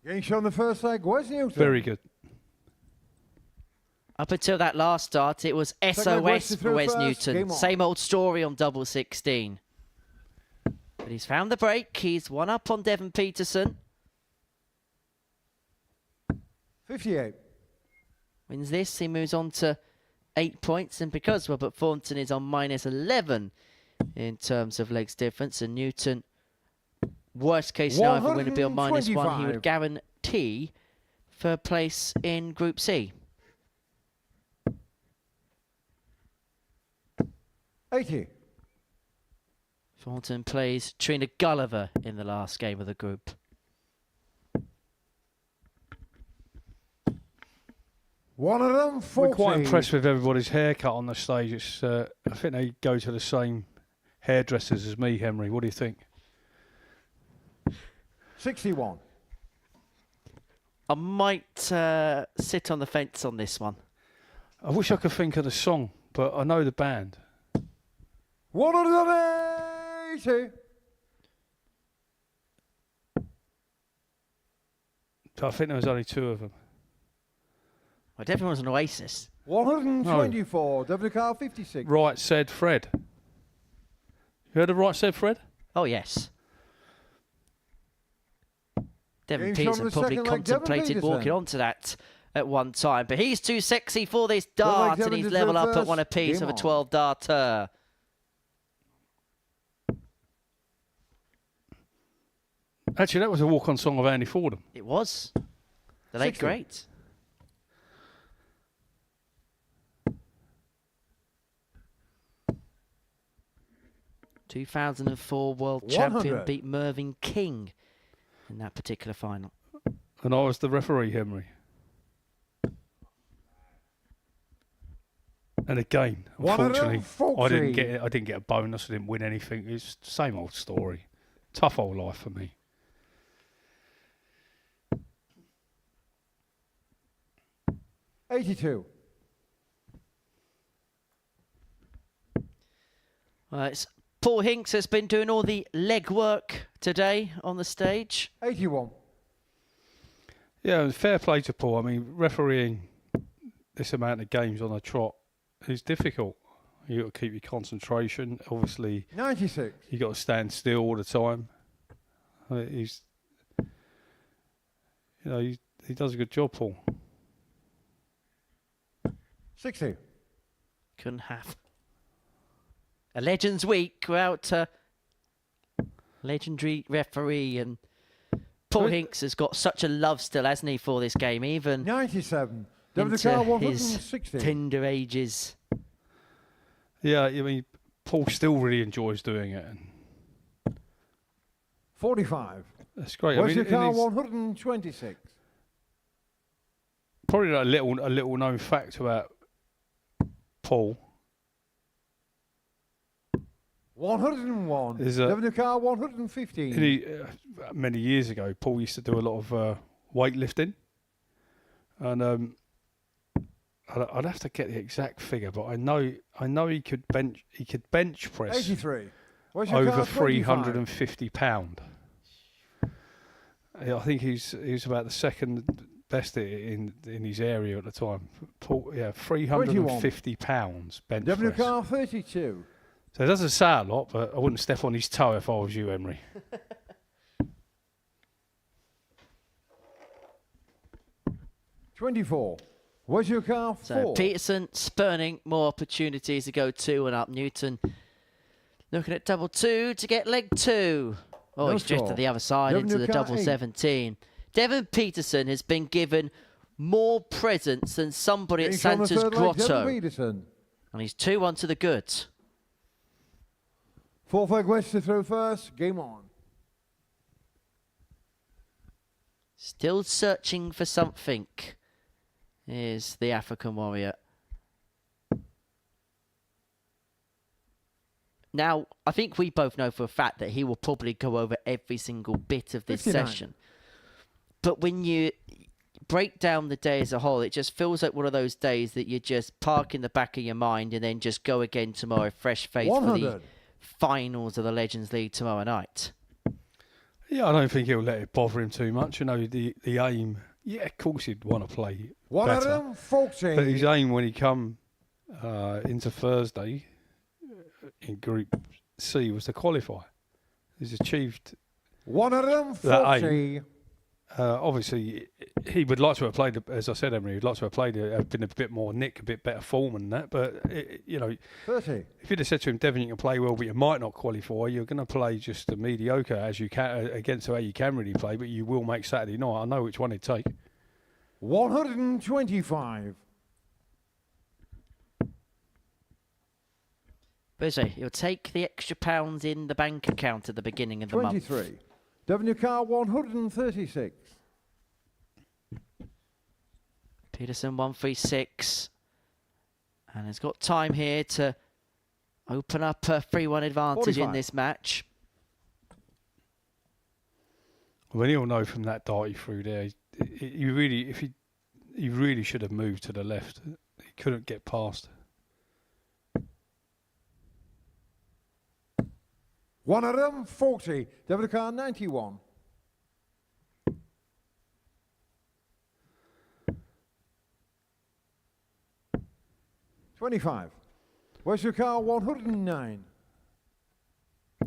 Getting shot on the first leg. Where's Newton? Very good. Up until that last start, it was SOS for Wes Newton. Same old story on double 16. But he's found the break. He's one up on Devon Petersen. 58. Wins this, he moves on to 8 points. And because Robert Thornton is on minus 11 in terms of legs difference, and Newton, worst case scenario for win would be on minus 1, he would guarantee third place in Group C. 80. Thornton plays Trina Gulliver in the last game of the group. One of them, 40. We're quite impressed with everybody's haircut on the stage. It's, I think they go to the same hairdressers as me, Henry. What do you think? 61. I might sit on the fence on this one. I wish I could think of the song, but I know the band. 180. I think there was only 2 of them. Well, Devon was an Oasis. 124, WK 56. Right said Fred. You heard of Right said Fred? Oh, yes. Devon Game's Petersen on the probably second leg, Devon contemplated Petersen. walking onto that at one time, but he's too sexy for this dart, and he's level up at 1 apiece of a 12-darter. Actually, that was a walk-on song of Andy Fordham. It was. The late great. ...2004 world champion beat Mervyn King in that particular final. And I was the referee, Henry. And again, unfortunately, I didn't get a bonus. I didn't win anything. It's the same old story. Tough old life for me. $82. It's Paul Hinks has been doing all the leg work today on the stage. 81. Yeah, fair play to Paul. I mean, refereeing this amount of games on a trot is difficult. You got to keep your concentration. Obviously, 96. You got to stand still all the time. He does a good job, Paul. 60. Couldn't have a Legends Week without legendary referee, and Paul Hinks has got such a love still, hasn't he, for this game, even 97. into his tender ages. Yeah, I mean, Paul still really enjoys doing it. And 45. That's great. Where's your car? his, 126. Probably a little known fact about Paul. 101. Is Devon car 115. Many years ago, Paul used to do a lot of weightlifting, and I'd have to get the exact figure, but I know he could bench press 83. over 350 £. I think he's about the second best in his area at the time. Paul, 350 £, bench Devon press. car 32. So it doesn't say a lot, but I wouldn't step on his toe if I was you, Emery. $24. Where's your car? 4. So Petersen spurning more opportunities to go 2 and up. Newton looking at double 2 to get leg 2. Oh, he's drifted the other side into the double 17. Devon Petersen has been given more presents than somebody at Santa's Grotto. And he's 2-1 to the goods. 4 flag west to throw first. Game on. Still searching for something is the African warrior. Now, I think we both know for a fact that he will probably go over every single bit of this 59. session. But when you break down the day as a whole, it just feels like one of those days that you just park in the back of your mind and then just go again tomorrow, fresh face 100. for the finals of the Legends League tomorrow night. Yeah, I don't think he'll let it bother him too much. You know, the aim. Yeah, of course he'd want to play better. 140. But his aim when he come into Thursday in Group C was to qualify. He's achieved 140. that aim. Obviously, he would like to have played, as I said, Emery, he'd like to have played, been a bit more nick, a bit better form than that. But, 30. If you'd have said to him, Devon, you can play well, but you might not qualify, you're going to play just a mediocre as you can, against how you can really play, but you will make Saturday night. I know which one he'd take. 125. Busy. You'll take the extra pounds in the bank account at the beginning of the month. 23. Devon car 136. Petersen 136. And has got time here to open up a 3-1 advantage 45. in this match. Well, he'll know from that dart he threw there. He really should have moved to the left. He couldn't get past. 140. Devon car 91. 25. Where's your car? 109.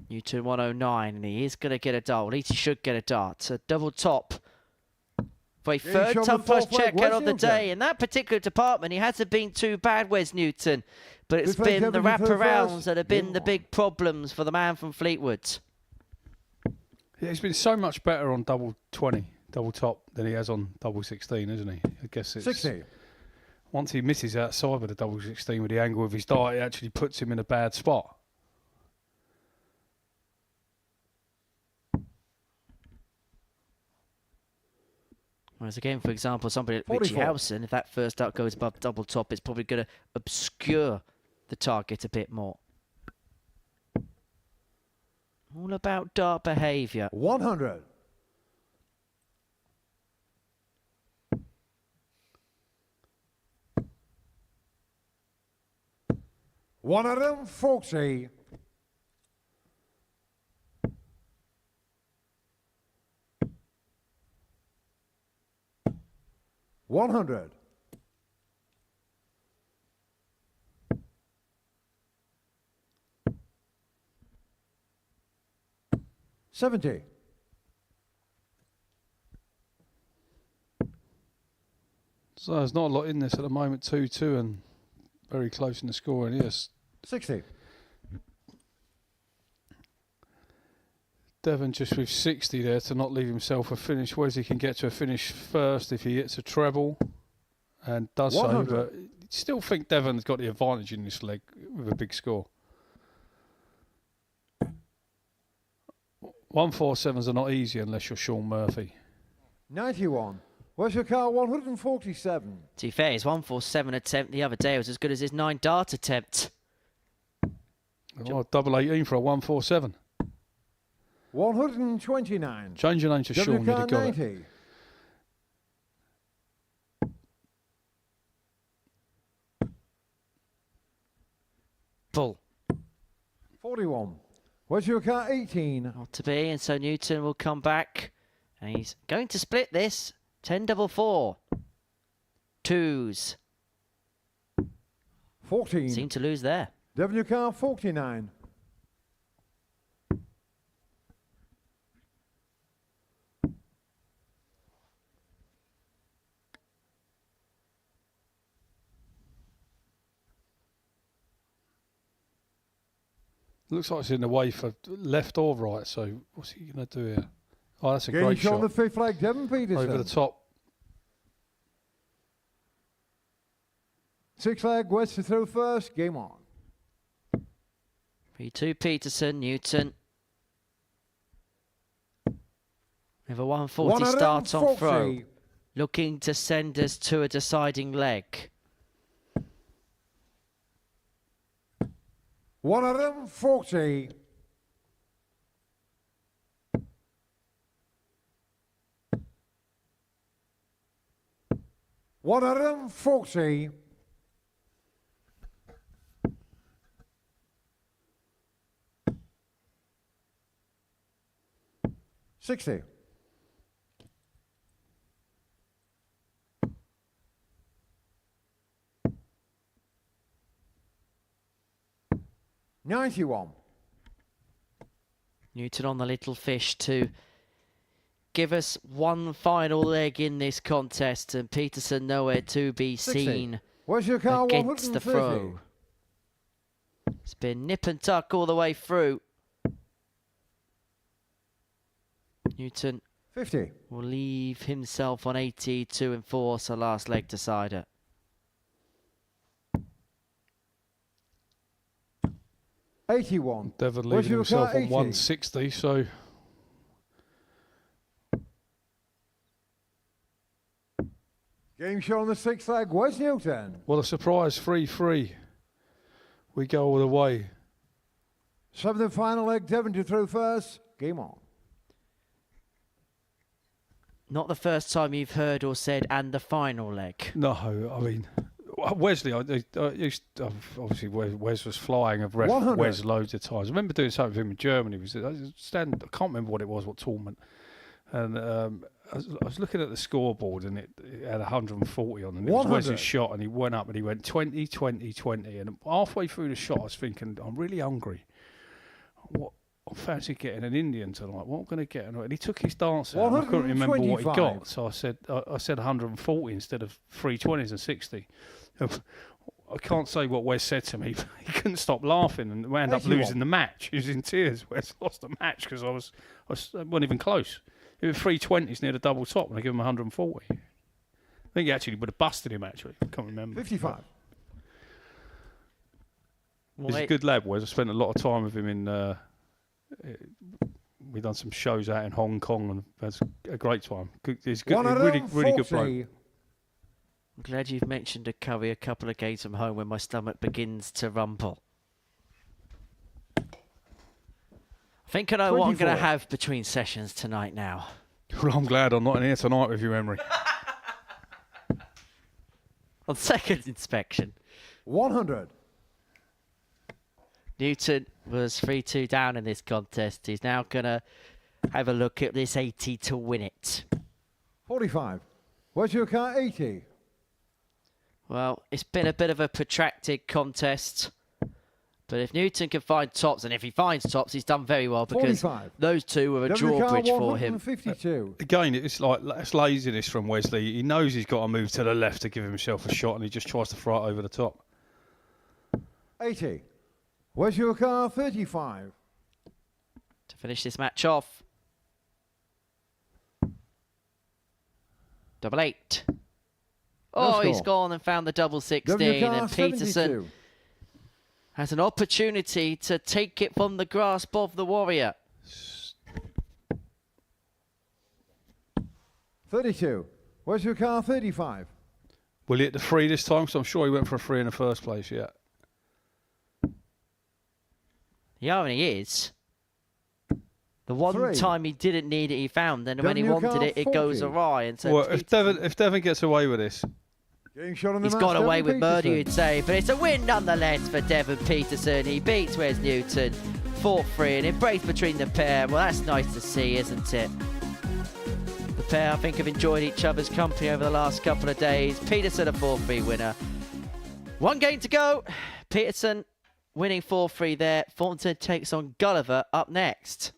Newton 109, and he is going to get a dart. At least he should get a dart. A double top for a third time plus checkout on the day. In that particular department, he hasn't been too bad, Wes Newton. But it's been the wraparounds that have been the big problems for the man from Fleetwood. Yeah, he's been so much better on double 20, double top, than he has on double 16, isn't he? I guess it's... 60. Once he misses outside with the double 16 with the angle of his dart, it actually puts him in a bad spot. Whereas again, for example, somebody like Richie Howson, if that first dart goes above double top, it's probably going to obscure the target a bit more. All about dart behaviour. 100. One of them, 40. $100. $70. So there's not a lot in this at the moment, 2-2 and very close in the scoring, yes. 60. Devon just with 60 there to not leave himself a finish. Wesley can get to a finish first if he hits a treble and does 100. So, but I still think Devon's got the advantage in this leg with a big score. 147s are not easy unless you're Sean Murphy. 91. Where's your car? 147. To be fair, his 147 attempt the other day was as good as his 9 dart attempt. Oh, double 18 for a 147. 129. Change your name to Sean, you'd have got 90. It. Full. 41. Where's your car? 18. Not to be, and so Newton will come back. And he's going to split this. 10 double 4. Twos. 14. Seem to lose there. Devon, your car? 49. Looks like it's in the way for left or right, so what's he going to do here? Oh, that's a great shot. On the fifth leg, Devon Petersen. Over the top. 6 leg, West to throw first, game on. 3-2 Petersen, Newton. With a 140 start on throw. Looking to send us to a deciding leg. 140. 140. 60. 91. Newton on the little fish to give us one final leg in this contest, and Petersen nowhere to be 60. seen. Where's your car? Against the throw. It's been nip and tuck all the way through. Newton 50. will leave himself on 82 and force a last leg decider. $81. Devon leaving himself on 160, so... Game show on the 6th leg, Wes Newton. Well, a surprise 3-3. We go all the way. 7th and final leg, Devon to throw first, game on. Not the first time you've heard or said, and the final leg. No, I mean... Wesley, I used to, obviously Wes was flying. I've ref 100. Wes loads of times. I remember doing something with him in Germany. I can't remember what it was, what tournament. And I was looking at the scoreboard, and it had 140 on it. It was Wes's shot, and he went up and he went 20, 20, 20. And halfway through the shot, I was thinking, I'm really hungry. I fancy getting an Indian tonight. What am I going to get? And he took his dance out. I couldn't remember what he got, so I said 140 instead of 320s and 60. I can't say what Wes said to me, but he couldn't stop laughing and wound up losing the match. He was in tears. Wes lost the match because I wasn't even close. It was 320s near the double top, and I gave him 140. I think he actually would have busted him, actually. I can't remember. 55. He's a good lad, Wes. I spent a lot of time with him in... we've done some shows out in Hong Kong, and that's a great time. He's good, really good bloke. I'm glad you've mentioned a curry a couple of games from home when my stomach begins to rumble. I think I know what I'm going to have between sessions tonight now. Well, I'm glad I'm not in here tonight with you, Emery. On second inspection. 100. Newton was 3-2 down in this contest. He's now going to have a look at this 80 to win it. 45. Where's your car? 80. Well, it's been a bit of a protracted contest. But if Newton can find tops, and if he finds tops, he's done very well because 45. Those two were a drawbridge for him. 52. Again, it's like that's laziness from Wesley. He knows he's got to move to the left to give himself a shot, and he just tries to throw it over the top. 80. Where's your car? 35. To finish this match off. Double 8. Oh, he's gone and found the double 16, and Petersen has an opportunity to take it from the grasp of the Warrior. 32. Where's your car? 35. Will he hit the 3 this time? Because I'm sure he went for a 3 in the first place, yeah. He only is. The one time he didn't need it, he found. Then when he wanted it, it goes awry. And so well, if Devon gets away with this... He's got away with murder, you'd say, but it's a win nonetheless for Devon Petersen. He beats Wes Newton 4-3, an embrace between the pair. Well, that's nice to see, isn't it? The pair, I think, have enjoyed each other's company over the last couple of days. Petersen a 4-3 winner. One game to go. Petersen winning 4-3 there. Thornton takes on Gulliver up next.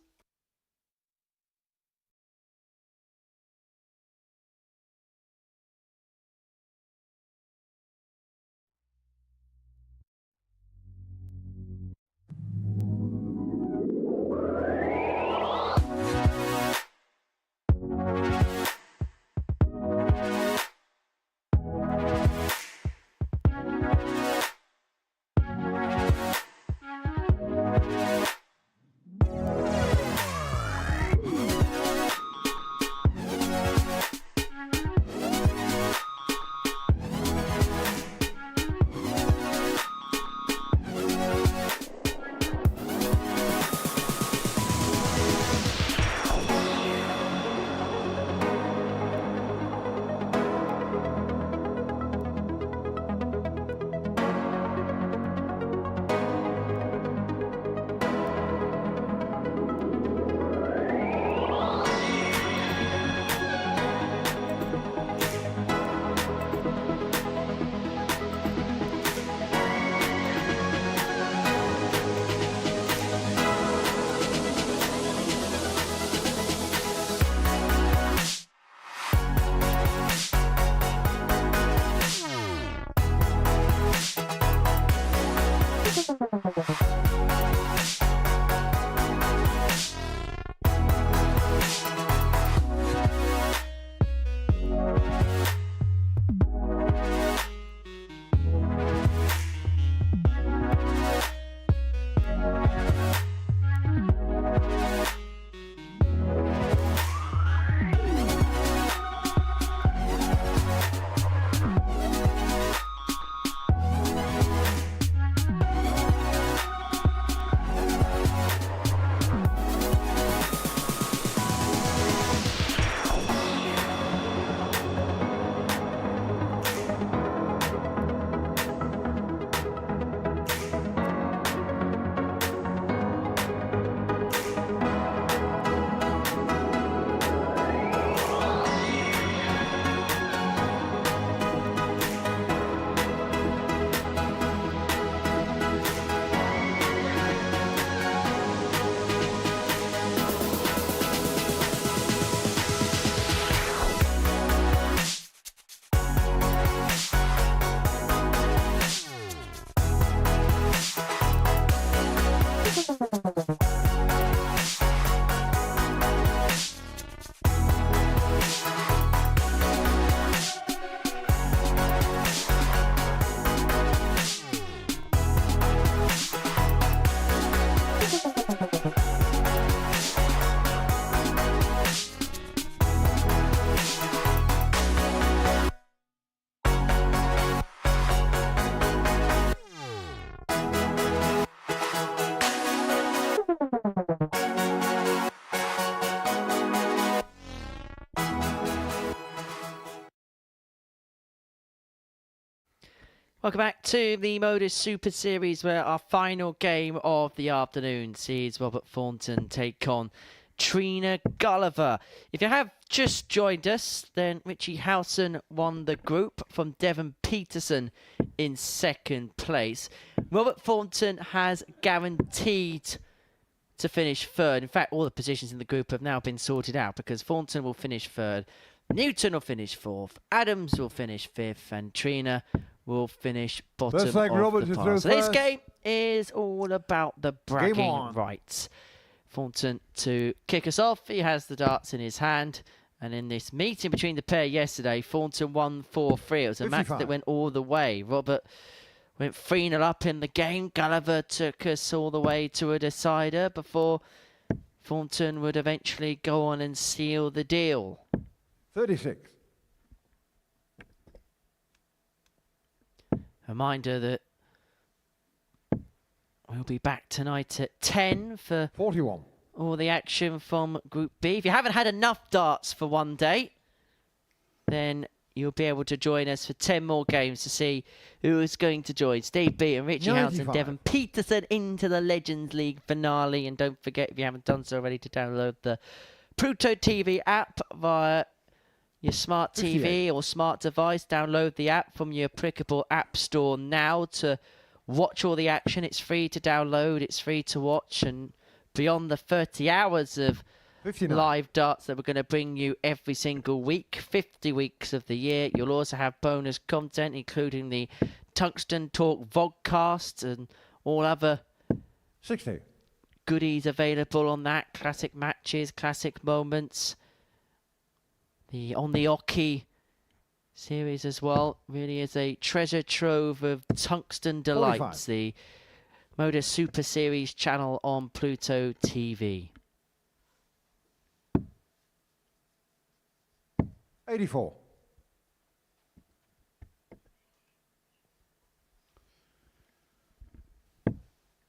Welcome back to the Modus Super Series, where our final game of the afternoon sees Robert Thornton take on Trina Gulliver. If you have just joined us, then Richie Howson won the group from Devon Petersen in second place. Robert Thornton has guaranteed to finish third. In fact, all the positions in the group have now been sorted out, because Thornton will finish third, Newton will finish fourth, Adams will finish fifth, and Trina will finish bottom of the pile. So this game is all about the bragging rights. Thornton to kick us off. He has the darts in his hand. And in this meeting between the pair yesterday, Thornton won 4-3. It was a match that went all the way. Robert went 3-0 up in the game. Gulliver took us all the way to a decider before Thornton would eventually go on and seal the deal. 36. Reminder that we'll be back tonight at 10 for 41. All the action from Group B. If you haven't had enough darts for one day, then you'll be able to join us for 10 more games to see who is going to join Steve Beaton, Richie Howson, Devon Petersen into the Legends League finale. And don't forget, if you haven't done so already, to download the Pluto TV app via your smart TV or smart device. Download the app from your applicable app store now to watch all the action. It's free to download, it's free to watch, and beyond the 30 hours of 59. live darts that we're going to bring you every single week, 50 weeks of the year, you'll also have bonus content, including the Tungsten Talk vodcast and all other 60. goodies available on that. Classic matches, classic moments. The On the Oki series as well really is a treasure trove of tungsten delights. 45. The Modus Super Series channel on Pluto TV. 84.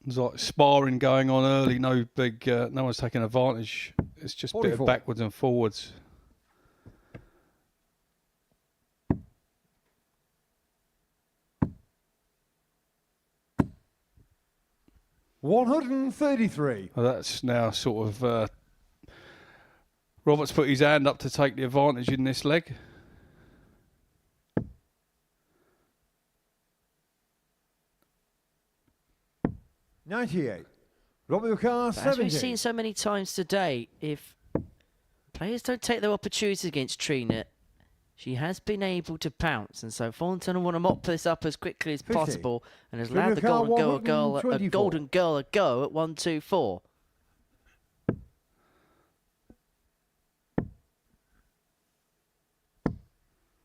There's like sparring going on early. No big. No one's taking advantage. It's just a bit of backwards and forwards. 133. Well, that's now sort of. Robert's put his hand up to take the advantage in this leg. $98. Robert Car, As 70. we've seen so many times today, if players don't take their opportunities against Trina, she has been able to pounce, and so Thornton will want to mop this up as quickly as 50. possible, and has allowed the golden girl a go at 1-2-4.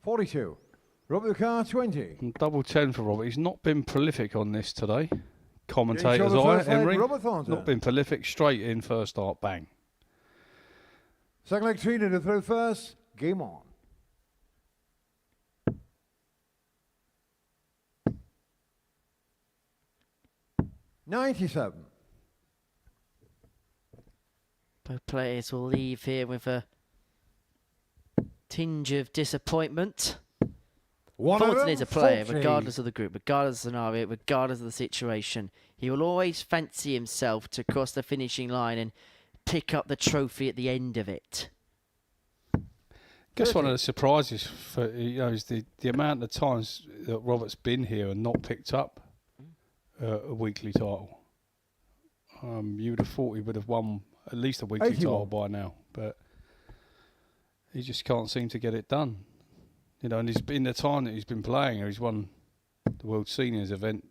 $42. Robert Car, 20. And double 10 for Robert. He's not been prolific on this today. Commentator's eye, Emery. Not been prolific. Straight in first start, bang. Second leg, Trina to throw first. Game on. $97. Both players will leave here with a tinge of disappointment. Thornton is a player, regardless of the group, regardless of the scenario, regardless of the situation. He will always fancy himself to cross the finishing line and pick up the trophy at the end of it. I guess one of the surprises for is the amount of times that Robert's been here and not picked up a weekly title. You would have thought he would have won at least a weekly title by now, but he just can't seem to get it done. And he's been the time that he's been playing, he's won the World Seniors event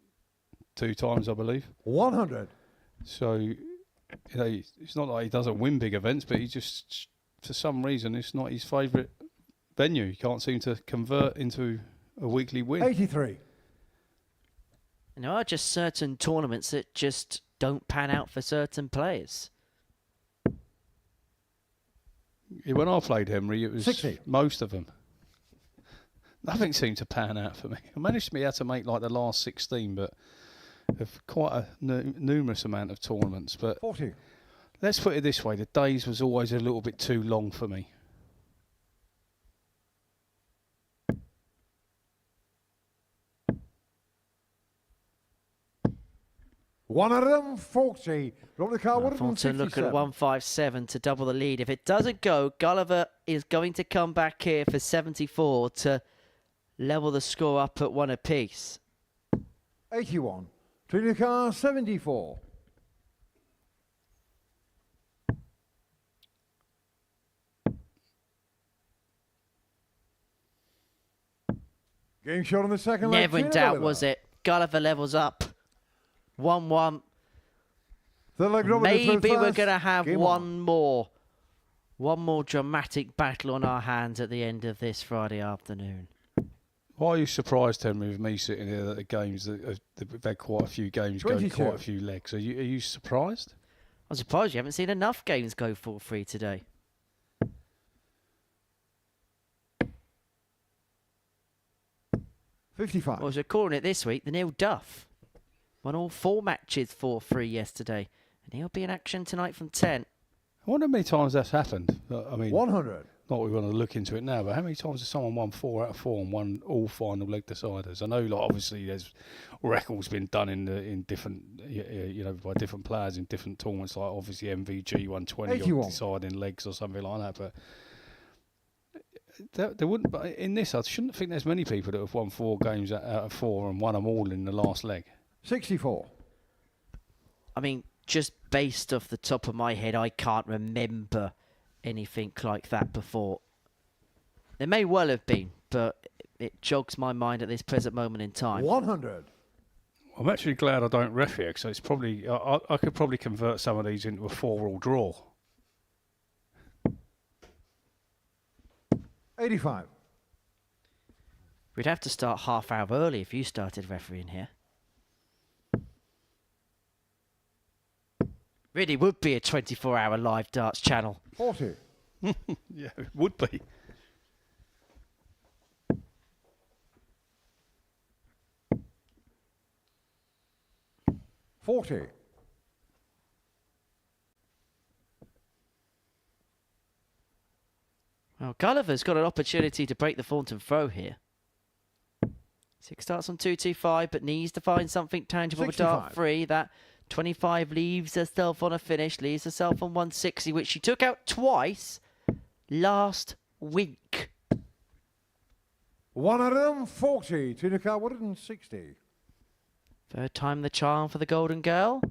2 times, I believe. 100. So, it's not like he doesn't win big events, but he just, for some reason, it's not his favourite venue. He can't seem to convert into a weekly win. 83. And there are just certain tournaments that just don't pan out for certain players. When I played Henry, it was 60. Most of them. Nothing seemed to pan out for me. I managed to be able to make like the last 16, but of quite a numerous amount of tournaments. But 40. Let's put it this way: the days was always a little bit too long for me. 140. Drop the car, Thornton looking 157. at 157 to double the lead. If it doesn't go, Gulliver is going to come back here for 74 to level the score up at 1 apiece. 81. Trina car, 74. Game shot on the second leg. Never in doubt, was it? Gulliver levels up. 1-1. Maybe we're going to have one more dramatic battle on our hands at the end of this Friday afternoon. Why are you surprised, Henry, with me sitting here that the games that they've had quite a few games 22. go quite a few legs? Are you surprised? I'm surprised you haven't seen enough games go 4-3 today. 55. Well, as we're calling it this week, the Neil Duff won all 4 matches 4-3 yesterday. And he'll be in action tonight from 10. I wonder how many times that's happened. I mean, 100. Not we want to look into it now, but how many times has someone won 4 out of 4 and won all final leg deciders? I know, like, obviously, there's records been done in different, by different players in different tournaments. Like obviously MVG won 20 on deciding legs or something like that. But there wouldn't. But in this, I shouldn't think there's many people that have won 4 games out of 4 and won them all in the last leg. 64. I mean, just based off the top of my head, I can't remember anything like that before. There may well have been, but it jogs my mind at this present moment in time. 100. I'm actually glad I don't ref here, so it's probably I could probably convert some of these into a 4-all draw. 85. We'd have to start half hour early if you started refereeing here. Really would be a 24-hour live darts channel. 40. Yeah, it would be. $40. Well, Gulliver's got an opportunity to break the Thornton throw here. 6 starts on 225, but needs to find something tangible with dart 3. That 25 leaves herself on a finish, leaves herself on 160, which she took out twice last week. 140. Trina car, 160. Third time the charm for the Golden Girl?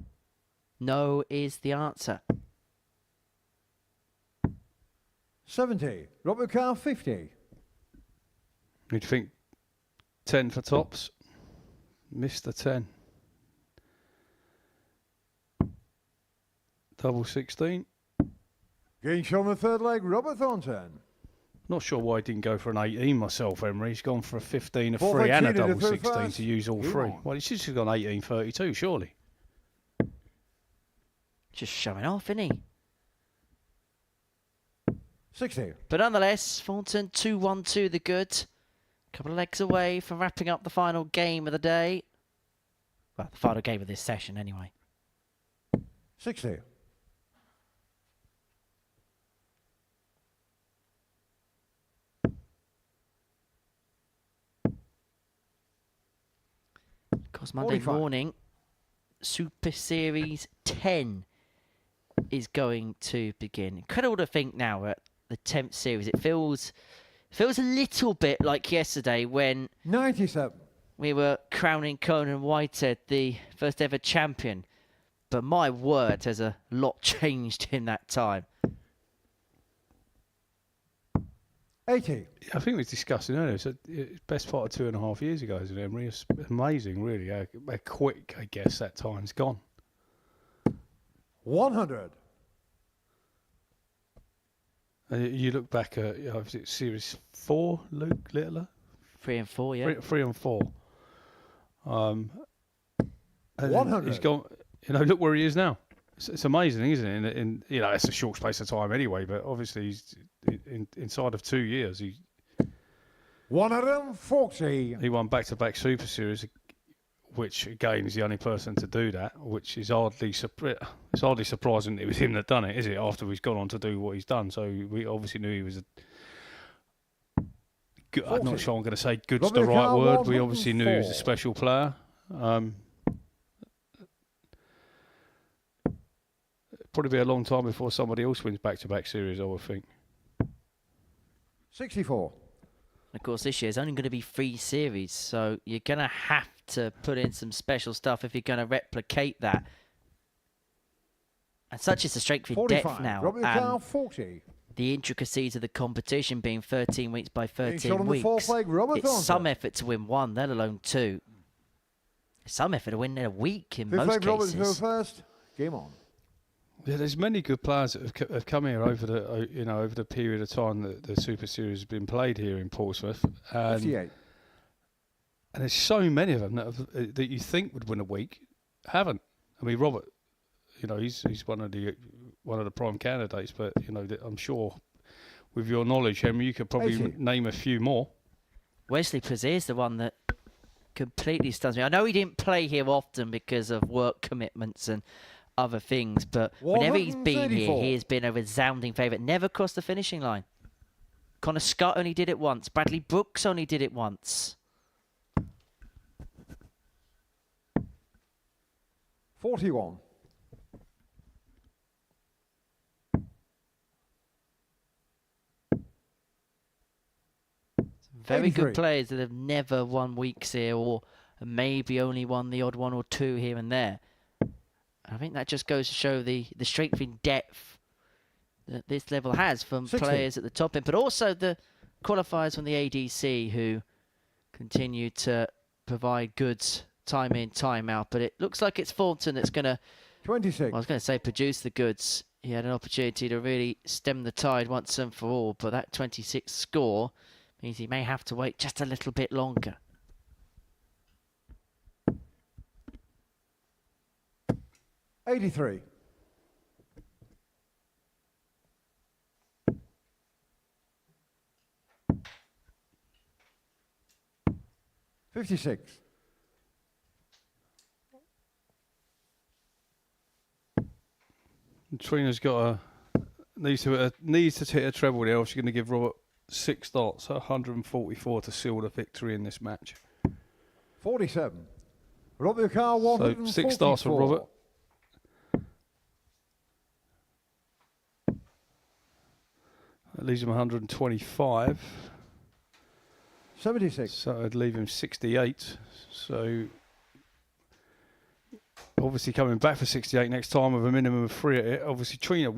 No is the answer. 70. Robert car, 50. You'd think 10 for tops. Missed the 10. Double 16. Game shot on the third leg, Robert Thornton. Not sure why he didn't go for an 18 myself, Emery. He's gone for a 15, a 3 Fourth and a exceeded double the 16 first. to use all Game 3. on. Well, he should have gone 18-32, surely. Just showing off, isn't he? 60. But nonetheless, Thornton 2-1-2 the good. Couple of legs away from wrapping up the final game of the day. Well, the final game of this session anyway. 60. Of course, Monday 45. morning, Super Series 10 is going to begin. Incredible to think now we're at the 10th series. It feels a little bit like yesterday when 97. we were crowning Conan Whitehead the first ever champion. But my word, has a lot changed in that time. 80. I think we was discussing earlier. It's the best part of 2.5 years ago, isn't it, Emery? It's amazing, really, how quick, I guess, that time's gone. 100. You look back at, was it Series 4, Luke Littler? 3 and 4, yeah. 3 and 4. And 100. he's gone. Look where he is now. It's amazing, isn't it? In it's a short space of time anyway. But obviously, he's inside of 2 years. He 140. He won back-to-back Super Series, which again is the only person to do that. Which is hardly surprising it was him that done it, is it? After he's gone on to do what he's done, so we obviously knew he was I'm not sure I'm going to say good's the right word. We obviously knew he was a special player. probably be a long time before somebody else wins back-to-back series, I would think. 64. Of course, this year is only going to be 3 series, so you're going to have to put in some special stuff if you're going to replicate that. And such is the strength in depth now. And 40. the intricacies of the competition being 13 weeks by 13 weeks. It's It's some effort to win 1, let alone 2. It's some effort to win in a week in most cases. First. Game on. Yeah, there's many good players that have come here over the period of time that the Super Series has been played here in Portsmouth. 58. And there's so many of them that you think would win a week, haven't. I mean, Robert, he's one of the prime candidates, but I'm sure with your knowledge, Henry, you could probably name a few more. Wesley Prezier's the one that completely stuns me. I know he didn't play here often because of work commitments and other things, but whenever he's been here, he has been a resounding favourite. Never crossed the finishing line. Connor Scott only did it once. Bradley Brooks only did it once. 41. Very good players that have never won weeks here, or maybe only won the odd 1 or 2 here and there. I think that just goes to show the strength in depth that this level has from 60. players at the top end, but also the qualifiers from the ADC who continue to provide goods time in, time out. But it looks like it's Thornton that's going to, 26. well, I was going to say produce the goods. He had an opportunity to really stem the tide once and for all, but that 26 score means he may have to wait just a little bit longer. 83. $56. Trina's got needs to hit a treble there, or she's going to give Robert 6 starts, 144 to seal the victory in this match. 47. Robert Carr, 144. So 6 starts for Robert. That leaves him 125. 76. So I'd leave him 68. So obviously coming back for 68 next time with a minimum of 3 at it. Obviously Trina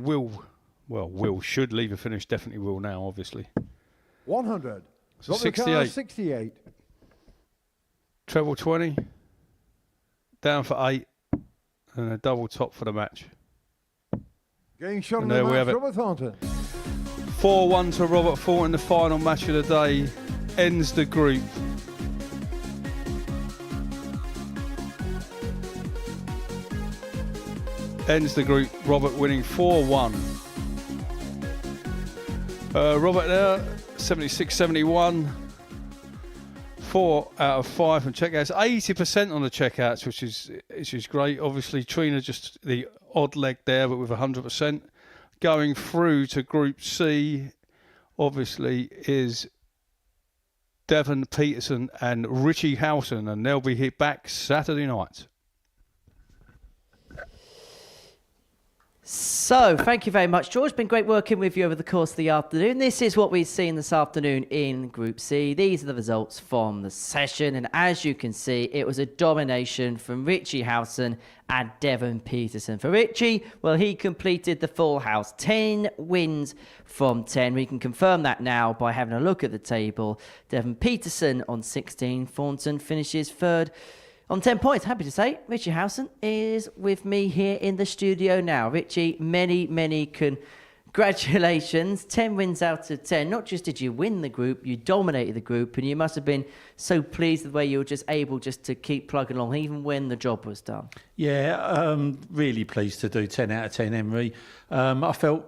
should leave a finish, definitely will now, obviously. 100. So Robert 68. Carr, 68. Treble 20. Down for 8. And a double top for the match. Getting shot And in the there we match, have it. Robert Thornton. 4-1 to Robert Thornton, the final match of the day. Ends the group. Robert winning 4-1. Robert there, 76-71. 4 out of 5 from checkouts. 80% on the checkouts, which is great. Obviously, Trina just the odd leg there, but with 100%. Going through to Group C, obviously, is Devon, Petersen and Richie Howson, and they'll be hit back Saturday night. So, thank you very much, George. Been great working with you over the course of the afternoon. This is what we've seen this afternoon in Group C. These are the results from the session. And as you can see, it was a domination from Richie Howson and Devon Petersen. For Richie, well, he completed the full house. 10 wins from 10. We can confirm that now by having a look at the table. Devon Petersen on 16. Thornton finishes third on 10 points. Happy to say, Richie Howson is with me here in the studio now. Richie, many congratulations. 10 wins out of 10. Not just did you win the group, you dominated the group, and you must have been so pleased with the way you were just able just to keep plugging along, even when the job was done. Yeah, really pleased to do 10 out of 10, Henry. I felt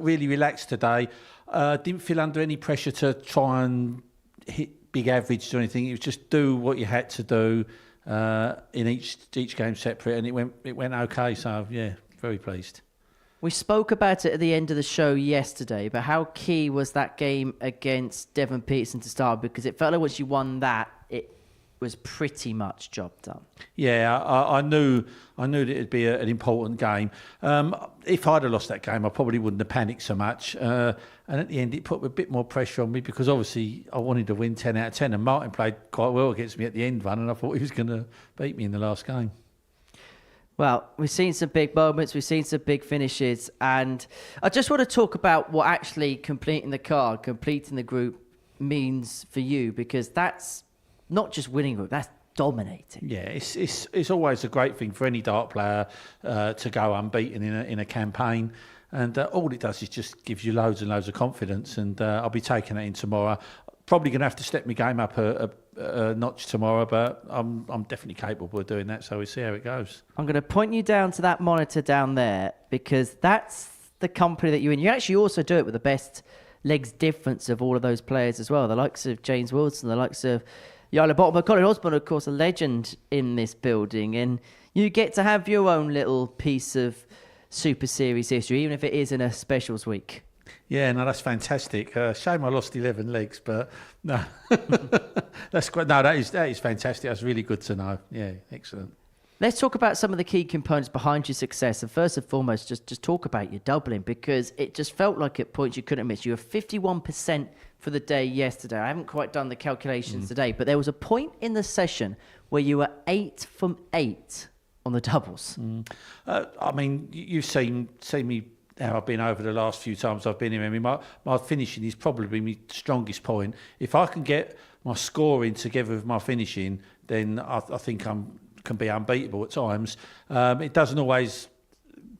really relaxed today. Didn't feel under any pressure to try and hit big average or anything. It was just do what you had to do. In each game separate, and it went okay. So yeah, very pleased. We spoke about it at the end of the show yesterday, but how key was that game against Devon Petersen to start? Because it felt like once you won that, it was pretty much job done. Yeah, I knew that it'd be an important game. If I'd have lost that game, I probably wouldn't have panicked so much. And at the end, it put a bit more pressure on me because obviously I wanted to win 10 out of 10. And Martin played quite well against me at the end one, and I thought he was going to beat me in the last game. Well, we've seen some big moments, we've seen some big finishes, and I just want to talk about what actually completing the group means for you, because that's not just winning a group, that's dominating. Yeah, it's always a great thing for any dart player to go unbeaten in a campaign, and all it does is just gives you loads and loads of confidence, and I'll be taking that in tomorrow. Probably going to have to step my game up a notch tomorrow, but I'm definitely capable of doing that, so we'll see how it goes. I'm going to point you down to that monitor down there, because that's the company that you're in. You actually also do it with the best legs difference of all of those players as well. The likes of James Wilson, the likes of Yarla Bottom, but Colin Osborne, of course, a legend in this building, and you get to have your own little piece of Super Series history, even if it is in a specials week. Yeah, no, that's fantastic. Shame I lost 11 legs, but no, that's great. No, that is fantastic. That's really good to know. Yeah, excellent. Let's talk about some of the key components behind your success. And first and foremost, just talk about your doubling, because it just felt like at points you couldn't miss. You were 51% for the day yesterday. I haven't quite done the calculations today, but there was a point in the session where you were 8 from 8 on the doubles. I mean, you've seen me how I've been over the last few times I've been here. I mean, my finishing is probably my strongest point. If I can get my scoring together with my finishing, then I think can be unbeatable at times. It doesn't always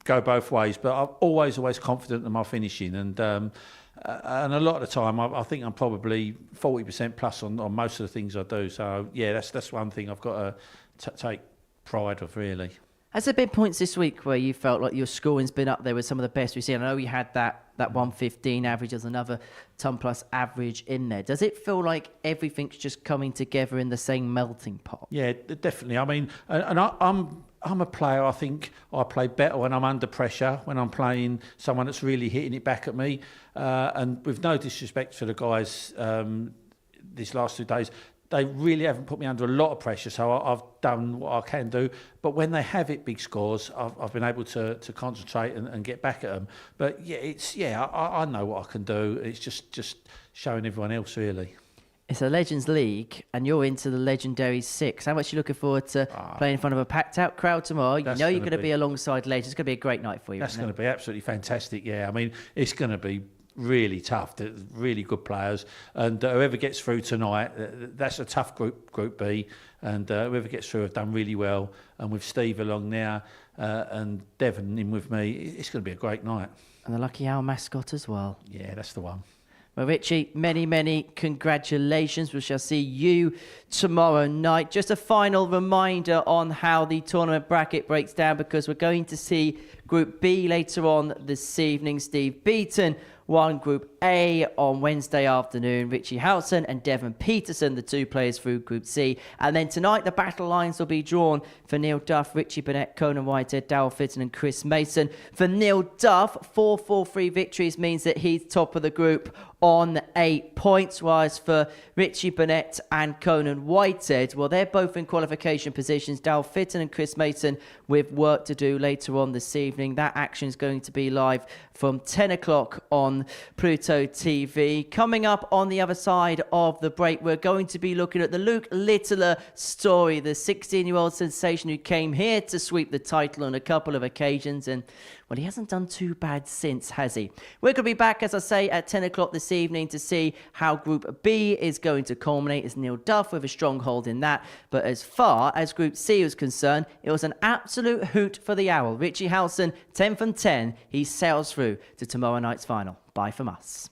go both ways, but I'm always confident in my finishing, and a lot of the time I think I'm probably 40% plus on most of the things I do. So yeah, that's one thing I've got to take pride of, really. Has there been points this week where you felt like your scoring's been up there with some of the best we've seen? I know you had that 115 average, there's another ton plus average in there. Does it feel like everything's just coming together in the same melting pot? Yeah, Definitely. I mean, and I'm a player, I think I play better when I'm under pressure, when I'm playing someone that's really hitting it back at me. And with no disrespect to the guys these last 2 days, they really haven't put me under a lot of pressure, so I've done what I can do. But when they have hit big scores, I've been able to concentrate and get back at them. But yeah, I know what I can do. It's just showing everyone else, really. It's a Legends League, and you're into the legendary 6. How much are you looking forward to playing in front of a packed-out crowd tomorrow? You know you're going to be alongside legends. It's going to be a great night for you. That's going to be absolutely fantastic, yeah. I mean, it's going to be really tough, really good players, and whoever gets through tonight, that's a tough group B, and whoever gets through have done really well, and with Steve along now and Devon in with me, it's going to be a great night. And the Lucky Owl mascot as well. Yeah, that's the one. Well, Richie, many congratulations. We shall see you tomorrow night. Just a final reminder on how the tournament bracket breaks down, because we're going to see Group B later on this evening. Steve Beaton won Group A on Wednesday afternoon. Richie Howson and Devon Petersen, the 2 players through Group C. And then tonight, the battle lines will be drawn for Neil Duff, Richie Burnett, Conan Whitehead, Darryl Fitton and Chris Mason. For Neil Duff, 4-4-3 victories means that he's top of the group on 8 points, whilst for Richie Burnett and Conan Whitehead, well, they're both in qualification positions. Darryl Fitton and Chris Mason with work to do later on this evening. That action is going to be live from 10 o'clock on Pluto TV. Coming up on the other side of the break, we're going to be looking at the Luke Littler story, the 16-year-old sensation who came here to sweep the title on a couple of occasions, and well, he hasn't done too bad since, has he? We're going to be back, as I say, at 10 o'clock this evening to see how Group B is going to culminate. It's Neil Duff with a strong hold in that. But as far as Group C was concerned, it was an absolute hoot for the Owl. Richie Howson, 10 from 10. He sails through to tomorrow night's final. Bye from us.